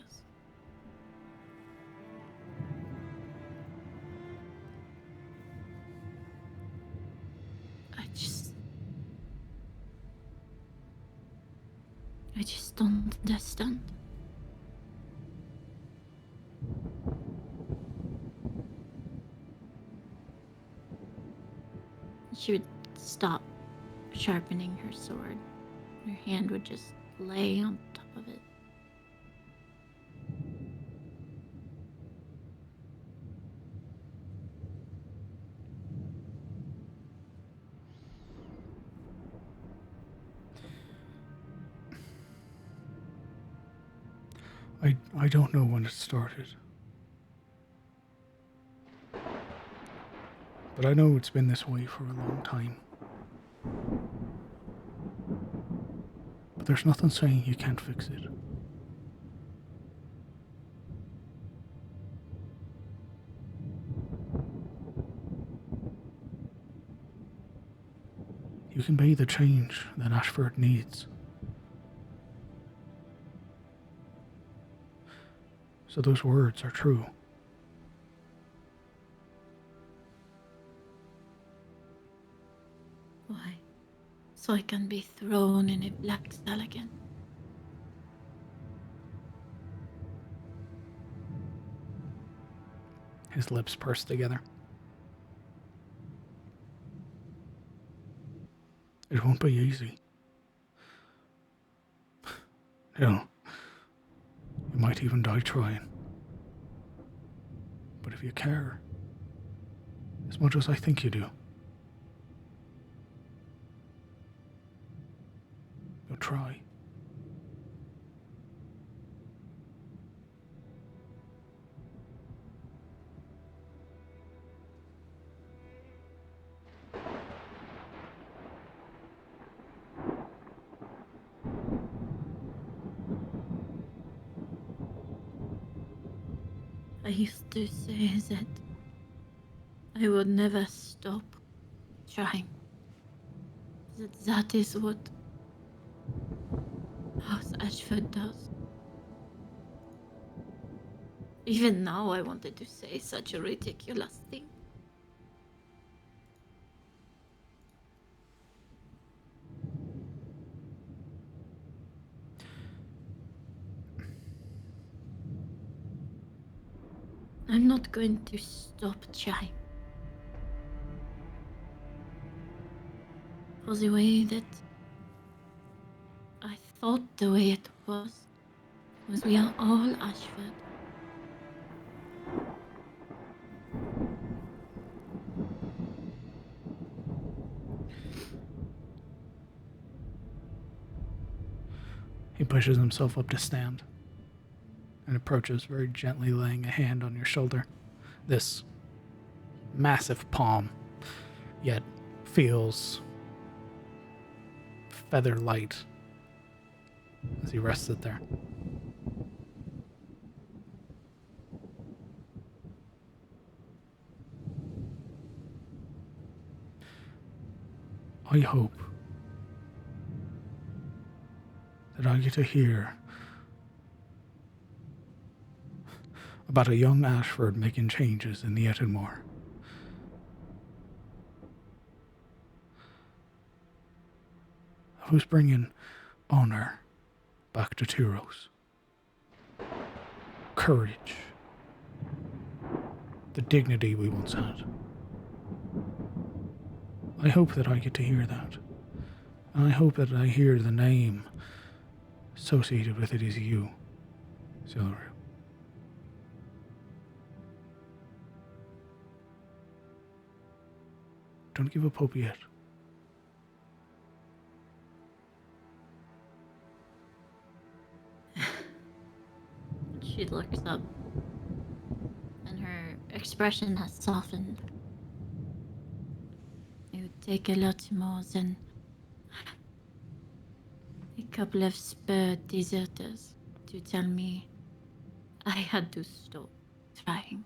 I just don't understand. She would stop sharpening her sword. Her hand would just lay on top of it. I don't know when it started. But I know it's been this way for a long time. But there's nothing saying you can't fix it. You can be the change that Ashford needs. So those words are true. Why? So I can be thrown in a black cell again. His lips pursed together. It won't be easy. Hell, you might even die trying. But if you care, as much as I think you do, you'll try. I used to say that I would never stop trying. That is what House Ashford does. Even now I wanted to say such a ridiculous thing. I'm not going to stop trying. For the way that I thought the way it was we are all Ashford. He pushes himself up to stand and approaches, very gently laying a hand on your shoulder. This massive palm, yet feels feather light as he rests it there. I hope that I get to hear about a young Ashford making changes in the Ettenmore. Who's bringing honor back to Tyros? Courage. The dignity we once had. I hope that I get to hear that. And I hope that I hear the name associated with it is you, Siluru. Don't give up hope yet. She looks up, and her expression has softened. It would take a lot more than a couple of spurred deserters to tell me I had to stop trying.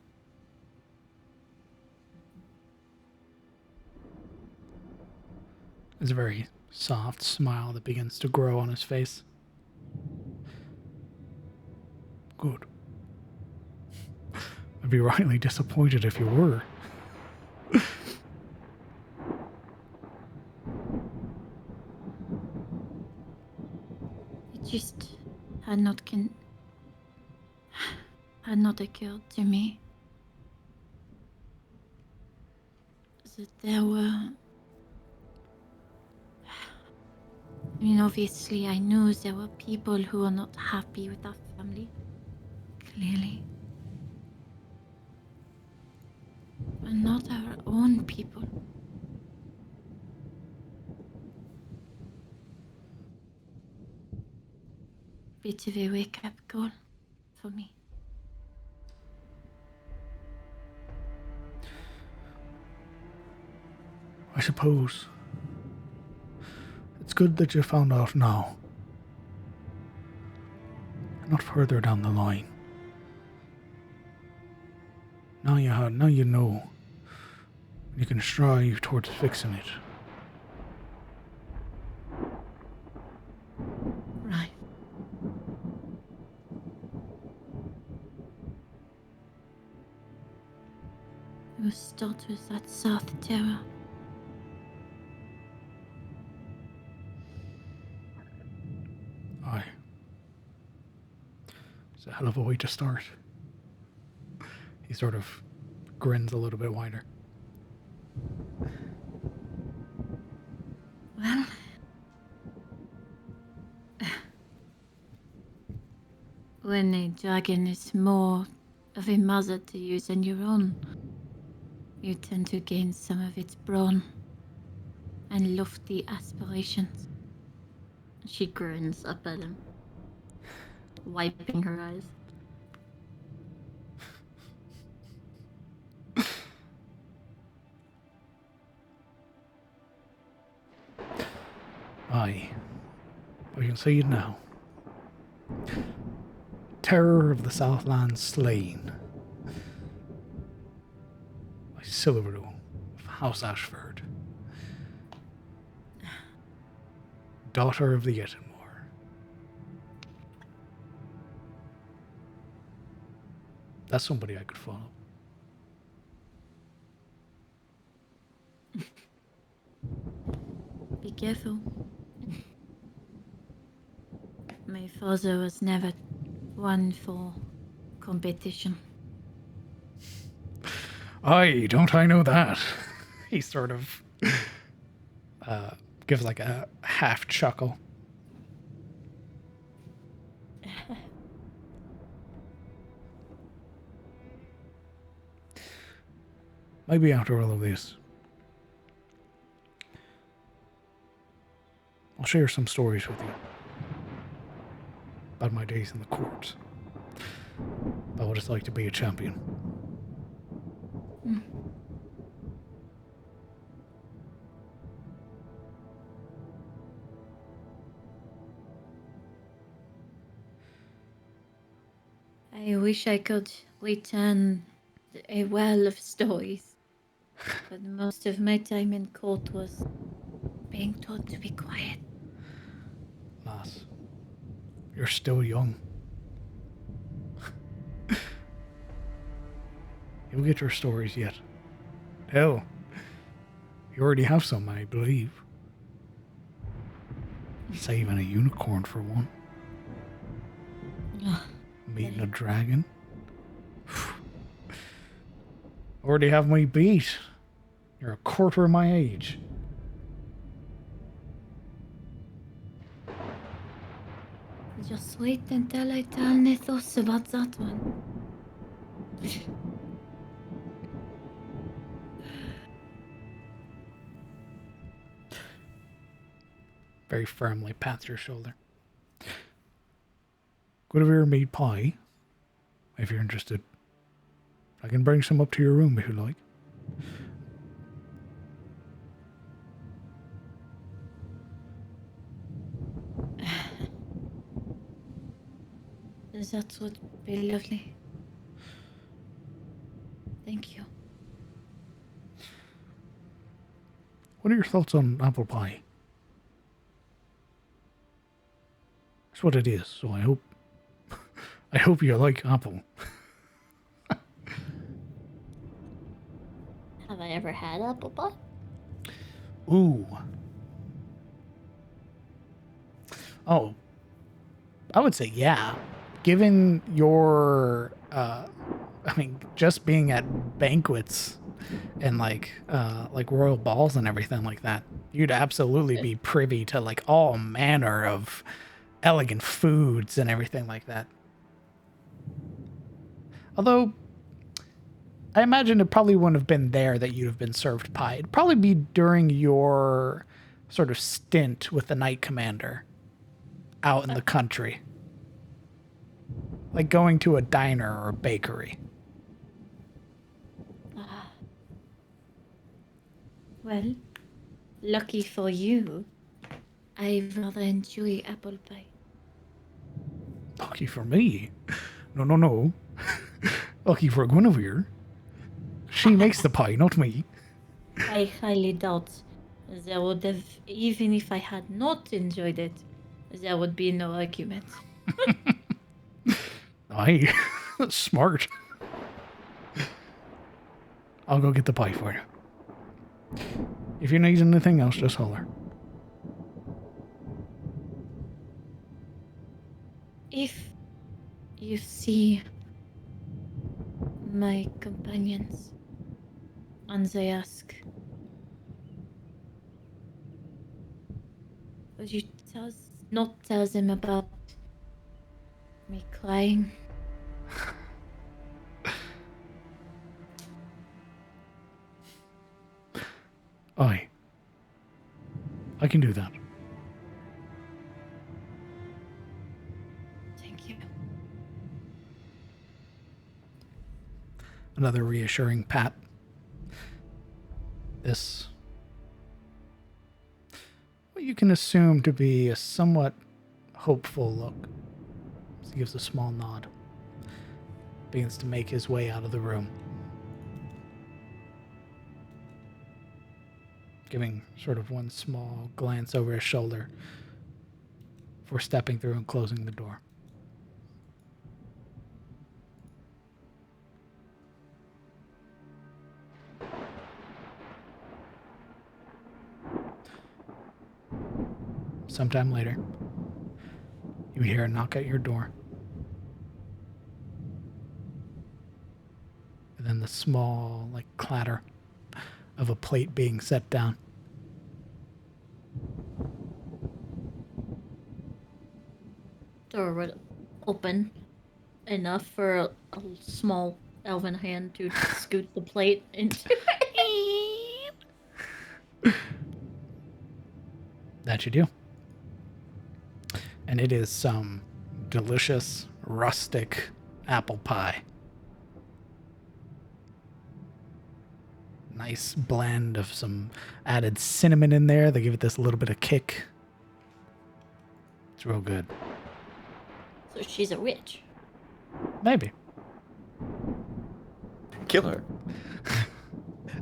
There's a very soft smile that begins to grow on his face. Good. I'd be rightly disappointed if you were. It just had not occurred to me that there were. I mean, obviously, I knew there were people who were not happy with our family. Clearly. But not our own people. Bit of a wake-up call for me. I suppose it's good that you found out now. Not further down the line. Now you know. You can strive towards fixing it. Right. Who start with that South Terror? Aye. It's a hell of a way to start. He sort of grins a little bit wider. Well, when a dragon is more of a mother to you than your own, you tend to gain some of its brawn and lofty aspirations. She grins up at him, wiping her eyes. Aye. I can see it now. Terror of the Southland slain. By Silverdoe of House Ashford. Daughter of the Ettenmore. That's somebody I could follow. Be careful. My father was never one for competition. Aye, don't I know that? He sort of gives like a half chuckle. Maybe after all of this, I'll share some stories with you about my days in the court, about what it's like to be a champion. I wish I could return a well of stories, but most of my time in court was being told to be quiet. Lass, you're still young. You'll get your stories yet. Hell, you already have some, I believe. Saving a unicorn for one. Meeting a dragon. Already have me beat. You're a quarter of my age. Just wait until I tell Nithos about that one. Very firmly pats your shoulder. Good of your meat pie. if you're interested. I can bring some up to your room if you like. That would be lovely. Thank you. What are your thoughts on apple pie? That's what it is, so I hope you like apple. Have I ever had apple pie? Ooh. Oh. I would say yeah. Given your just being at banquets and like royal balls and everything like that, you'd absolutely be privy to like all manner of elegant foods and everything like that. Although I imagine it probably wouldn't have been there that you'd have been served pie. It'd probably be during your sort of stint with the Knight Commander out in the country. Like going to a diner or a bakery. Well, lucky for you, I rather enjoy apple pie. Lucky for me? No. Lucky for Guinevere. She makes the pie, not me. I highly doubt there would have, even if I had not enjoyed it, there would be no argument. Aye, that's smart. I'll go get the pie for you. If you need anything else, just holler. If you see my companions and they ask, would you not tell them about me crying? Aye. I can do that. Thank you. Another reassuring pat. This, what you can assume to be a somewhat hopeful look. He gives a small nod. Begins to make his way out of the room. Giving sort of one small glance over his shoulder before stepping through and closing the door. Sometime later, you hear a knock at your door. And then the small, like, clatter of a plate being set down. Door would open enough for a small elven hand to scoot the plate into That you do. And it is some delicious, rustic apple pie. Nice blend of some added cinnamon in there. They give it this little bit of kick. It's real good. So she's a witch. Maybe. Kill her.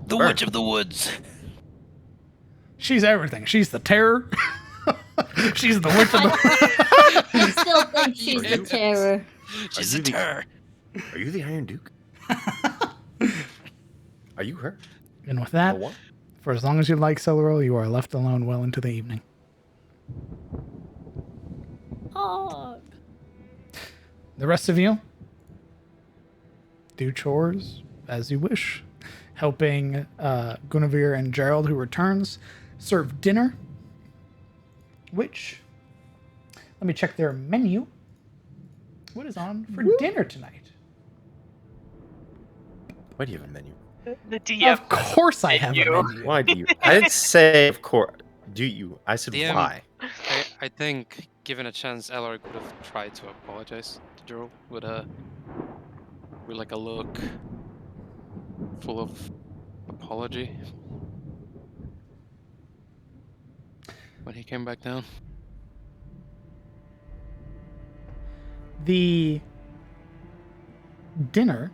The Witch of the Woods. She's everything. She's the terror. She's the witch of the... I still think she's the terror. She's a terror. Are you the Iron Duke? Are you her? And with that, The what? for as long as you like Celeral, you are left alone well into the evening. Oh. The rest of you do chores as you wish, helping Guinevere and Gerald, who returns, serve dinner, which, let me check their menu. What is on for dinner tonight? Why do you have a menu? The DM. Of course I have a menu. menu. Why do you? I didn't say of course. Do you? I said DM. why. I think, given a chance, Elric would have tried to apologize to Joel with a with like a look full of apology when he came back down. The dinner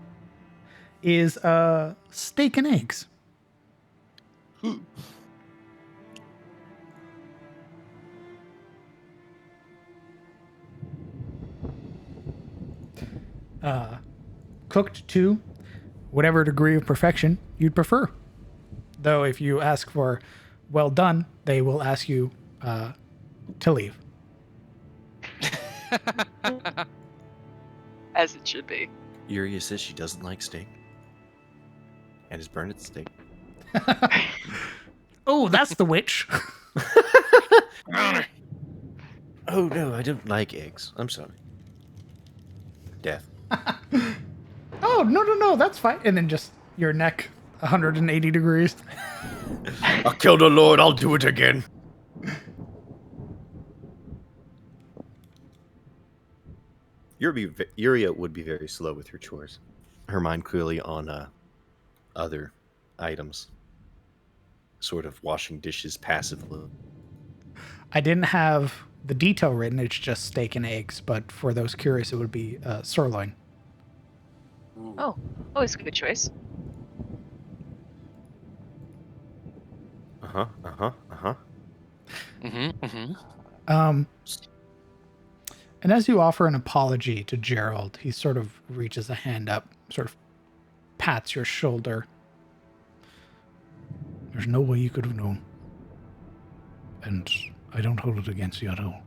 is steak and eggs. Cooked to whatever degree of perfection you'd prefer. Though if you ask for well done, they will ask you to leave. As it should be. Yuria says she doesn't like steak. And is burned at the stake. Oh, that's the witch. Oh no, I don't like eggs. I'm sorry. Death. Oh, no, that's fine. And then just your neck 180 degrees. I killed a lord, I'll do it again. Yuria would be very slow with her chores. Her mind clearly on other items. Sort of washing dishes passively. I didn't have the detail written. It's just steak and eggs. But for those curious, it would be sirloin. Oh, always a good choice. And as you offer an apology to Gerald, he sort of reaches a hand up, sort of pats your shoulder. There's no way you could have known. And I don't hold it against you at all.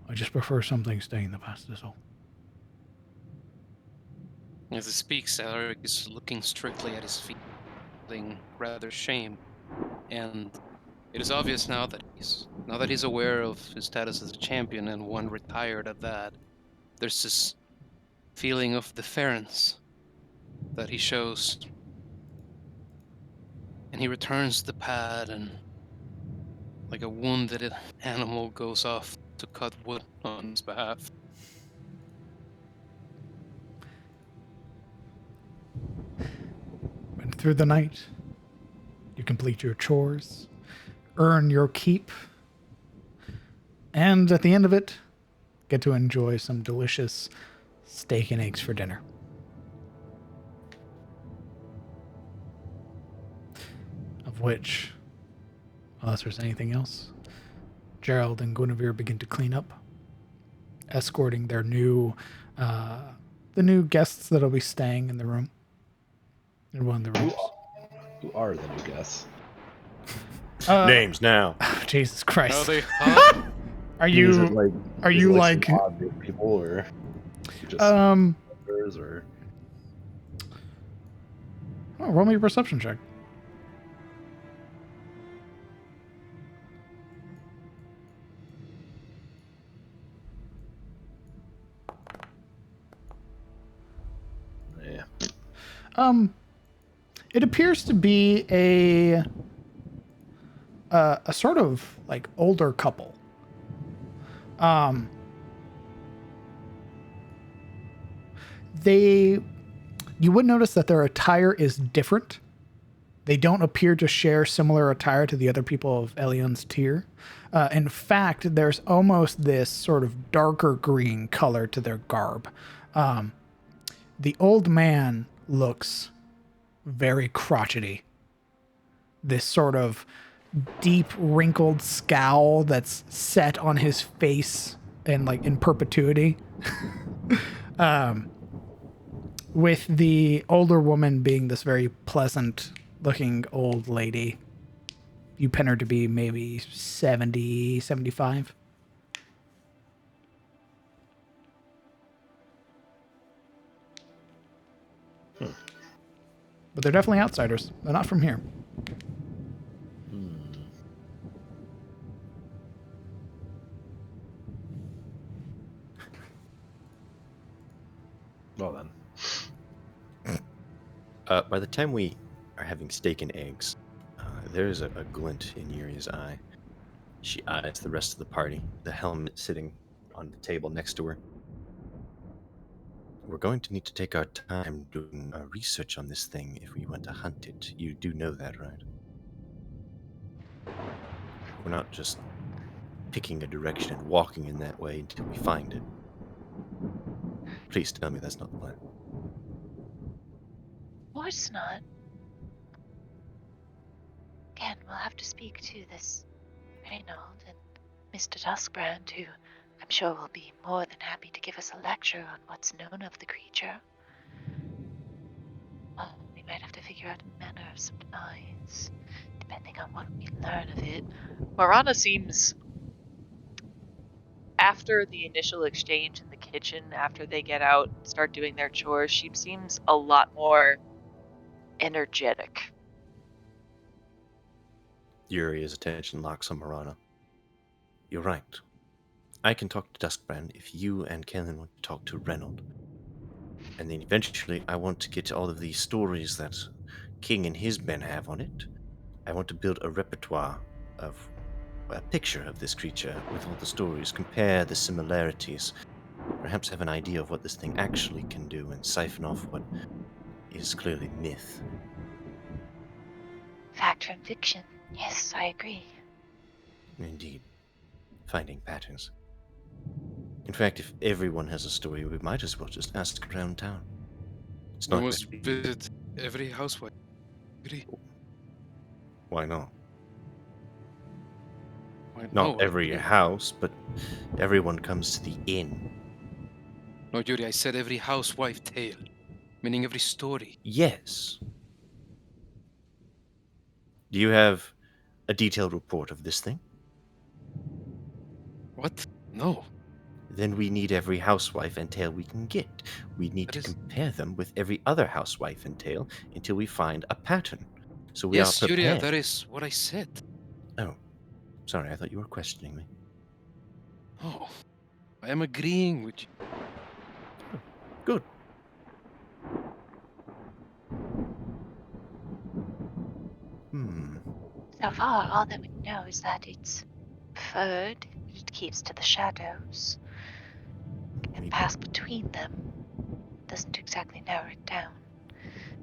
I just prefer something staying in the past, is all. As he speaks, Alaric is looking strictly at his feet, feeling rather shame. And it is obvious now that he's aware of his status as a champion and one retired at that, there's this feeling of deference that he shows. And he returns the pad and like a wounded animal goes off to cut wood on his behalf. And through the night, you complete your chores, earn your keep, and at the end of it, get to enjoy some delicious steak and eggs for dinner. Of which, unless there's anything else, Gerald and Guinevere begin to clean up, escorting their the new guests that'll be staying in the room. In one of the rooms. Who are the new guests? Names now. Jesus Christ. Are they Are Is you it like, are is it you like like some obvious people or just members or roll me a perception check. yeah. It appears to be a sort of like older couple. You would notice that their attire is different. They don't appear to share similar attire to the other people of Elion's tier. In fact, there's almost this sort of darker green color to their garb. The old man looks very crotchety. This sort of deep wrinkled scowl that's set on his face and like in perpetuity. With the older woman being this very pleasant looking old lady. You pin her to be maybe 70, 75. But they're definitely outsiders. They're not from here. Well then. By the time we are having steak and eggs, there's a glint in Yuri's eye. She eyes the rest of the party, the helmet sitting on the table next to her. we're going to need to take our time doing research on this thing if we want to hunt it. You do know that, right? We're not just picking a direction and walking in that way until we find it. Please tell me that's not the plan. Of course not. Again, we'll have to speak to this Reynold and Mr. Duskbrand, who I'm sure will be more than happy to give us a lecture on what's known of the creature. We might have to figure out a manner of supplies, depending on what we learn of it. Marana seems, after the initial exchange in the kitchen, after they get out and start doing their chores, she seems a lot more energetic. Yuri's attention locks on Marana. You're right. I can talk to Duskbrand if you and Kellen want to talk to Reynold. And then eventually I want to get all of the stories that King and his men have on it. I want to build a repertoire of a picture of this creature with all the stories, compare the similarities, perhaps have an idea of what this thing actually can do, and siphon off what is clearly myth. Fact from fiction. Yes, I agree. Indeed. Finding patterns. In fact, if everyone has a story, we might as well just ask around town. It's We not going must to be... visit every housewife. Agree? Why not? Why Not no, every agree. house, but everyone comes to the inn. No, Yuri, I said every housewife tale, meaning every story. Yes. Do you have a detailed report of this thing? What? No. Then we need every housewife and tale we can get. We need That to is- compare them with every other housewife and tale until we find a pattern. So we Yes, are Yuri, prepared. that is what I said. Oh, sorry, I thought you were questioning me. Oh, I am agreeing with you. Good. So far, all that we know is that it's furred, it keeps to the shadows, and pass between them. Doesn't exactly narrow it down.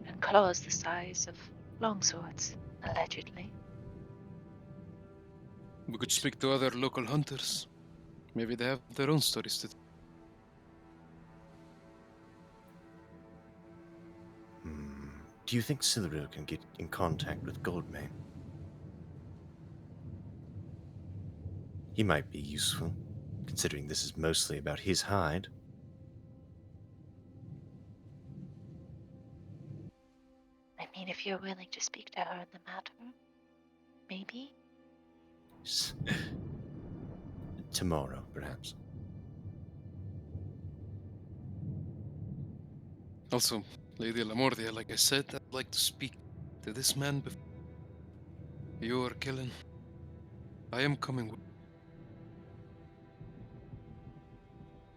And claws the size of longswords, allegedly. We could speak to other local hunters. Maybe they have their own stories to tell. Do you think Silveril can get in contact with Goldmane? He might be useful, considering this is mostly about his hide. I mean, if you're willing to speak to her in the matter, maybe? Tomorrow, perhaps. Also, Lady Lamordia, like I said, I'd like to speak to this man before you or Kellen. I am coming with.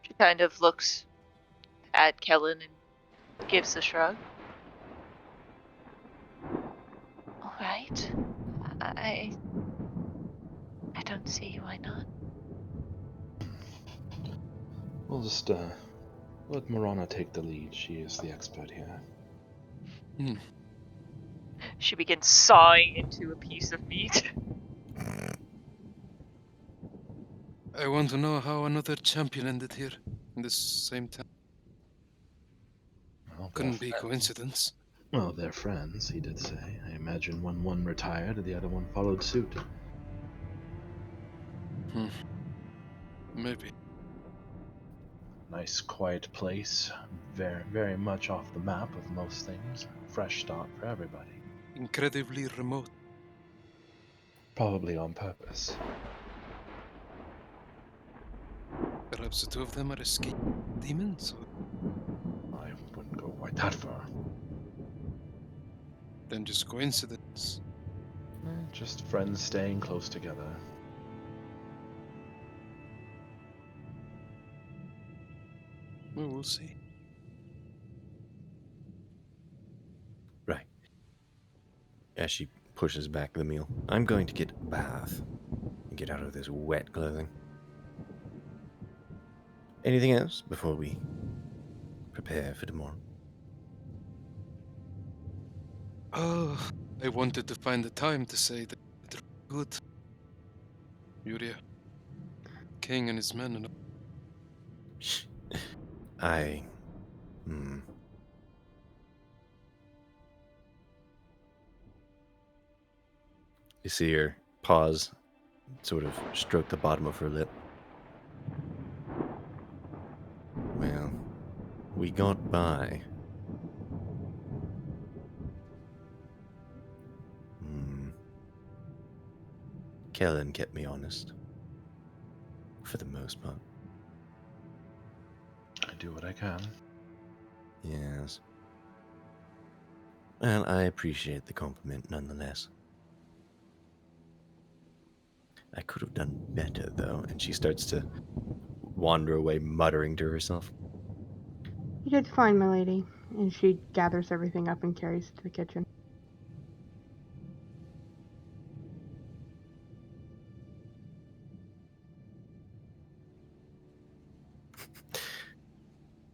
She kind of looks at Kellen and gives a shrug. All right. I don't see why not. We'll just let Marana take the lead. She is the expert here. She begins sawing into a piece of meat. I want to know how another champion ended here in this same town. Well, Couldn't be coincidence. Well, they're friends, he did say. I imagine when one retired, the other one followed suit. Maybe. Nice, quiet place. Very, very much off the map of most things. Fresh start for everybody. Incredibly remote. Probably on purpose. Perhaps the two of them are escaped demons? Or I wouldn't go quite that far. then just coincidence. Just friends staying close together. Well, we'll see. Right. As she pushes back the meal, I'm going to get a bath and get out of this wet clothing. Anything else before we prepare for tomorrow? Oh, I wanted to find the time to say that it good. Yuria, king and his men and I. Hmm. You see her pause, sort of stroke the bottom of her lip. Well, we got by. Kellen kept me honest. For the most part. I do what I can. Yes. Well, I appreciate the compliment nonetheless. I could have done better, though, and she starts to wander away, muttering to herself. You did fine, milady. And she gathers everything up and carries it to the kitchen.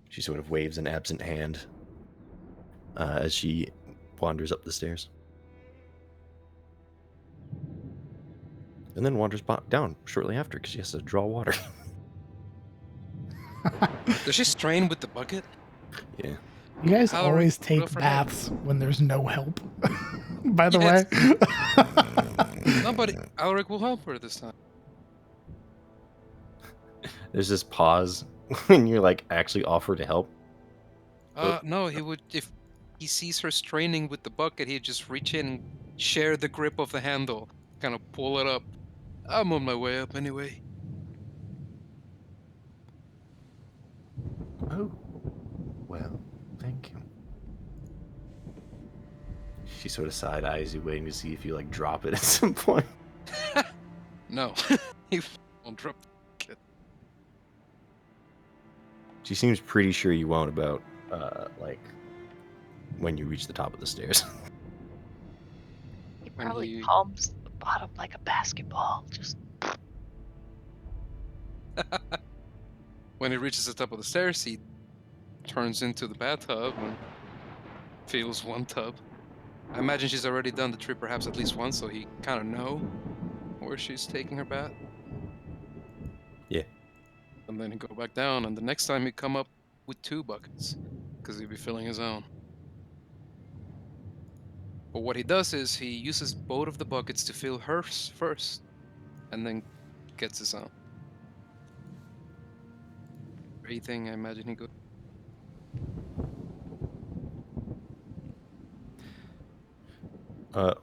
She sort of waves an absent hand as she wanders up the stairs. And then wanders back down shortly after because she has to draw water. does she strain with the bucket? Yeah. You guys Alaric, always go take for baths when there's no help. By the Yes. way. Nobody. Alaric will help her this time. There's this pause when you're like actually offer to help. No, he would. If he sees her straining with the bucket, he'd just reach in and share the grip of the handle, kind of pull it up. I'm on my way up anyway. Oh. Well, thank you. She sort of side eyes you, waiting to see if you like drop it at some point. No, he won't drop the bucket. She seems pretty sure you won't about like when you reach the top of the stairs. He When probably he- palms the bottom like a basketball. Just When he reaches the top of the stairs, he turns into the bathtub and feels one tub. I imagine she's already done the trip perhaps at least once, so he kind of know where she's taking her bath. Yeah. And then he'd go back down, and the next time he'd come up with 2 buckets, because he'd be filling his own. But what he does is he uses both of the buckets to fill hers first, and then gets his own. Breathing, I imagine he goes.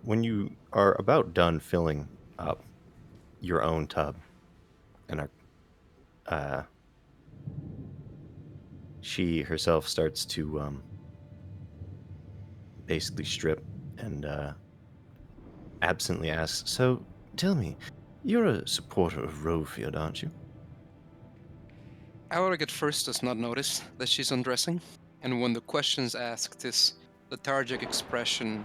When you are about done filling up your own tub, and she herself starts to basically strip and absently asks, "So, tell me, you're a supporter of Rofield, aren't you?" Alaric at first does not notice that she's undressing, and when the question's asked, this lethargic expression,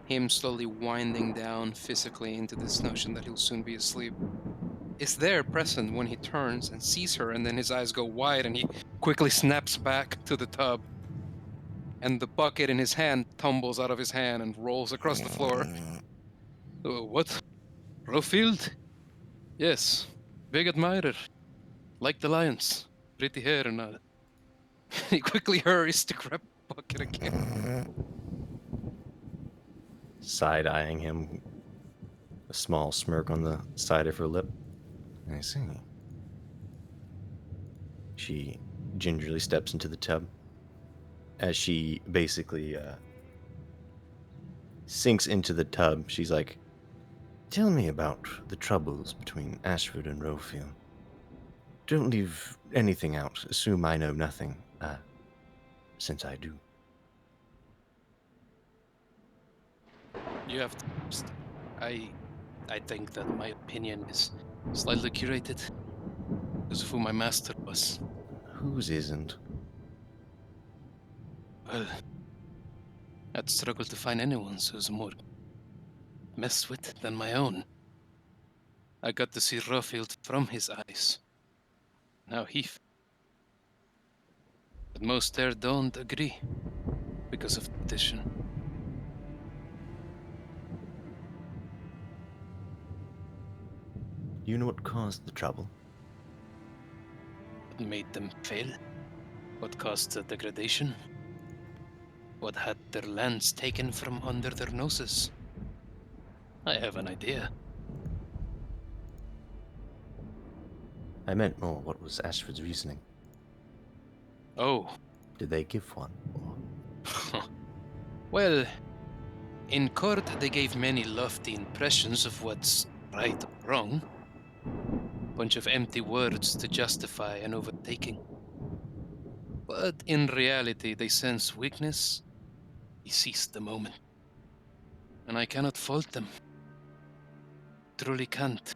him slowly winding down physically into this notion that he'll soon be asleep, is there present when he turns and sees her, and then his eyes go wide and he quickly snaps back to the tub, and the bucket in his hand tumbles out of his hand and rolls across the floor. What? Rofield? Yes, big admirer. Like the lions. Pretty hair and all. He quickly hurries to grab the bucket again. Side-eyeing him, a small smirk on the side of her lip. I see. She gingerly steps into the tub. As she basically sinks into the tub, she's like, "Tell me about the troubles between Ashford and Rofield. Don't leave anything out. Assume I know nothing, since I do." You have to. I think that my opinion is slightly curated because of who my master was. Whose isn't? Well, I'd struggle to find anyone's who's more messed with than my own. I got to see Rofield from his eyes. Now he. But most there don't agree because of tradition. Do you know what caused the trouble? What made them fail? What caused the degradation? What had their lands taken from under their noses? I have an idea. I meant more what was Ashford's reasoning. Oh, Did they give one? Or well, in court they gave many lofty impressions of what's right or wrong. Bunch of empty words to justify an overtaking. But in reality, they sense weakness. He seized the moment. And I cannot fault them. Truly can't.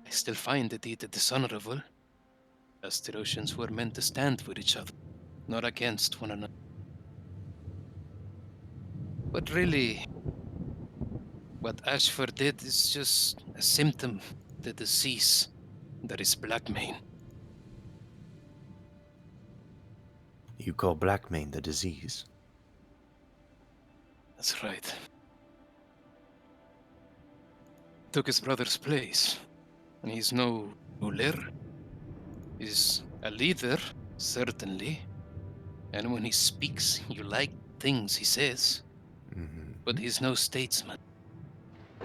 I still find the deed dishonorable, as the oceans were meant to stand with each other, not against one another. But really, what Ashford did is just a symptom of the disease that is Blackmane. you call Blackmane the disease? That's right. Took his brother's place, and he's no ruler. He's a leader, certainly. And when he speaks, you like things he says. Mm-hmm. But he's no statesman.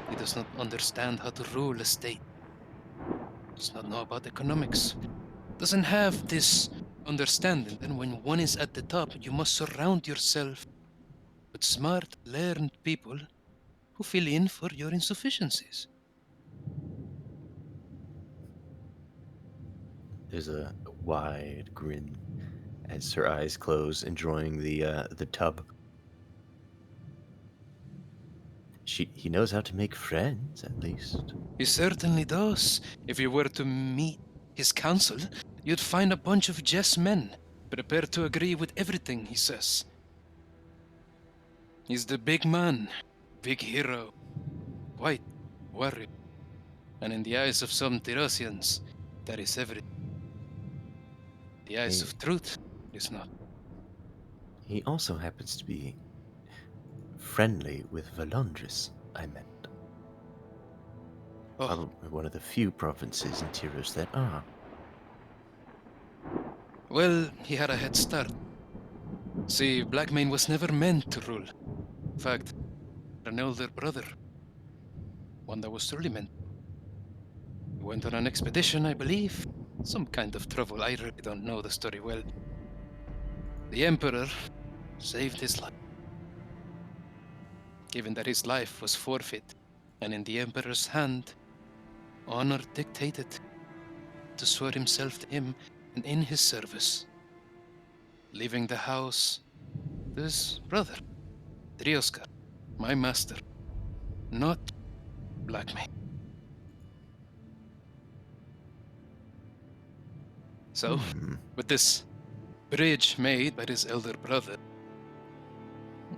He does not understand how to rule a state. Does not know about economics. Doesn't have this understanding that when one is at the top, you must surround yourself with smart, learned people who fill in for your insufficiencies. There's a wide grin as her eyes close, enjoying the tub. He knows how to make friends, at least. He certainly does. If you were to meet his council, you'd find a bunch of yes men, prepared to agree with everything he says. He's the big man, big hero, white warrior. And in the eyes of some Tirosians, that is everything. The eyes Hey. of truth is not. He also happens to be friendly with Valondris, I meant. Oh, Probably one of the few provinces in Tyros that are. well, he had a head start. See, Blackmane was never meant to rule. In fact, an elder brother. One that was truly meant. He went on an expedition, I believe. Some kind of trouble. I really don't know the story well. The Emperor saved his life. Given that his life was forfeit, and in the Emperor's hand, honor dictated to swear himself to him and in his service, leaving the house to his brother, Drioskar, my master, not Blackmane. So, with this bridge made by his elder brother,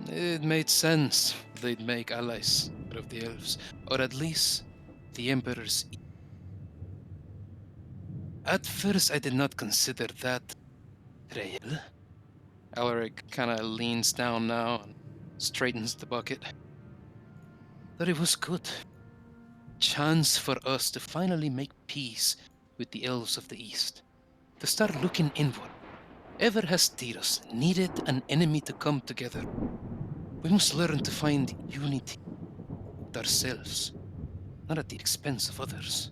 it made sense they'd make allies out of the elves, or at least the Emperor's. At first, I did not consider that trail. Alaric kinda leans down now and straightens the bucket. But it was good. Chance for us to finally make peace with the elves of the East. To start looking inward. Ever has Tyros needed an enemy to come together? We must learn to find unity with ourselves, not at the expense of others.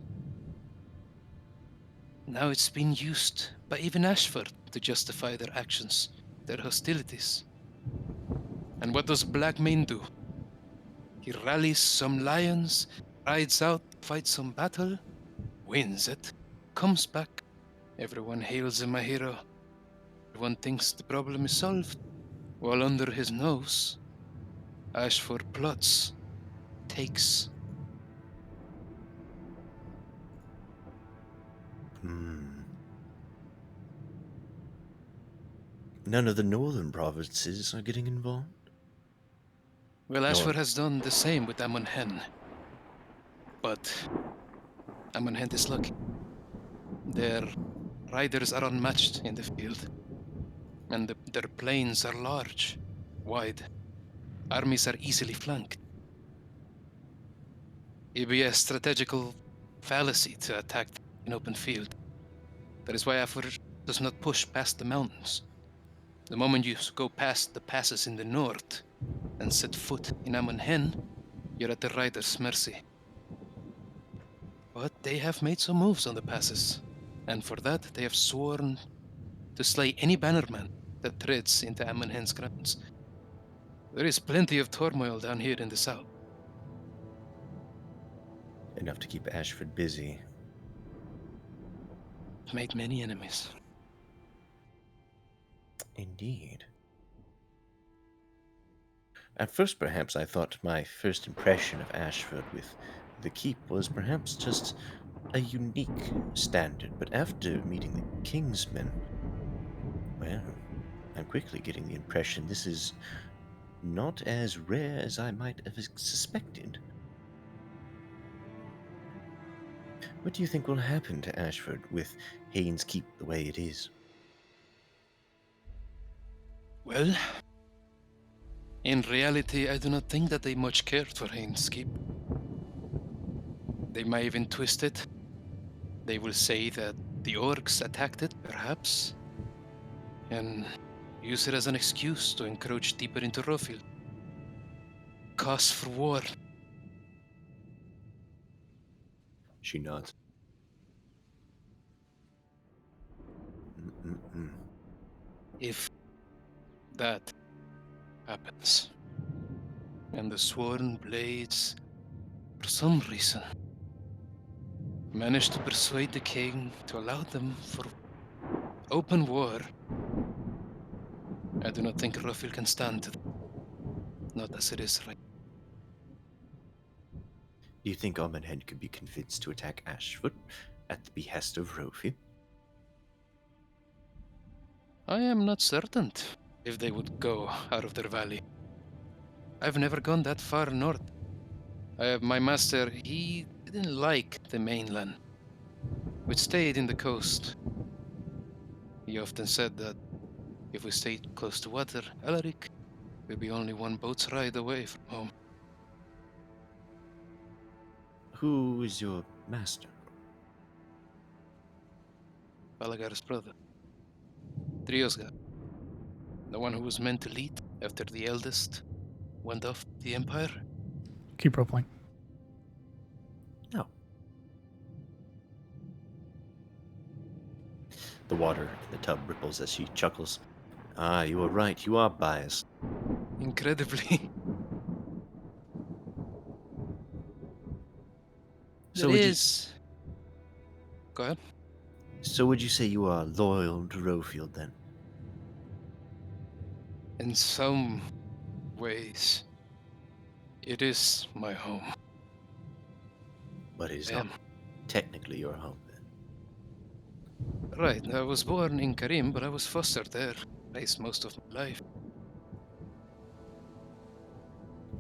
Now it's been used by even Ashford to justify their actions, their hostilities. And what does Blackmane do? He rallies some lions, rides out, fights some battle, wins it, comes back. Everyone hails him a hero. Everyone thinks the problem is solved, while under his nose, Ashford plots, takes. None of the northern provinces are getting involved. Well, Ashford has done the same with Amonhen. But Amonhen is lucky. Their riders are unmatched in the field, and their plains are large, wide. Armies are easily flanked. It'd be a strategical fallacy to attack an open field. That is why Afor does not push past the mountains. The moment you go past the passes in the north and set foot in Amunhen, you're at the riders' mercy. But they have made some moves on the passes, and for that they have sworn to slay any bannerman that treads into Amunhen's grounds. There is plenty of turmoil down here in the south. Enough to keep Ashford busy. Made many enemies. Indeed. At first, perhaps, I thought my first impression of Ashford with the keep was perhaps just a unique standard, but after meeting the Kingsmen, well, I'm quickly getting the impression this is not as rare as I might have suspected. What do you think will happen to Ashford with Haynes Keep the way it is? Well, in reality, I do not think that they much cared for Haynes Keep. They may even twist it. They will say that the orcs attacked it, perhaps, and use it as an excuse to encroach deeper into Rofield. Cause for war. She nods. Mm-mm-mm. If that happens, and the Sworn Blades, for some reason, manage to persuade the king to allow them for open war, I do not think Rofield can stand it. Not as it is right. Do you think Omenhead could be convinced to attack Ashford at the behest of Rofi? I am not certain if they would go out of their valley. I've never gone that far north. My master, he didn't like the mainland, which stayed in the coast. He often said that if we stayed close to water, Alaric will be only one boat's ride away from home. Who is your master? Balagar's brother, Triosgar, the one who was meant to lead after the eldest went off the Empire. Keep roleplaying. No. The water in the tub ripples as she chuckles. Ah, you are right. You are biased. Incredibly. So There would is. Go ahead. So would you say you are loyal to Rofield then? In some ways, it is my home. But it is I not am. technically your home then. Right, I was born in Karim, but I was fostered there, raised most of my life.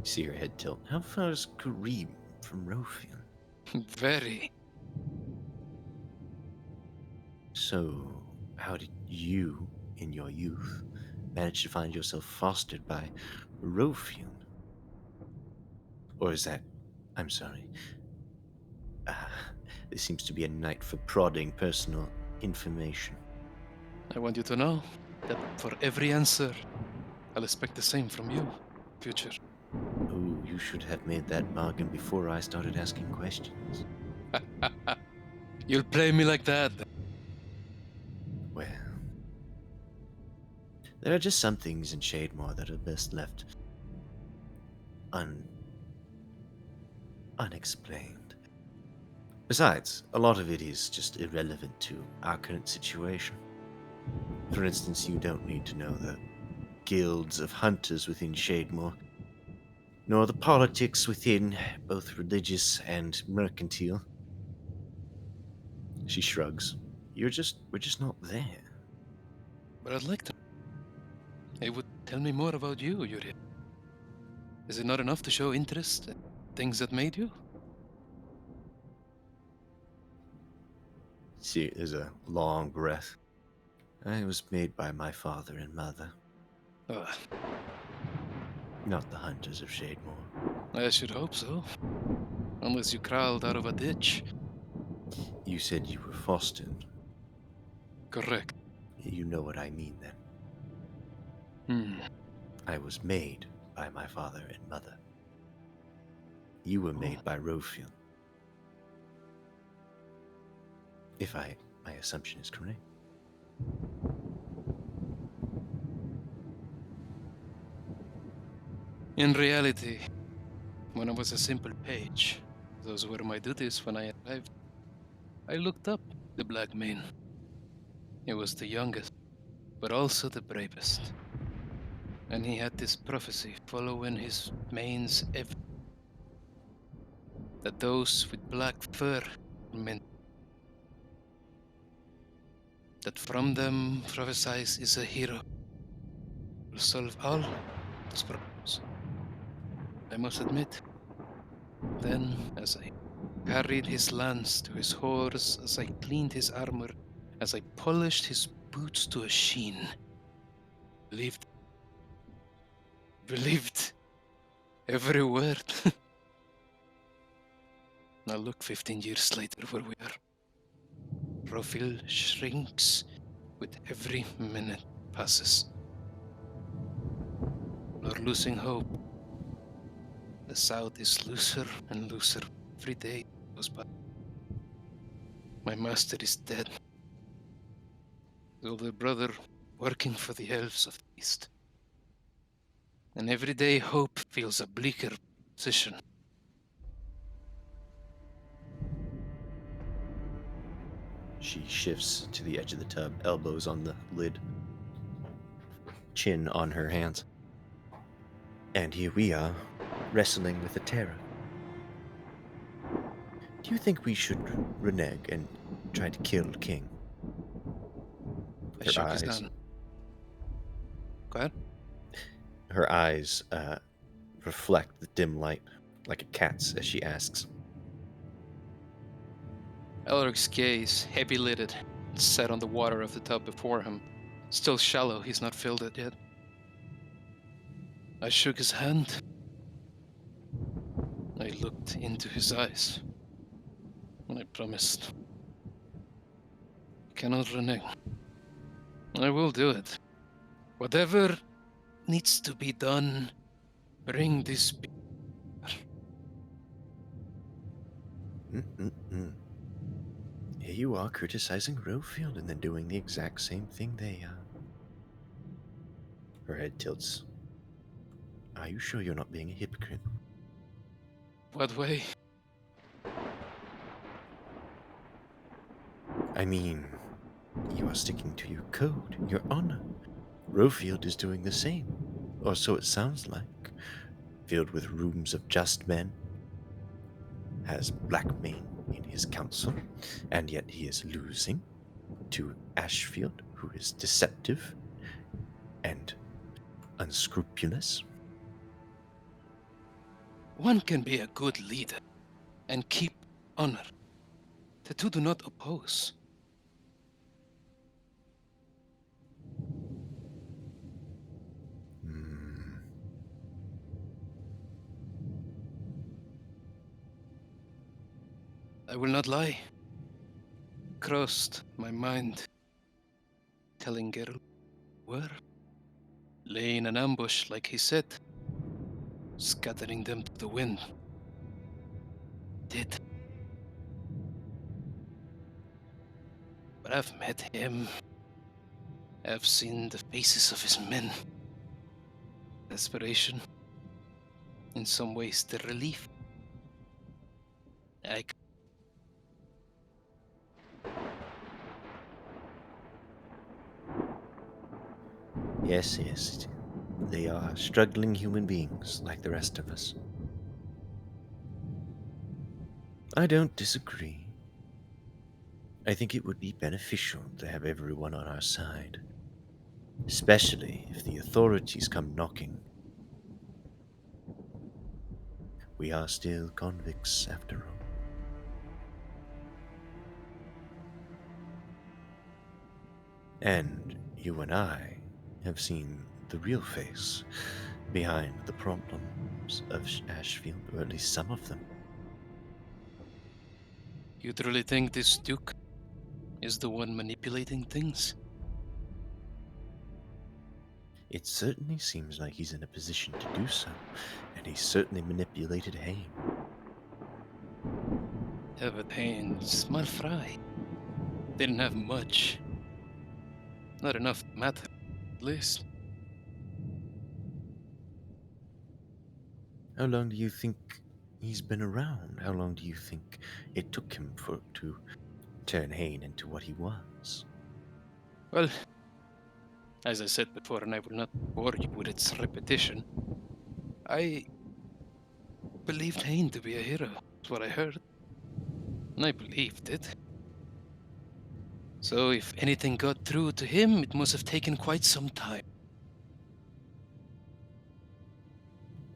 You see your head tilt. How far is Kareem from Rofield? Very. So, how did you, in your youth, manage to find yourself fostered by Rofield? Or is that... I'm sorry. This seems to be a night for prodding personal information. I want you to know that for every answer, I'll expect the same from you, future. Oh, you should have made that bargain before I started asking questions. You'll play me like that. Well, there are just some things in Shademore that are best left unexplained. Besides, a lot of it is just irrelevant to our current situation. For instance, you don't need to know the guilds of hunters within Shademore, nor the politics within, both religious and mercantile. She shrugs. We're just not there. But I'd like to. It would tell me more about you, Yuri. Is it not enough to show interest in things that made you? See, there's a long breath. I was made by my father and mother, Ugh, not the hunters of Shademore. I should hope so. Unless you crawled out of a ditch. You said you were fostered. Correct. You know what I mean then. Hmm. I was made by my father and mother. You were made by Rofield. If my assumption is correct. In reality, when I was a simple page, those were my duties when I arrived. I looked up the Black Mane. He was the youngest, but also the bravest. And he had this prophecy following his mane's that those with black fur meant that from them prophesies is a hero will solve all those problems. I must admit, then as I carried his lance to his horse, as I cleaned his armor, as I polished his boots to a sheen, believed, believed every word. Now look 15 years later where we are. Profil shrinks with every minute passes. We're losing hope. The South is looser and looser every day goes by. My master is dead. The older brother working for the elves of the East. And every day hope feels a bleaker position. She shifts to the edge of the tub, elbows on the lid, chin on her hands. And here we are, wrestling with the terror. Do you think we should renege and try to kill the king? I shook his hand. Go ahead. Her eyes reflect the dim light like a cat's as she asks. Elric's gaze, heavy-lidded, set on the water of the tub before him. Still shallow, he's not filled it yet. I shook his hand. I looked into his eyes. And I promised. I cannot renege. I will do it. Whatever needs to be done, bring this Here you are criticizing Rofield and then doing the exact same thing they are. Her head tilts. Are you sure you're not being a hypocrite? What way? I mean, you are sticking to your code, your honor. Rofield is doing the same, or so it sounds like. Filled with rooms of just men, has Blackmane in his council, and yet he is losing to Ashfield, who is deceptive and unscrupulous. One can be a good leader and keep honor. The two do not oppose. I will not lie. Crossed my mind, telling Geralt where, laying an ambush like he said, scattering them to the wind. Did. But I've met him. I've seen the faces of his men. Desperation. In some ways, the relief. Yes, yes. They are struggling human beings like the rest of us. I don't disagree. I think it would be beneficial to have everyone on our side, especially if the authorities come knocking. We are still convicts, after all. And you and I have seen the real face behind the problems of Ashfield, or at least some of them. You truly think this Duke is the one manipulating things? It certainly seems like he's in a position to do so, and he certainly manipulated Hayne. Yeah, but Hayne, small fry. Didn't have much. Not enough to matter, at least. How long do you think he's been around? How long do you think it took him to turn Hayne into what he was? Well, as I said before, and I will not bore you with its repetition, I believed Hayne to be a hero. That's what I heard. And I believed it. So if anything got through to him, it must have taken quite some time.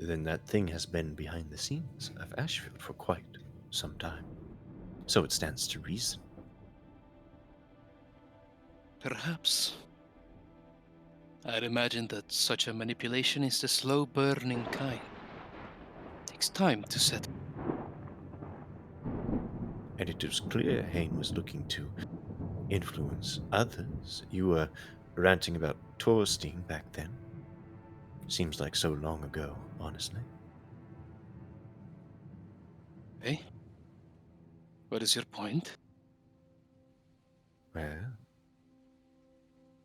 Then that thing has been behind the scenes of Ashfield for quite some time. So it stands to reason. Perhaps. I'd imagine that such a manipulation is the slow burning kind. Takes time to set. And it was clear Hayne was looking to influence others. You were ranting about Torstein back then. Seems like so long ago, honestly. Eh? What is your point? Well,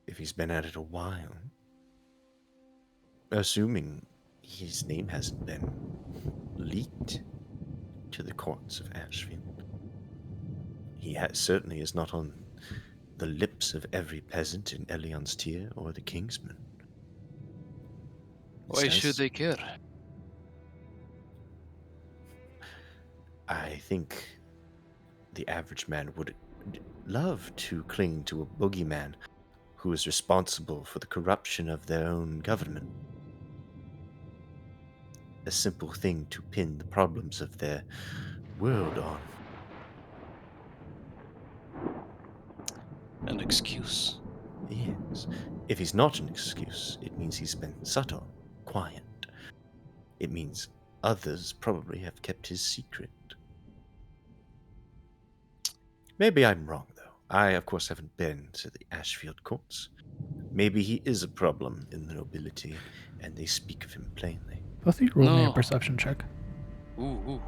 if he's been at it a while, assuming his name hasn't been leaked to the courts of Ashfield, he certainly is not on the lips of every peasant in Elion's tier or the Kingsmen. Why should they care? I think the average man would love to cling to a boogeyman who is responsible for the corruption of their own government. A simple thing to pin the problems of their world on. An excuse. Yes. If he's not an excuse, it means he's been subtle, quiet. It means others probably have kept his secret. Maybe I'm wrong, though. I, of course, haven't been to the Ashfield courts. Maybe he is a problem in the nobility, and they speak of him plainly. Both of you roll me a No. perception check. Ooh.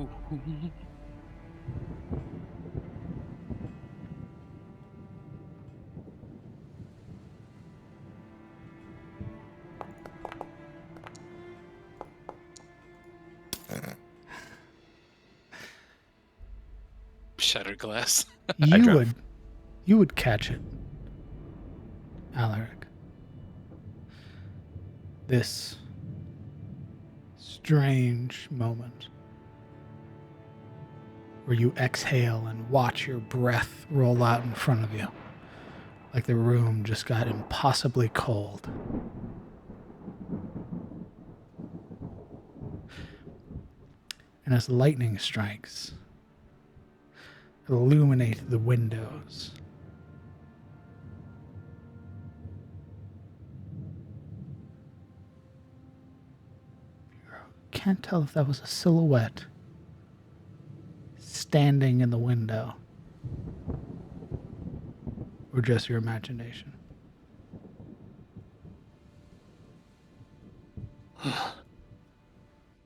Shattered glass. You would catch it, Alaric. This strange moment where you exhale and watch your breath roll out in front of you, like the room just got impossibly cold. And as lightning strikes, illuminate the windows. Can't tell if that was a silhouette standing in the window or just your imagination.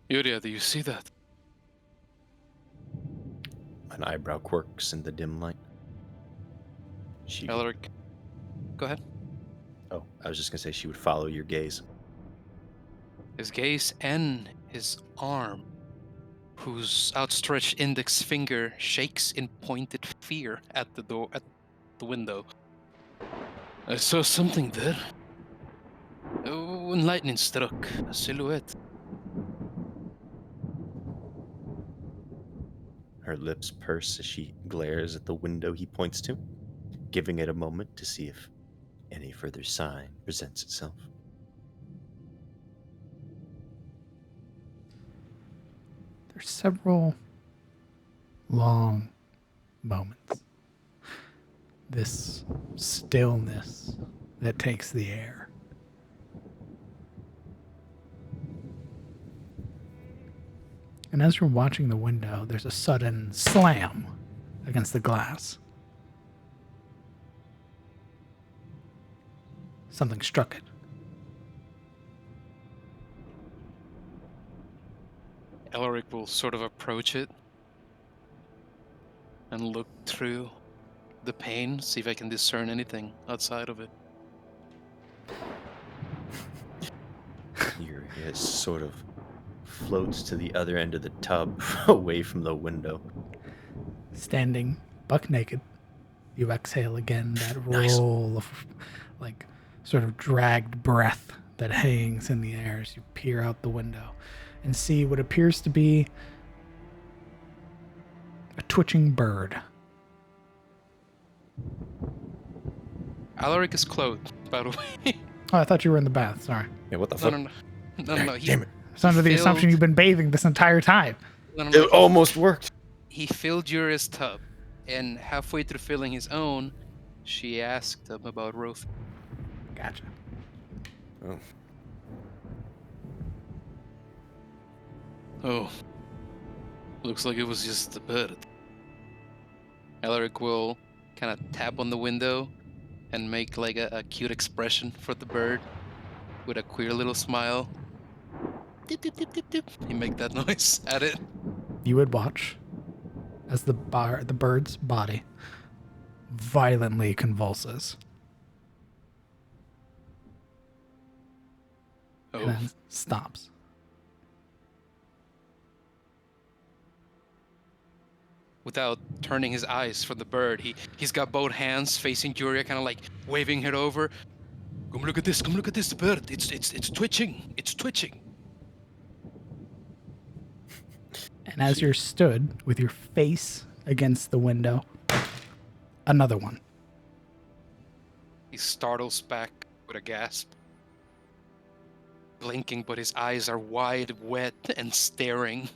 Yuria, do you see that? An eyebrow quirks in the dim light. Alaric, go ahead. Oh, I was just gonna say she would follow your gaze. His gaze and his arm, whose outstretched index finger shakes in pointed fear at the door, at the window. I saw something there. When lightning struck, a silhouette. Her lips purse as she glares at the window he points to, giving it a moment to see if any further sign presents itself. There's several long moments. This stillness that takes the air. And as you're watching the window, there's a sudden slam against the glass. Something struck it. Elric will sort of approach it and look through the pane, see if I can discern anything outside of it. It sort of floats to the other end of the tub, away from the window. Standing buck naked, you exhale again that Nice. roll of, like, sort of dragged breath that hangs in the air as you peer out the window and see what appears to be a twitching bird. Alaric is clothed, by the way. Oh, I thought you were in the bath. Sorry. Yeah, what the No, fuck? no, no. No, no. Damn it. It's under the assumption filled- you've been bathing this entire time. No. It almost worked. He filled Yuri's tub, and halfway through filling his own, she asked him about Roth. Gotcha. Oh. Oh. Looks like it was just the bird. Alaric will kind of tap on the window and make like a cute expression for the bird with a queer little smile. Dip, dip, dip, dip, dip. He make that noise at it. You would watch as the bird's body violently convulses Oh. and then stops. Without turning his eyes from the bird, he's got both hands facing Juria, kind of like waving it over. Come look at this! Come look at this bird! It's twitching! It's twitching! And as you're stood with your face against the window, another one. He startles back with a gasp, blinking, but his eyes are wide, wet, and staring.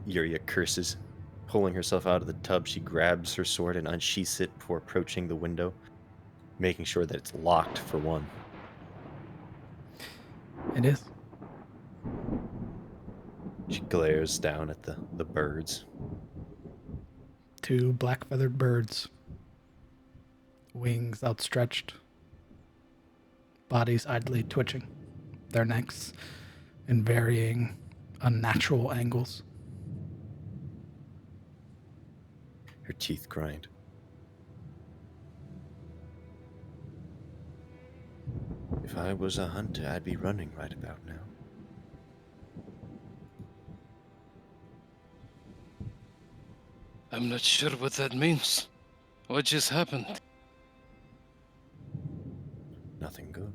Yuria curses. Pulling herself out of the tub, she grabs her sword and unsheaths it before approaching the window, making sure that it's locked for one. It is. She glares down at the birds. Two black-feathered birds. Wings outstretched. Bodies idly twitching. Their necks in varying, unnatural angles. Her teeth grind. If I was a hunter, I'd be running right about now. I'm not sure what that means. What just happened? Nothing good.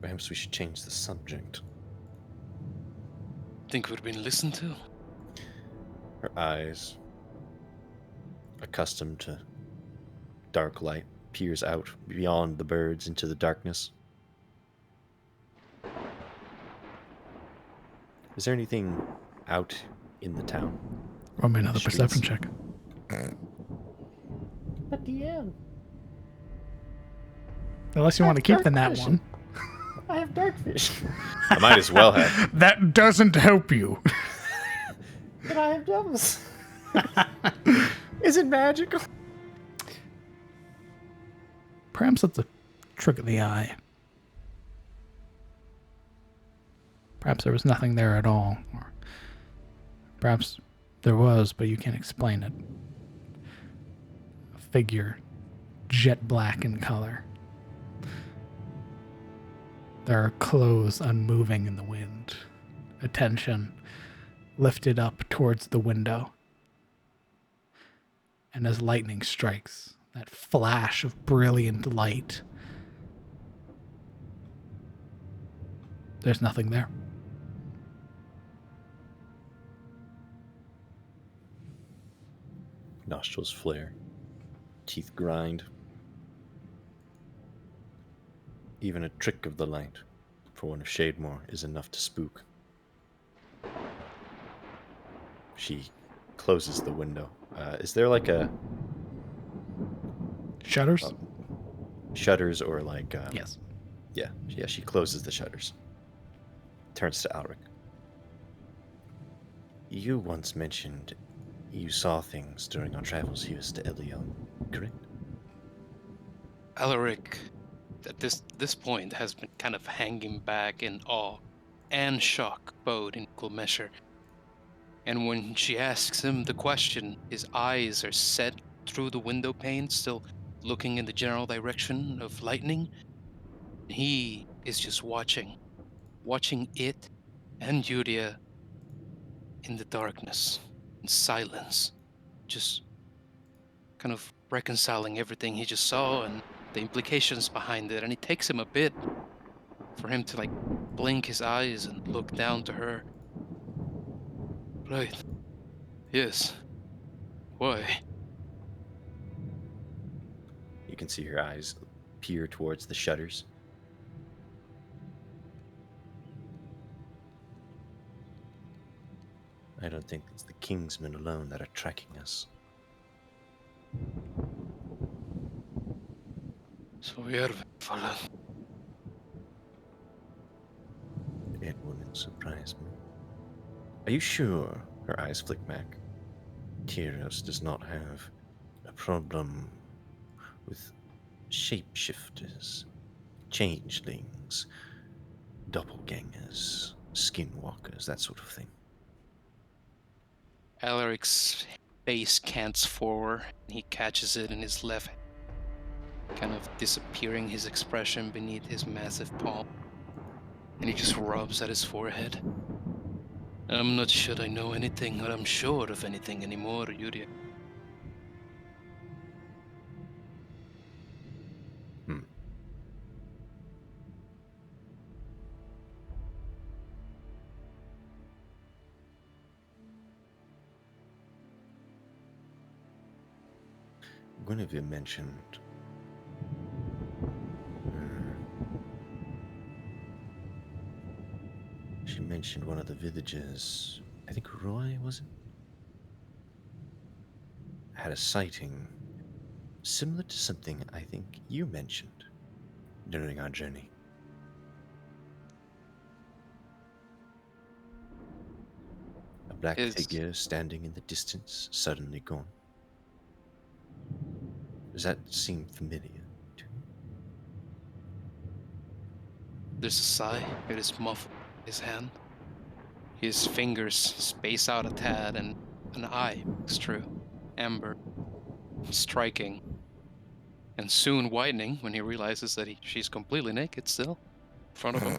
Perhaps we should change the subject. Think we're being listened to? Her eyes, accustomed to dark light, peers out beyond the birds into the darkness. Is there anything out in the town? Roll me another Streets. perception check. At the end, Unless you want to keep the nat Dark one. I have dark vision, I might as well have. That doesn't help you. but I have devils. Is it magical? Perhaps it's a trick of the eye. Perhaps there was nothing there at all. Or perhaps there was, but you can't explain it. A figure, jet black in color. There are clothes unmoving in the wind. Attention lifted up towards the window. And as lightning strikes, that flash of brilliant light, there's nothing there. Nostrils flare. Teeth grind. Even a trick of the light, for one of Shademore, is enough to spook. She closes the window. Is there like a Shutters? Shutters or Yes. Yeah, she closes the shutters. Turns to Alric. You once mentioned you saw things during our travels here to Elion, correct? Alaric, at this point, has been kind of hanging back in awe and shock, both in equal measure. And when she asks him the question, his eyes are set through the window pane, still looking in the general direction of lightning. He is just watching it and Yuria in the darkness, in silence, just kind of reconciling everything he just saw and the implications behind it. And it takes him a bit for him to like blink his eyes and look down to her. Right. Yes. Why? You can see her eyes peer towards the shutters. I don't think it's the Kingsmen alone that are tracking us. So we are followed. It wouldn't surprise me. Are you sure? Her eyes flick back. Tyros does not have a problem with shapeshifters, changelings, doppelgangers, skinwalkers, that sort of thing. Alaric's face cants forward, and he catches it in his left, kind of disappearing his expression beneath his massive palm. And he just rubs at his forehead. I'm not sure I know anything, or I'm sure of anything anymore, Yuria. Guinevere mentioned. She mentioned one of the villagers. I think Roy, was it? Had a sighting similar to something I think you mentioned during our journey. A black figure standing in the distance, suddenly gone. Does that seem familiar to you? There's a sigh. It is muffled in his hand. His fingers space out a tad, and an eye peeks through. Amber, striking, and soon widening when he realizes that she's completely naked still in front of him.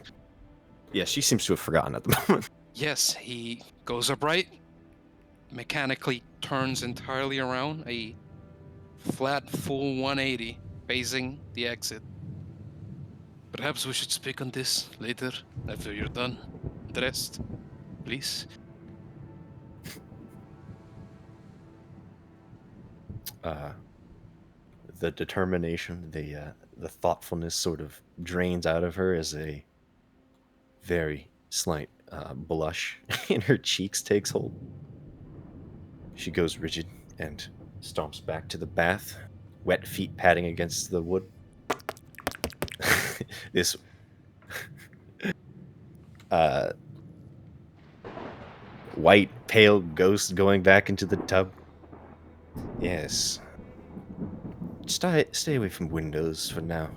Yeah, she seems to have forgotten at the moment. Yes, he goes upright, mechanically turns entirely around, a flat, full 180, facing the exit. Perhaps we should speak on this later, after you're done. Dressed, please. The determination, the thoughtfulness sort of drains out of her as a very slight blush in her cheeks takes hold. She goes rigid and stomps back to the bath, wet feet padding against the wood. This white, pale ghost going back into the tub. Yes. Stay away from windows for now.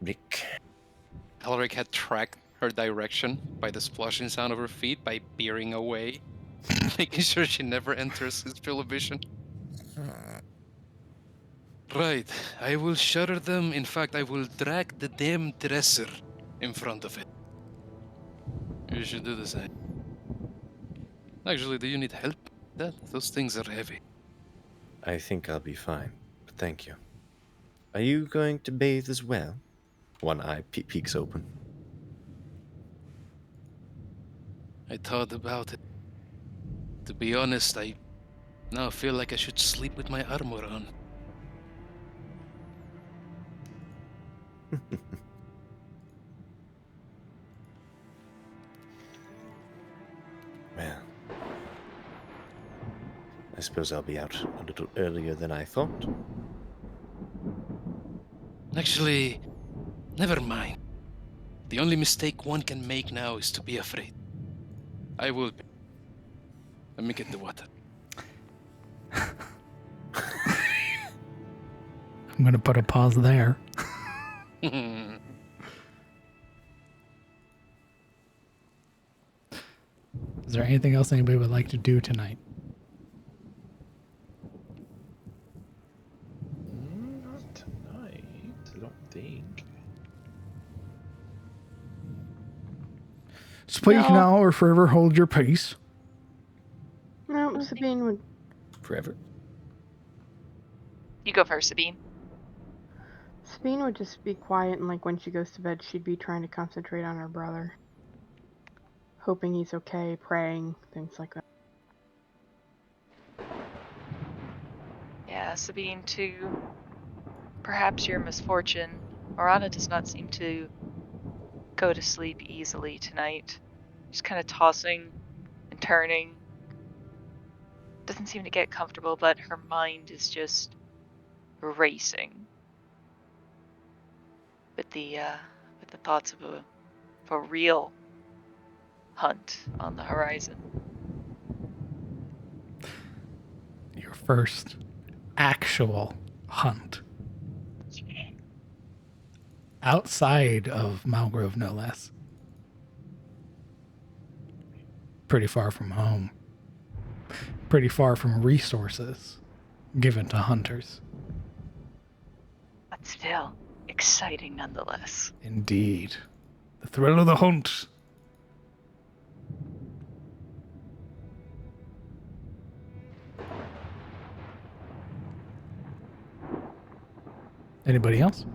Rick. Alaric had tracked her direction by the splashing sound of her feet by peering away, making sure she never enters his field of vision. Right, I will shutter them. In fact, I will drag the damn dresser in front of it. You should do the same. Actually, do you need help? Those things are heavy. I think I'll be fine, but thank you. Are you going to bathe as well? One eye peeks open. I thought about it. To be honest, I now feel like I should sleep with my armor on. Well, I suppose I'll be out a little earlier than I thought. Actually, never mind. The only mistake one can make now is to be afraid. I will be. Let me get the water. I'm going to put a pause there. Is there anything else anybody would like to do tonight? Not tonight, I don't think. Speak No. now or forever hold your peace. No, Sabine would. Forever. You go first, Sabine. Sabine would just be quiet, and like when she goes to bed, she'd be trying to concentrate on her brother, hoping he's okay, praying, things like that. Yeah, Sabine, to perhaps your misfortune, Morana does not seem to go to sleep easily tonight. She's kind of tossing and turning. Doesn't seem to get comfortable, but her mind is just racing with the thoughts of a real hunt on the horizon. Your first actual hunt. Outside of Malgrove, no less. Pretty far from home. Pretty far from resources given to hunters. But still, exciting nonetheless. Indeed. The thrill of the hunt. Anybody else?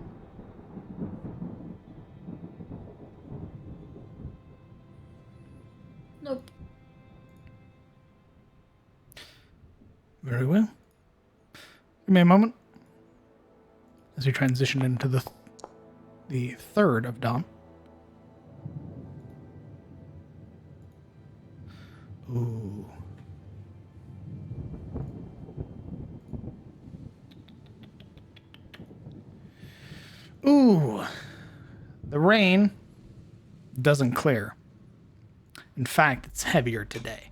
Nope. Very well. Give me a moment as we transition into the third of dawn. Ooh. Ooh. The rain doesn't clear. In fact, it's heavier today.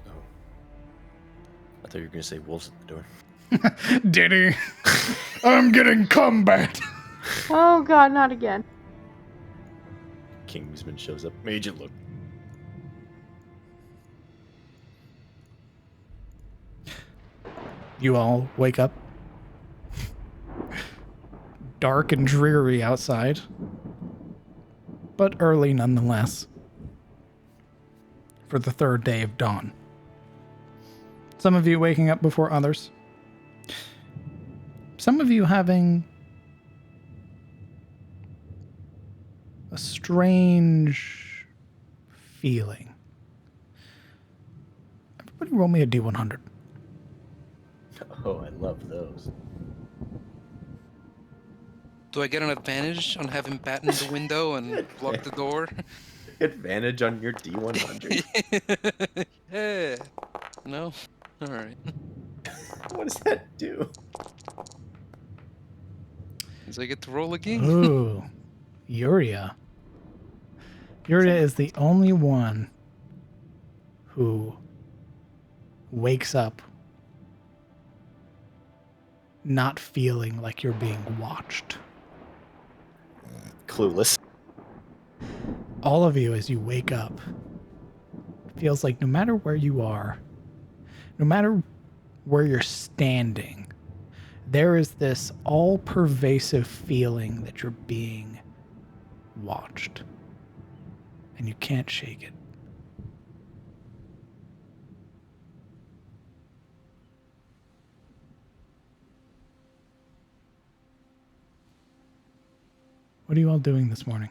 Oh. I thought you were going to say wolves at the door. Diddy, I'm getting combat. Oh god, not again. Kingsman shows up. Made you look. You all wake up. Dark and dreary outside, but early nonetheless. For the third day of dawn. Some of you waking up before others. Some of you having a strange feeling. Everybody roll me a D100. Oh, I love those. Do I get an advantage on having batten the window and block the door? Advantage on your D100. Yeah. No? Alright. What does that do? Means I get to roll again. Ooh, Yuria. Yuria is the only one who wakes up not feeling like you're being watched. Clueless. All of you, as you wake up, feels like no matter where you are, no matter where you're standing, there is this all-pervasive feeling that you're being watched. And you can't shake it. What are you all doing this morning?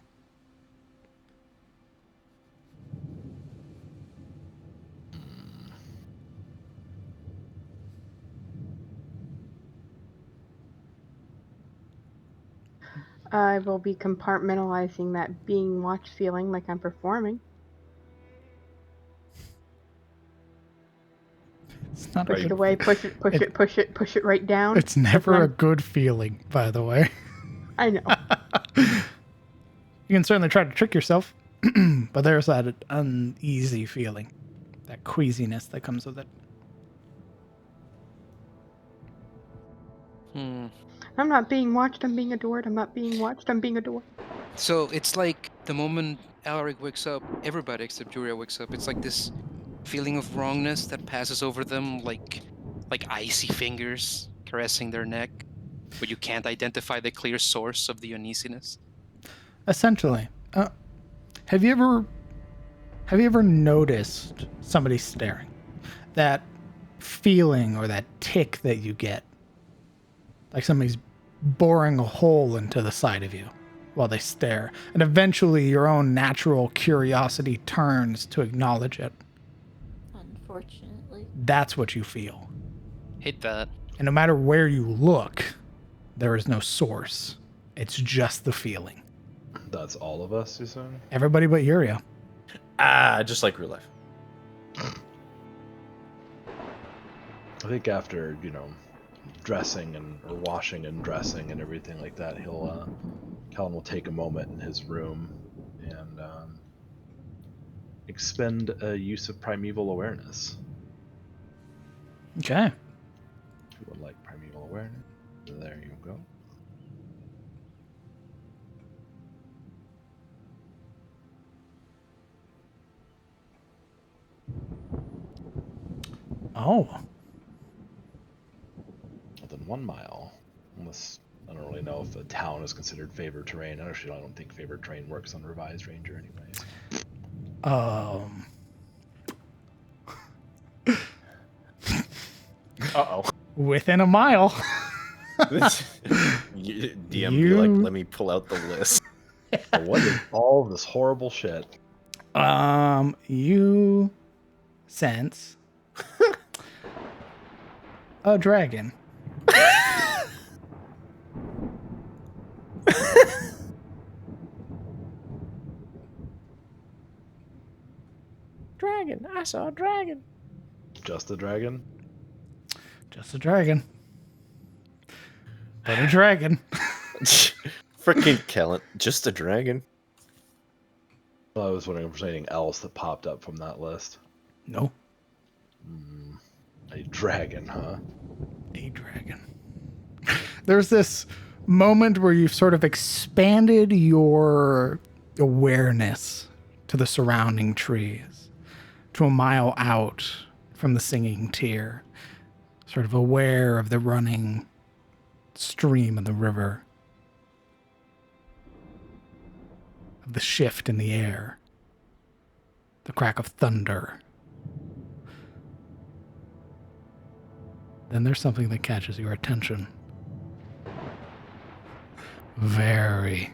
I will be compartmentalizing that being watched feeling like I'm performing. It's not a Push good. it away. Push it. Push it. Push it. Push it right down. It's never a good feeling, by the way. I know. You can certainly try to trick yourself, but there's that uneasy feeling, that queasiness that comes with it. I'm not being watched. I'm being adored. I'm not being watched. I'm being adored. So it's like the moment Alaric wakes up, everybody except Juria wakes up. It's like this feeling of wrongness that passes over them, like icy fingers caressing their neck, but you can't identify the clear source of the uneasiness. Essentially, have you ever noticed somebody staring? That feeling or that tick that you get, like somebody's boring a hole into the side of you while they stare, and eventually your own natural curiosity turns to acknowledge it. Unfortunately. That's what you feel. Hate that. And no matter where you look, there is no source. It's just the feeling. That's all of us, you saying? Everybody but Yuria. Just like real life. I think after, dressing or washing and dressing and everything like that, Callan will take a moment in his room and expend a use of primeval awareness. Okay. If you would like primeval awareness, there you go. Oh. Within 1 mile, unless I don't really know if a town is considered favored terrain. Actually, I don't think favored terrain works on Revised Ranger, anyways. Uh-oh. Within a mile. DM be like, let me pull out the list. What is all of this horrible shit? You sense a dragon. Dragon, I saw a dragon. Just a dragon? Just a dragon. But a dragon. Freaking Callan, just a dragon. Well, I was wondering if there's anything else that popped up from that list. No. A dragon, huh? A dragon. There's this moment where you've sort of expanded your awareness to the surrounding trees, to a mile out from the singing tear, sort of aware of the running stream of the river, of the shift in the air, the crack of thunder. Then there's something that catches your attention. Very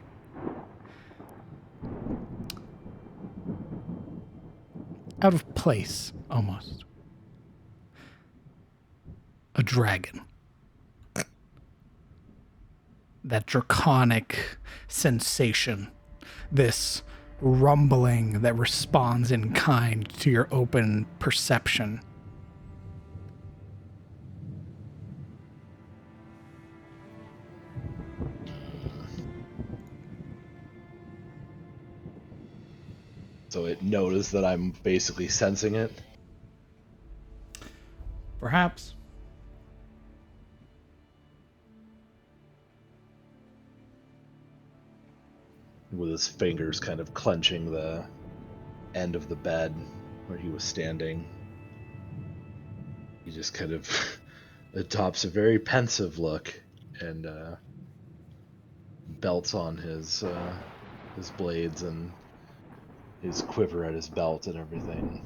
out of place, almost. A dragon. That draconic sensation. This rumbling that responds in kind to your open perception. So it knows that I'm basically sensing it? Perhaps. With his fingers kind of clenching the end of the bed where he was standing. He just kind of adopts a very pensive look and belts on his blades and his quiver at his belt and everything.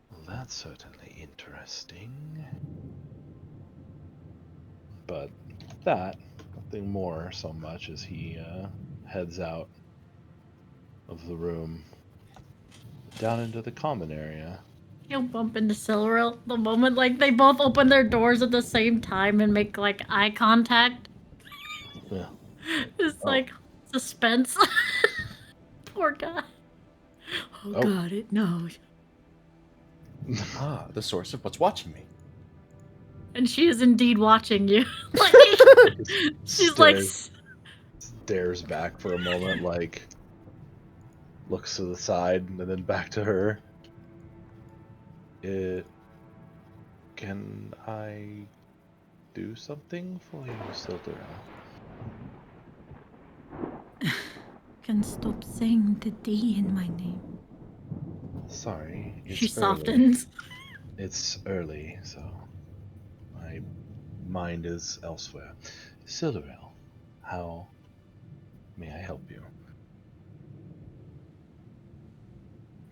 Well, that's certainly interesting. But that, nothing more so much as he heads out of the room down into the common area. He'll bump into Silveril the moment they both open their doors at the same time and make eye contact. Yeah. It's suspense. Poor guy. Oh, got it. No. Ah, the source of what's watching me. And she is indeed watching you. Like, she's like, Stares back for a moment, like looks to the side and then back to her. Can I do something for you, Silderel? Can stop saying the D in my name. Sorry, it's she early. softens. It's early, so my mind is elsewhere. Silderel, how may I help you?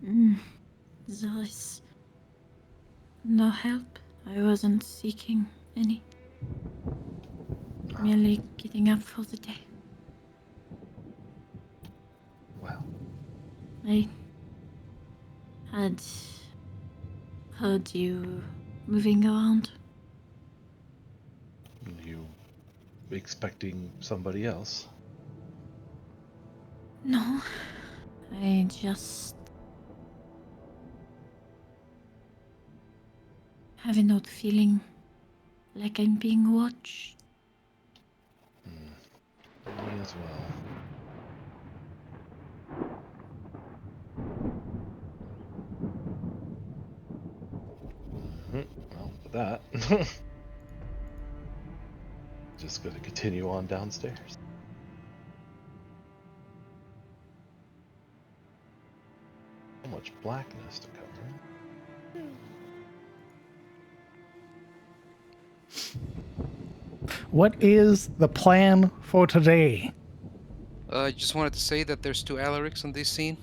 There is no help. I wasn't seeking any. Merely getting up for the day. Well, I had heard you moving around. you expecting somebody else? No, I just have an odd feeling like I'm being watched. Me as well. Well, with that, just going to continue on downstairs. So much blackness to cover. What is the plan for today? I just wanted to say that there's 2 Alarics on this scene.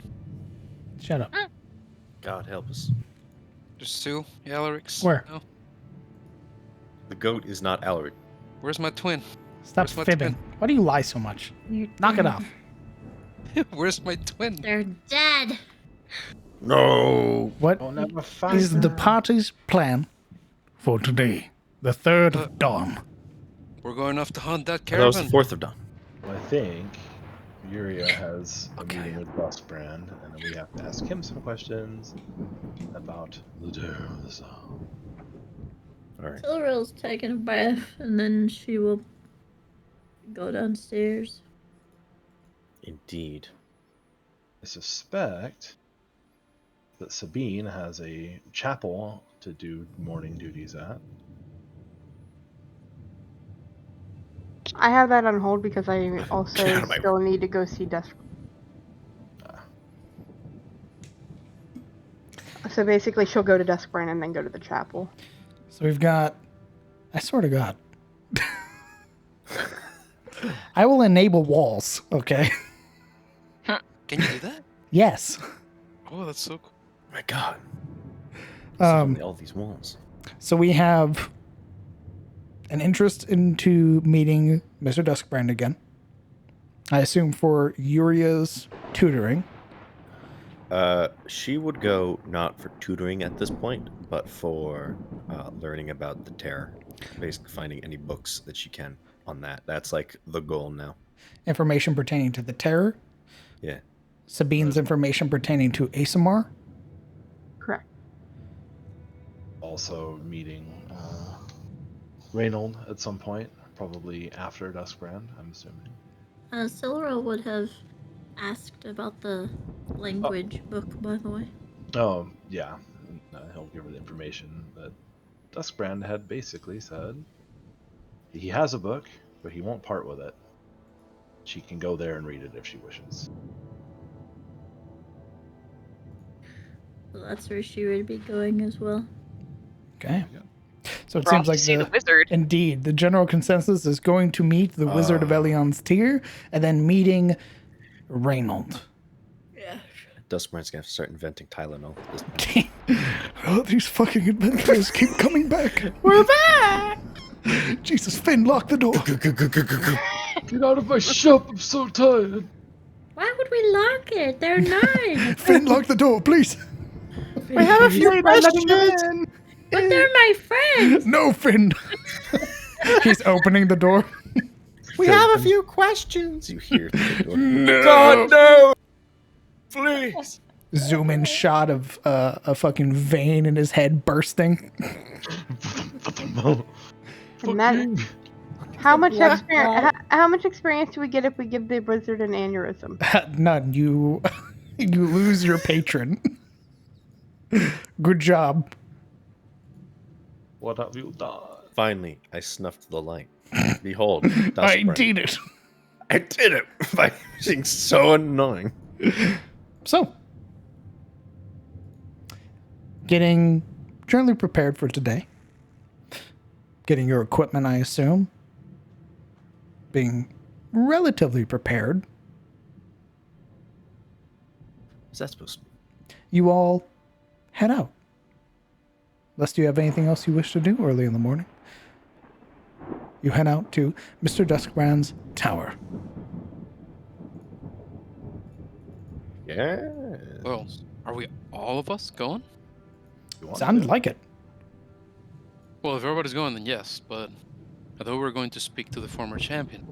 Shut up. God help us. There's 2 Alarics. Where? No. The goat is not Alaric. Where's my twin? Stop Where's my fibbing. Why do you lie so much? Knock it off. Where's my twin? They're dead. No. What I'll never find is the her. party's plan for today, the 3rd of dawn? We're going off to hunt that That was the caravan. 4th of dawn. Well, I think Yuria has a Okay. meeting with Dustbrand, and then we have to ask him some questions about the Durs. All right. Silverill's taking a bath, and then she will go downstairs. Indeed. I suspect that Sabine has a chapel to do morning duties at. I have that on hold because I also Get out of my still need to go see Dusk. So basically, she'll go to Duskburn and then go to the chapel. So we've got. I swear to God. I will enable walls, okay? Can you do that? Yes. Oh, that's so cool. My God. All these walls. So we have an interest into meeting Mr. Duskbrand again. I assume for Yuria's tutoring. She would go not for tutoring at this point, but for learning about the terror. Basically finding any books that she can on that. That's like the goal now. Information pertaining to the terror. Yeah. Sabine's information pertaining to Asimar. Correct. Also meeting Reynold at some point, probably after Duskbrand, I'm assuming. Silveril would have asked about the language book, by the way. Oh, yeah. He'll give her the information that Duskbrand had basically said he has a book, but he won't part with it. She can go there and read it if she wishes. So that's where she would be going as well. Okay. So it We're seems off like to see the wizard. Indeed, the general consensus is going to meet the Wizard of Elion's tier and then meeting Reynold. Duskbrand's gonna have to start inventing Tylenol. at this point. Oh, these fucking adventurers keep coming back. We're back! Jesus, Finn, lock the door. Get out of my shop, I'm so tired. Why would we lock it? They're nice. Finn, lock the door, please. We have a few questions. But they're my friends. No, Finn. He's opening the door. We have a few questions. You hear through the door. No. God, no! Please. zoom in shot of a fucking vein in his head bursting. And that, how much experience? How much experience do we get if we give the wizard an aneurysm? None. You lose your patron. Good job. What have you done? Finally, I snuffed the light. Behold, I Duskbrand. did it. I did it by being so annoying. So, getting generally prepared for today. Getting your equipment, I assume. Being relatively prepared. Is that supposed to be? You all head out. Unless you have anything else you wish to do early in the morning. You head out to Mr. Duskbrand's tower. Yeah. Well, are we all of us going? Sounded like it. Well, if everybody's going, then yes, but I thought we were going to speak to the former champion.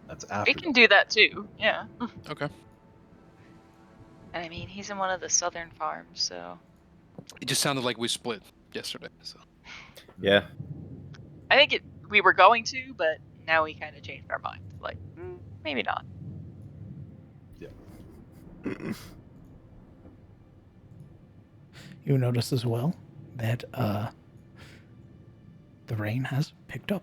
That's We after. can do that too. Yeah. Okay. I mean, he's in one of the southern farms, so It just sounded like we split yesterday, so. Yeah. I think we were going to, but now we kind of changed our mind. Like, maybe not. You notice as well that the rain has picked up.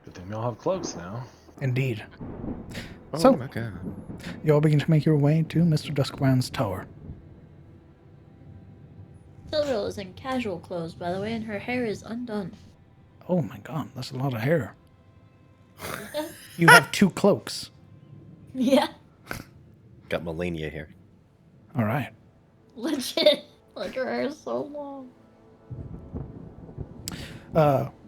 Good thing we all have cloaks now. Indeed. Oh So- my god. You all begin to make your way to Mr. Duskbrand's tower. Silverl is in casual clothes, by the way, and her hair is undone. Oh my god, that's a lot of hair. You have 2 cloaks. Yeah, Got Melania here. All right. legit. Like her hair is so long.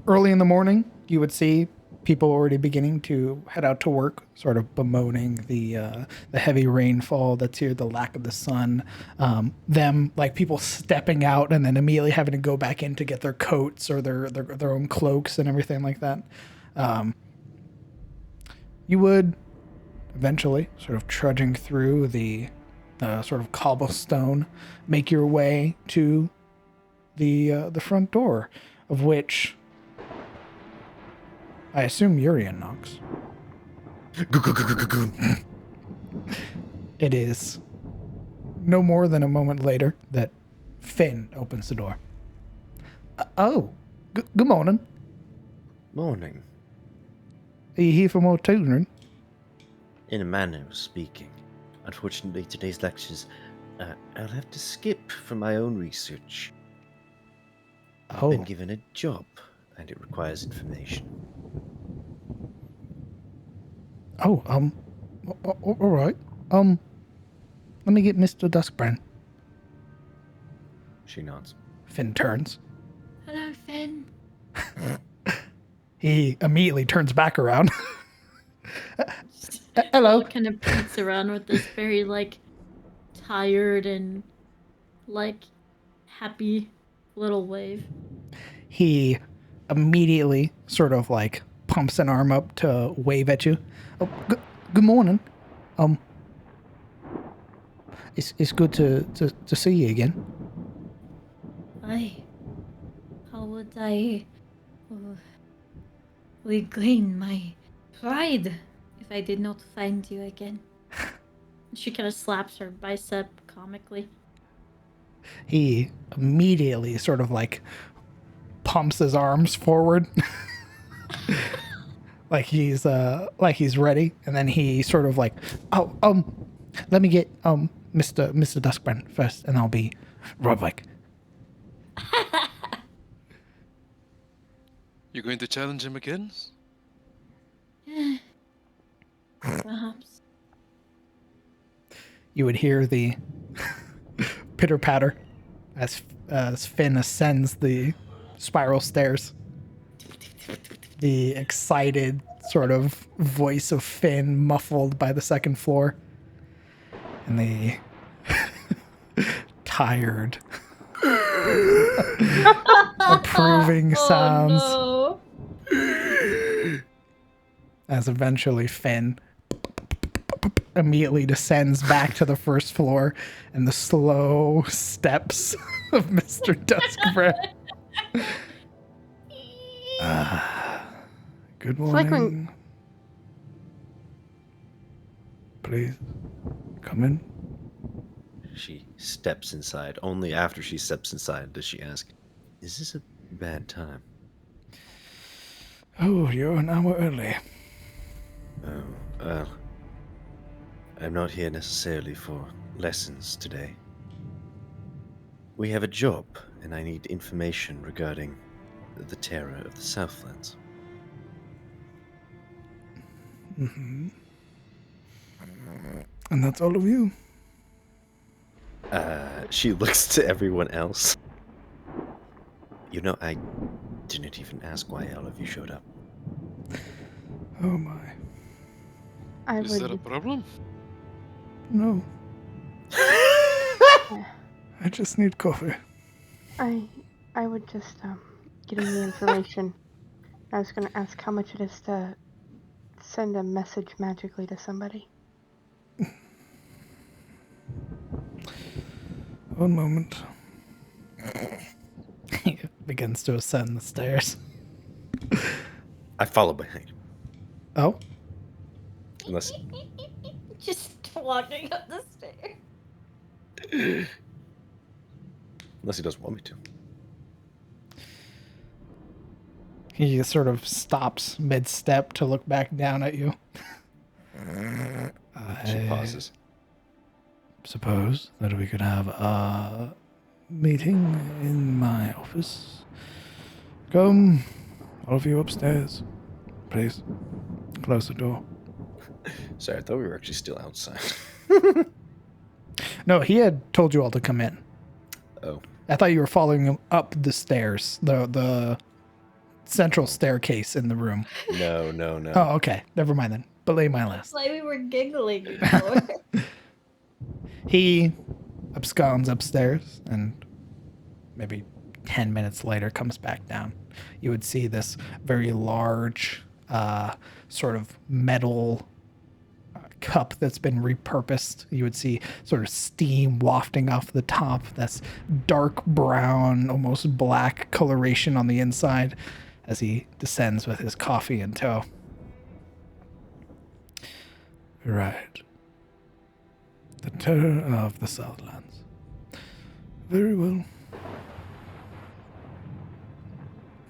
Early in the morning, you would see people already beginning to head out to work, sort of bemoaning the heavy rainfall that's here, the lack of the sun. Them, like people stepping out and then immediately having to go back in to get their coats or their own cloaks and everything like that. You would eventually, sort of trudging through the sort of cobblestone, make your way to the front door, of which I assume Urian knocks. It is no more than a moment later that Finn opens the door. Good morning. Morning. Are you here for more tutoring? In a manner of speaking. Unfortunately, today's lectures, I'll have to skip for my own research. I've been given a job, and it requires information. All right. Let me get Mr. Duskbrand. She nods. Finn turns. Hello, Finn. He immediately turns back around. Hello. Kind of peeks around with this very, like, tired and, like, happy little wave. He immediately sort of like pumps an arm up to wave at you. Oh, good morning. It's good to see you again. How would I regain my pride if I did not find you again? She kind of slaps her bicep comically. He immediately sort of like pumps his arms forward. like he's ready, and then he sort of like, let me get Mr. Duskbrand first, and I'll be right back. You're going to challenge him again? Perhaps. You would hear the pitter patter as Finn ascends the spiral stairs. The excited sort of voice of Finn muffled by the second floor. And the tired, approving sounds Oh, no. as eventually Finn immediately descends back to the first floor and the slow steps of Mr. Duskbread. Good It's like morning. when- Please, come in. She steps inside. Only after she steps inside does she ask, "Is this a bad time?" Oh, you're an hour early. Oh, well, I'm not here necessarily for lessons today. We have a job, and I need information regarding the terror of the Southlands. Mm-hmm. And that's all of you? She looks to everyone else. You know, I didn't even ask why all of you showed up. Oh my. I Is that a would. problem? No, I just need coffee. I would just get him the information. I was gonna ask how much it is to send a message magically to somebody. One moment. He begins to ascend the stairs. I follow behind. Oh? Unless Just walking up the stairs. he doesn't want me to. He sort of stops mid-step to look back down at you. She pauses. Suppose that we could have a meeting in my office. Come, all of you upstairs. Please, close the door. Sorry, I thought we were actually still outside. No, he had told you all to come in. Oh. I thought you were following him up the stairs, the central staircase in the room. No. Oh, okay. Never mind then. Belay my last. Like we were giggling before. He absconds upstairs and maybe 10 minutes later comes back down. You would see this very large sort of metal cup that's been repurposed. You would see sort of steam wafting off the top. That's dark brown, almost black coloration on the inside as he descends with his coffee in tow. Right. The terror of the Southlands. Very well.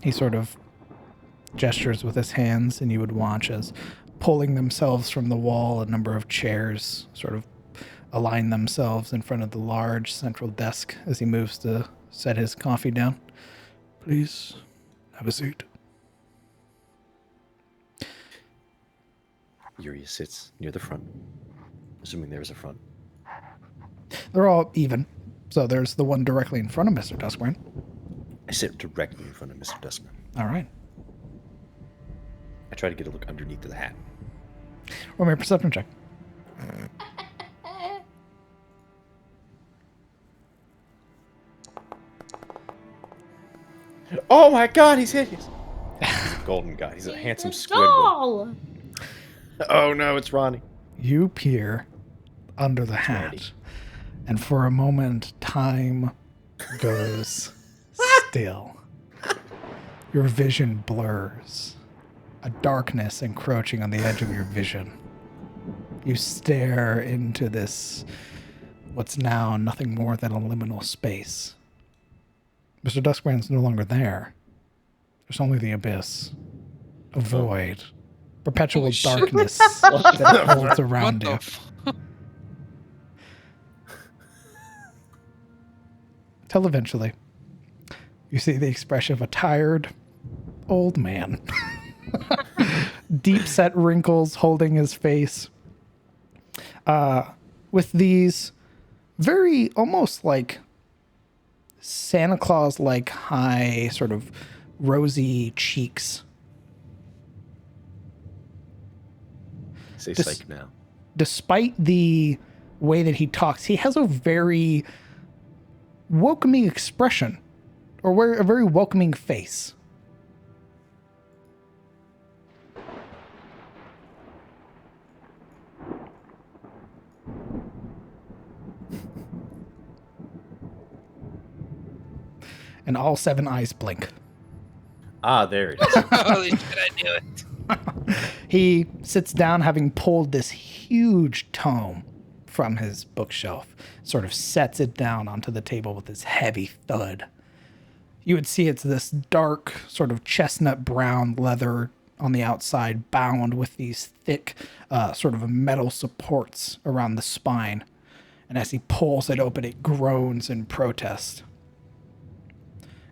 He sort of gestures with his hands, and you would watch as, pulling themselves from the wall, a number of chairs sort of align themselves in front of the large central desk as he moves to set his coffee down. Please, have a seat. Yuria sits near the front, assuming there is a front. They're all even. So there's the one directly in front of Mr. Duskburn. I sit directly in front of Mr. Duskman. All right. I try to get a look underneath the hat. Roll me a perception check. Oh my god, he's hideous! He's a golden god. He's a handsome Squidward. Doll! Oh no, it's Ronnie. You peer under the hat, Randy. and for a moment, time goes still. Your vision blurs, a darkness encroaching on the edge of your vision. You stare into this, what's now nothing more than a liminal space. Mr. Duskbrand's no longer there. There's only the abyss, a void, perpetual Holy shit. darkness that holds What around the you. Till eventually, you see the expression of a tired old man. Deep set wrinkles holding his face. With these very almost like Santa Claus like high, sort of rosy cheeks. Say This- psych now. Despite the way that he talks, he has a very welcoming expression, or a very welcoming face. and all 7 eyes blink. Ah, there it is. Holy shit, I knew it. He sits down, having pulled this huge tome from his bookshelf, sort of sets it down onto the table with this heavy thud. You would see it's this dark, sort of chestnut brown leather on the outside, bound with these thick, sort of metal supports around the spine. And as he pulls it open, it groans in protest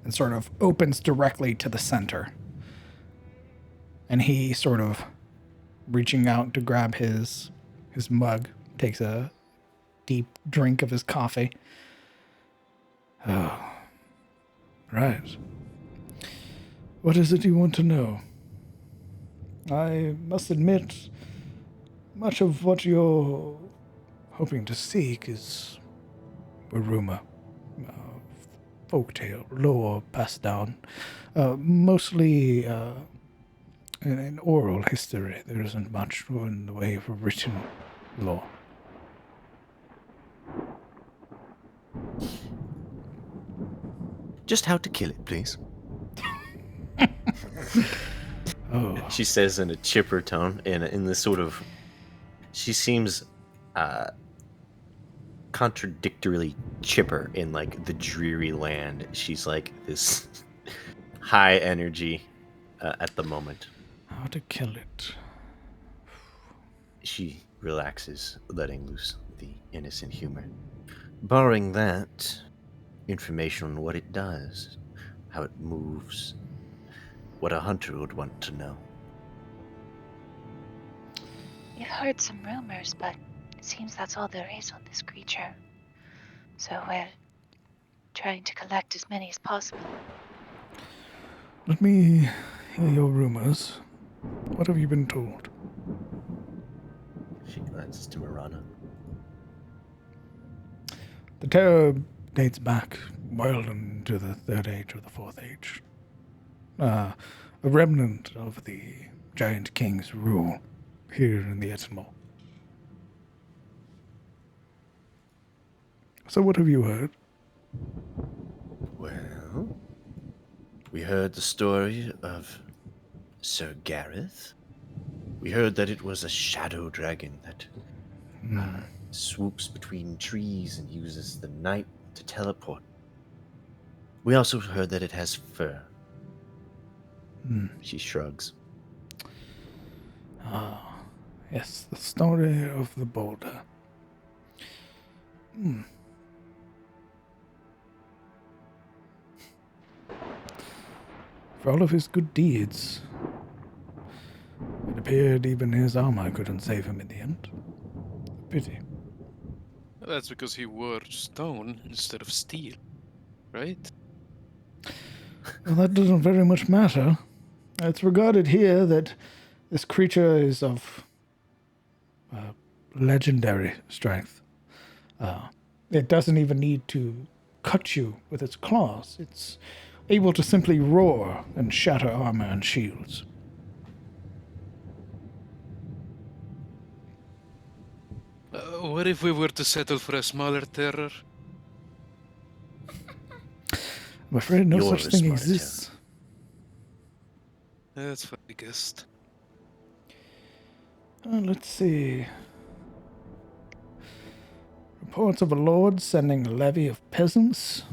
and sort of opens directly to the center. And he sort of, reaching out to grab his mug, takes a deep drink of his coffee. Oh, right. What is it you want to know? I must admit, much of what you're hoping to seek is a rumor, folktale, lore passed down, mostly in oral history. There isn't much in the way of written lore. Just how to kill it, please. Oh, She says in a chipper tone, in this sort of... She seems contradictorily chipper in, like, the dreary land. She's like this high energy at the moment. how to kill it. She relaxes, letting loose the innocent humor. Barring that, information on what it does, how it moves, what a hunter would want to know. We've heard some rumors, but it seems that's all there is on this creature. So we're trying to collect as many as possible. Let me hear your rumors. What have you been told? She glances to Marana. The terror dates back well into the Third Age or the Fourth Age. A remnant of the Giant King's rule here in the Ettenmore. So what have you heard? Well, we heard the story of Sir Gareth. We heard that it was a shadow dragon that swoops between trees and uses the night to teleport. We also heard that it has fur. She shrugs. Ah, yes, the story of the boulder. For all of his good deeds, it appeared even his armor couldn't save him in the end. Pity. That's because he wore stone instead of steel, right? Well, that doesn't very much matter. It's regarded here that this creature is of legendary strength. It doesn't even need to cut you with its claws. It's able to simply roar and shatter armor and shields. What if we were to settle for a smaller terror? I'm afraid no You're such the thing smartest, exists. That's what I guessed. Let's see. Reports of a lord sending a levy of peasants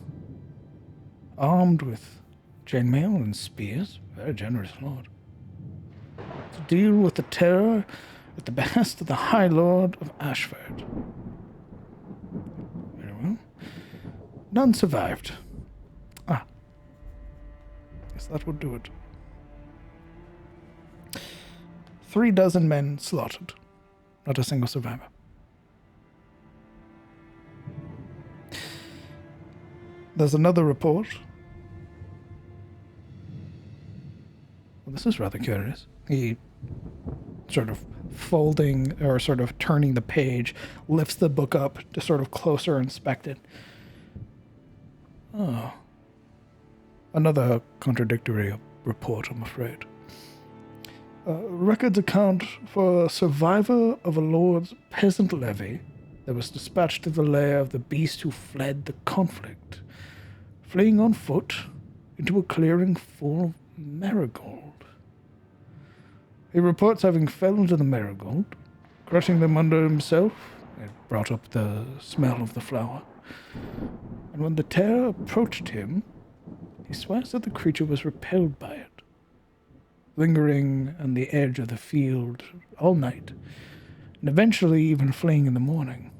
armed with chainmail and spears. Very generous lord. To deal with the terror at the behest of the High Lord of Ashford. Very well. None survived. Ah. Guess that would do it. 36 men slaughtered. Not a single survivor. There's another report. Well, this is rather curious. He sort of folding or sort of turning the page, lifts the book up to sort of closer inspect it. Oh. Another contradictory report, I'm afraid. Records account for a survivor of a lord's peasant levy that was dispatched to the lair of the beast who fled the conflict fleeing on foot into a clearing full of marigold. He reports having fell into the marigold, crushing them under himself. It brought up the smell of the flower. And when the terror approached him, he swears that the creature was repelled by it, lingering on the edge of the field all night, and eventually even fleeing in the morning.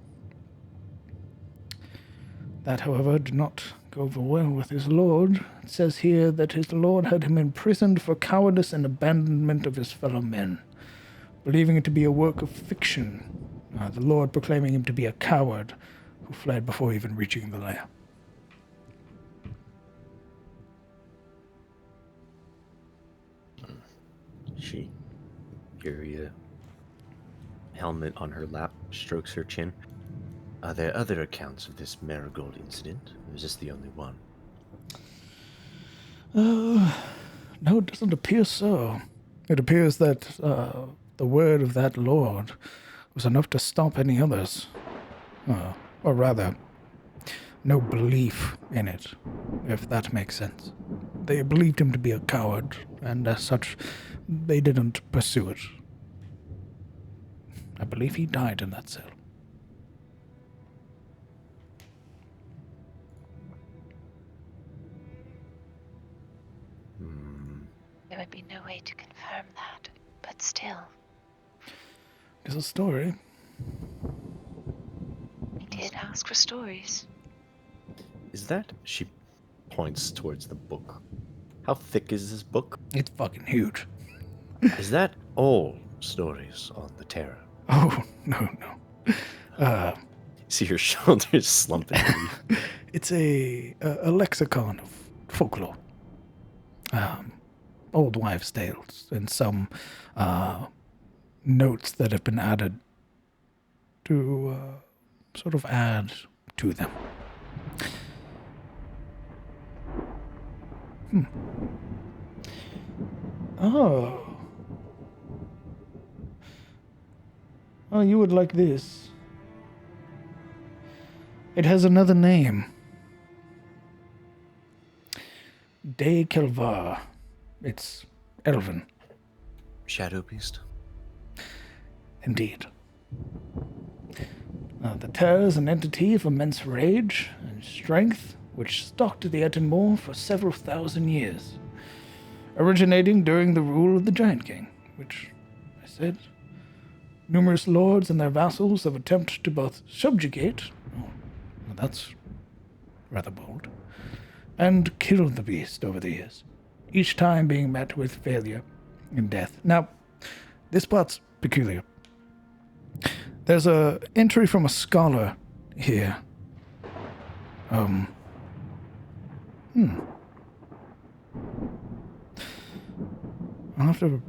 That, however, did not go over well with his lord. It says here that his lord had him imprisoned for cowardice and abandonment of his fellow men, believing it to be a work of fiction, the lord proclaiming him to be a coward who fled before even reaching the lair. She, your helmet on her lap, strokes her chin. Are there other accounts of this marigold incident, or is this the only one? No, it doesn't appear so. It appears that the word of that lord was enough to stop any others. Or rather, no belief in it, if that makes sense. They believed him to be a coward, and as such, they didn't pursue it. I believe he died in that cell. There would be no way to confirm that, but still. It's a story. He did ask for stories. Is that... She points towards the book. How thick is this book? It's fucking huge. Is that all stories on the Terror? Oh, no. See your shoulders slumping. It's a lexicon of folklore. Old wives' tales and some notes that have been added to sort of add to them. Oh, you would like this. It has another name. De Kelvar. It's Elven. Shadow Beast? Indeed. The Terror is an entity of immense rage and strength which stalked the Ettenmoor for several thousand years, originating during the rule of the Giant King, which I said. Numerous lords and their vassals have attempted to both subjugate, well, that's rather bold, and kill the beast over the years, each time being met with failure and death. Now, this part's peculiar. There's a entry from a scholar here. I'll have to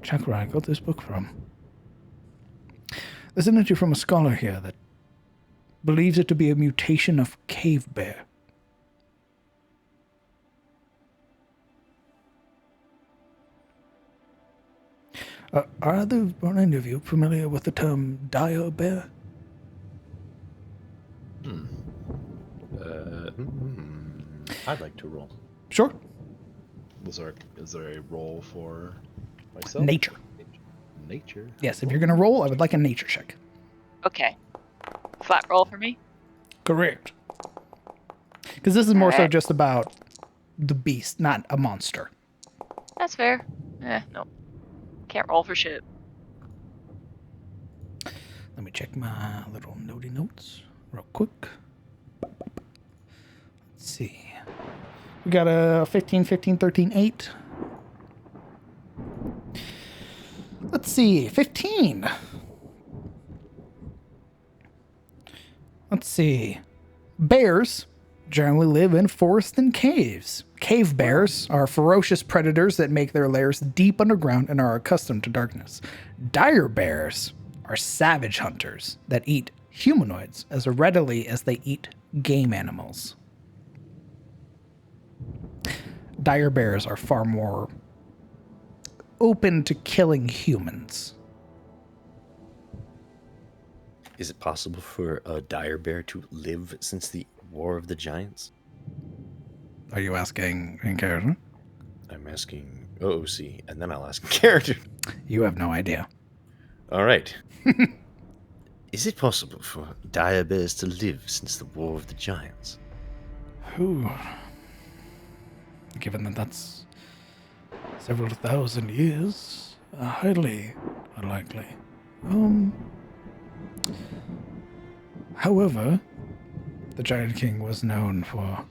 check where I got this book from. There's an entry from a scholar here that believes it to be a mutation of cave bear. Are any of you familiar with the term dire bear? I'd like to roll. Sure. Is there a roll for myself? Nature. Nature? Yes, if you're going to roll, I would like a nature check. Okay. Flat roll for me? Correct. Because this is more so Alright. just about the beast, not a monster. That's fair. No. Can't roll for shit. Let me check my little notey notes real quick. Let's see. We got a 15, 15, 13, 8. Let's see. 15. Let's see. Bears generally live in forests and caves. Cave bears are ferocious predators that make their lairs deep underground and are accustomed to darkness. Dire bears are savage hunters that eat humanoids as readily as they eat game animals. Dire bears are far more open to killing humans. Is it possible for a dire bear to live since the War of the Giants? Are you asking in character? I'm asking OOC, and then I'll ask in character. You have no idea. All right. Is it possible for dire bears to live since the War of the Giants? Who? Given that that's several thousand years, highly unlikely. However, the Giant King was known for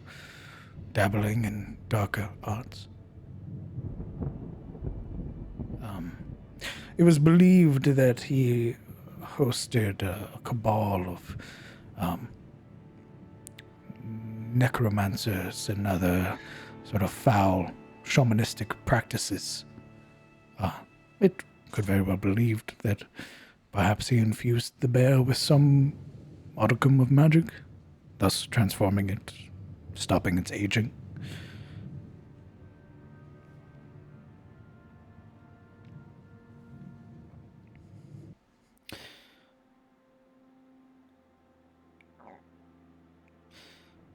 dabbling in darker arts. It was believed that he hosted a cabal of necromancers and other sort of foul shamanistic practices. It could very well be believed that perhaps he infused the bear with some modicum of magic, thus transforming it, stopping its aging.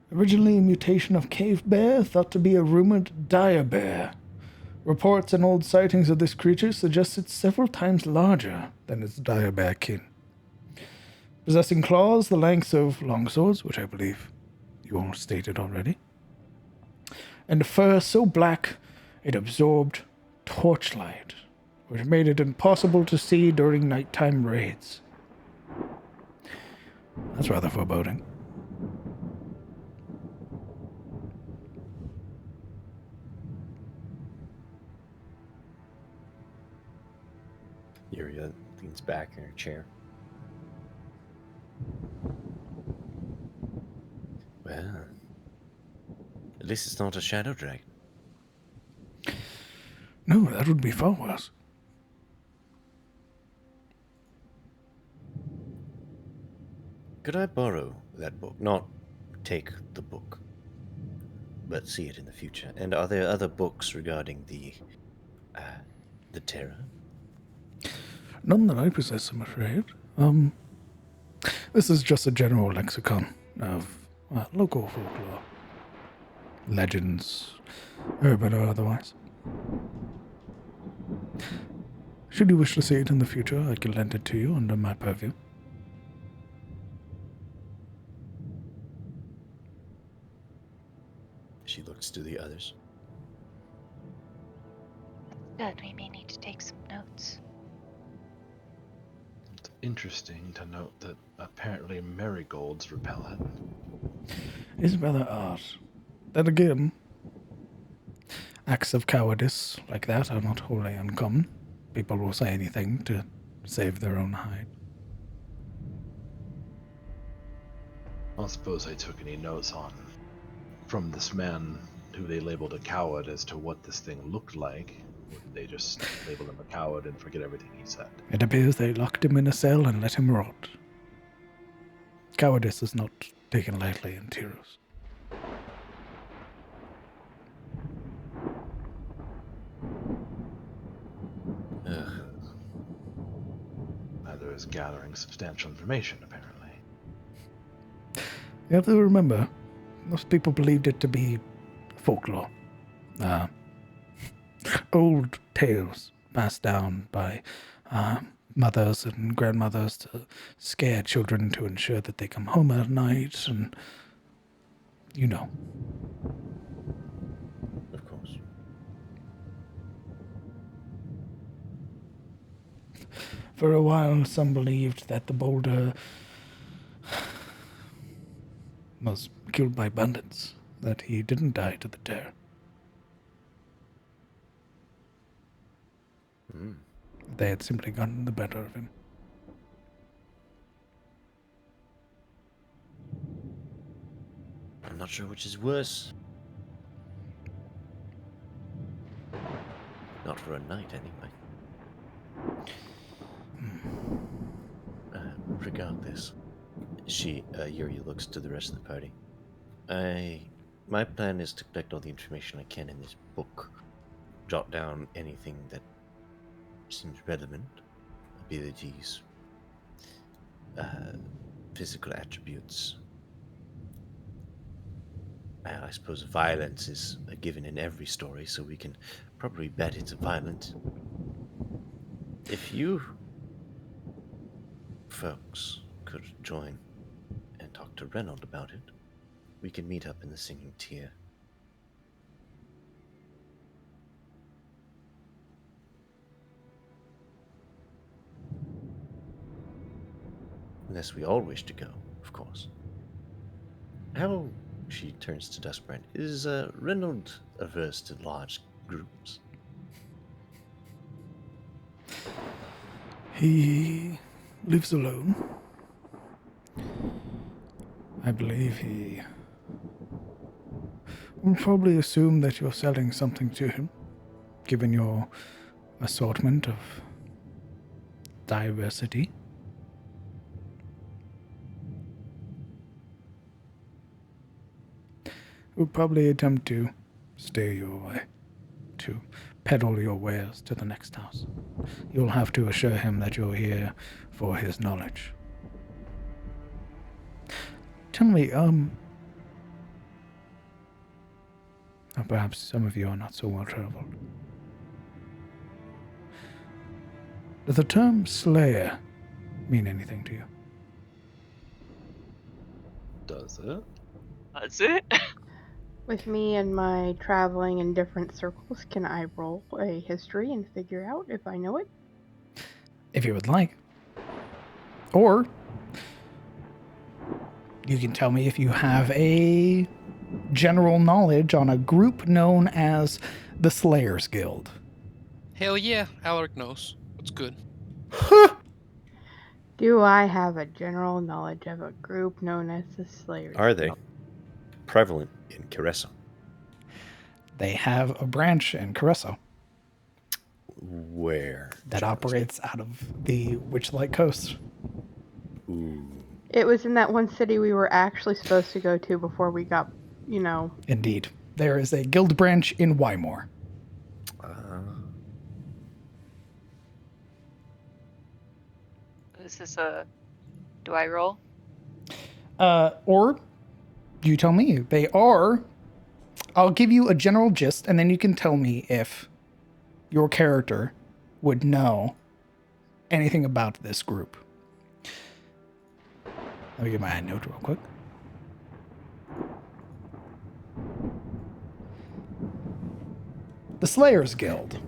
Originally a mutation of cave bear, thought to be a rumored dire bear. Reports and old sightings of this creature suggest it's several times larger than its dire bear kin. Possessing claws the length of longswords, which I believe you all stated already, and fur so black it absorbed torchlight, which made it impossible to see during nighttime raids. That's rather foreboding. Yuria leans back in her chair. Well, at least it's not a shadow dragon. No, that would be far worse. Could I borrow that book? Not take the book, but see it in the future. And are there other books regarding the terror? None that I possess, I'm afraid. This is just a general lexicon of local folklore. Legends, urban or otherwise. Should you wish to see it in the future, I can lend it to you under my purview. She looks to the others. Good, we may need to take some notes. It's interesting to note that apparently marigolds repel it. It's rather odd. Then again, acts of cowardice like that are not wholly uncommon. People will say anything to save their own hide. I don't suppose I took any notes from this man who they labeled a coward as to what this thing looked like. Or did they just label him a coward and forget everything he said? It appears they locked him in a cell and let him rot. Cowardice is not taken lightly in Tyros. Neither is gathering substantial information, apparently. You have to remember, most people believed it to be folklore. Old tales passed down by mothers and grandmothers to scare children to ensure that they come home at night, and you know. Of course. For a while, some believed that the boulder was killed by bandits, that he didn't die to the terror. They had simply gotten the better of him. I'm not sure which is worse. Not for a night, anyway. Regardless, Yuri looks to the rest of the party. My plan is to collect all the information I can in this book, jot down anything that seems relevant, abilities, physical attributes, Well, I suppose violence is a given in every story, so we can probably bet it's violent. If you folks could join and talk to Reynold about it, we can meet up in the singing tier. Unless we all wish to go, of course. How, she turns to Duskbrand, is Reynold averse to large groups? He lives alone. I believe he will probably assume that you're selling something to him, given your assortment of diversity. Will probably attempt to steer you away, to peddle your wares to the next house. You'll have to assure him that you're here for his knowledge. Tell me, or perhaps some of you are not so well traveled. Does the term slayer mean anything to you? Does it? That's it? With me and my traveling in different circles, can I roll a history and figure out if I know it? If you would like. Or you can tell me if you have a general knowledge on a group known as the Slayers Guild. Hell yeah, Alaric knows. What's good? Do I have a general knowledge of a group known as the Slayers Are they Guild? prevalent in Caressa? They have a branch in Caruso Where? that Charles? operates out of the Witchlight Coast. Ooh. It was in that one city we were actually supposed to go to before we got, Indeed. There is a guild branch in Wymore. Is this a... Do I roll? Or you tell me. They are... I'll give you a general gist, and then you can tell me if your character would know anything about this group. Let me get my note real quick. The Slayers Guild.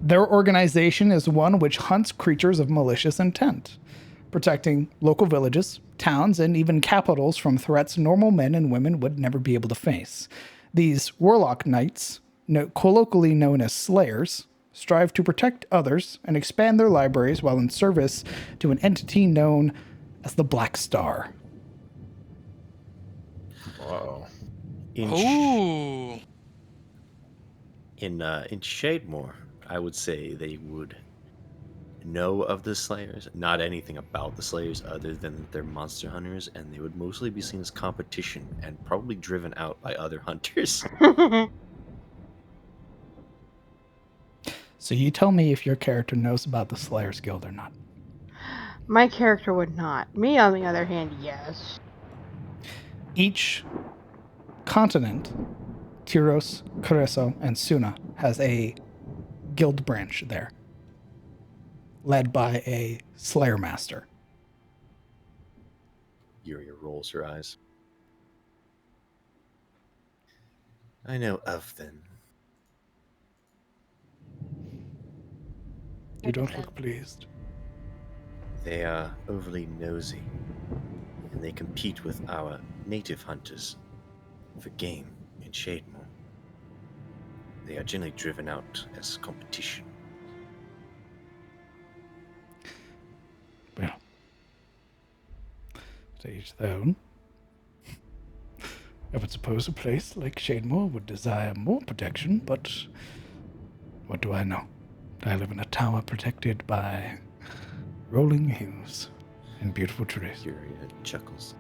Their organization is one which hunts creatures of malicious intent, protecting local villages, towns, and even capitals from threats normal men and women would never be able to face. These warlock knights, colloquially known as slayers, strive to protect others and expand their libraries while in service to an entity known as the Black Star. Wow. Oh, In Shademore, I would say they would know of the Slayers, not anything about the Slayers other than they're monster hunters, and they would mostly be seen as competition and probably driven out by other hunters. So you tell me if your character knows about the Slayers Guild or not. My character would not. Me, on the other hand, yes. Each continent, Tyros, Careso, and Suna, has a guild branch there, led by a Slayer Master. Yuria rolls her eyes. I know of them. You don't look pleased. They are overly nosy, and they compete with our native hunters for game in Shademore. They are generally driven out as competition. Well, to each their own. I would suppose a place like Shademore would desire more protection, but what do I know? I live in a tower protected by rolling hills and beautiful trees. Yuria chuckles.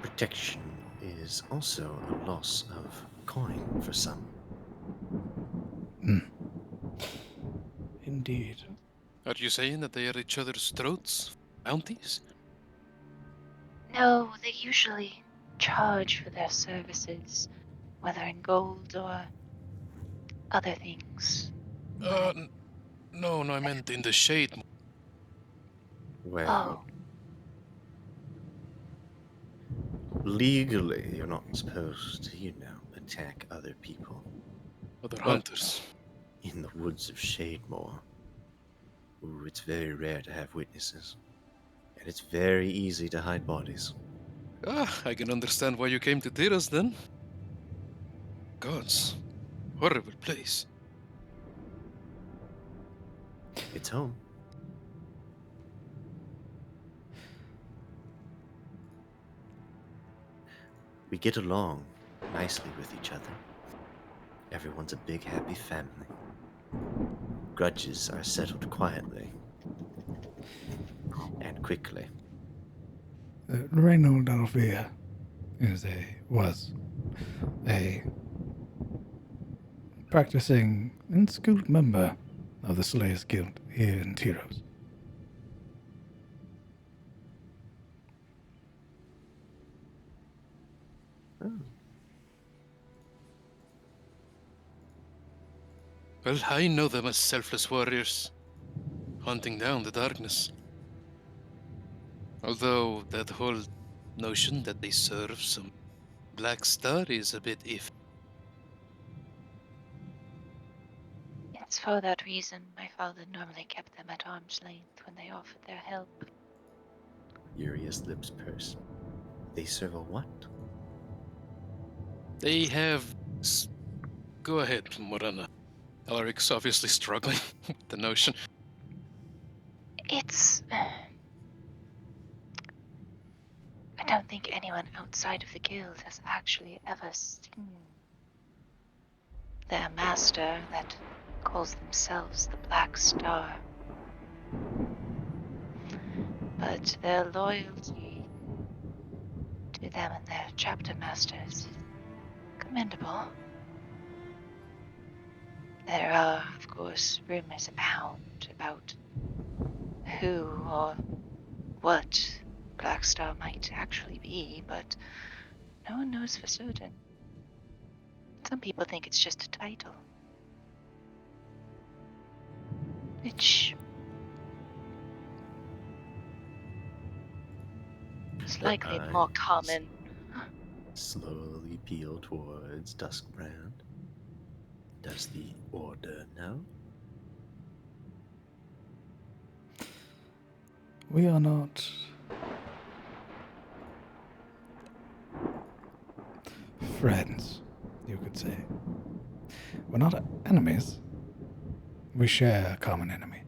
Protection is also a loss of coin for some. Indeed. are you saying that they are each other's throats? Bounties? No, they usually charge for their services, whether in gold or other things. But, No, I meant in the shade. Well, legally, you're not supposed to, attack other people. Other But hunters. in the woods of Shademore, it's very rare to have witnesses. And it's very easy to hide bodies. I can understand why you came to Tiras then. Gods, horrible place. It's home. We get along nicely with each other. Everyone's a big, happy family. Grudges are settled quietly and quickly. Reynold Alvia was a practicing and skilled member of the Slayers Guild here in Tyros. Oh. Well, I know them as selfless warriors, hunting down the darkness. Although that whole notion that they serve some Black Star is a bit iffy. it's for that reason my father normally kept them at arm's length when they offered their help. Uria's lips purse. They serve a what? They have... Go ahead, Morana. Alaric's obviously struggling with the notion. It's... I don't think anyone outside of the guild has actually ever seen their master that calls themselves the Black Star. But their loyalty to them and their chapter masters is commendable. There are, of course, rumors abound about who or what Black Star might actually be, but no one knows for certain. Some people think it's just a title, which is likely more common. Slowly peel towards Duskbrand. Does the Order know? We are not friends, you could say. We're not enemies. We share a common enemy.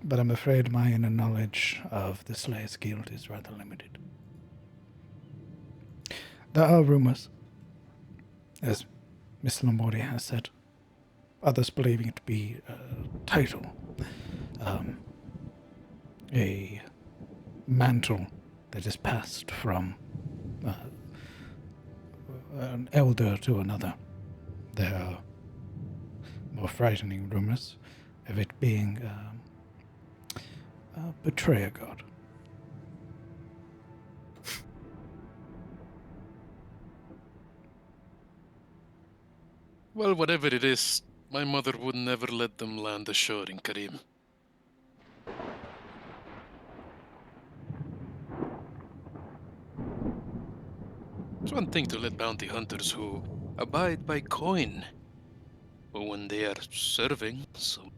But I'm afraid my inner knowledge of the Slayers Guild is rather limited. There are rumors, as Miss Lamordia has said, others believing it to be a title, a mantle that is passed from an elder to another. There are more frightening rumors of it being a betrayer god. Well, whatever it is, my mother would never let them land ashore in Karim. It's one thing to let bounty hunters who abide by coin, but when they are serving some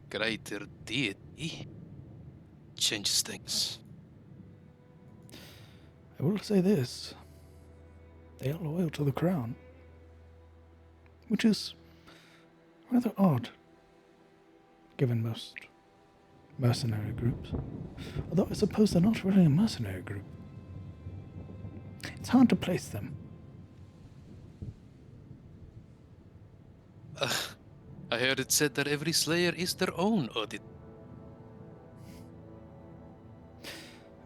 greater deity, it changes things. I will say this. They are loyal to the crown, which is rather odd, given most mercenary groups. Although I suppose they're not really a mercenary group. It's hard to place them. I heard it said that every slayer is their own audit.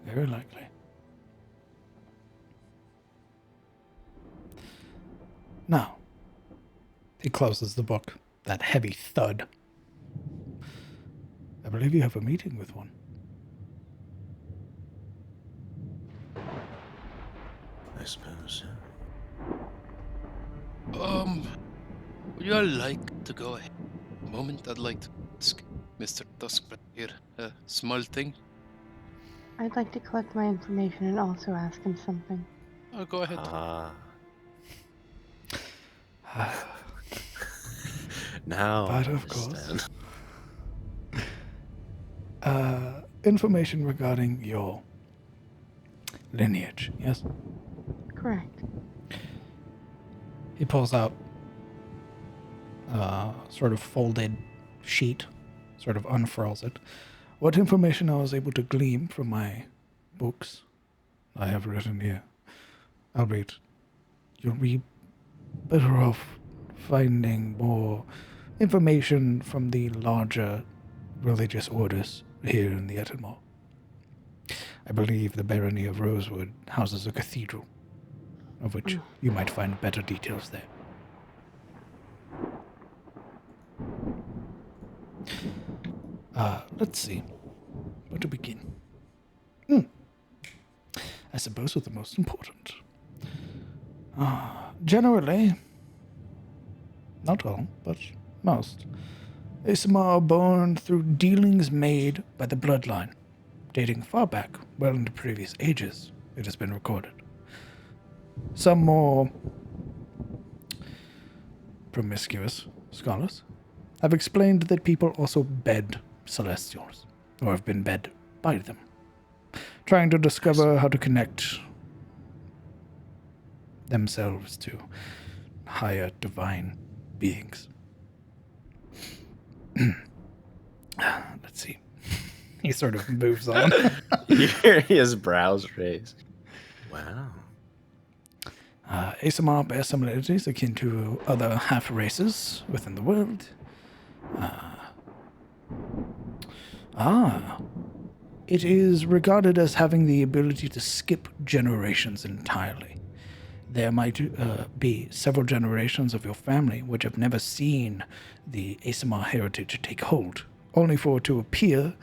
Very likely. Now, he closes the book. That heavy thud. I believe you have a meeting with one. suppose. Would you all like to go ahead? A moment, I'd like to ask Mr. Duskbreath here a small thing. I'd like to collect my information and also ask him something. Oh, go ahead. Now But I of course. understand. Information regarding your lineage, yes? Correct. He pulls out a sort of folded sheet, sort of unfurls it. What information I was able to glean from my books I have written here, albeit you'll be better off finding more information from the larger religious orders here in the Ettenmore. I believe the Barony of Rosewood houses a cathedral, of which you might find better details there. Let's see. Where to begin? I suppose with the most important. Generally, not all, but most, Isma are born through dealings made by the bloodline, dating far back, well into previous ages, it has been recorded. Some more promiscuous scholars have explained that people also bed celestials, or have been bed by them, trying to discover how to connect themselves to higher divine beings. Let's see. He sort of moves on. You hear his brows raise. Wow. ASMR bear similarities akin to other half races within the world. It is regarded as having the ability to skip generations entirely. There might be several generations of your family which have never seen the ASMR heritage take hold, only for it to appear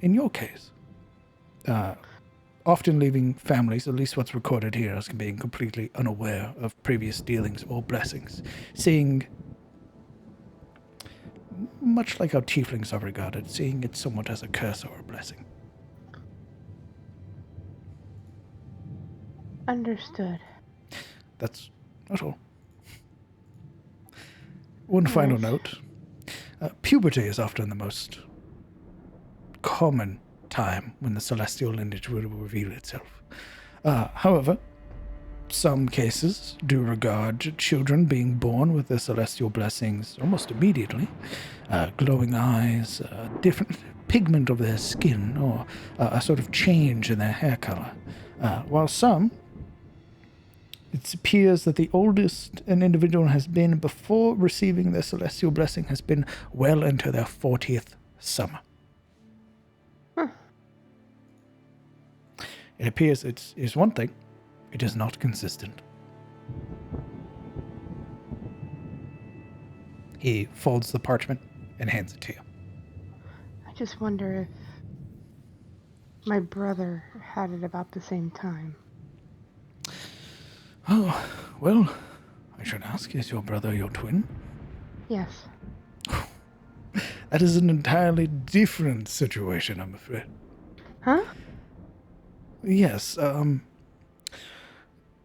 in your case. Often leaving families, at least what's recorded here, as being completely unaware of previous dealings or blessings, seeing, much like how tieflings are regarded, seeing it somewhat as a curse or a blessing. Understood. That's not all. One final note. Puberty is often the most common time when the celestial lineage will reveal itself. However, some cases do regard children being born with the celestial blessings almost immediately. Glowing eyes, different pigment of their skin, or a sort of change in their hair color. While some, it appears that the oldest an individual has been before receiving their celestial blessing has been well into their 40th summer. It appears it is one thing, it is not consistent. He folds the parchment and hands it to you. I just wonder if my brother had it about the same time. Oh, well, I should ask, is your brother your twin? Yes. That is an entirely different situation, I'm afraid. Huh? Yes,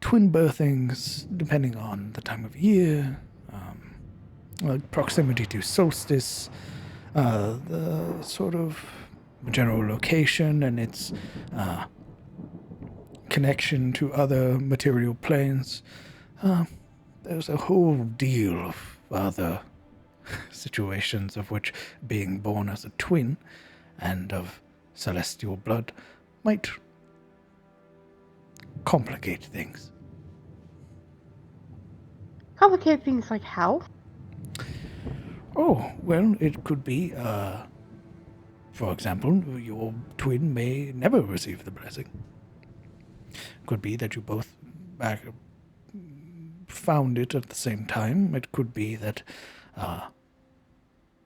twin birthings, depending on the time of year, proximity to solstice, the sort of general location and its connection to other material planes. There's a whole deal of other situations of which being born as a twin and of celestial blood might complicate things. Complicated things like how? Oh, well, it could be, for example, your twin may never receive the blessing. Could be that you both found it at the same time. It could be that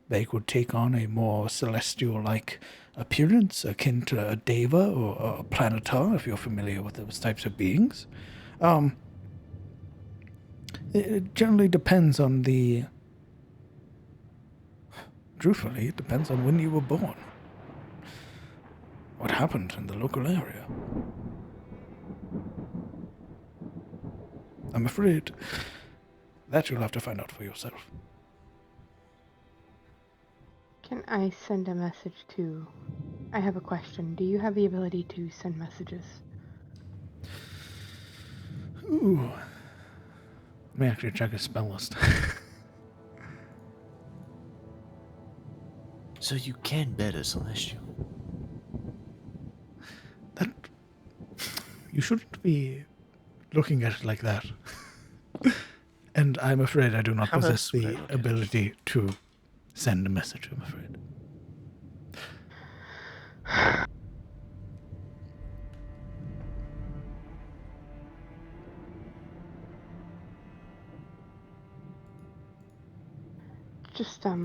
they could take on a more celestial-like appearance, akin to a deva or a planetar, if you're familiar with those types of beings. It generally depends on the... Truthfully, it depends on when you were born. What happened in the local area. I'm afraid that you'll have to find out for yourself. Can I send a message to... I have a question. Do you have the ability to send messages? Ooh. Let me actually check his spell list. So you can bet a celestial. That... You shouldn't be looking at it like that. And I'm afraid I do not How possess else would I the look at it? ability to send a message, I'm afraid. Just, my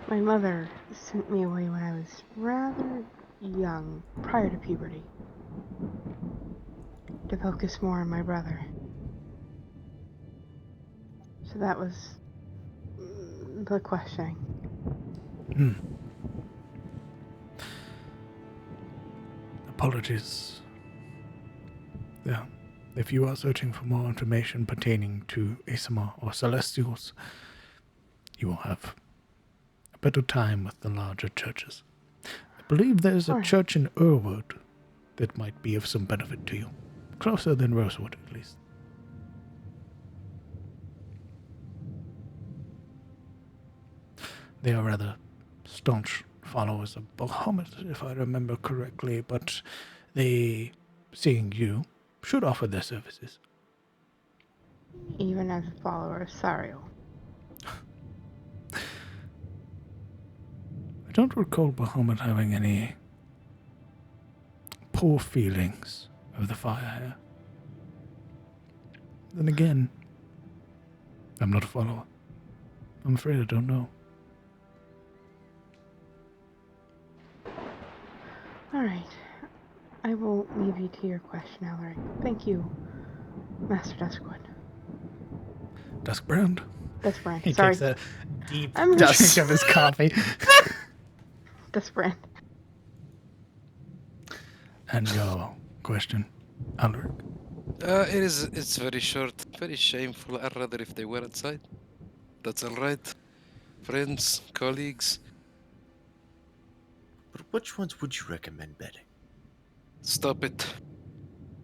mother sent me away when I was rather young, prior to puberty, to focus more on my brother. So that was the questioning. Apologies. Yeah. If you are searching for more information pertaining to ASMR or Celestials, you will have a better time with the larger churches. I believe there's a Alright. church in Irwood that might be of some benefit to you. Closer than Rosewood, at least. They are rather staunch followers of Bahamut, if I remember correctly, but they, seeing you, should offer their services. Even as a follower of Sariel. I don't recall Bahamut having any poor feelings of the fire here. Then again, I'm not a follower. I'm afraid I don't know. Alright. I will leave you to your question, Alaric. Thank you, Master Duskwood. Duskbrand? Duskbrand. He Sorry. takes a deep I'm drink of his coffee. Duskbrand. And your question, Alaric? It's very short, very shameful. I'd rather if they were outside. That's all right. Friends, colleagues, But which ones would you recommend betting? stop it.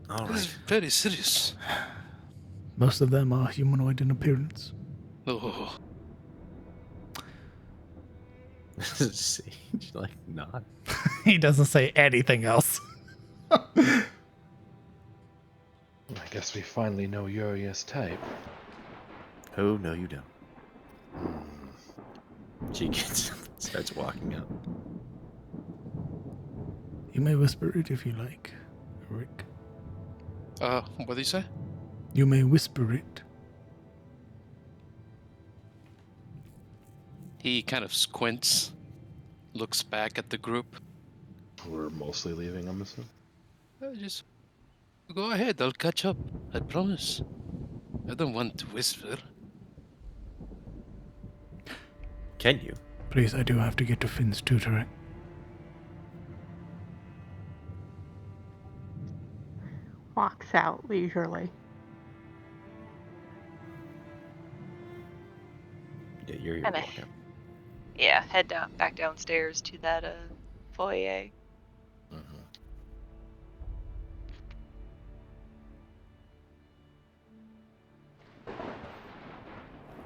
All This is right. very serious. Most of them are humanoid in appearance. Oh, Sage, like, not. He doesn't say anything else. I guess we finally know Uria's type. Oh, no, you don't. She gets up and starts walking up. You may whisper it if you like, Rick. what do you say? You may whisper it. He kind of squints, looks back at the group. We're mostly leaving, I'm assuming. Just go ahead, I'll catch up. I promise. I don't want to whisper. Can you? Please, I do have to get to Finn's tutoring. Walks out leisurely. Yeah, you're Kinda. walking up. Yeah, head back downstairs to that foyer.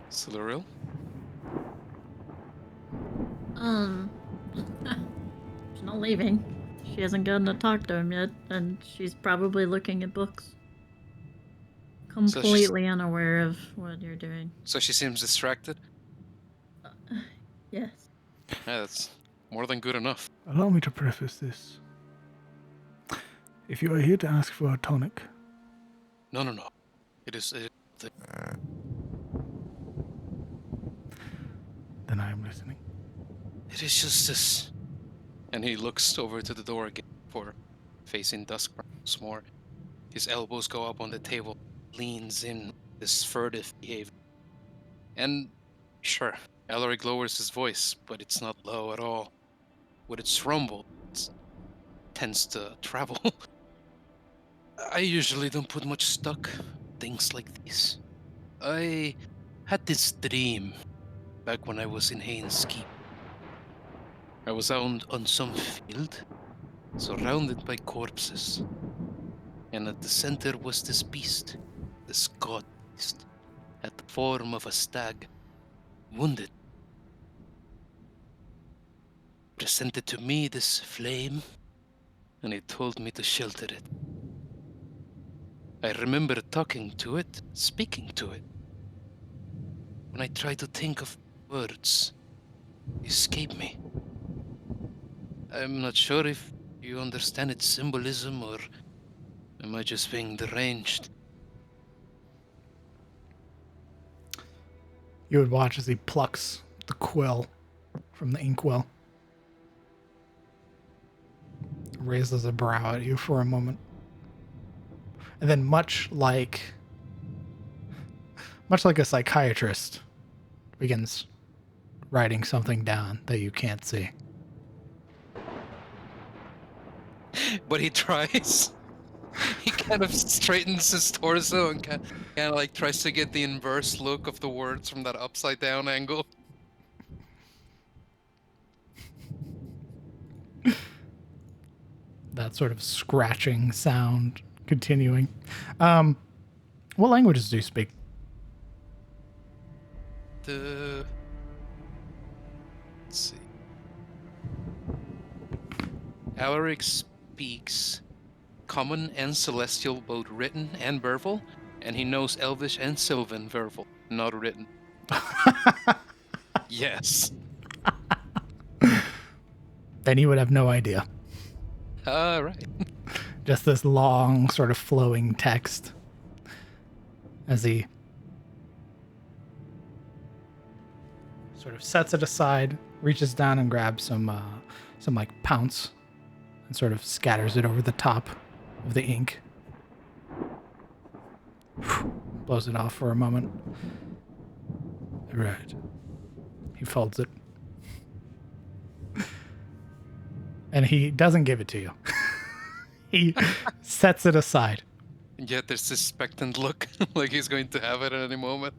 Siluriel? She's not leaving. She hasn't gotten to talk to him yet, and she's probably looking at books. Completely unaware of what you're doing. So she seems distracted? Yes. Yeah, that's more than good enough. Allow me to preface this. If you are here to ask for a tonic, No. It is... then I am listening. It is just this And he looks over to the door again for facing Dusk once more. His elbows go up on the table, leans in, this furtive behavior. And sure, Alaric lowers his voice, but it's not low at all. With its rumble, it tends to travel. I usually don't put much stock in things like this. I had this dream back when I was in Haynes Keep. I was out on some field, surrounded by corpses. And at the center was this beast, this god beast, had the form of a stag, wounded. Presented to me this flame, and it told me to shelter it. I remember talking to it, speaking to it. When I try to think of words, they escape me. I'm not sure if you understand its symbolism, or am I just being deranged? You would watch as he plucks the quill from the inkwell. Raises a brow at you for a moment. And then much like a psychiatrist, begins writing something down that you can't see. But he tries. He kind of straightens his torso and kind of like tries to get the inverse look of the words from that upside down angle. That sort of scratching sound continuing. What languages do you speak? Let's see. Alaric speaks Common and Celestial, both written and verbal, and he knows Elvish and Sylvan verbal, not written. Yes. Then you would have no idea. All right. Just this long, sort of flowing text as he sort of sets it aside, reaches down and grabs some like pounce and sort of scatters it over the top of the ink. Blows it off for a moment. Right. He folds it. And he doesn't give it to you. He sets it aside. And yet there's this expectant look, like he's going to have it at any moment.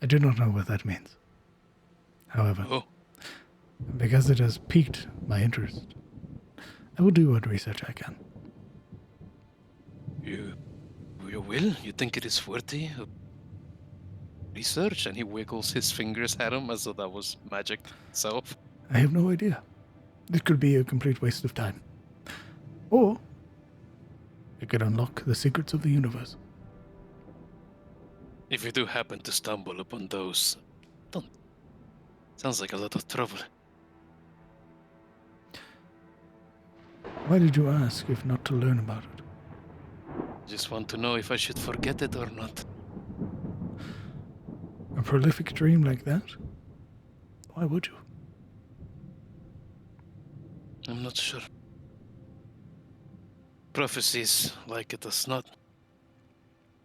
I do not know what that means. However, Oh, because it has piqued my interest, I will do what research I can. you will? You think it is worthy of research? And he wiggles his fingers at him as though that was magic itself. I have no idea. It could be a complete waste of time. Or it could unlock the secrets of the universe. If you do happen to stumble upon those, don't. Sounds like a lot of trouble. Why did you ask if not to learn about it? Just want to know if I should forget it or not. A prolific dream like that? Why would you? I'm not sure. Prophecies, like it does not,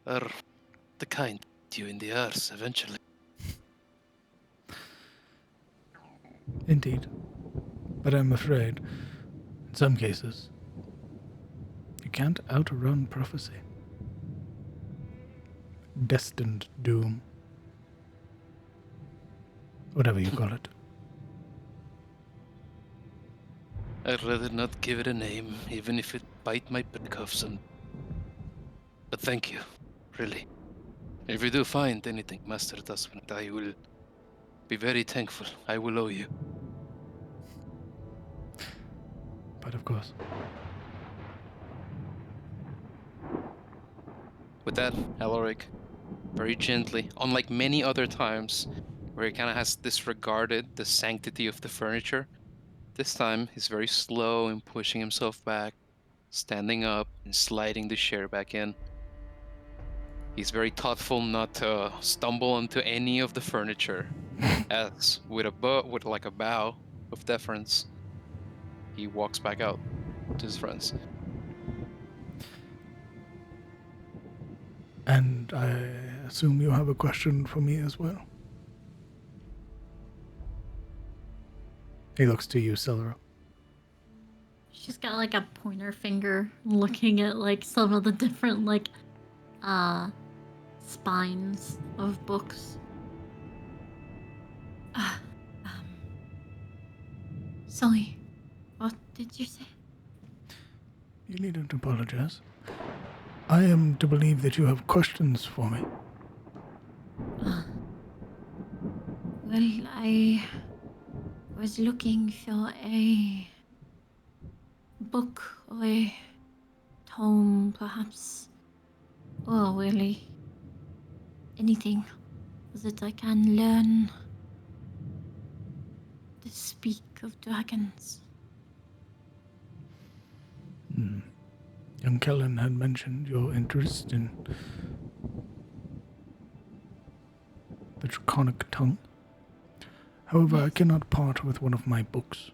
are the kind that you in the arse eventually. Indeed. But I'm afraid, in some cases, you can't outrun prophecy. Destined doom. Whatever you call it. I'd rather not give it a name, even if it bite my back off some. But thank you, really. If you do find anything, Master Tasman, I will be very thankful. I will owe you. But of course. With that, Alaric, very gently, unlike many other times where he kind of has disregarded the sanctity of the furniture, this time he's very slow in pushing himself back, standing up and sliding the chair back in. He's very thoughtful not to stumble onto any of the furniture. As with like a bow of deference, he walks back out to his friends. And I assume you have a question for me as well. He looks to you, Celeron. She's got like a pointer finger looking at like some of the different like spines of books. Sorry, what did you say? You needn't apologize. I am to believe that you have questions for me. Well, I was looking for a book or a tome, perhaps, or really anything that I can learn to speak of dragons. Young Kellen had mentioned your interest in the draconic tongue. However, I cannot part with one of my books.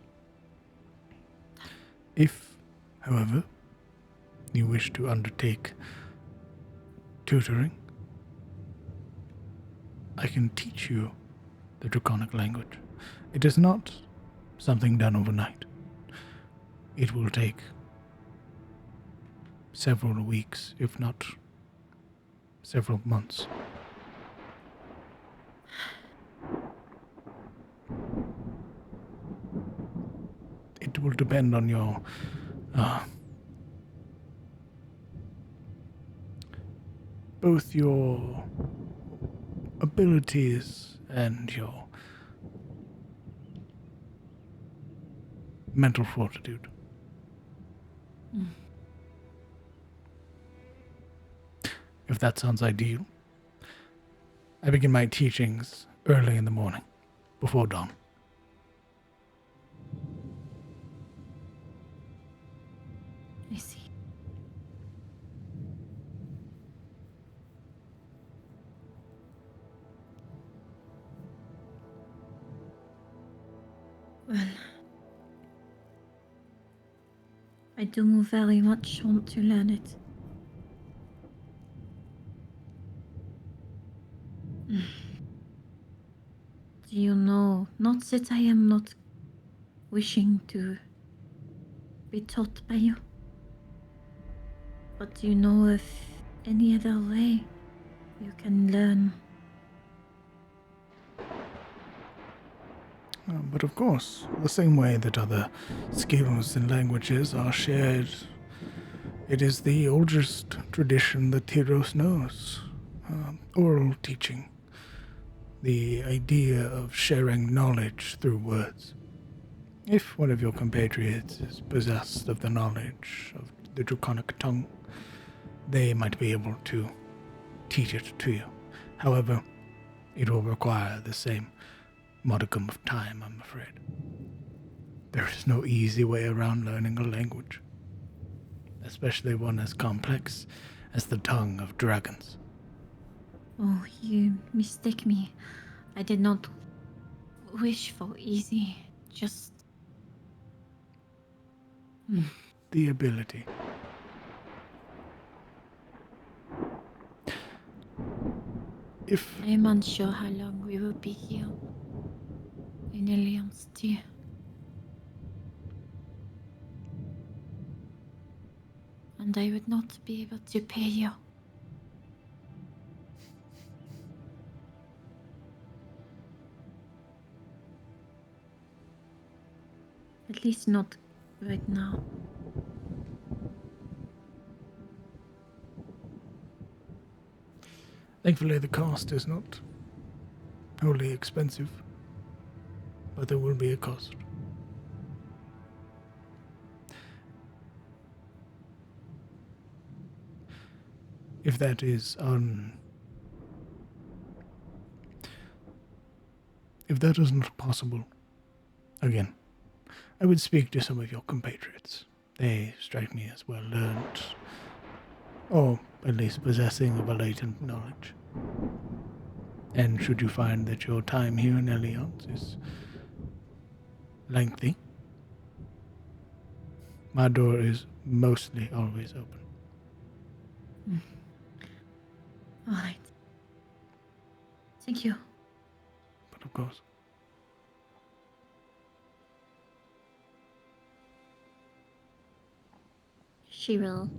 If, however, you wish to undertake tutoring, I can teach you the draconic language. It is not something done overnight. It will take several weeks, if not several months. It will depend on your both your abilities and your mental fortitude. If that sounds ideal, I begin my teachings early in the morning, before dawn. I see. Well, I do very much want to learn it. Do you know, not that I am not wishing to be taught by you, but do you know if any other way you can learn? But of course, the same way that other skills and languages are shared, it is the oldest tradition that Tyros knows. Oral teaching. The idea of sharing knowledge through words. If one of your compatriots is possessed of the knowledge of the draconic tongue, they might be able to teach it to you. However, it will require the same modicum of time, I'm afraid. There is no easy way around learning a language, especially one as complex as the tongue of dragons. Oh, you mistake me. I did not wish for easy, just... The ability. If I am unsure how long we will be here in Alliance too. And I would not be able to pay you. At least not right now. Thankfully, the cost is not wholly expensive, but there will be a cost. If that is if that is not possible, again, I would speak to some of your compatriots. They strike me as well learned, or at least possessing of a latent knowledge. And should you find that your time here in Alliance is lengthy, my door is mostly always open. All right. Thank you. But of course. She will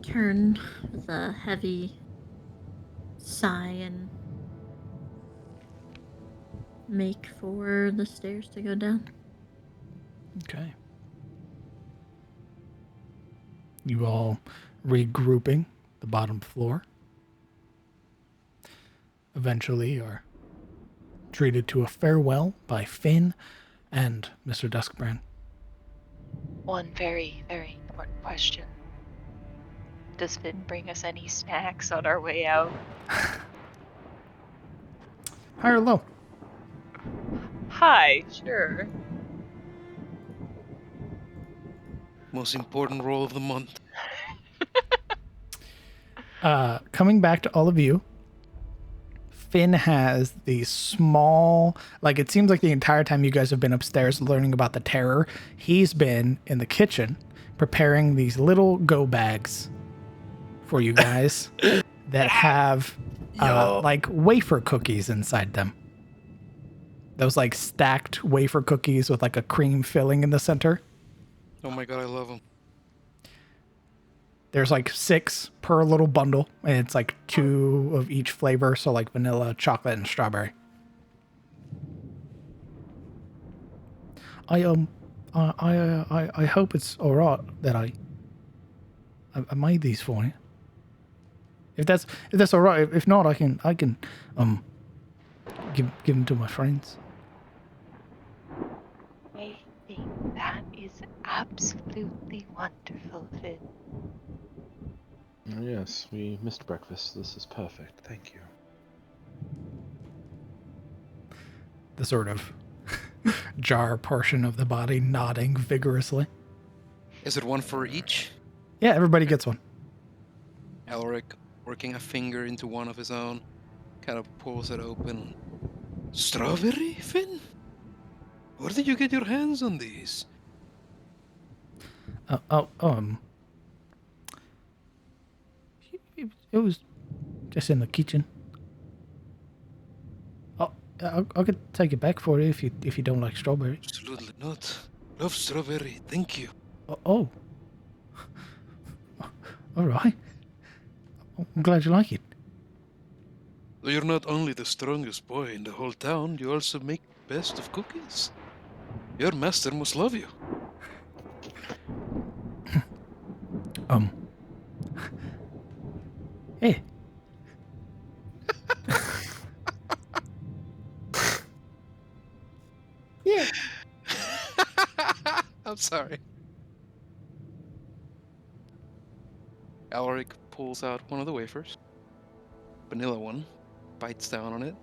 turn with a heavy sigh and make for the stairs to go down. Okay. You all regrouping the bottom floor. Eventually are treated to a farewell by Finn and Mr. Duskbrand. One very, very important question. Does Finn bring us any snacks on our way out? High or low? Hi, sure. Most important role of the month. Coming back to all of you, Finn has the small, like it seems like the entire time you guys have been upstairs learning about the terror, he's been in the kitchen preparing these little go bags for you guys that have like wafer cookies inside them. Those like stacked wafer cookies with like a cream filling in the center. Oh my god, I love them. There's like 6 per little bundle, and it's like 2 of each flavor, so like vanilla, chocolate, and strawberry. I hope it's all right that I made these for you. If that's all right, if not, I can give them to my friends. I think that is absolutely wonderful, Finn. Yes, we missed breakfast. This is perfect. Thank you. The sort of jar portion of the body nodding vigorously. Is it one for each? Yeah, everybody gets one. Alaric, working a finger into one of his own, kind of pulls it open. Strawberry, Finn? Where did you get your hands on these? It was just in the kitchen. I could take it back for you if you don't like strawberry. Absolutely not. Love strawberry, thank you. Oh. All right. I'm glad you like it. Though you're not only the strongest boy in the whole town, you also make best of cookies. Your master must love you. Hey. Yeah. I'm sorry. Alaric pulls out one of the wafers, vanilla one, bites down on it,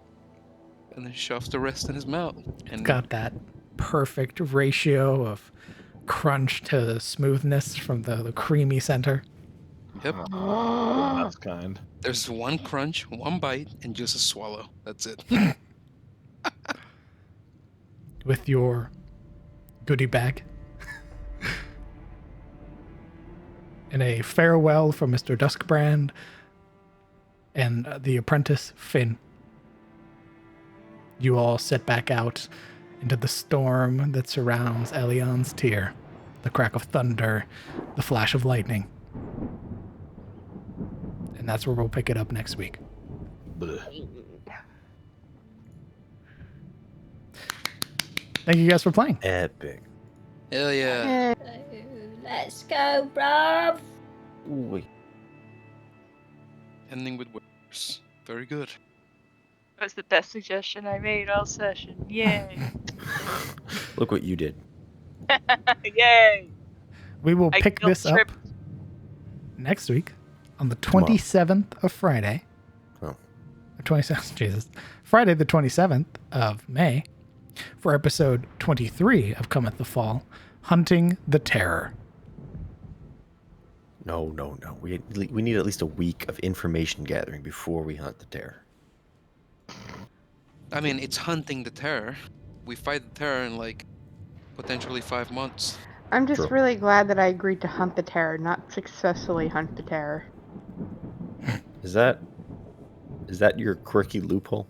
and then shoves the rest in his mouth. And Got that perfect ratio of crunch to smoothness from the creamy center. Yep. That's kind. There's one crunch, one bite, and just a swallow. That's it. With your goodie bag. And a farewell from Mr. Duskbrand and the apprentice Finn. You all set back out into the storm that surrounds Elion's Tier. The crack of thunder, the flash of lightning. And that's where we'll pick it up next week. Blech. Thank you guys for playing. Epic. Hell yeah. Let's go, bruv. Wait. Ending with worse. Very good. That was the best suggestion I made all session. Yay. Look what you did. Yay. We will I pick this up guilt-tripped. next week on the 27th of Friday. Oh. 27th, Jesus. Friday the 27th of May for episode 23 of Cometh the Fall, Hunting the Terror. No. We need at least a week of information gathering before we hunt the terror. I mean, it's hunting the terror. We fight the terror in like potentially 5 months. I'm just True. really glad that I agreed to hunt the terror, not successfully hunt the terror. Is that your quirky loophole?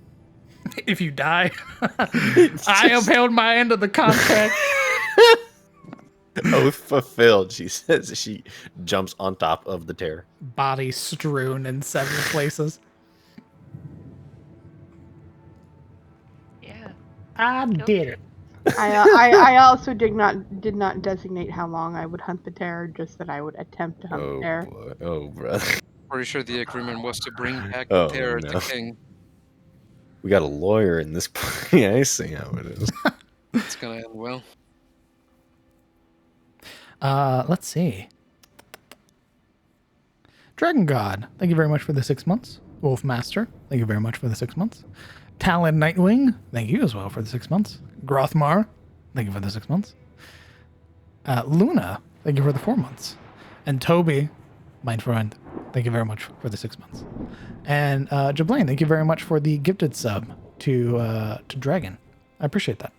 If you die, I upheld my end of the contract. Oath fulfilled, she says as she jumps on top of the terror. Body strewn in several places. Yeah. I did it. I also did not designate how long I would hunt the terror, just that I would attempt to hunt the terror. Boy. Oh, brother. Pretty sure the agreement was to bring back the Oh, terror no. to King. We got a lawyer in this party. I see how it is. It's gonna end well. Let's see. Dragon God, thank you very much for the 6 months. Wolf Master, thank you very much for the 6 months. Talon Nightwing, thank you as well for the 6 months. Grothmar, thank you for the 6 months. Luna, thank you for the 4 months. And Toby, my friend, thank you very much for the 6 months. And Jablaine, thank you very much for the gifted sub to Dragon. I appreciate that.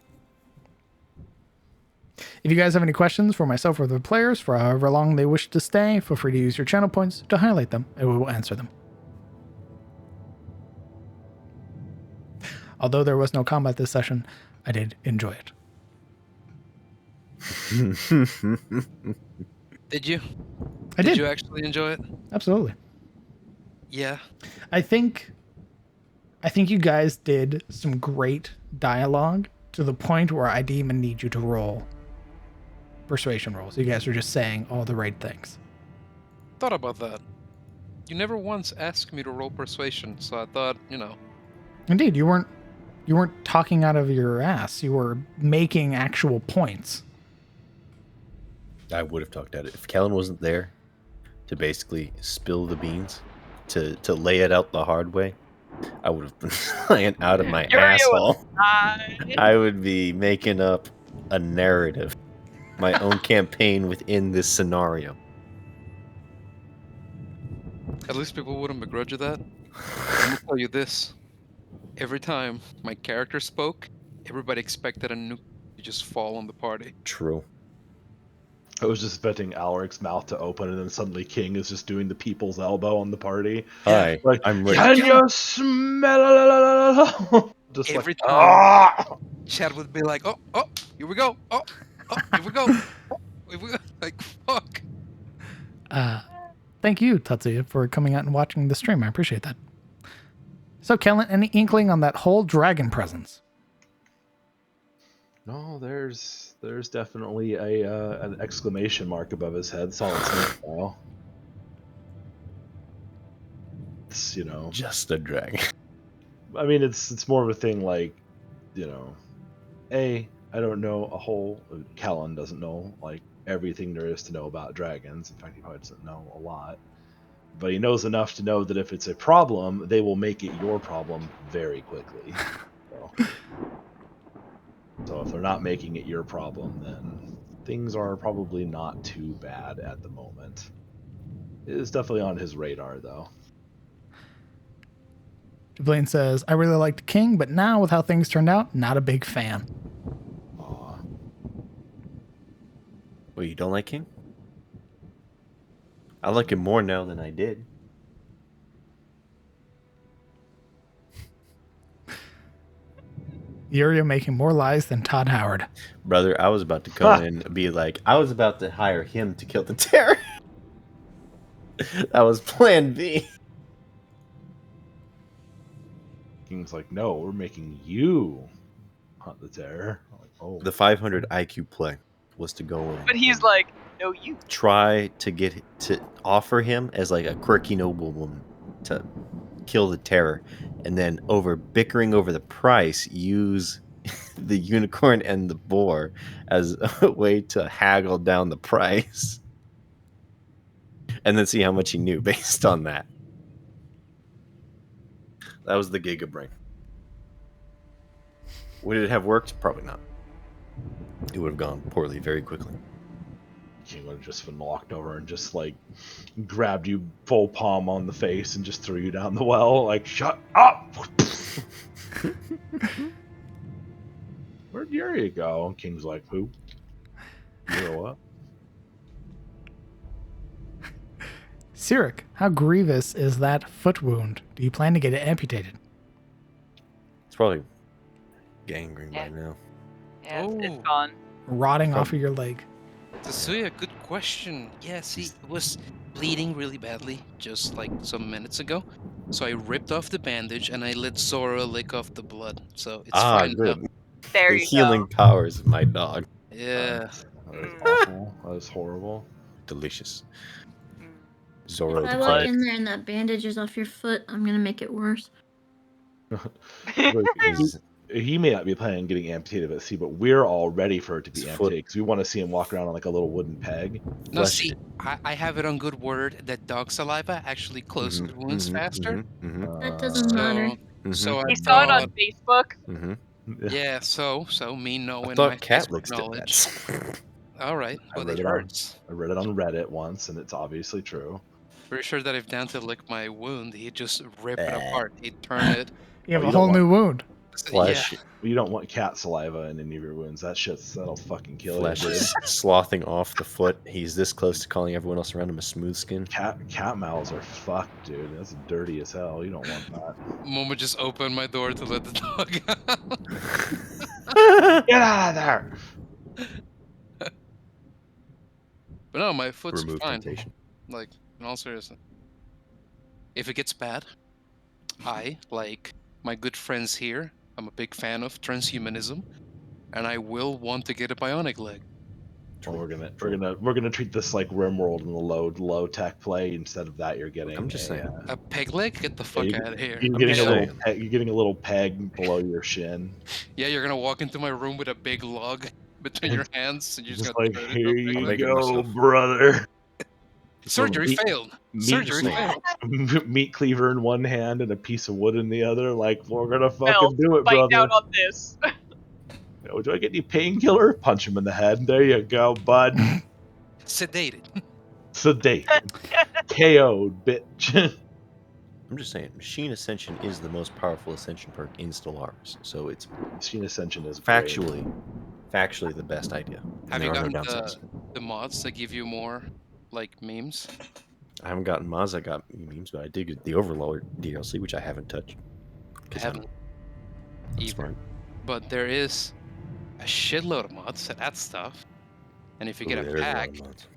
If you guys have any questions for myself or the players for however long they wish to stay, feel free to use your channel points to highlight them, and we will answer them. Although there was no combat this session, I did enjoy it. Did you? I did. Did you actually enjoy it? Absolutely. Yeah. I think you guys did some great dialogue to the point where I didn't even need you to roll persuasion rolls. You guys were just saying all the right things. Thought about that. You never once asked me to roll persuasion, so I thought, Indeed, you weren't talking out of your ass. You were making actual points. I would have talked at it. If Kellen wasn't there to basically spill the beans, to lay it out the hard way, I would have been lying out of my asshole. I would be making up a narrative, my own campaign within this scenario. At least people wouldn't begrudge you that. Let me tell you this. Every time my character spoke, everybody expected a nuke to just fall on the party. True. I was just expecting Alaric's mouth to open, and then suddenly King is just doing the people's elbow on the party. Hi, Like, I'm ready. can you smell? Just Every like, time, Chad would be like, oh, here we go. Oh, here we go. Here we go. Like, fuck. Thank you, Tatsuya, for coming out and watching the stream. I appreciate that. So, Kellen, any inkling on that whole dragon presence? No, there's definitely an exclamation mark above his head, solid snake style. It's, Just a dragon. I mean, it's more of a thing like, I don't know a whole. Callan doesn't know like everything there is to know about dragons. In fact, he probably doesn't know a lot, but he knows enough to know that if it's a problem, they will make it your problem very quickly. So if they're not making it your problem, then things are probably not too bad at the moment. It is definitely on his radar, though. Blaine says, I really liked King, but now with how things turned out, not a big fan. Aw. Well, you don't like him? I like him more now than I did. You're making more lies than Todd Howard. Brother, I was about to come in and be like, I was about to hire him to kill the terror. That was plan B. King's like, no, we're making you hunt the terror. I'm like, oh. The 500 IQ play was to go in. But he's like, no, you. Try to offer him as like a quirky noblewoman to kill the terror, and then over bickering over the price, use the unicorn and the boar as a way to haggle down the price, and then see how much he knew based on that. That was the Giga Brain. Would it have worked? Probably not. It would have gone poorly very quickly. King would have just been walked over and just like grabbed you full palm on the face and just threw you down the well. Like, shut up! Where'd Yuri go? And King's like, who? You know what? Sirik, how grievous is that foot wound? Do you plan to get it amputated? It's probably gangrene Yeah. by now. Yeah, it's Oh. gone. Rotting off of your leg. Tasuya, good question. Yeah, see, it was bleeding really badly just like some minutes ago. So I ripped off the bandage and I let Zora lick off the blood. So it's fine now. Good. There The you healing go. powers of my dog. Yeah. That was Mm. awful. That was horrible. Delicious. Mm. Zoro If I declared. look in there and that bandage is off your foot, I'm gonna make it worse. Look, He's- he may not be planning on getting amputated at sea, but we're all ready for it to be His foot- amputated because we want to see him walk around on like a little wooden peg. No, Flesh see, it. I have it on good word that dog saliva actually closes wounds faster. That doesn't matter. So I He saw it on thought, Facebook. yeah, so me I knowing my thought cat Facebook licks did knowledge. that. All right, I well, read it it on- hurts. I read it on Reddit once, and it's obviously true. Pretty sure that if Dante licked my wound, he'd just rip it Eh. apart. He'd turn it. You have Oh, a you don't whole new wound. Flesh, You don't want cat saliva in any of your wounds. That'll fucking kill flesh you. is slothing off the foot. He's this close to calling everyone else around him a smooth skin. Cat mouths are fucked, dude. That's dirty as hell. You don't want that. Mama just opened my door to let the dog out. Get out of there! But no, my foot's Remove fine. temptation. Like, in all seriousness. If it gets bad, I, like my good friends here, I'm a big fan of transhumanism, and I will want to get a bionic leg. Well, we're gonna treat this like RimWorld in the low tech play. Instead of that, you're getting. I'm just saying. A peg leg? Get the fuck out of here. You're getting a little peg below your shin. Yeah, you're gonna walk into my room with a big log between your hands, and you're just Just gonna like, turn here it you make it go, myself. brother. Surgery Meat- failed. meat Surgery cleaver. failed. Meat cleaver in one hand and a piece of wood in the other. Like, we're gonna fucking Mel, do it, bite brother. down on this. Oh, do I get any painkiller? Punch him in the head. There you go, bud. Sedated. Sedate. KO'd, bitch. I'm just saying, Machine Ascension is the most powerful Ascension perk in Stellaris, so it's Machine Ascension is great. factually the best idea. And Have you there are gotten no downsides. the mods that give you more, like, memes? I haven't gotten Maz, I got memes, but I did get the Overlord DLC, which I haven't touched. I 'Cause haven't I'm either. smart. But there is a shitload of mods to that stuff. And if you get Ooh, a there is lot pack, of mods.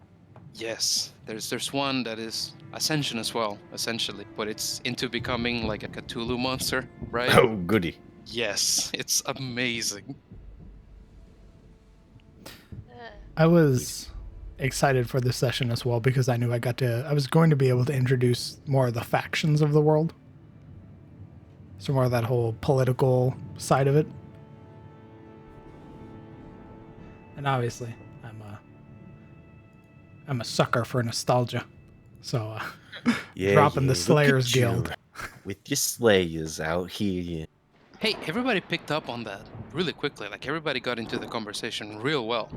yes, there's one that is Ascension as well, essentially. But it's into becoming like a Cthulhu monster, right? Oh, goody. Yes, it's amazing. I was excited for this session as well because I knew I was going to be able to introduce more of the factions of the world. So more of that whole political side of it. And obviously, I'm a sucker for nostalgia. So dropping the look Slayers at you Guild. with your Slayers out here. Hey, everybody picked up on that really quickly. Like, everybody got into the conversation real well.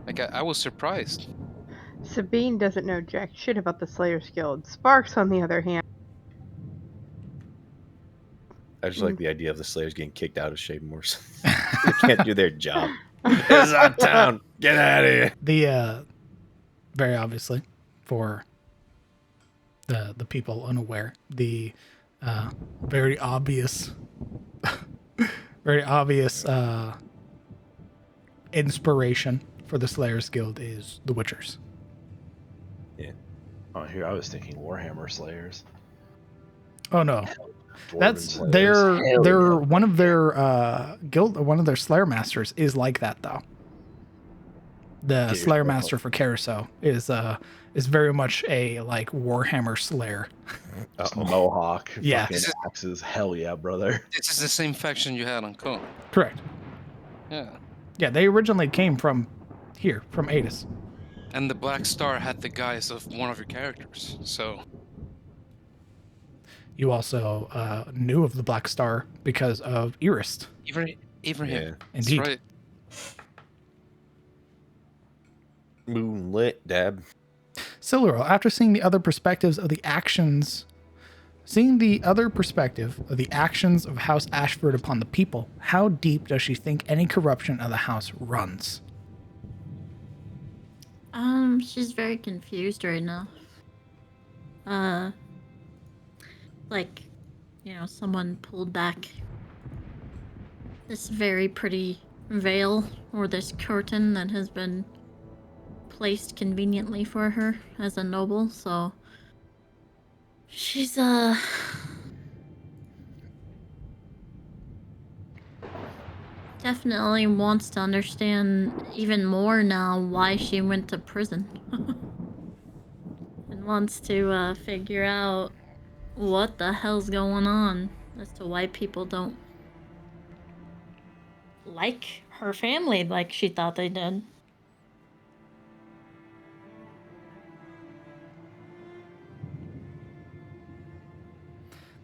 Like, I was surprised. Sabine doesn't know jack shit about the Slayers Guild. Sparks, on the other hand, I just like the idea of the Slayers getting kicked out of Shadenmoor. They can't do their job. This is our town. Get out of here. The very obviously for the people unaware, the very obvious inspiration for the Slayers Guild is the Witchers. Oh, here I was thinking Warhammer Slayers. Oh no. Dwarven That's Slayers. they're Hell one of their guild, one of their Slayer Masters is like that though. The Get Slayer yourself Master for Carousel is very much a like Warhammer Slayer. yeah. Mohawk. Yeah. Fucking axes. Hell yeah, brother. This is the same faction you had on Cometh. Correct. Yeah. Yeah, they originally came from here, from Adis. And the Black Star had the guise of one of your characters, so... You also knew of the Black Star because of Irist. Even Yeah. him. Indeed. That's right. Moonlit, Dab. Siluro, after seeing the other perspectives of the actions Seeing the other perspective of the actions of House Ashford upon the people, how deep does she think any corruption of the house runs? She's very confused right now. Like, someone pulled back this very pretty veil or this curtain that has been placed conveniently for her as a noble, so she's definitely wants to understand even more now why she went to prison. And wants to figure out what the hell's going on as to why people don't like her family like she thought they did.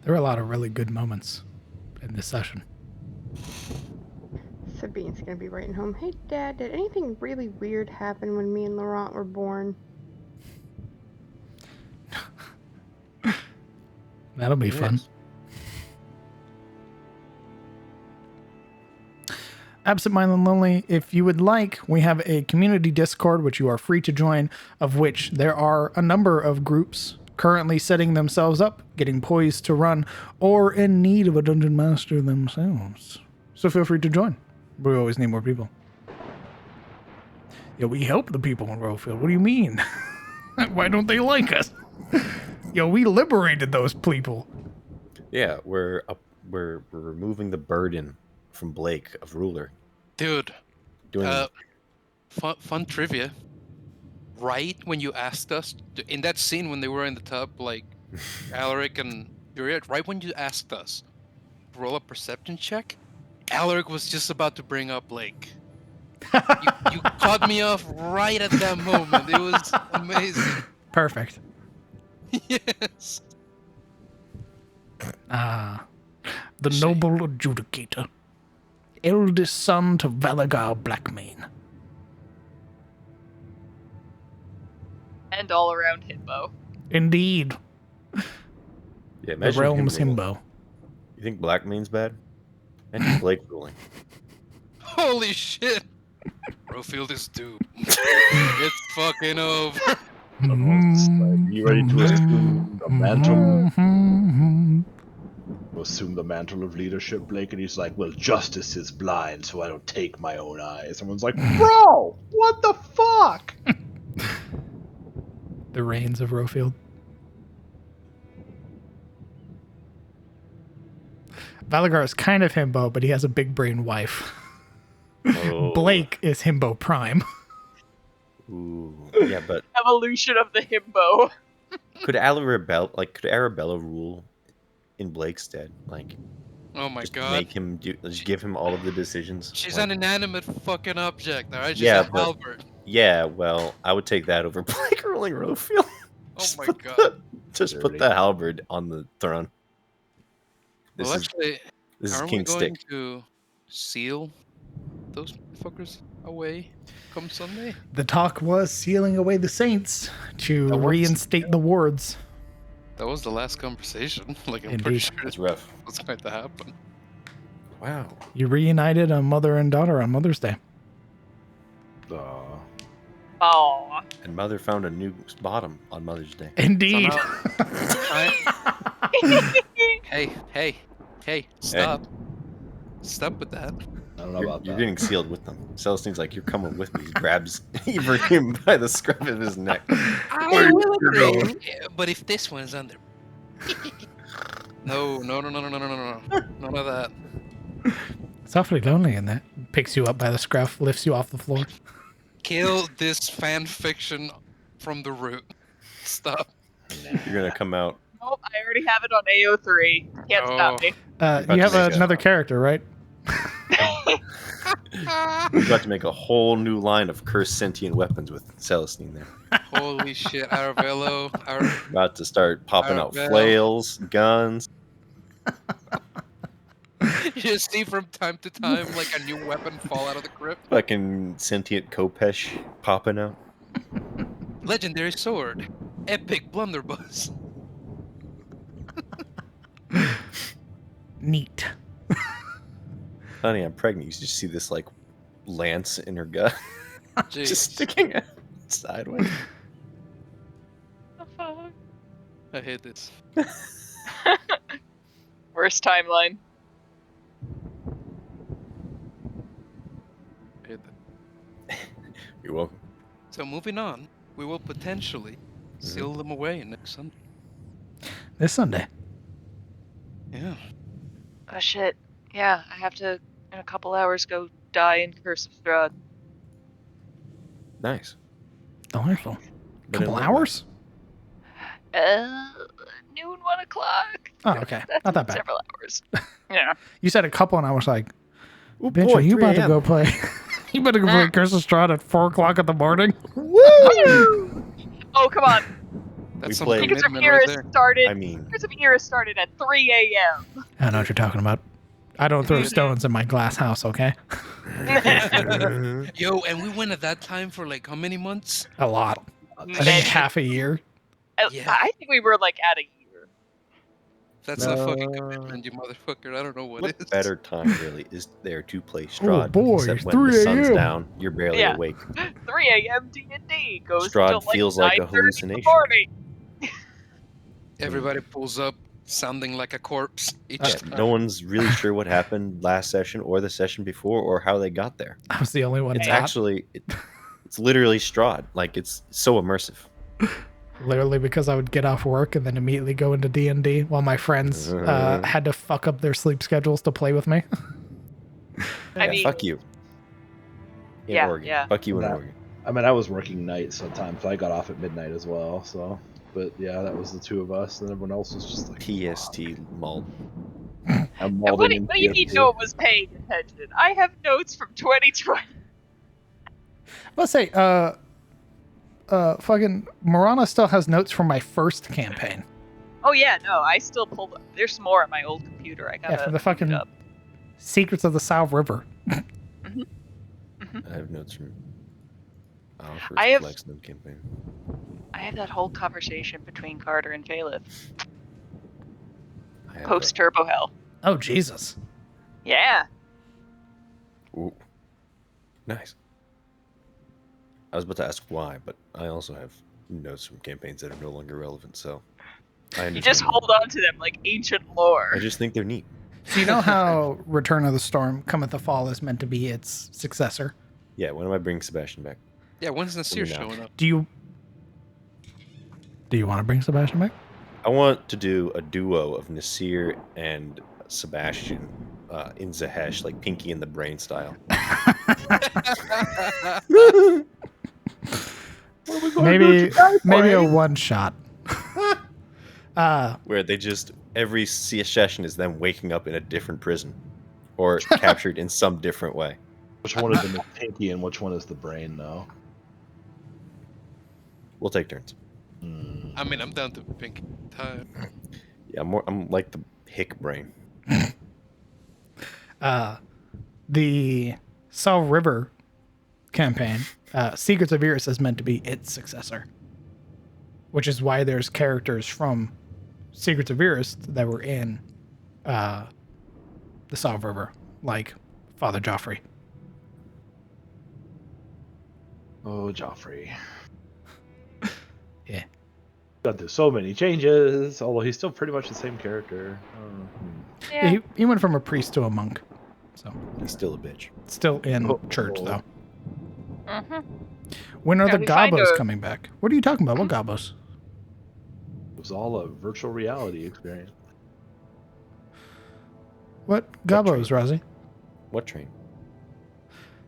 There were a lot of really good moments in this session. Sabine's gonna be writing home. Hey, Dad, did anything really weird happen when me and Laurent were born? That'll be fun. Absent-minded Lonely, if you would like, we have a community Discord which you are free to join, of which there are a number of groups currently setting themselves up, getting poised to run, or in need of a dungeon master themselves. So feel free to join. We always need more people. Yo, we help the people in Rofield. What do you mean? Why don't they like us? Yo, we liberated those people. Yeah, we're removing the burden from Blake of ruler. Dude, Doing fun trivia. Right when you asked us, in that scene when they were in the tub, like, Alaric and Juliet, right when you asked us to roll a perception check, Alaric was just about to bring up Blake. You caught me off right at that moment. It was amazing. Perfect. Yes. The noble adjudicator. Eldest son to Valagar Blackmane. And all around himbo. Indeed. Yeah, The imagine realm's him ruling. himbo. You think Blackmane's bad? And Blake ruling. Holy shit. Rofield is doomed. It's fucking over. You ready to assume the mantle? Assume the mantle of leadership, Blake, and he's like, well, justice is blind, so I don't take my own eyes. Someone's like, bro, what the fuck? The reigns of Rofield. Valagar is kind of himbo, but he has a big brain wife. Oh. Blake is himbo prime. Ooh. Yeah, but Evolution of the himbo. could Arabella rule in Blake's stead? Like, Oh my just god. make him just give him all of the decisions. She's like, an inanimate fucking object, alright? She's Yeah, a but- halberd. Yeah, well, I would take that over Blake ruling Rofield. Oh my put god. Just put the halberd on the throne. Well, actually, This is aren't King we going Stick. to seal those fuckers away come Sunday? The talk was sealing away the saints to That was- reinstate the wards. That was the last conversation. Like, I'm pretty Indeed. sure That's rough. what's going to happen. Wow. You reunited a mother and daughter on Mother's Day. Aw. And Mother found a new bottom on Mother's Day. Indeed. Hey, stop. Stop with that. I don't know about You're that. getting sealed with them. Celestine's like, you're coming with me. He grabs him by the scruff of his neck. I will agree. But if this one's under... No. None of that. It's awfully lonely in that. Picks you up by the scruff, lifts you off the floor. Kill this fan fiction from the root. Stop. You're going to come out. Nope, I already have it on AO3. Can't stop me. about You to have make another character, right? You're about to make a whole new line of cursed sentient weapons with Celestine there. Holy shit, Arabello. About to start popping out Arabelle. flails, guns. You just see from time to time like a new weapon fall out of the crypt. Fucking sentient Kopesh popping out. Legendary sword. Epic blunderbuss. Neat. Honey, I'm pregnant. You just see this like lance in her gut, Jeez. just sticking out sideways. The fuck? I hate this. Worst timeline. I hate that. You're welcome. So moving on, we will potentially seal them away next Sunday. This Sunday. Yeah. Oh shit. Yeah, I have to in a couple hours go die in Curse of Strahd. Nice. Delightful. But in Couple what hours? Noon, 1 o'clock. Oh, okay. That's Not that bad. several hours. Yeah. You said a couple, and I was like, Oh bitch, boy, are you 3 about to a.m. go play? You better go play Curse of Strahd at 4 o'clock in the morning? Oh, come on. That's We some played- Secrets of commitment right there. Era I mean, Secrets of Era started at 3 a.m. I know what you're talking about. I don't throw stones in my glass house, okay? Yo, and we went at that time for like how many months? A lot. I think Many. half a year. Yeah. I think we were like at a year. That's not fucking commitment, you motherfucker. I don't know what what is. better time really is there to play Strahd? boy, except it's when the 3 sun's a.m.. down, you're barely Yeah. awake. 3 a.m. D&D goes Strahd until like feels like a 9:30 in the hallucination. morning. Everybody pulls up, sounding like a corpse each Yeah, time. no one's really sure what happened last session or the session before or how they got there. I was the only one It's not. actually, it's literally Strahd. Like, it's so immersive. Literally because I would get off work and then immediately go into D&D while my friends had to fuck up their sleep schedules to play with me. I Yeah, mean, fuck you. In yeah, Oregon. yeah. Fuck you in That- Oregon. I mean, I was working nights sometimes, so I got off at midnight as well. So, but yeah, that was the two of us, and everyone else was just like PST malt. I'm What malding do in you mean PST. no one was paying attention? I have notes from 2020. Let's say, fucking Marana still has notes from my first campaign. Oh yeah, no, I still pulled up. There's some more on my old computer. I gotta Yeah, from the look it fucking up. Secrets of the South River. I have notes from our first I have- Blackstone campaign. I have that whole conversation between Carter and Valeth. I have Post Turbo Hell. Oh, Jesus. Yeah. Ooh. Nice. I was about to ask why, but I also have notes from campaigns that are no longer relevant, so I understand. You just hold on to them like ancient lore. I just think they're neat. So you know how Return of the Storm, Cometh the Fall is meant to be its successor? Yeah, when am I bringing Sebastian back? Yeah, when's Nasir Maybe not. showing up? Do you want to bring Sebastian back? I want to do a duo of Nasir and Sebastian in Zahesh, like Pinky and the Brain style. Maybe a one shot. Where they just, every session is them waking up in a different prison or captured in some different way. Which one is the pinky and which one is the brain, though? We'll take turns. I mean, I'm down to pink time. Yeah, I'm like the hick brain. The South River campaign, Secrets of Eris is meant to be its successor, which is why there's characters from Secrets of Eris that were in the South River, like Father Joffrey. Oh, Joffrey. Yeah. Got through so many changes, although he's still pretty much the same character. Yeah, he went from a priest to a monk, so He's still a bitch. still in Oh, church oh. though. Mm-hmm. When are Yeah, the we find Gobos a- coming back? What are you talking about? What Gobos? It was all a virtual reality experience. What Gobos, Rozzy? What train?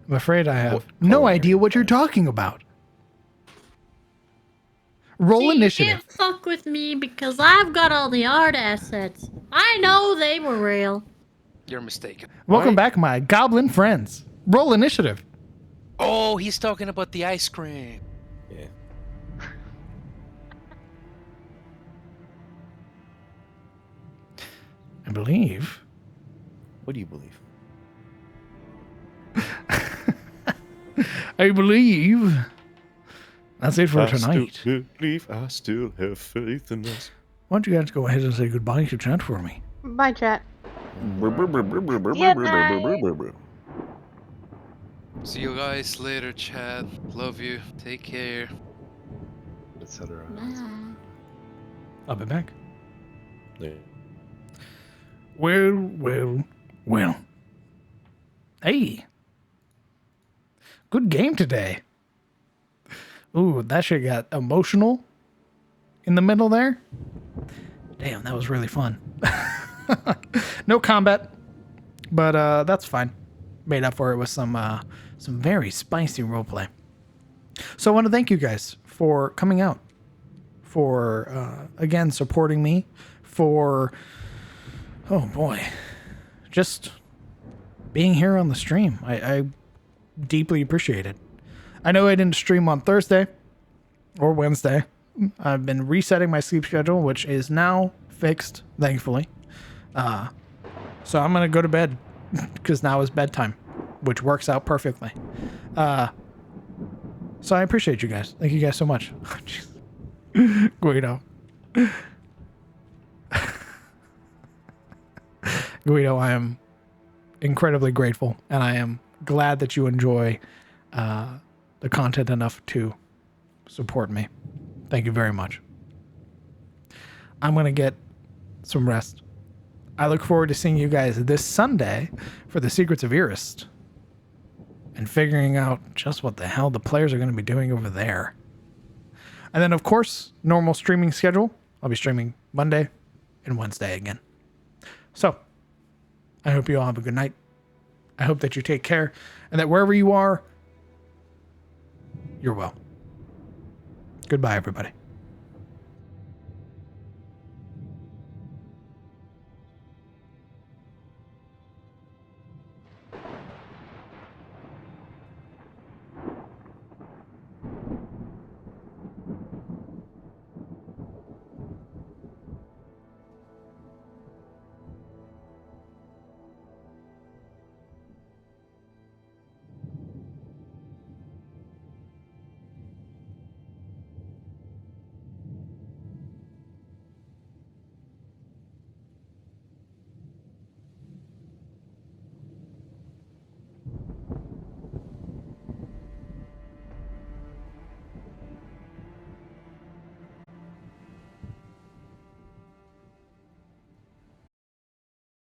I'm afraid I have What no culinary idea what you're plan? talking about. Roll See, initiative. You can't fuck with me because I've got all the art assets. I know they were real. You're mistaken. Welcome Why- back, my goblin friends. Roll initiative. Oh, he's talking about the ice cream. Yeah. I believe. What do you believe? I believe. That's it for I tonight. still believe, I still have faith in us. Why don't you guys go ahead and say goodbye to chat for me? Bye, chat. See you guys later, Chad. Love you. Take care. etc. Bye. I'll be back. Yeah. Well. Hey. Good game today. Ooh, that shit got emotional in the middle there. Damn, that was really fun. No combat, but that's fine. Made up for it with some very spicy roleplay. So I want to thank you guys for coming out, for again supporting me, for oh boy, just being here on the stream. I deeply appreciate it. I know I didn't stream on Thursday or Wednesday. I've been resetting my sleep schedule, which is now fixed, thankfully. So I'm going to go to bed because now is bedtime, which works out perfectly. So I appreciate you guys. Thank you guys so much. Guido. Guido, I am incredibly grateful, and I am glad that you enjoy the content enough to support me. Thank you very much. I'm going to get some rest. I look forward to seeing you guys this Sunday for the Secrets of Irist and figuring out just what the hell the players are going to be doing over there. And then, of course, normal streaming schedule. I'll be streaming Monday and Wednesday again. So, I hope you all have a good night. I hope that you take care and that wherever you are, you're well. Goodbye, everybody.